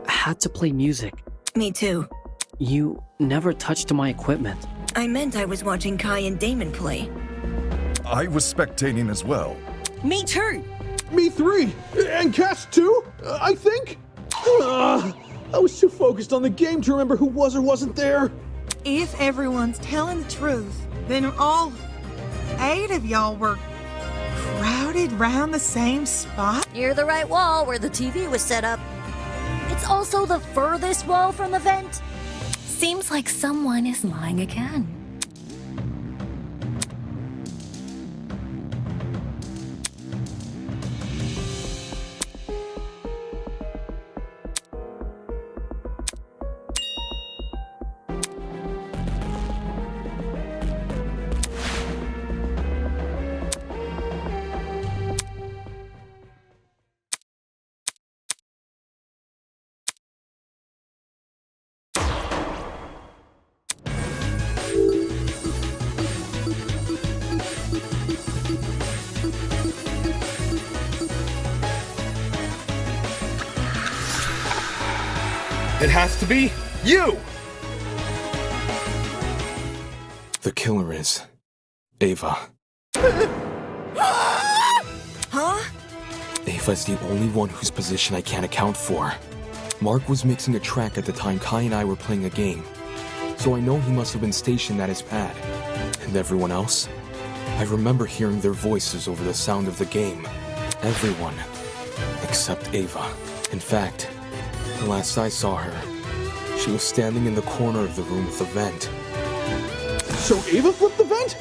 had to play music. Me too. You never touched my equipment. I meant I was watching Kai and Damon play. I was spectating as well. Me too. Me 3! And Cass 2, I think? I was too focused on the game to remember who was or wasn't there. If everyone's telling the truth, then all 8 of y'all were crowded round the same spot? Near the right wall where the TV was set up. It's also the furthest wall from the vent. Seems like someone is lying again. It has to be you! The killer is Ava. Huh? Ava's the only one whose position I can't account for. Mark was mixing a track at the time Kai and I were playing a game, so I know he must have been stationed at his pad. And everyone else? I remember hearing their voices over the sound of the game. Everyone, except Ava. In fact, the last I saw her, she was standing in the corner of the room with the vent. So Ava flipped the vent?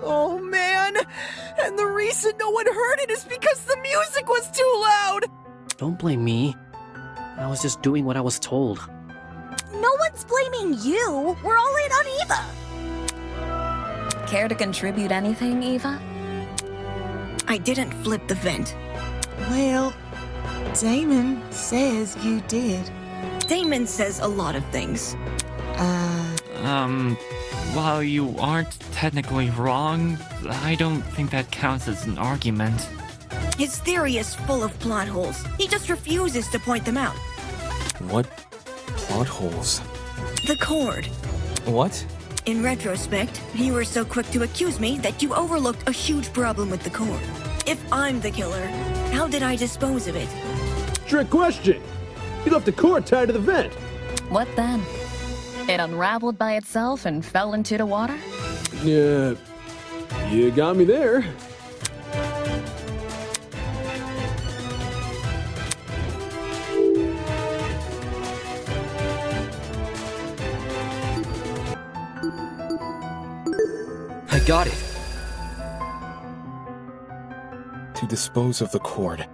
Oh man! And the reason no one heard it is because the music was too loud! Don't blame me. I was just doing what I was told. No one's blaming you. We're all in on Eva. Care to contribute anything, Eva? I didn't flip the vent. Well, Damon says you did. Damon says a lot of things. While you aren't technically wrong, I don't think that counts as an argument. His theory is full of plot holes. He just refuses to point them out. What plot holes? The cord. What? In retrospect, you were so quick to accuse me that you overlooked a huge problem with the cord. If I'm the killer, how did I dispose of it? Trick question. You left the cord tied to the vent. What then? It unraveled by itself and fell into the water? Yeah, you got me there. I got it. to dispose of the cord.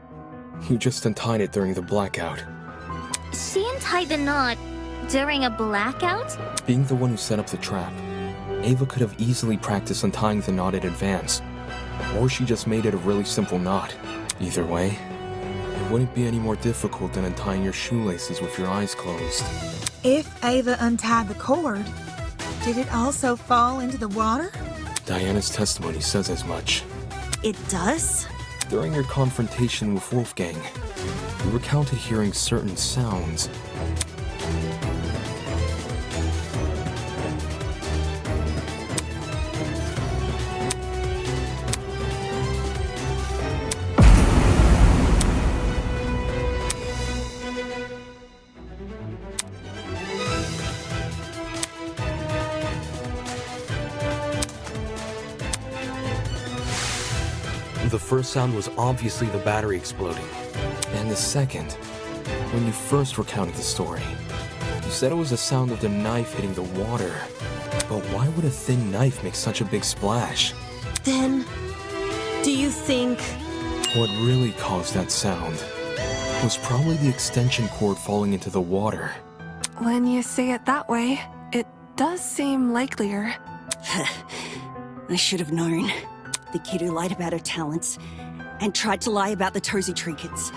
You just untied it during the blackout. She untied the knot during a blackout? Being the one who set up the trap, Ava could have easily practiced untying the knot in advance. Or she just made it a really simple knot. Either way, it wouldn't be any more difficult than untying your shoelaces with your eyes closed. If Ava untied the cord, did it also fall into the water? Diana's testimony says as much. It does? During your confrontation with Wolfgang, you recounted hearing certain sounds. The first sound was obviously the battery exploding. And the second, when you first recounted the story, you said it was the sound of the knife hitting the water. But why would a thin knife make such a big splash? Then, do you think... What really caused that sound was probably the extension cord falling into the water. When you say it that way, it does seem likelier. I should have known. The kid who lied about her talents and tried to lie about the Tozy trinkets.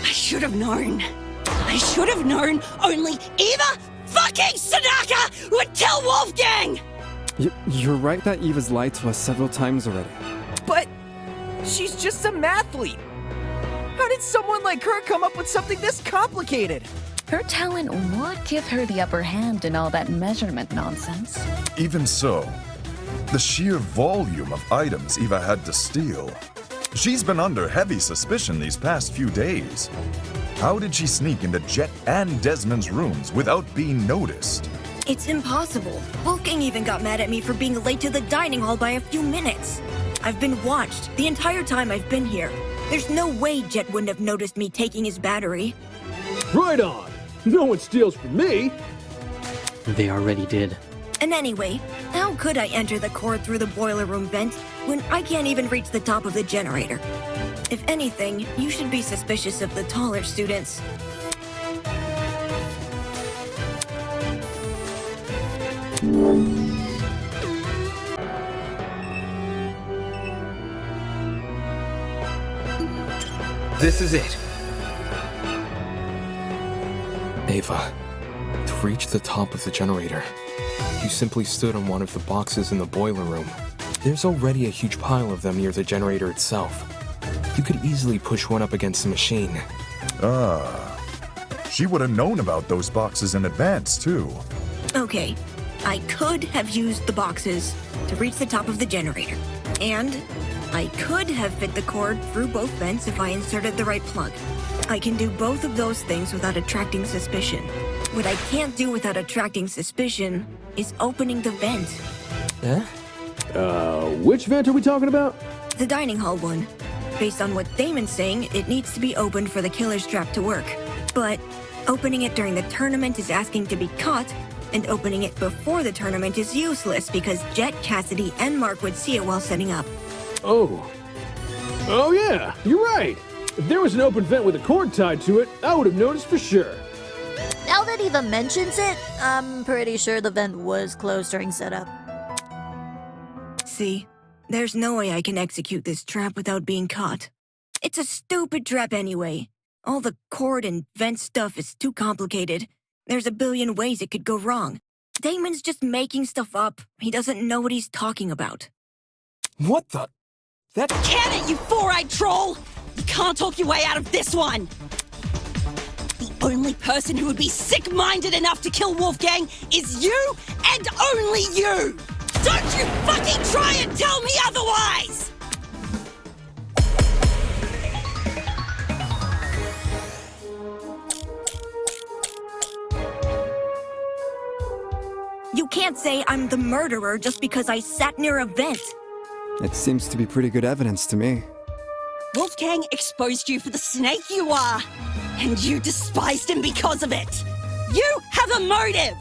I should have known. I should have known only Eva fucking Sadaka would kill Wolfgang! You're right that Eva's lied to us several times already. But she's just a mathlete. How did someone like her come up with something this complicated? Her talent would give her the upper hand in all that measurement nonsense. Even so, the sheer volume of items Eva had to steal. She's been under heavy suspicion these past few days. How did she sneak into Jet and Desmond's rooms without being noticed? It's impossible. Wolfgang even got mad at me for being late to the dining hall by a few minutes. I've been watched the entire time I've been here. There's no way Jet wouldn't have noticed me taking his battery. Right on! No one steals from me! They already did. And anyway, how could I enter the cord through the boiler room vent when I can't even reach the top of the generator? If anything, you should be suspicious of the taller students. This is it. Ava, to reach the top of the generator, you simply stood on one of the boxes in the boiler room. There's already a huge pile of them near the generator itself. You could easily push one up against the machine. She would have known about those boxes in advance, too. Okay, I could have used the boxes to reach the top of the generator. And I could have fit the cord through both vents if I inserted the right plug. I can do both of those things without attracting suspicion. What I can't do without attracting suspicion is opening the vent. Which vent are we talking about? The dining hall one. Based on what Damon's saying, it needs to be opened for the killer's trap to work. But opening it during the tournament is asking to be caught, and opening it before the tournament is useless because Jet, Cassidy, and Mark would see it while setting up. Oh yeah, you're right. If there was an open vent with a cord tied to it, I would have noticed for sure. Now that Eva mentions it, I'm pretty sure the vent was closed during setup. See, there's no way I can execute this trap without being caught. It's a stupid trap anyway. All the cord and vent stuff is too complicated. There's a billion ways it could go wrong. Damon's just making stuff up. He doesn't know what he's talking about. What the? That... Can it, you four-eyed troll! You can't talk your way out of this one! The only person who would be sick-minded enough to kill Wolfgang is you and only you! Don't you fucking try and tell me otherwise! You can't say I'm the murderer just because I sat near a vent. It seems to be pretty good evidence to me. Wolfgang exposed you for the snake you are, and you despised him because of it. You have a motive!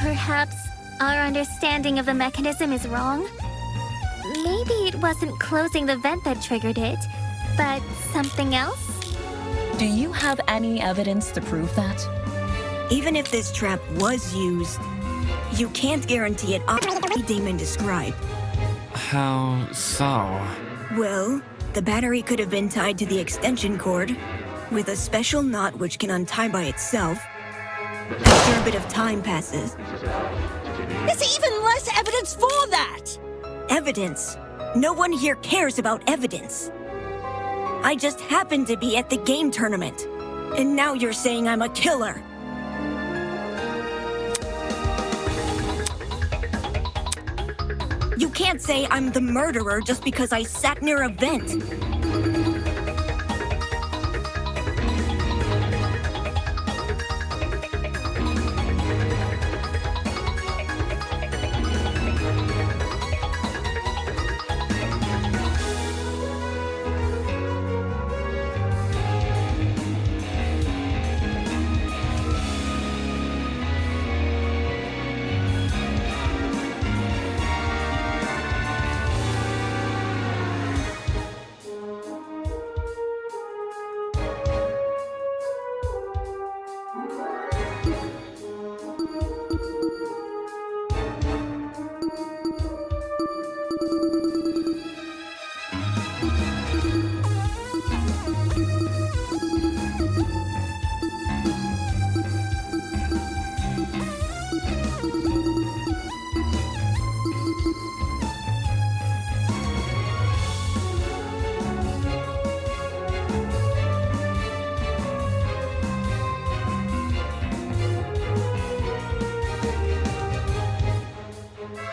Perhaps our understanding of the mechanism is wrong? Maybe it wasn't closing the vent that triggered it, but something else? Do you have any evidence to prove that? Even if this trap was used, you can't guarantee it operated the way Damon described. How so? Well, the battery could have been tied to the extension cord with a special knot which can untie by itself after a bit of time passes. There's even less evidence for that! Evidence? No one here cares about evidence. I just happened to be at the game tournament, and now you're saying I'm a killer. You can't say I'm the murderer just because I sat near a vent.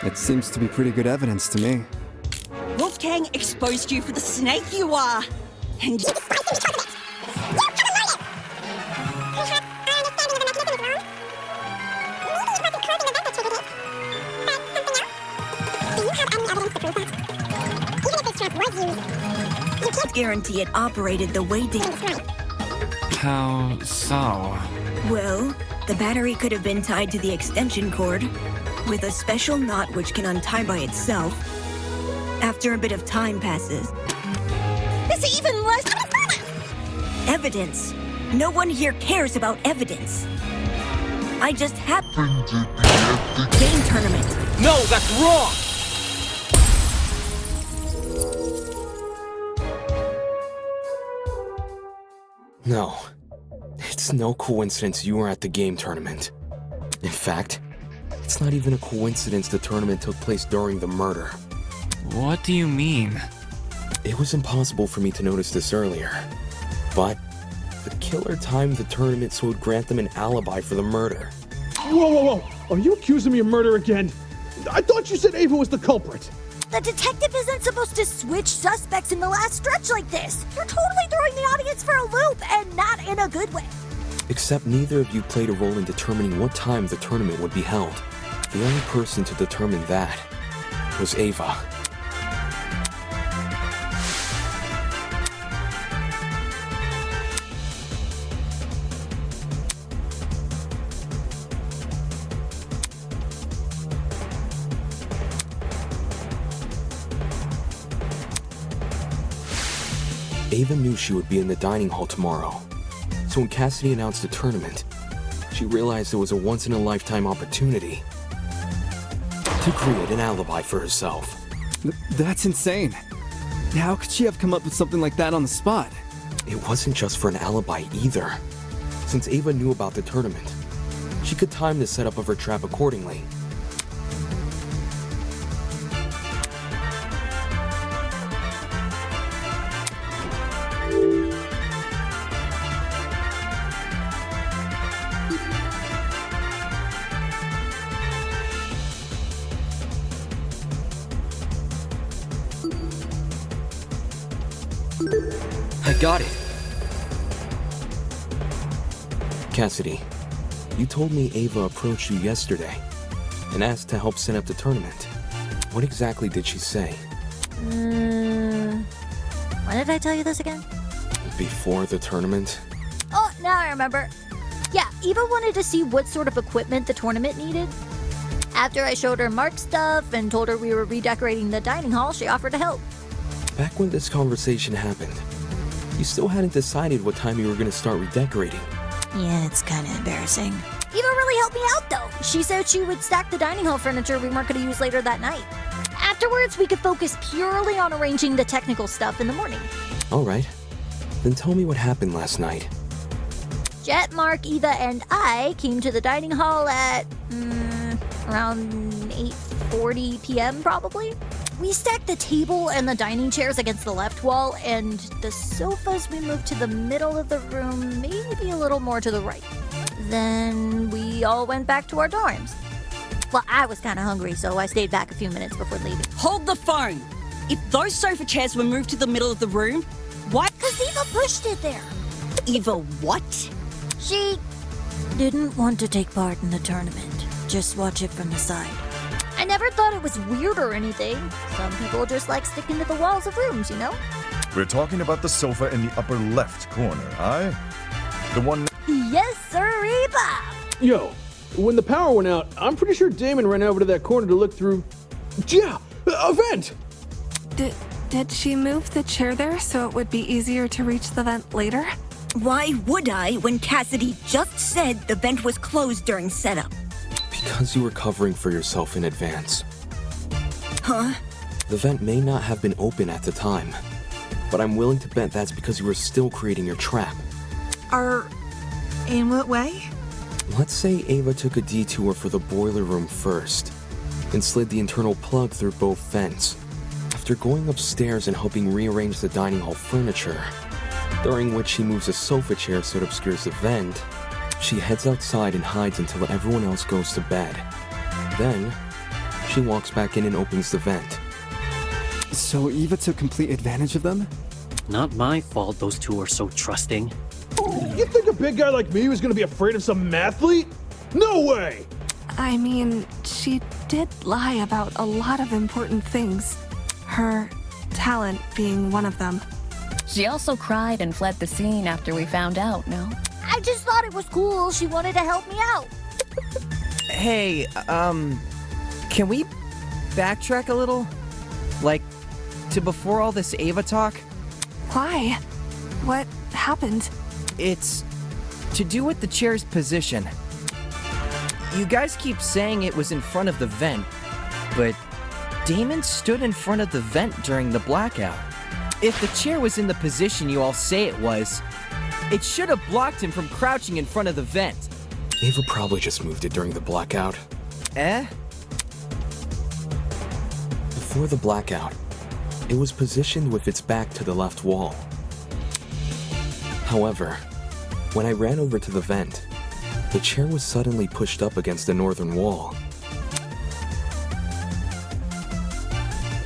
It seems to be pretty good evidence to me. Wolfgang exposed you for the snake you are. And You can't guarantee it operated the way Damon described. How so? Well, the battery could have been tied to the extension cord with a special knot which can untie by itself after a bit of time passes. there's even less Evidence? No one here cares about evidence. I just happened to be at the game tournament. No, that's wrong! No. It's no coincidence you were at the game tournament. In fact, it's not even a coincidence the tournament took place during the murder. What do you mean? It was impossible for me to notice this earlier. But the killer timed the tournament so it would grant them an alibi for the murder. Whoa! Are you accusing me of murder again? I thought you said Ava was the culprit. The detective isn't supposed to switch suspects in the last stretch like this. You're totally throwing the audience for a loop, and not in a good way. Except neither of you played a role in determining what time the tournament would be held. The only person to determine that was Ava. Ava knew she would be in the dining hall tomorrow. So when Cassidy announced the tournament, she realized it was a once-in-a-lifetime opportunity to create an alibi for herself. That's insane. How could she have come up with something like that on the spot? It wasn't just for an alibi either. Since Ava knew about the tournament, she could time the setup of her trap accordingly. I got it. Cassidy, you told me Ava approached you yesterday and asked to help set up the tournament. What exactly did she say? When did I tell you this again? Before the tournament? Oh, now I remember. Yeah, Eva wanted to see what sort of equipment the tournament needed. After I showed her Mark's stuff and told her we were redecorating the dining hall, she offered to help. Back when this conversation happened, you still hadn't decided what time you were going to start redecorating. Yeah, it's kind of embarrassing. Eva really helped me out, though. She said she would stack the dining hall furniture we weren't going to use later that night. Afterwards, we could focus purely on arranging the technical stuff in the morning. All right. Then tell me what happened last night. Jet, Mark, Eva, and I came to the dining hall at around 8:40 p.m. probably. We stacked the table and the dining chairs against the left wall, and the sofas we moved to the middle of the room, maybe a little more to the right. Then we all went back to our dorms. Well, I was kind of hungry, so I stayed back a few minutes before leaving. Hold the phone! If those sofa chairs were moved to the middle of the room, why? Because Eva pushed it there. Eva what? She didn't want to take part in the tournament. Just watch it from the side. I never thought it was weird or anything. Some people just like sticking to the walls of rooms, you know? We're talking about the sofa in the upper left corner, aye? The one... Yes, sir, Eva! Yo, when the power went out, I'm pretty sure Damon ran over to that corner to look through... Yeah, a vent! Did she move the chair there so it would be easier to reach the vent later? Why would I when Cassidy just said the vent was closed during setup? Because you were covering for yourself in advance. Huh? The vent may not have been open at the time, but I'm willing to bet that's because you were still creating your trap. In what way? Let's say Ava took a detour for the boiler room first, and slid the internal plug through both vents. After going upstairs and helping rearrange the dining hall furniture, during which she moves a sofa chair so it obscures the vent, she heads outside and hides until everyone else goes to bed. Then, she walks back in and opens the vent. So Eva took complete advantage of them? Not my fault those two are so trusting. You think a big guy like me was gonna be afraid of some mathlete? No way! I mean, she did lie about a lot of important things. Her talent being one of them. She also cried and fled the scene after we found out, no? I just thought it was cool. She wanted to help me out. Hey, can we backtrack a little? Like, to before all this Ava talk? Why? What happened? It's to do with the chair's position. You guys keep saying it was in front of the vent, but Damon stood in front of the vent during the blackout. If the chair was in the position you all say it was, it should have blocked him from crouching in front of the vent. Ava probably just moved it during the blackout. Eh? Before the blackout, it was positioned with its back to the left wall. However, when I ran over to the vent, the chair was suddenly pushed up against the northern wall.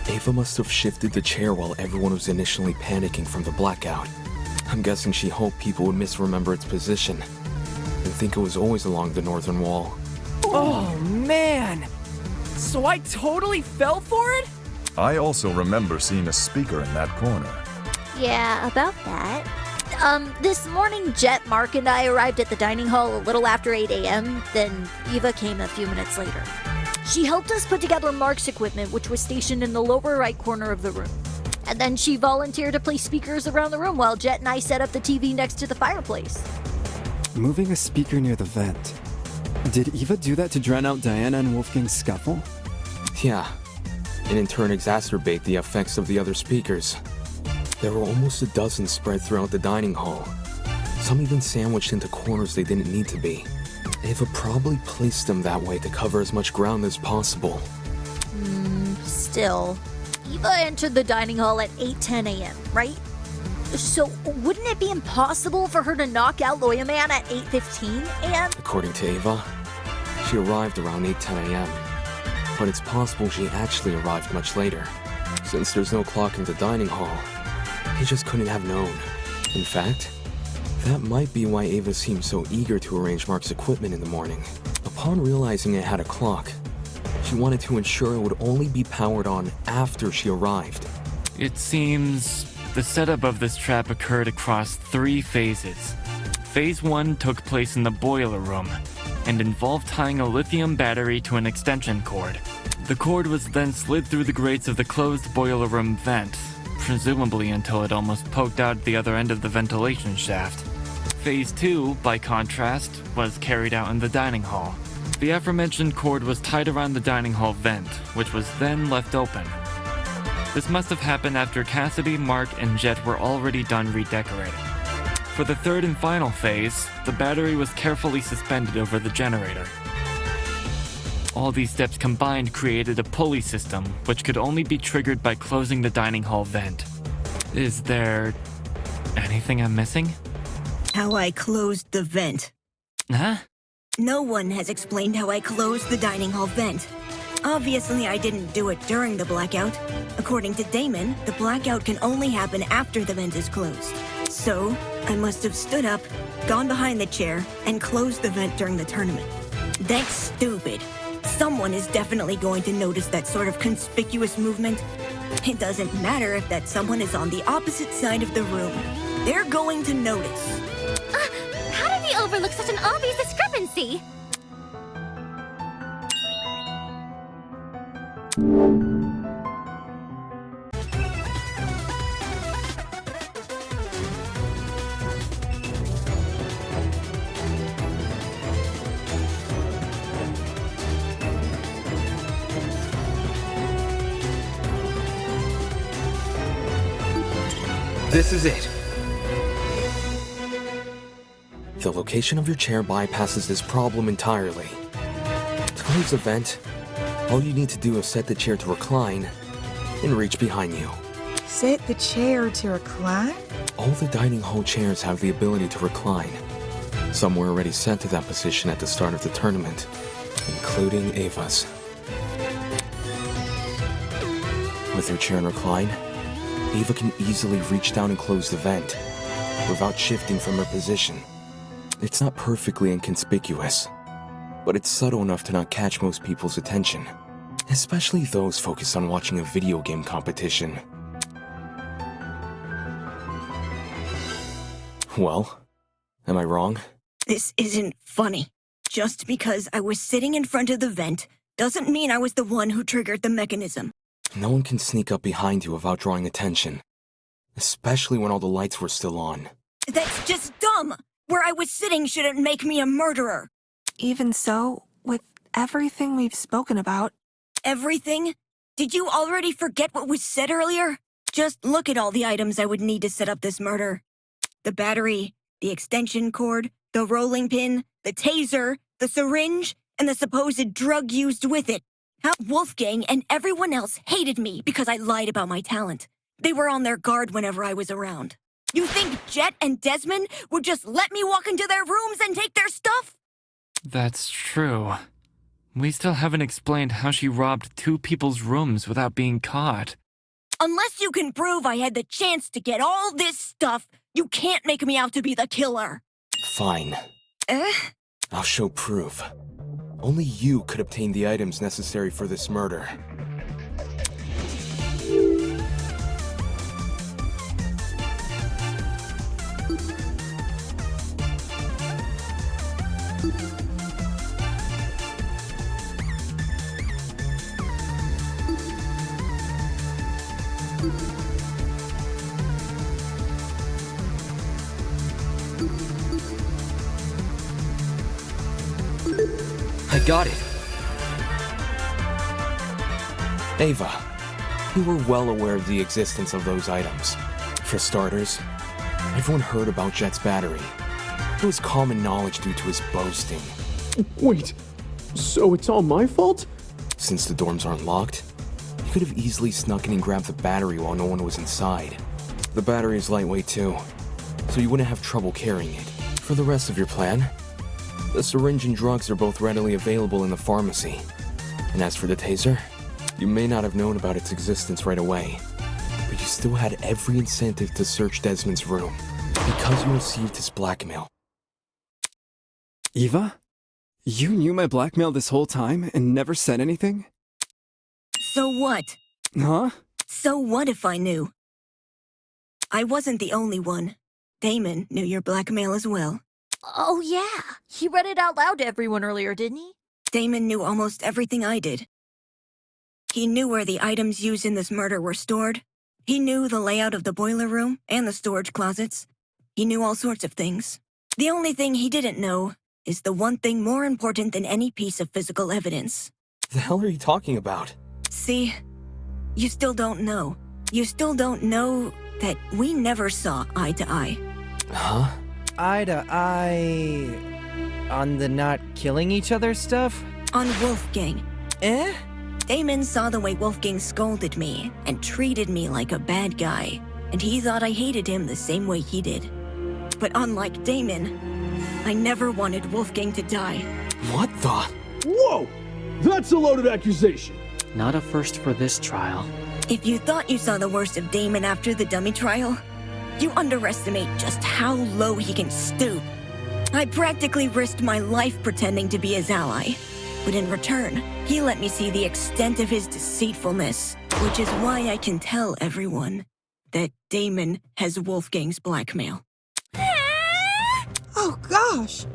Ava must have shifted the chair while everyone was initially panicking from the blackout. I'm guessing she hoped people would misremember its position and think it was always along the northern wall. Oh man! So I totally fell for it? I also remember seeing a speaker in that corner. Yeah, about that. This morning, Jet, Mark, and I arrived at the dining hall a little after 8 a.m., then Eva came a few minutes later. She helped us put together Mark's equipment, which was stationed in the lower right corner of the room. And then she volunteered to place speakers around the room while Jet and I set up the TV next to the fireplace. Moving a speaker near the vent. Did Eva do that to drown out Diana and Wolfgang's scuffle? Yeah, and in turn exacerbate the effects of the other speakers. There were almost a dozen spread throughout the dining hall, some even sandwiched into corners they didn't need to be. Eva probably placed them that way to cover as much ground as possible. Still, Eva entered the dining hall at 8:10 a.m., right? So wouldn't it be impossible for her to knock out Lawyer Man at 8:15 a.m.? According to Eva, she arrived around 8:10 a.m., but it's possible she actually arrived much later. Since there's no clock in the dining hall, he just couldn't have known. In fact, that might be why Ava seemed so eager to arrange Mark's equipment in the morning. Upon realizing it had a clock, she wanted to ensure it would only be powered on after she arrived. It seems the setup of this trap occurred across 3 phases. Phase 1 took place in the boiler room. and involved tying a lithium battery to an extension cord. The cord was then slid through the grates of the closed boiler room vent, presumably until it almost poked out the other end of the ventilation shaft. Phase 2, by contrast, was carried out in the dining hall. The aforementioned cord was tied around the dining hall vent, which was then left open. This must have happened after Cassidy, Mark, and Jet were already done redecorating. For the third and final phase, the battery was carefully suspended over the generator. All these steps combined created a pulley system, which could only be triggered by closing the dining hall vent. Is there anything I'm missing? How I closed the vent. Huh? No one has explained how I closed the dining hall vent. Obviously, I didn't do it during the blackout. According to Damon, the blackout can only happen after the vent is closed. So, I must have stood up, gone behind the chair, and closed the vent during the tournament. That's stupid. Someone is definitely going to notice that sort of conspicuous movement. It doesn't matter if that someone is on the opposite side of the room. They're going to notice. How did we overlook such an obvious discrepancy? This is it. The location of your chair bypasses this problem entirely. To close the vent, all you need to do is set the chair to recline and reach behind you. Set the chair to recline? All the dining hall chairs have the ability to recline. Some were already set to that position at the start of the tournament, including Ava's. With her chair in recline, Ava can easily reach down and close the vent without shifting from her position. It's not perfectly inconspicuous, but it's subtle enough to not catch most people's attention, especially those focused on watching a video game competition. Well, am I wrong? This isn't funny. Just because I was sitting in front of the vent doesn't mean I was the one who triggered the mechanism. No one can sneak up behind you without drawing attention, especially when all the lights were still on. That's just dumb! Where I was sitting shouldn't make me a murderer. Even so, with everything we've spoken about... Everything? Did you already forget what was said earlier? Just look at all the items I would need to set up this murder. The battery, the extension cord, the rolling pin, the taser, the syringe, and the supposed drug used with it. How Wolfgang and everyone else hated me because I lied about my talent. They were on their guard whenever I was around. You think Jet and Desmond would just let me walk into their rooms and take their stuff? That's true. We still haven't explained how she robbed two people's rooms without being caught. Unless you can prove I had the chance to get all this stuff, you can't make me out to be the killer. Fine. I'll show proof. Only you could obtain the items necessary for this murder. I got it. Ava, you were well aware of the existence of those items. For starters, everyone heard about Jet's battery. It was common knowledge due to his boasting. Wait, so it's all my fault? Since the dorms aren't locked, you could have easily snuck in and grabbed the battery while no one was inside. The battery is lightweight too, so you wouldn't have trouble carrying it. For the rest of your plan, the syringe and drugs are both readily available in the pharmacy. And as for the taser, you may not have known about its existence right away, but you still had every incentive to search Desmond's room, because you received his blackmail. Eva? You knew my blackmail this whole time and never said anything? So what? Huh? So what if I knew? I wasn't the only one. Damon knew your blackmail as well. Oh, yeah. He read it out loud to everyone earlier, didn't he? Damon knew almost everything I did. He knew where the items used in this murder were stored. He knew the layout of the boiler room and the storage closets. He knew all sorts of things. The only thing he didn't know is the one thing more important than any piece of physical evidence. The hell are you talking about? See, you still don't know. You still don't know that we never saw eye to eye. Huh? Eye to eye... on the not killing each other stuff? On Wolfgang. Eh? Damon saw the way Wolfgang scolded me and treated me like a bad guy, and he thought I hated him the same way he did. But unlike Damon, I never wanted Wolfgang to die. What the? Whoa! That's a loaded accusation! Not a first for this trial. If you thought you saw the worst of Damon after the dummy trial, you underestimate just how low he can stoop. I practically risked my life pretending to be his ally. But in return, he let me see the extent of his deceitfulness, which is why I can tell everyone that Damon has Wolfgang's blackmail. Oh, gosh.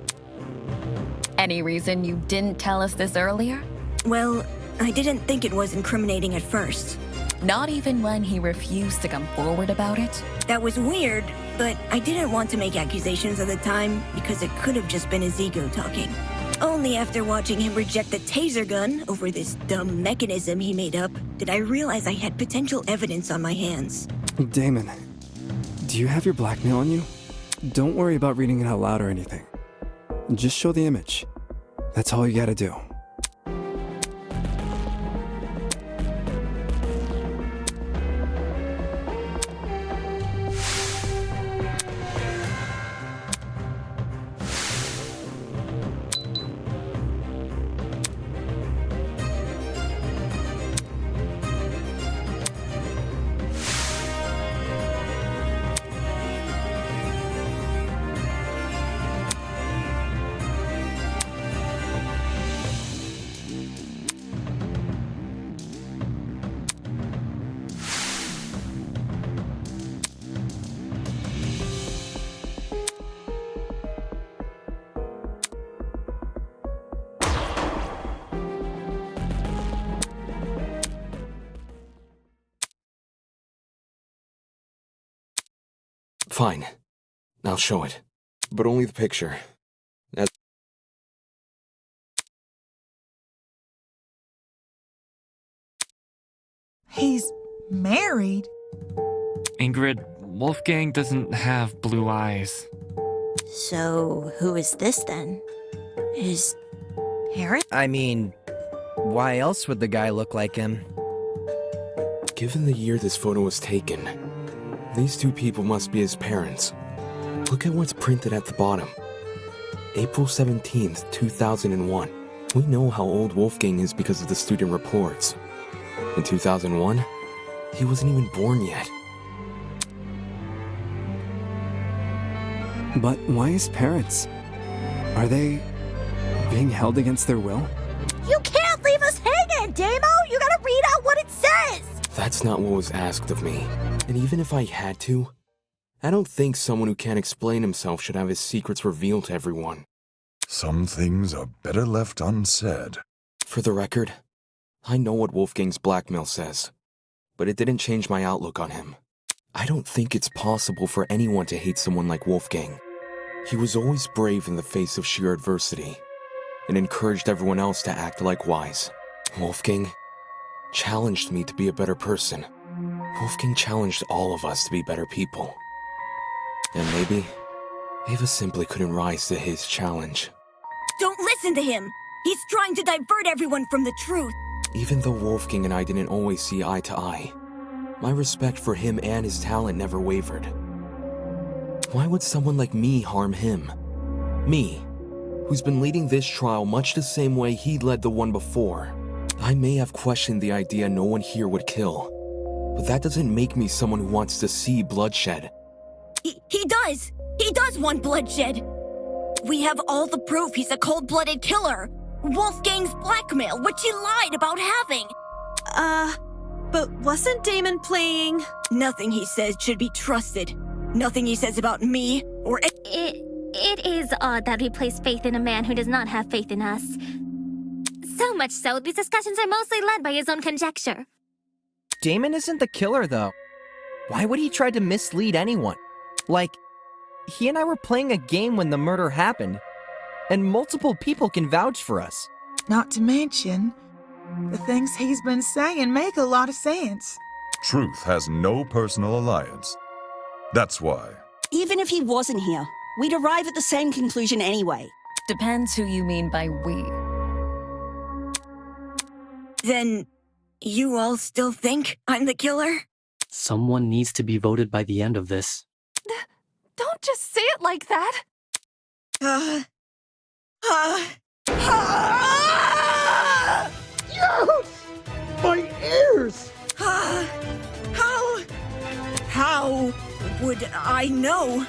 Any reason you didn't tell us this earlier? Well, I didn't think it was incriminating at first. Not even when he refused to come forward about it? That was weird, but I didn't want to make accusations at the time because it could have just been his ego talking. Only after watching him reject the taser gun over this dumb mechanism he made up did I realize I had potential evidence on my hands. Damon, do you have your blackmail on you? Don't worry about reading it out loud or anything. Just show the image. That's all you gotta do. Fine. I'll show it. But only the picture. He's married? Ingrid, Wolfgang doesn't have blue eyes. So, who is this then? Is Harry? I mean, why else would the guy look like him? Given the year this photo was taken, these two people must be his parents. Look at what's printed at the bottom. April 17th, 2001. We know how old Wolfgang is because of the student reports. In 2001, he wasn't even born yet. But why his parents? Are they being held against their will? You can't leave us hanging, Damo! You gotta read out what it says! That's not what was asked of me. And even if I had to, I don't think someone who can't explain himself should have his secrets revealed to everyone. Some things are better left unsaid. For the record, I know what Wolfgang's blackmail says, but it didn't change my outlook on him. I don't think it's possible for anyone to hate someone like Wolfgang. He was always brave in the face of sheer adversity, and encouraged everyone else to act likewise. Wolfgang challenged me to be a better person. Wolfgang challenged all of us to be better people. And maybe Ava simply couldn't rise to his challenge. Don't listen to him! He's trying to divert everyone from the truth! Even though Wolfgang and I didn't always see eye to eye, my respect for him and his talent never wavered. Why would someone like me harm him? Me, who's been leading this trial much the same way he led the one before. I may have questioned the idea no one here would kill, but that doesn't make me someone who wants to see bloodshed. He does! He does want bloodshed! We have all the proof he's a cold-blooded killer! Wolfgang's blackmail, which he lied about having! But wasn't Damon playing? Nothing he says should be trusted. Nothing he says about me, or It It is odd that we place faith in a man who does not have faith in us. So much so, these discussions are mostly led by his own conjecture. Damon isn't the killer, though. Why would he try to mislead anyone? Like, he and I were playing a game when the murder happened, and multiple people can vouch for us. Not to mention, the things he's been saying make a lot of sense. Truth has no personal alliance. That's why. Even if he wasn't here, we'd arrive at the same conclusion anyway. Depends who you mean by we. Then, you all still think I'm the killer? Someone needs to be voted by the end of this. Don't just say it like that. Yes! My ears! How would I know?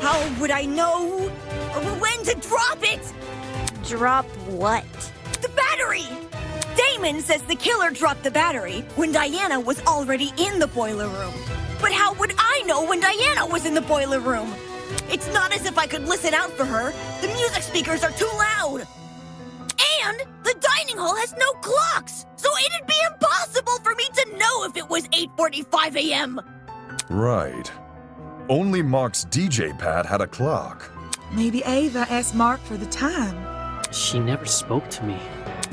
How would I know when to drop it? Drop what? The battery! Damon says the killer dropped the battery when Diana was already in the boiler room. But how would I know when Diana was in the boiler room? It's not as if I could listen out for her. The music speakers are too loud. And the dining hall has no clocks, so it'd be impossible for me to know if it was 8:45 a.m. Right. Only Mark's DJ pad had a clock. Maybe Ava asked Mark for the time. She never spoke to me.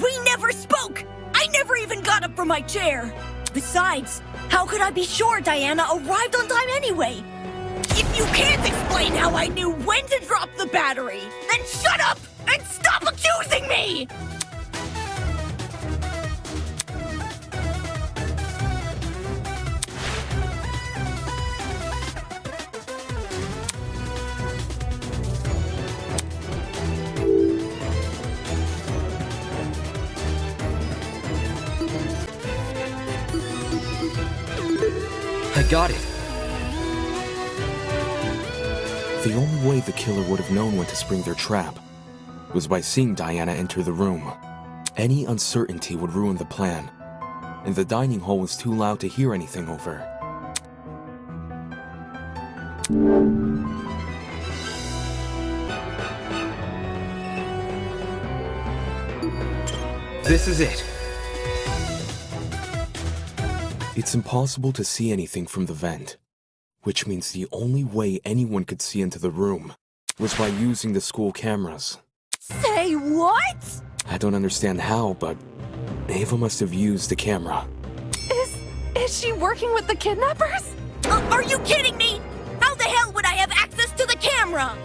We never spoke! I never even got up from my chair! Besides, how could I be sure Diana arrived on time anyway? If you can't explain how I knew when to drop the battery, then shut up and stop accusing me! I got it! The only way the killer would have known when to spring their trap was by seeing Diana enter the room. Any uncertainty would ruin the plan, and the dining hall was too loud to hear anything over. This is it. It's impossible to see anything from the vent, which means the only way anyone could see into the room was by using the school cameras. Say what? I don't understand how, but Ava must have used the camera. Is she working with the kidnappers? Are you kidding me? How the hell would I have access to the camera?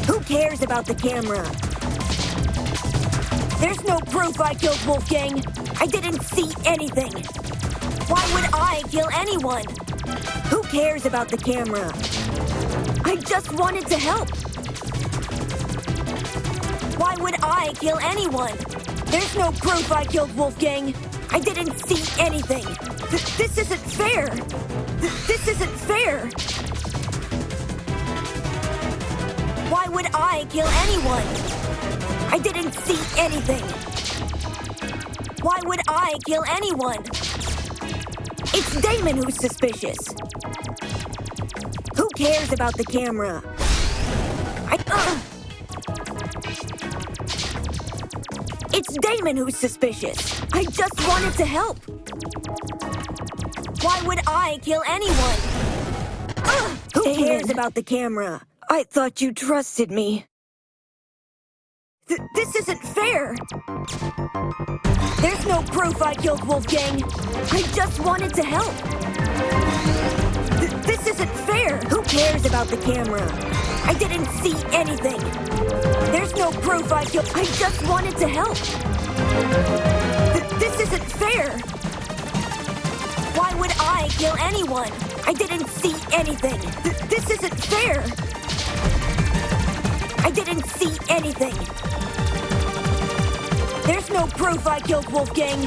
Who cares about the camera? There's no proof I killed Wolfgang. I didn't see anything. Why would I kill anyone? Who cares about the camera? I just wanted to help. Why would I kill anyone? There's no proof I killed Wolfgang. I didn't see anything. This isn't fair. This isn't fair. Why would I kill anyone? I didn't see anything. Why would I kill anyone? It's Damon who's suspicious. Who cares about the camera? It's Damon who's suspicious. I just wanted to help. Why would I kill anyone? Who cares about the camera? I thought you trusted me. This isn't fair. There's no proof I killed Wolfgang. I just wanted to help. This isn't fair. Who cares about the camera? I didn't see anything. There's no proof I killed. I just wanted to help. This isn't fair. Why would I kill anyone? I didn't see anything. This isn't fair. I didn't see anything. There's no proof I killed Wolfgang.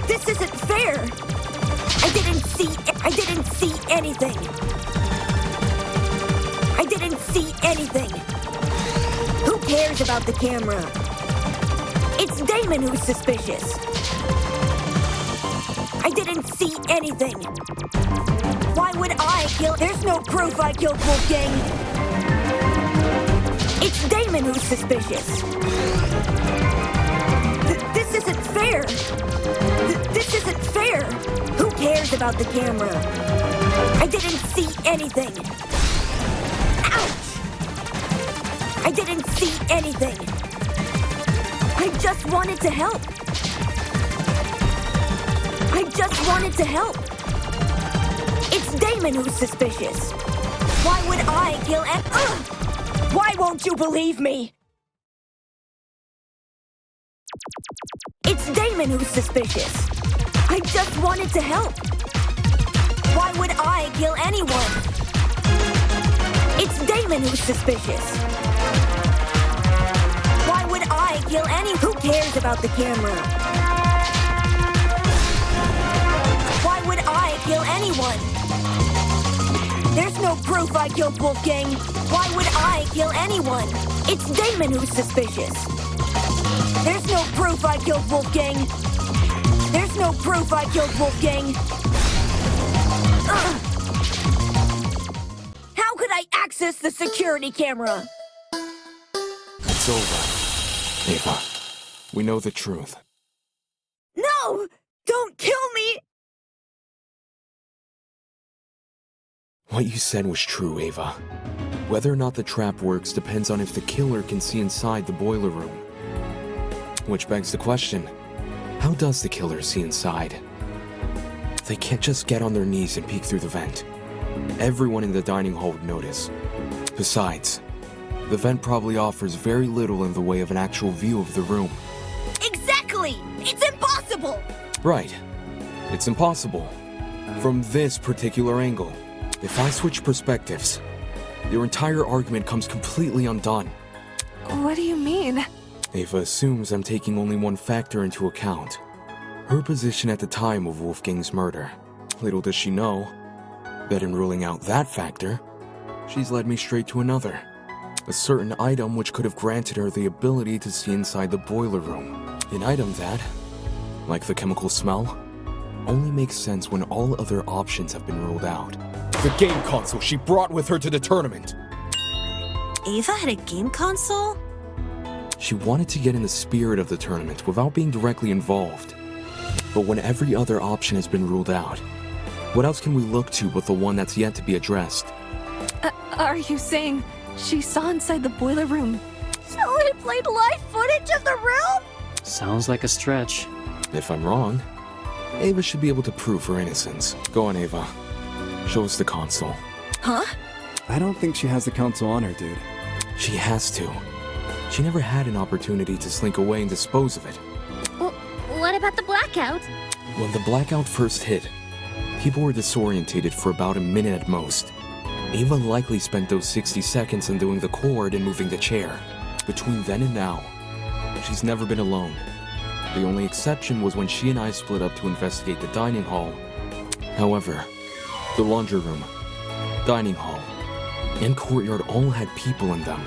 This isn't fair. I didn't see anything. I didn't see anything. Who cares about the camera? It's Damon who's suspicious. I didn't see anything. Why would I kill? There's no proof I killed Wolfgang. It's Damon who's suspicious. This isn't fair. This isn't fair. Who cares about the camera? I didn't see anything. Ouch! I didn't see anything. I just wanted to help. I just wanted to help. It's Damon who's suspicious. Why would I kill Why won't you believe me? It's Damon who's suspicious. I just wanted to help. Why would I kill anyone? It's Damon who's suspicious. Why would I kill any? Who cares about the camera? Why would I kill anyone? There's no proof I killed Wolfgang. Why would I kill anyone? It's Damon who's suspicious. There's no proof I killed Wolfgang. There's no proof I killed Wolfgang. How could I access the security camera? It's over. Ava, we know the truth. No! Don't kill me! What you said was true, Ava. Whether or not the trap works depends on if the killer can see inside the boiler room. Which begs the question, how does the killer see inside? They can't just get on their knees and peek through the vent. Everyone in the dining hall would notice. Besides, the vent probably offers very little in the way of an actual view of the room. Exactly! It's impossible! Right. It's impossible. From this particular angle. If I switch perspectives, your entire argument comes completely undone. What do you mean? Ava assumes I'm taking only one factor into account. Her position at the time of Wolfgang's murder. Little does she know that in ruling out that factor, she's led me straight to another. A certain item which could have granted her the ability to see inside the boiler room. An item that, like the chemical smell, only makes sense when all other options have been ruled out. The game console she brought with her to the tournament. Ava had a game console? She wanted to get in the spirit of the tournament without being directly involved. But when every other option has been ruled out, what else can we look to but the one that's yet to be addressed? Are you saying she saw inside the boiler room? So it played live footage of the room? Sounds like a stretch. If I'm wrong, Ava should be able to prove her innocence. Go on, Ava. Show us the console. Huh? I don't think she has the console on her, dude. She has to. She never had an opportunity to slink away and dispose of it. Well, what about the blackout? When the blackout first hit, People were disorientated for about a minute at most. Ava likely spent those 60 seconds undoing the cord and moving the chair. Between then and now, she's never been alone. The only exception was when she and I split up to investigate the dining hall. However, the laundry room, dining hall, and courtyard all had people in them,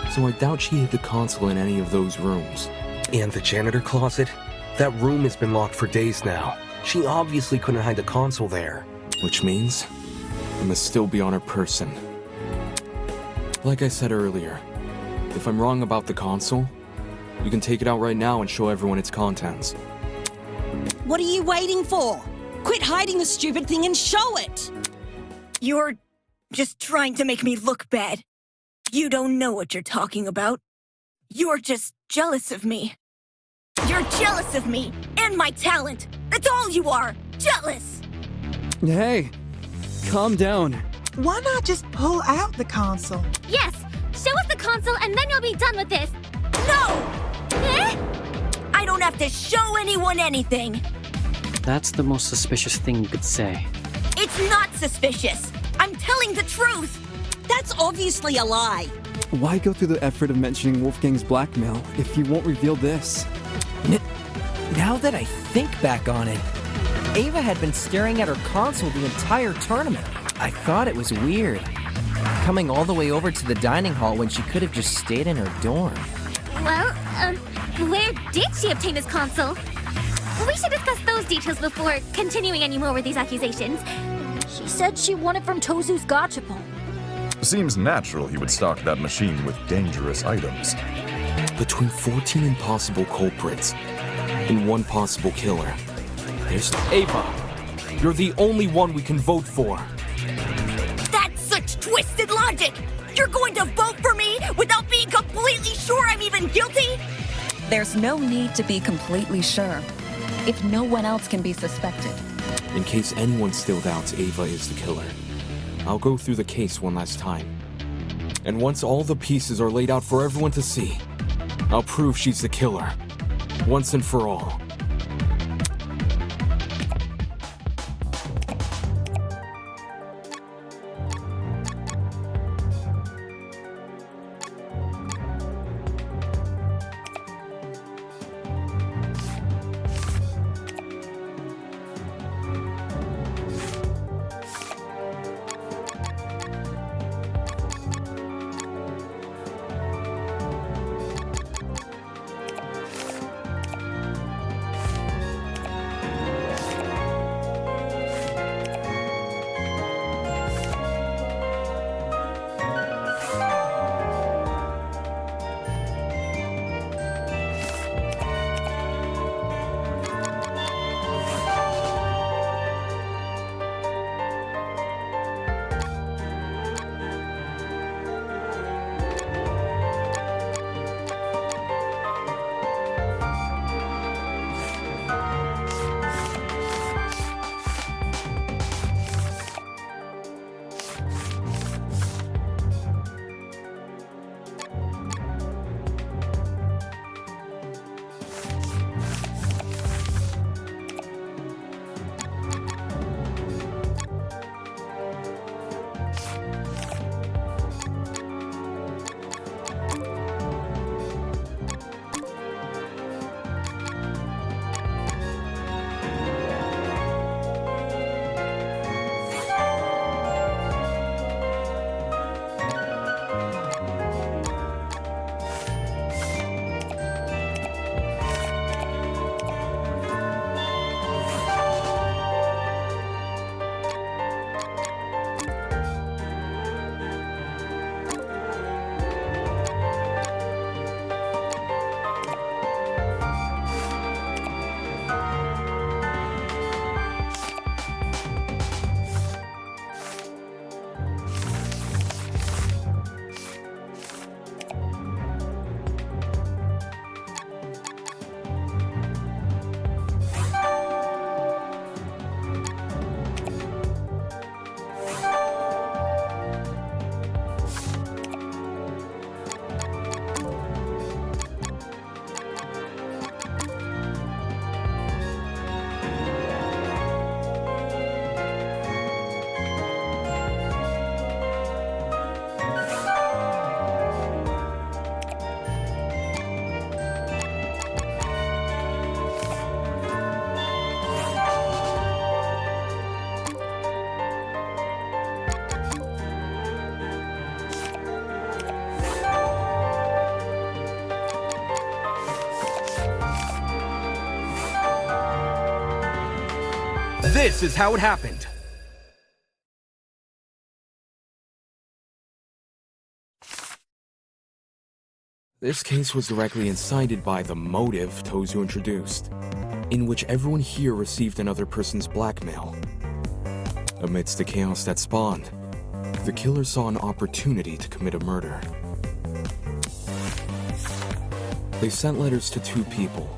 so I doubt she hid the console in any of those rooms. And the janitor closet? That room has been locked for days now. She obviously couldn't hide the console there. Which means it must still be on her person. Like I said earlier, if I'm wrong about the console, you can take it out right now and show everyone its contents. What are you waiting for? Quit hiding the stupid thing and show it! You're just trying to make me look bad. You don't know what you're talking about. You're just jealous of me. You're jealous of me and my talent. That's all you are. Jealous. Hey, calm down. Why not just pull out the console? Yes! Show us the console and then you'll be done with this! No! I don't have to show anyone anything. That's the most suspicious thing you could say. It's not suspicious. I'm telling the truth. That's obviously a lie. Why go through the effort of mentioning Wolfgang's blackmail if you won't reveal this? Now that I think back on it, Ava had been staring at her console the entire tournament. I thought it was weird. Coming all the way over to the dining hall when she could have just stayed in her dorm. Well, where did she obtain this console? We should discuss those details before continuing any more with these accusations. She said she won it from Tozu's gachapon. Seems natural he would stock that machine with dangerous items. Between 14 impossible culprits and one possible killer, there's Ava. You're the only one we can vote for. That's such twisted logic. You're going to vote for me without being completely sure I'm even guilty? There's no need to be completely sure, if no one else can be suspected. In case anyone still doubts Ava is the killer, I'll go through the case one last time. And once all the pieces are laid out for everyone to see, I'll prove she's the killer, once and for all. This is how it happened. This case was directly incited by the motive Tozu introduced, in which everyone here received another person's blackmail. Amidst the chaos that spawned, the killer saw an opportunity to commit a murder. They sent letters to two people,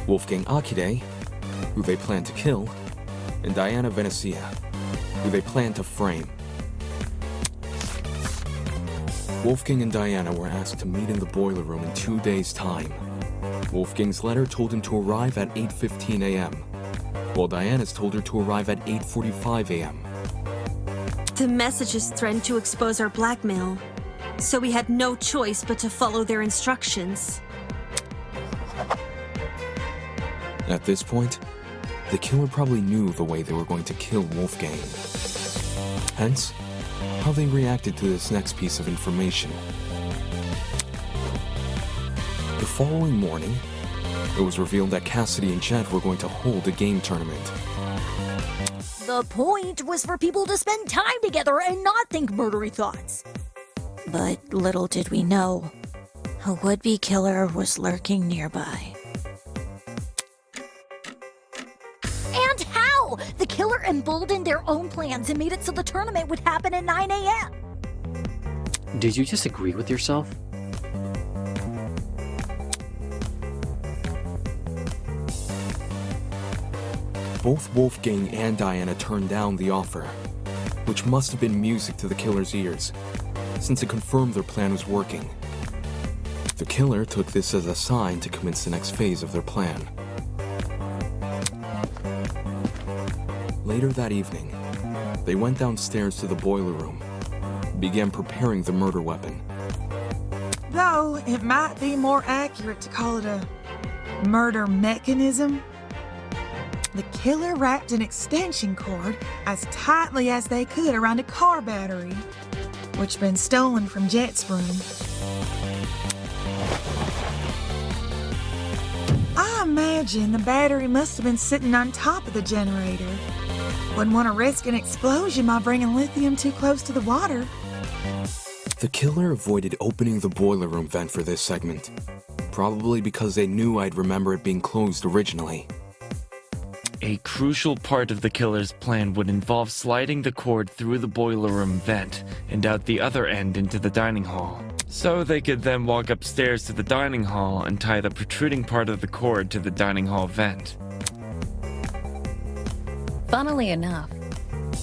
Wolfgang Akide, who they planned to kill, and Diana Venezia, who they planned to frame. Wolfgang and Diana were asked to meet in the boiler room in 2 days' time. Wolfgang's letter told him to arrive at 8:15 a.m., while Diana's told her to arrive at 8:45 a.m. The messages threatened to expose our blackmail, so we had no choice but to follow their instructions. At this point, the killer probably knew the way they were going to kill Wolfgang. Hence, how they reacted to this next piece of information. The following morning, it was revealed that Cassidy and Jet were going to hold a game tournament. The point was for people to spend time together and not think murdery thoughts. But little did we know, a would-be killer was lurking nearby. And how? The killer emboldened their own plans and made it so the tournament would happen at 9 a.m. Did you disagree with yourself? Both Wolfgang and Diana turned down the offer, which must have been music to the killer's ears, since it confirmed their plan was working. The killer took this as a sign to commence the next phase of their plan. Later that evening, they went downstairs to the boiler room, began preparing the murder weapon. Though it might be more accurate to call it a murder mechanism. The killer wrapped an extension cord as tightly as they could around a car battery, which had been stolen from Jet's room. I imagine the battery must have been sitting on top of the generator. Wouldn't want to risk an explosion by bringing lithium too close to the water. The killer avoided opening the boiler room vent for this segment, probably because they knew I'd remember it being closed originally. A crucial part of the killer's plan would involve sliding the cord through the boiler room vent and out the other end into the dining hall. So they could then walk upstairs to the dining hall and tie the protruding part of the cord to the dining hall vent. Funnily enough,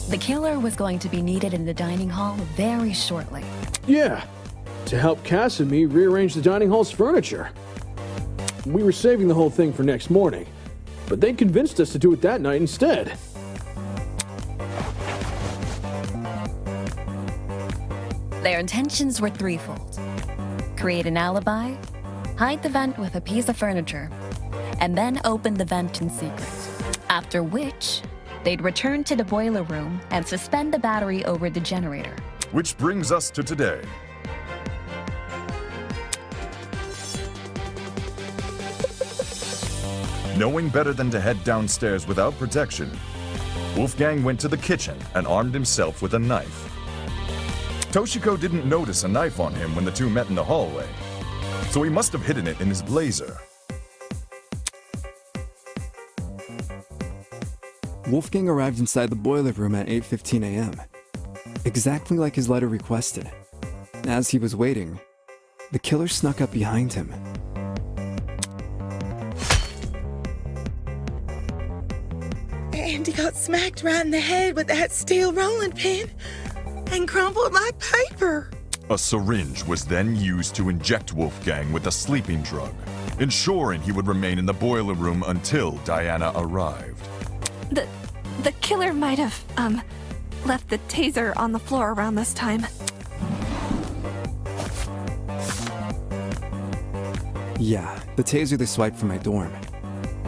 the killer was going to be needed in the dining hall very shortly. Yeah, to help Cass and me rearrange the dining hall's furniture. We were saving the whole thing for next morning, but they convinced us to do it that night instead. Their intentions were threefold. Create an alibi, hide the vent with a piece of furniture, and then open the vent in secret. After which, they'd return to the boiler room and suspend the battery over the generator. Which brings us to today. Knowing better than to head downstairs without protection, Wolfgang went to the kitchen and armed himself with a knife. Toshiko didn't notice a knife on him when the two met in the hallway, so he must have hidden it in his blazer. Wolfgang arrived inside the boiler room at 8:15 a.m., exactly like his letter requested. As he was waiting, the killer snuck up behind him. And he got smacked right in the head with that steel rolling pin and crumpled like paper. A syringe was then used to inject Wolfgang with a sleeping drug, ensuring he would remain in the boiler room until Diana arrived. The killer might have, left the taser on the floor around this time. Yeah, the taser they swiped from my dorm.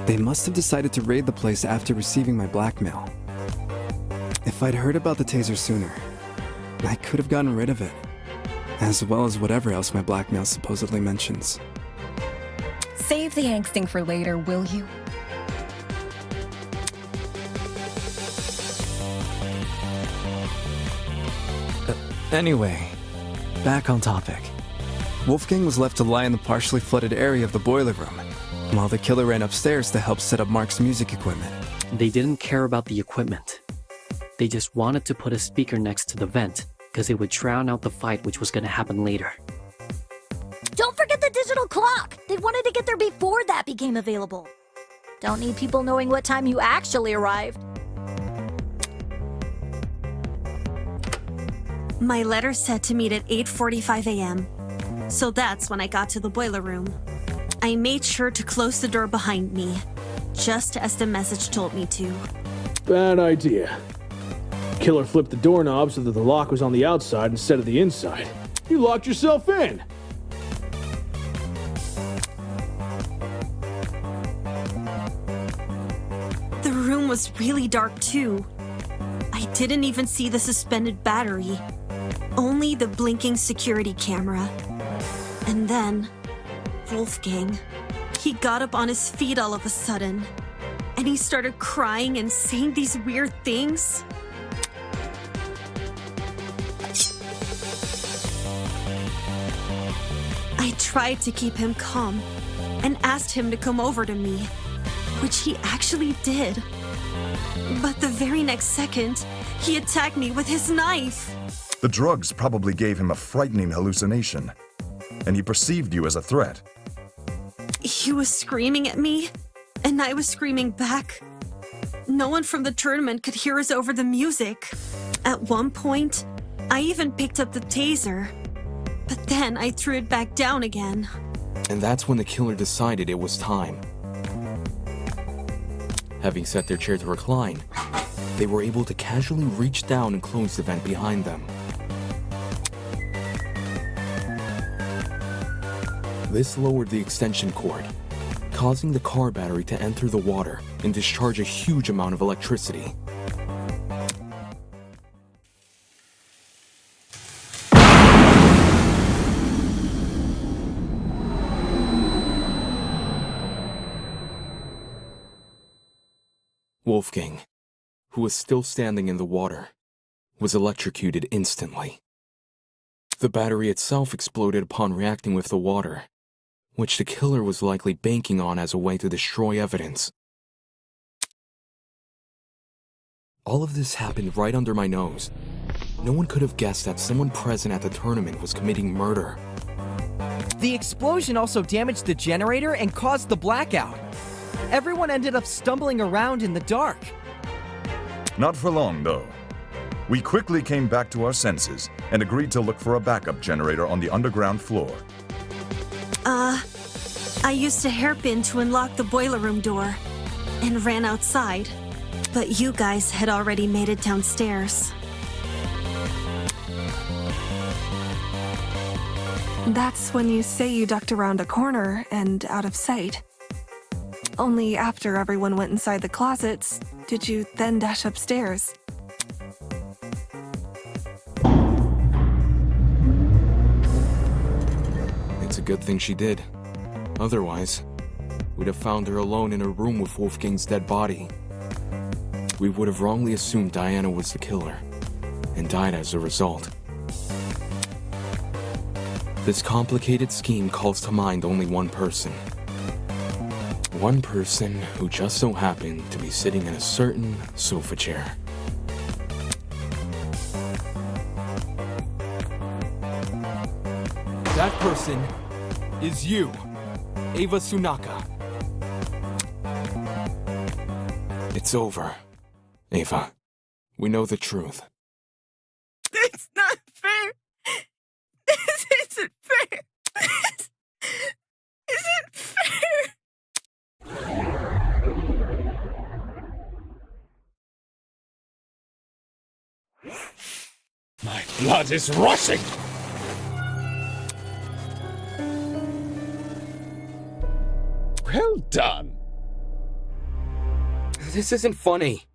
They must have decided to raid the place after receiving my blackmail. If I'd heard about the taser sooner, I could have gotten rid of it, as well as whatever else my blackmail supposedly mentions. Save the angsting for later, will you? Anyway, back on topic. Wolfgang was left to lie in the partially flooded area of the boiler room, while the killer ran upstairs to help set up Mark's music equipment. They didn't care about the equipment. They just wanted to put a speaker next to the vent, because it would drown out the fight which was going to happen later. Don't forget the digital clock! They wanted to get there before that became available. Don't need people knowing what time you actually arrived. My letter said to meet at 8:45 a.m. So that's when I got to the boiler room. I made sure to close the door behind me, just as the message told me to. Bad idea. Killer flipped the doorknob so that the lock was on the outside instead of the inside. You locked yourself in! The room was really dark too. I didn't even see the suspended battery, only the blinking security camera. And then, Wolfgang, he got up on his feet all of a sudden, and he started crying and saying these weird things. I tried to keep him calm and asked him to come over to me, which he actually did. But the very next second, he attacked me with his knife. The drugs probably gave him a frightening hallucination, and he perceived you as a threat. He was screaming at me, and I was screaming back. No one from the tournament could hear us over the music. At one point, I even picked up the taser, but then I threw it back down again. And that's when the killer decided it was time. Having set their chair to recline, they were able to casually reach down and close the vent behind them. This lowered the extension cord, causing the car battery to enter the water and discharge a huge amount of electricity. Wolfgang, who was still standing in the water, was electrocuted instantly. The battery itself exploded upon reacting with the water, which the killer was likely banking on as a way to destroy evidence. All of this happened right under my nose. No one could have guessed that someone present at the tournament was committing murder. The explosion also damaged the generator and caused the blackout. Everyone ended up stumbling around in the dark. Not for long, though. We quickly came back to our senses and agreed to look for a backup generator on the underground floor. I used a hairpin to unlock the boiler room door and ran outside, but you guys had already made it downstairs. That's when you say you ducked around a corner and out of sight. Only after everyone went inside the closets did you then dash upstairs. It's a good thing she did. Otherwise, we'd have found her alone in a room with Wolfgang's dead body. We would have wrongly assumed Diana was the killer, and died as a result. This complicated scheme calls to mind only one person. One person who just so happened to be sitting in a certain sofa chair. That person is you, Ava Sunaka. It's over, Ava. We know the truth. It's not fair. This isn't fair. This isn't fair. My blood is rushing! Well done. This isn't funny.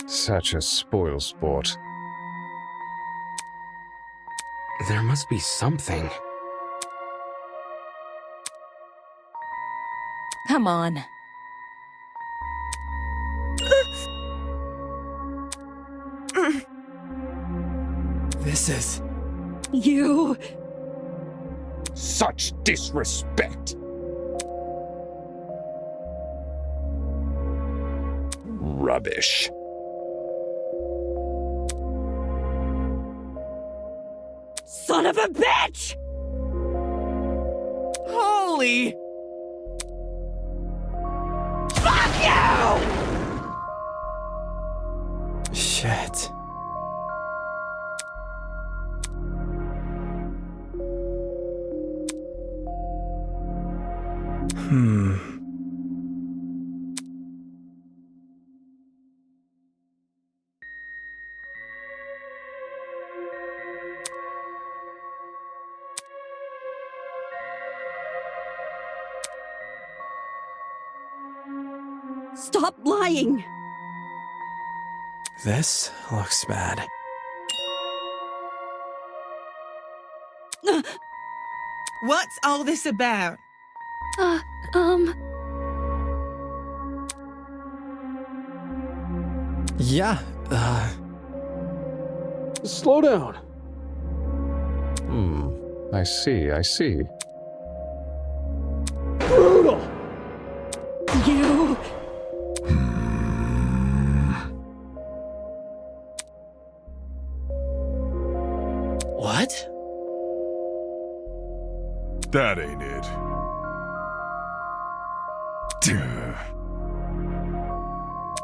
Such a spoilsport. There must be something. Come on. This is... You... Such disrespect! Rubbish. Son of a bitch! Holy! Fuck you! Shit. Stop lying! This looks bad. What's all this about? Yeah, Slow down. I see, I see. Brutal! You... What? That ain't it. Duh.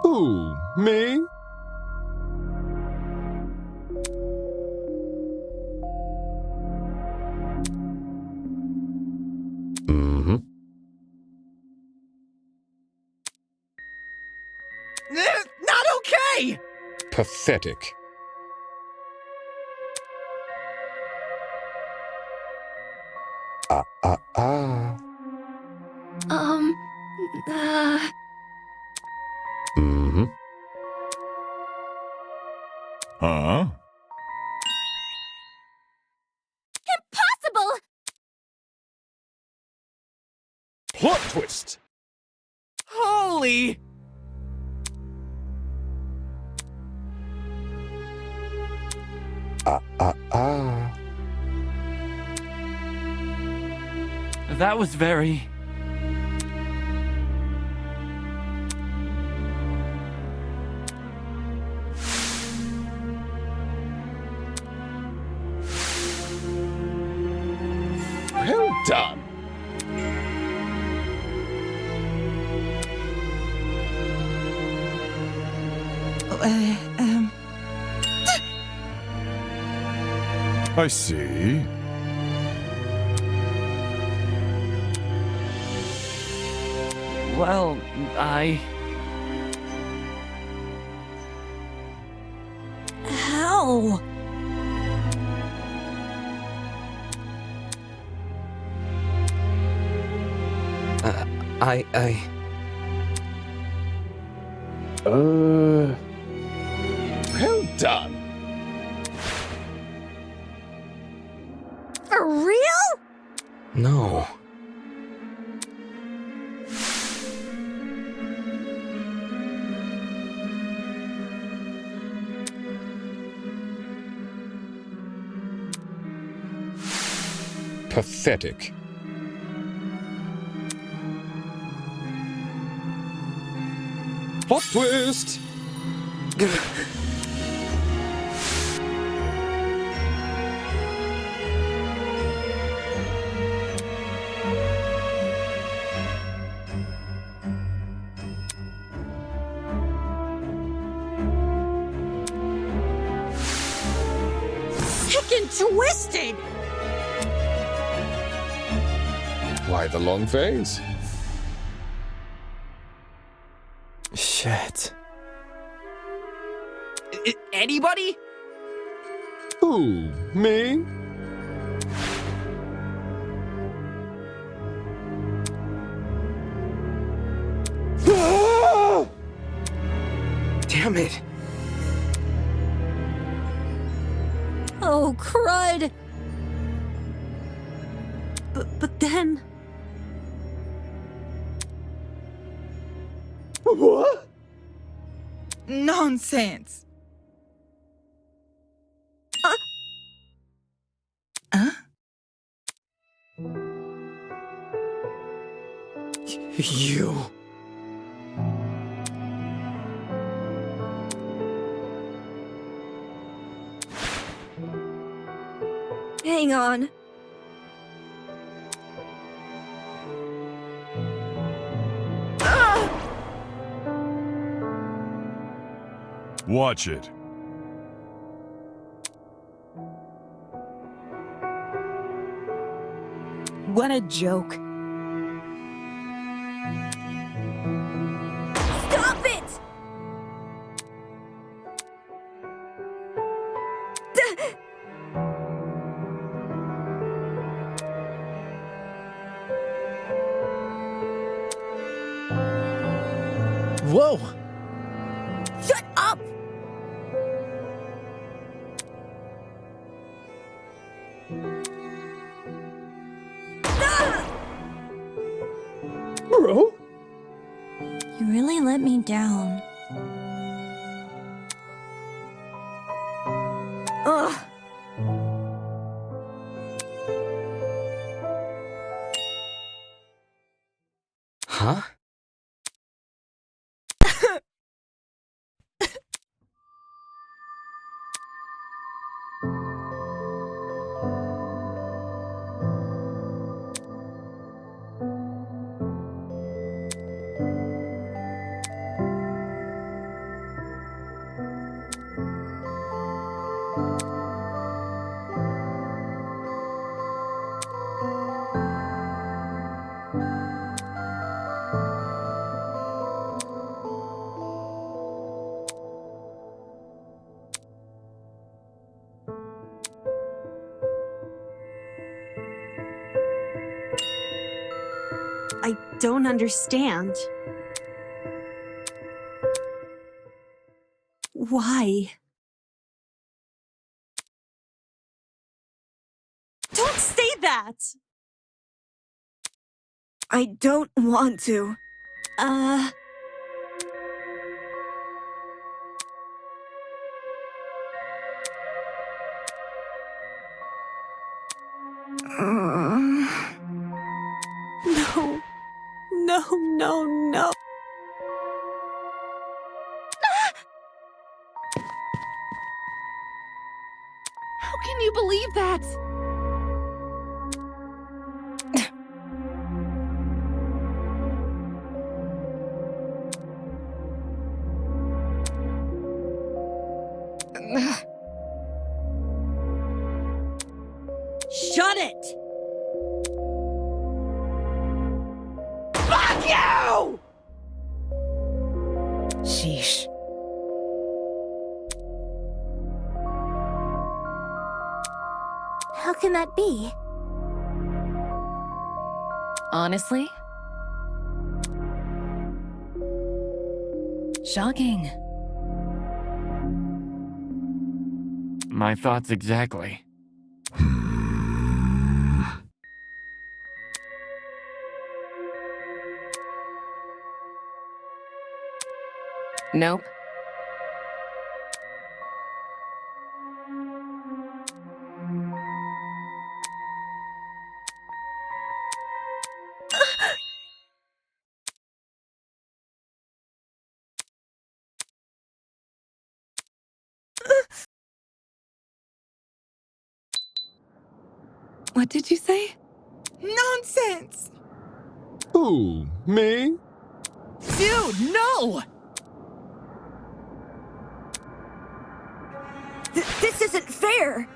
Who? Me? Mm-hmm. Not okay! Pathetic. Mm-hmm. Huh? Impossible! Plot twist! Holy! That was very... Well done. I see. Well, I... How? Well done. For real? No. Pathetic. Plot twist! Sick and twisted! Why the long face? Shit. Anybody? Who? Me? Damn it. Oh, crud! But then... What? Nonsense. You. Hang on. Watch it. What a joke. Stop it! Whoa! Shut up! Bro? You really let me down. Ugh. Huh? I don't understand. Why? Don't say that! I don't want to. No. No, no, no. How can you believe that? Shut it! Fuck you! Sheesh. How can that be? Honestly? Shocking. My thoughts exactly. Nope. What did you say? Nonsense! Who? Me? Dude, no! This isn't fair!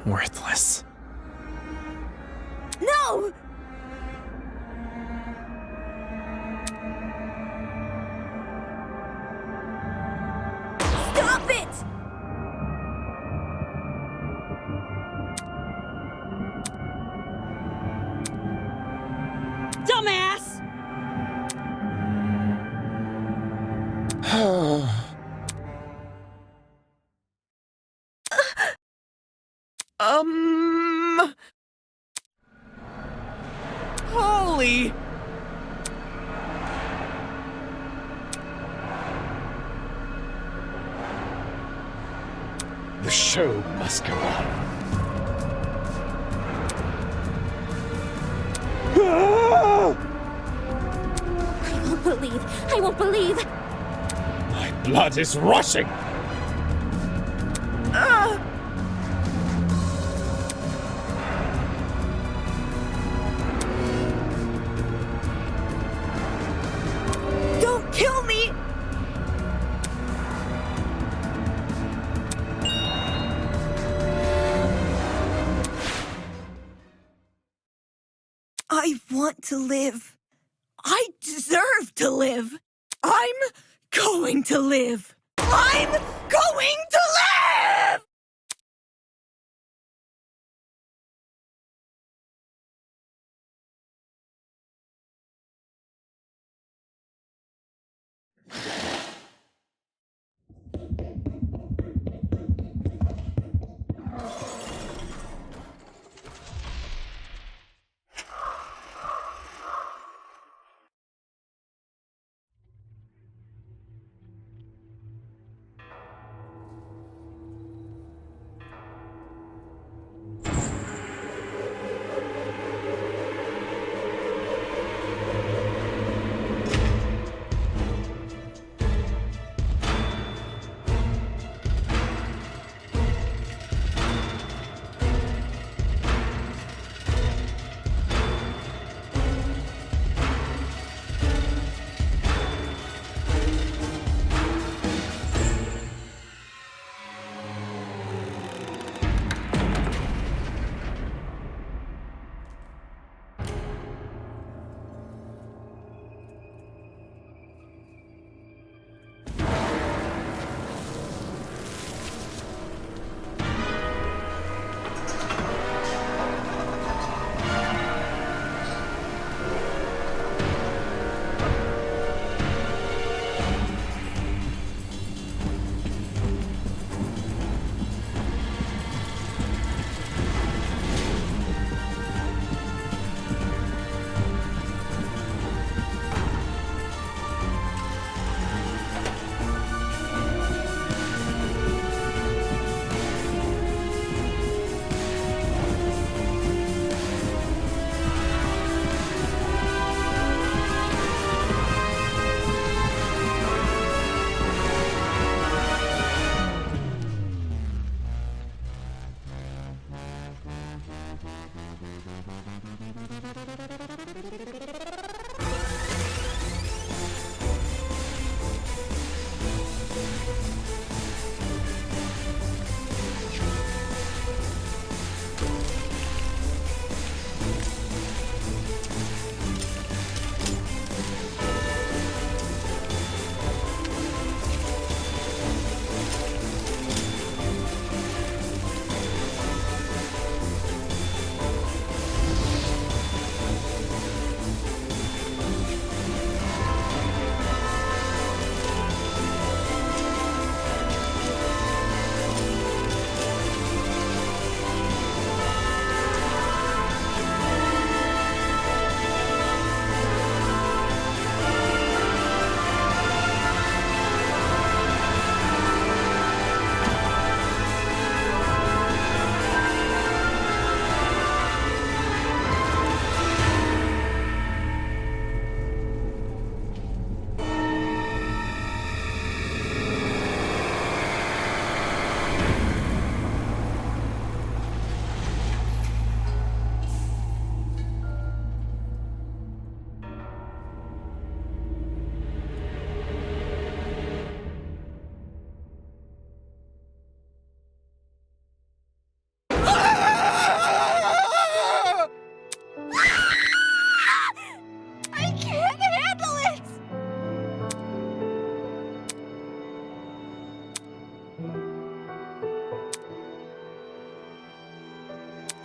Worthless. No! Stop it! Dumbass! The show must go on. I won't believe. My blood is rushing. Don't kill me! I want to live. I deserve to live. I'm going to live. I'm going to live!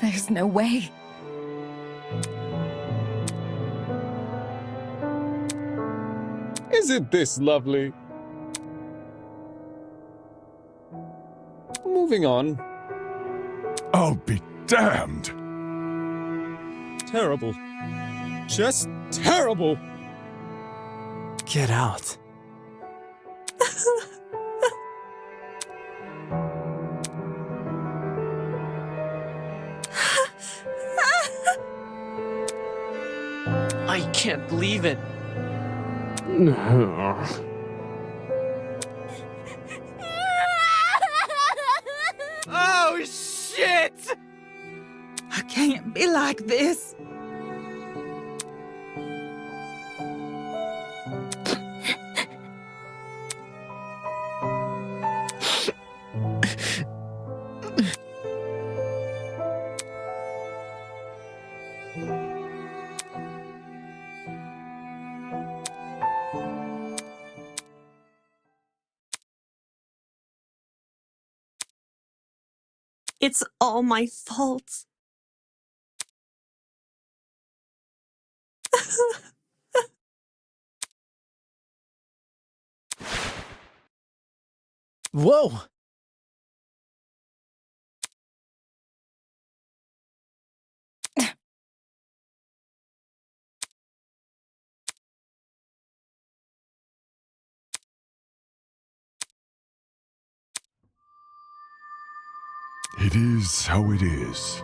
There's no way. Isn't this lovely? Moving on. I'll be damned! Terrible. Just terrible! Get out. can't believe it. Oh, shit! I can't be like this. It's all my fault. Whoa! It is how it is.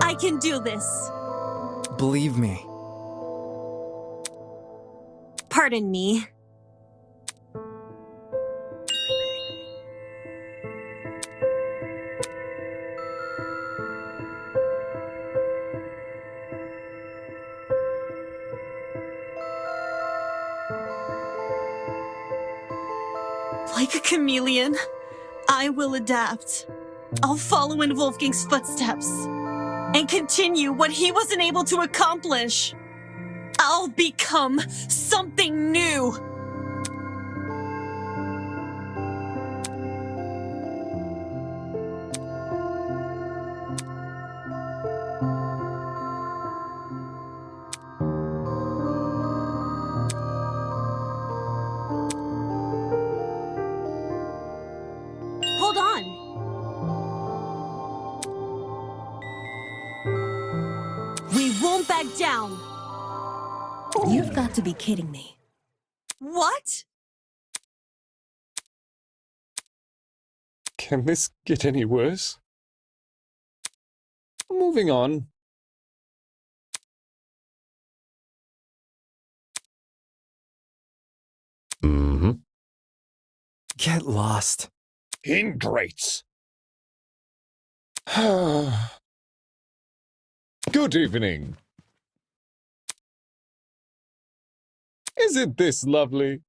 I can do this. Believe me. Pardon me. Like a chameleon, I will adapt. I'll follow in Wolfgang's footsteps and continue what he wasn't able to accomplish. I'll become something new. Hold on. We won't back down. You've got to be kidding me. What? Can this get any worse? Moving on. Get lost. Ingrates. Good evening. Isn't this lovely?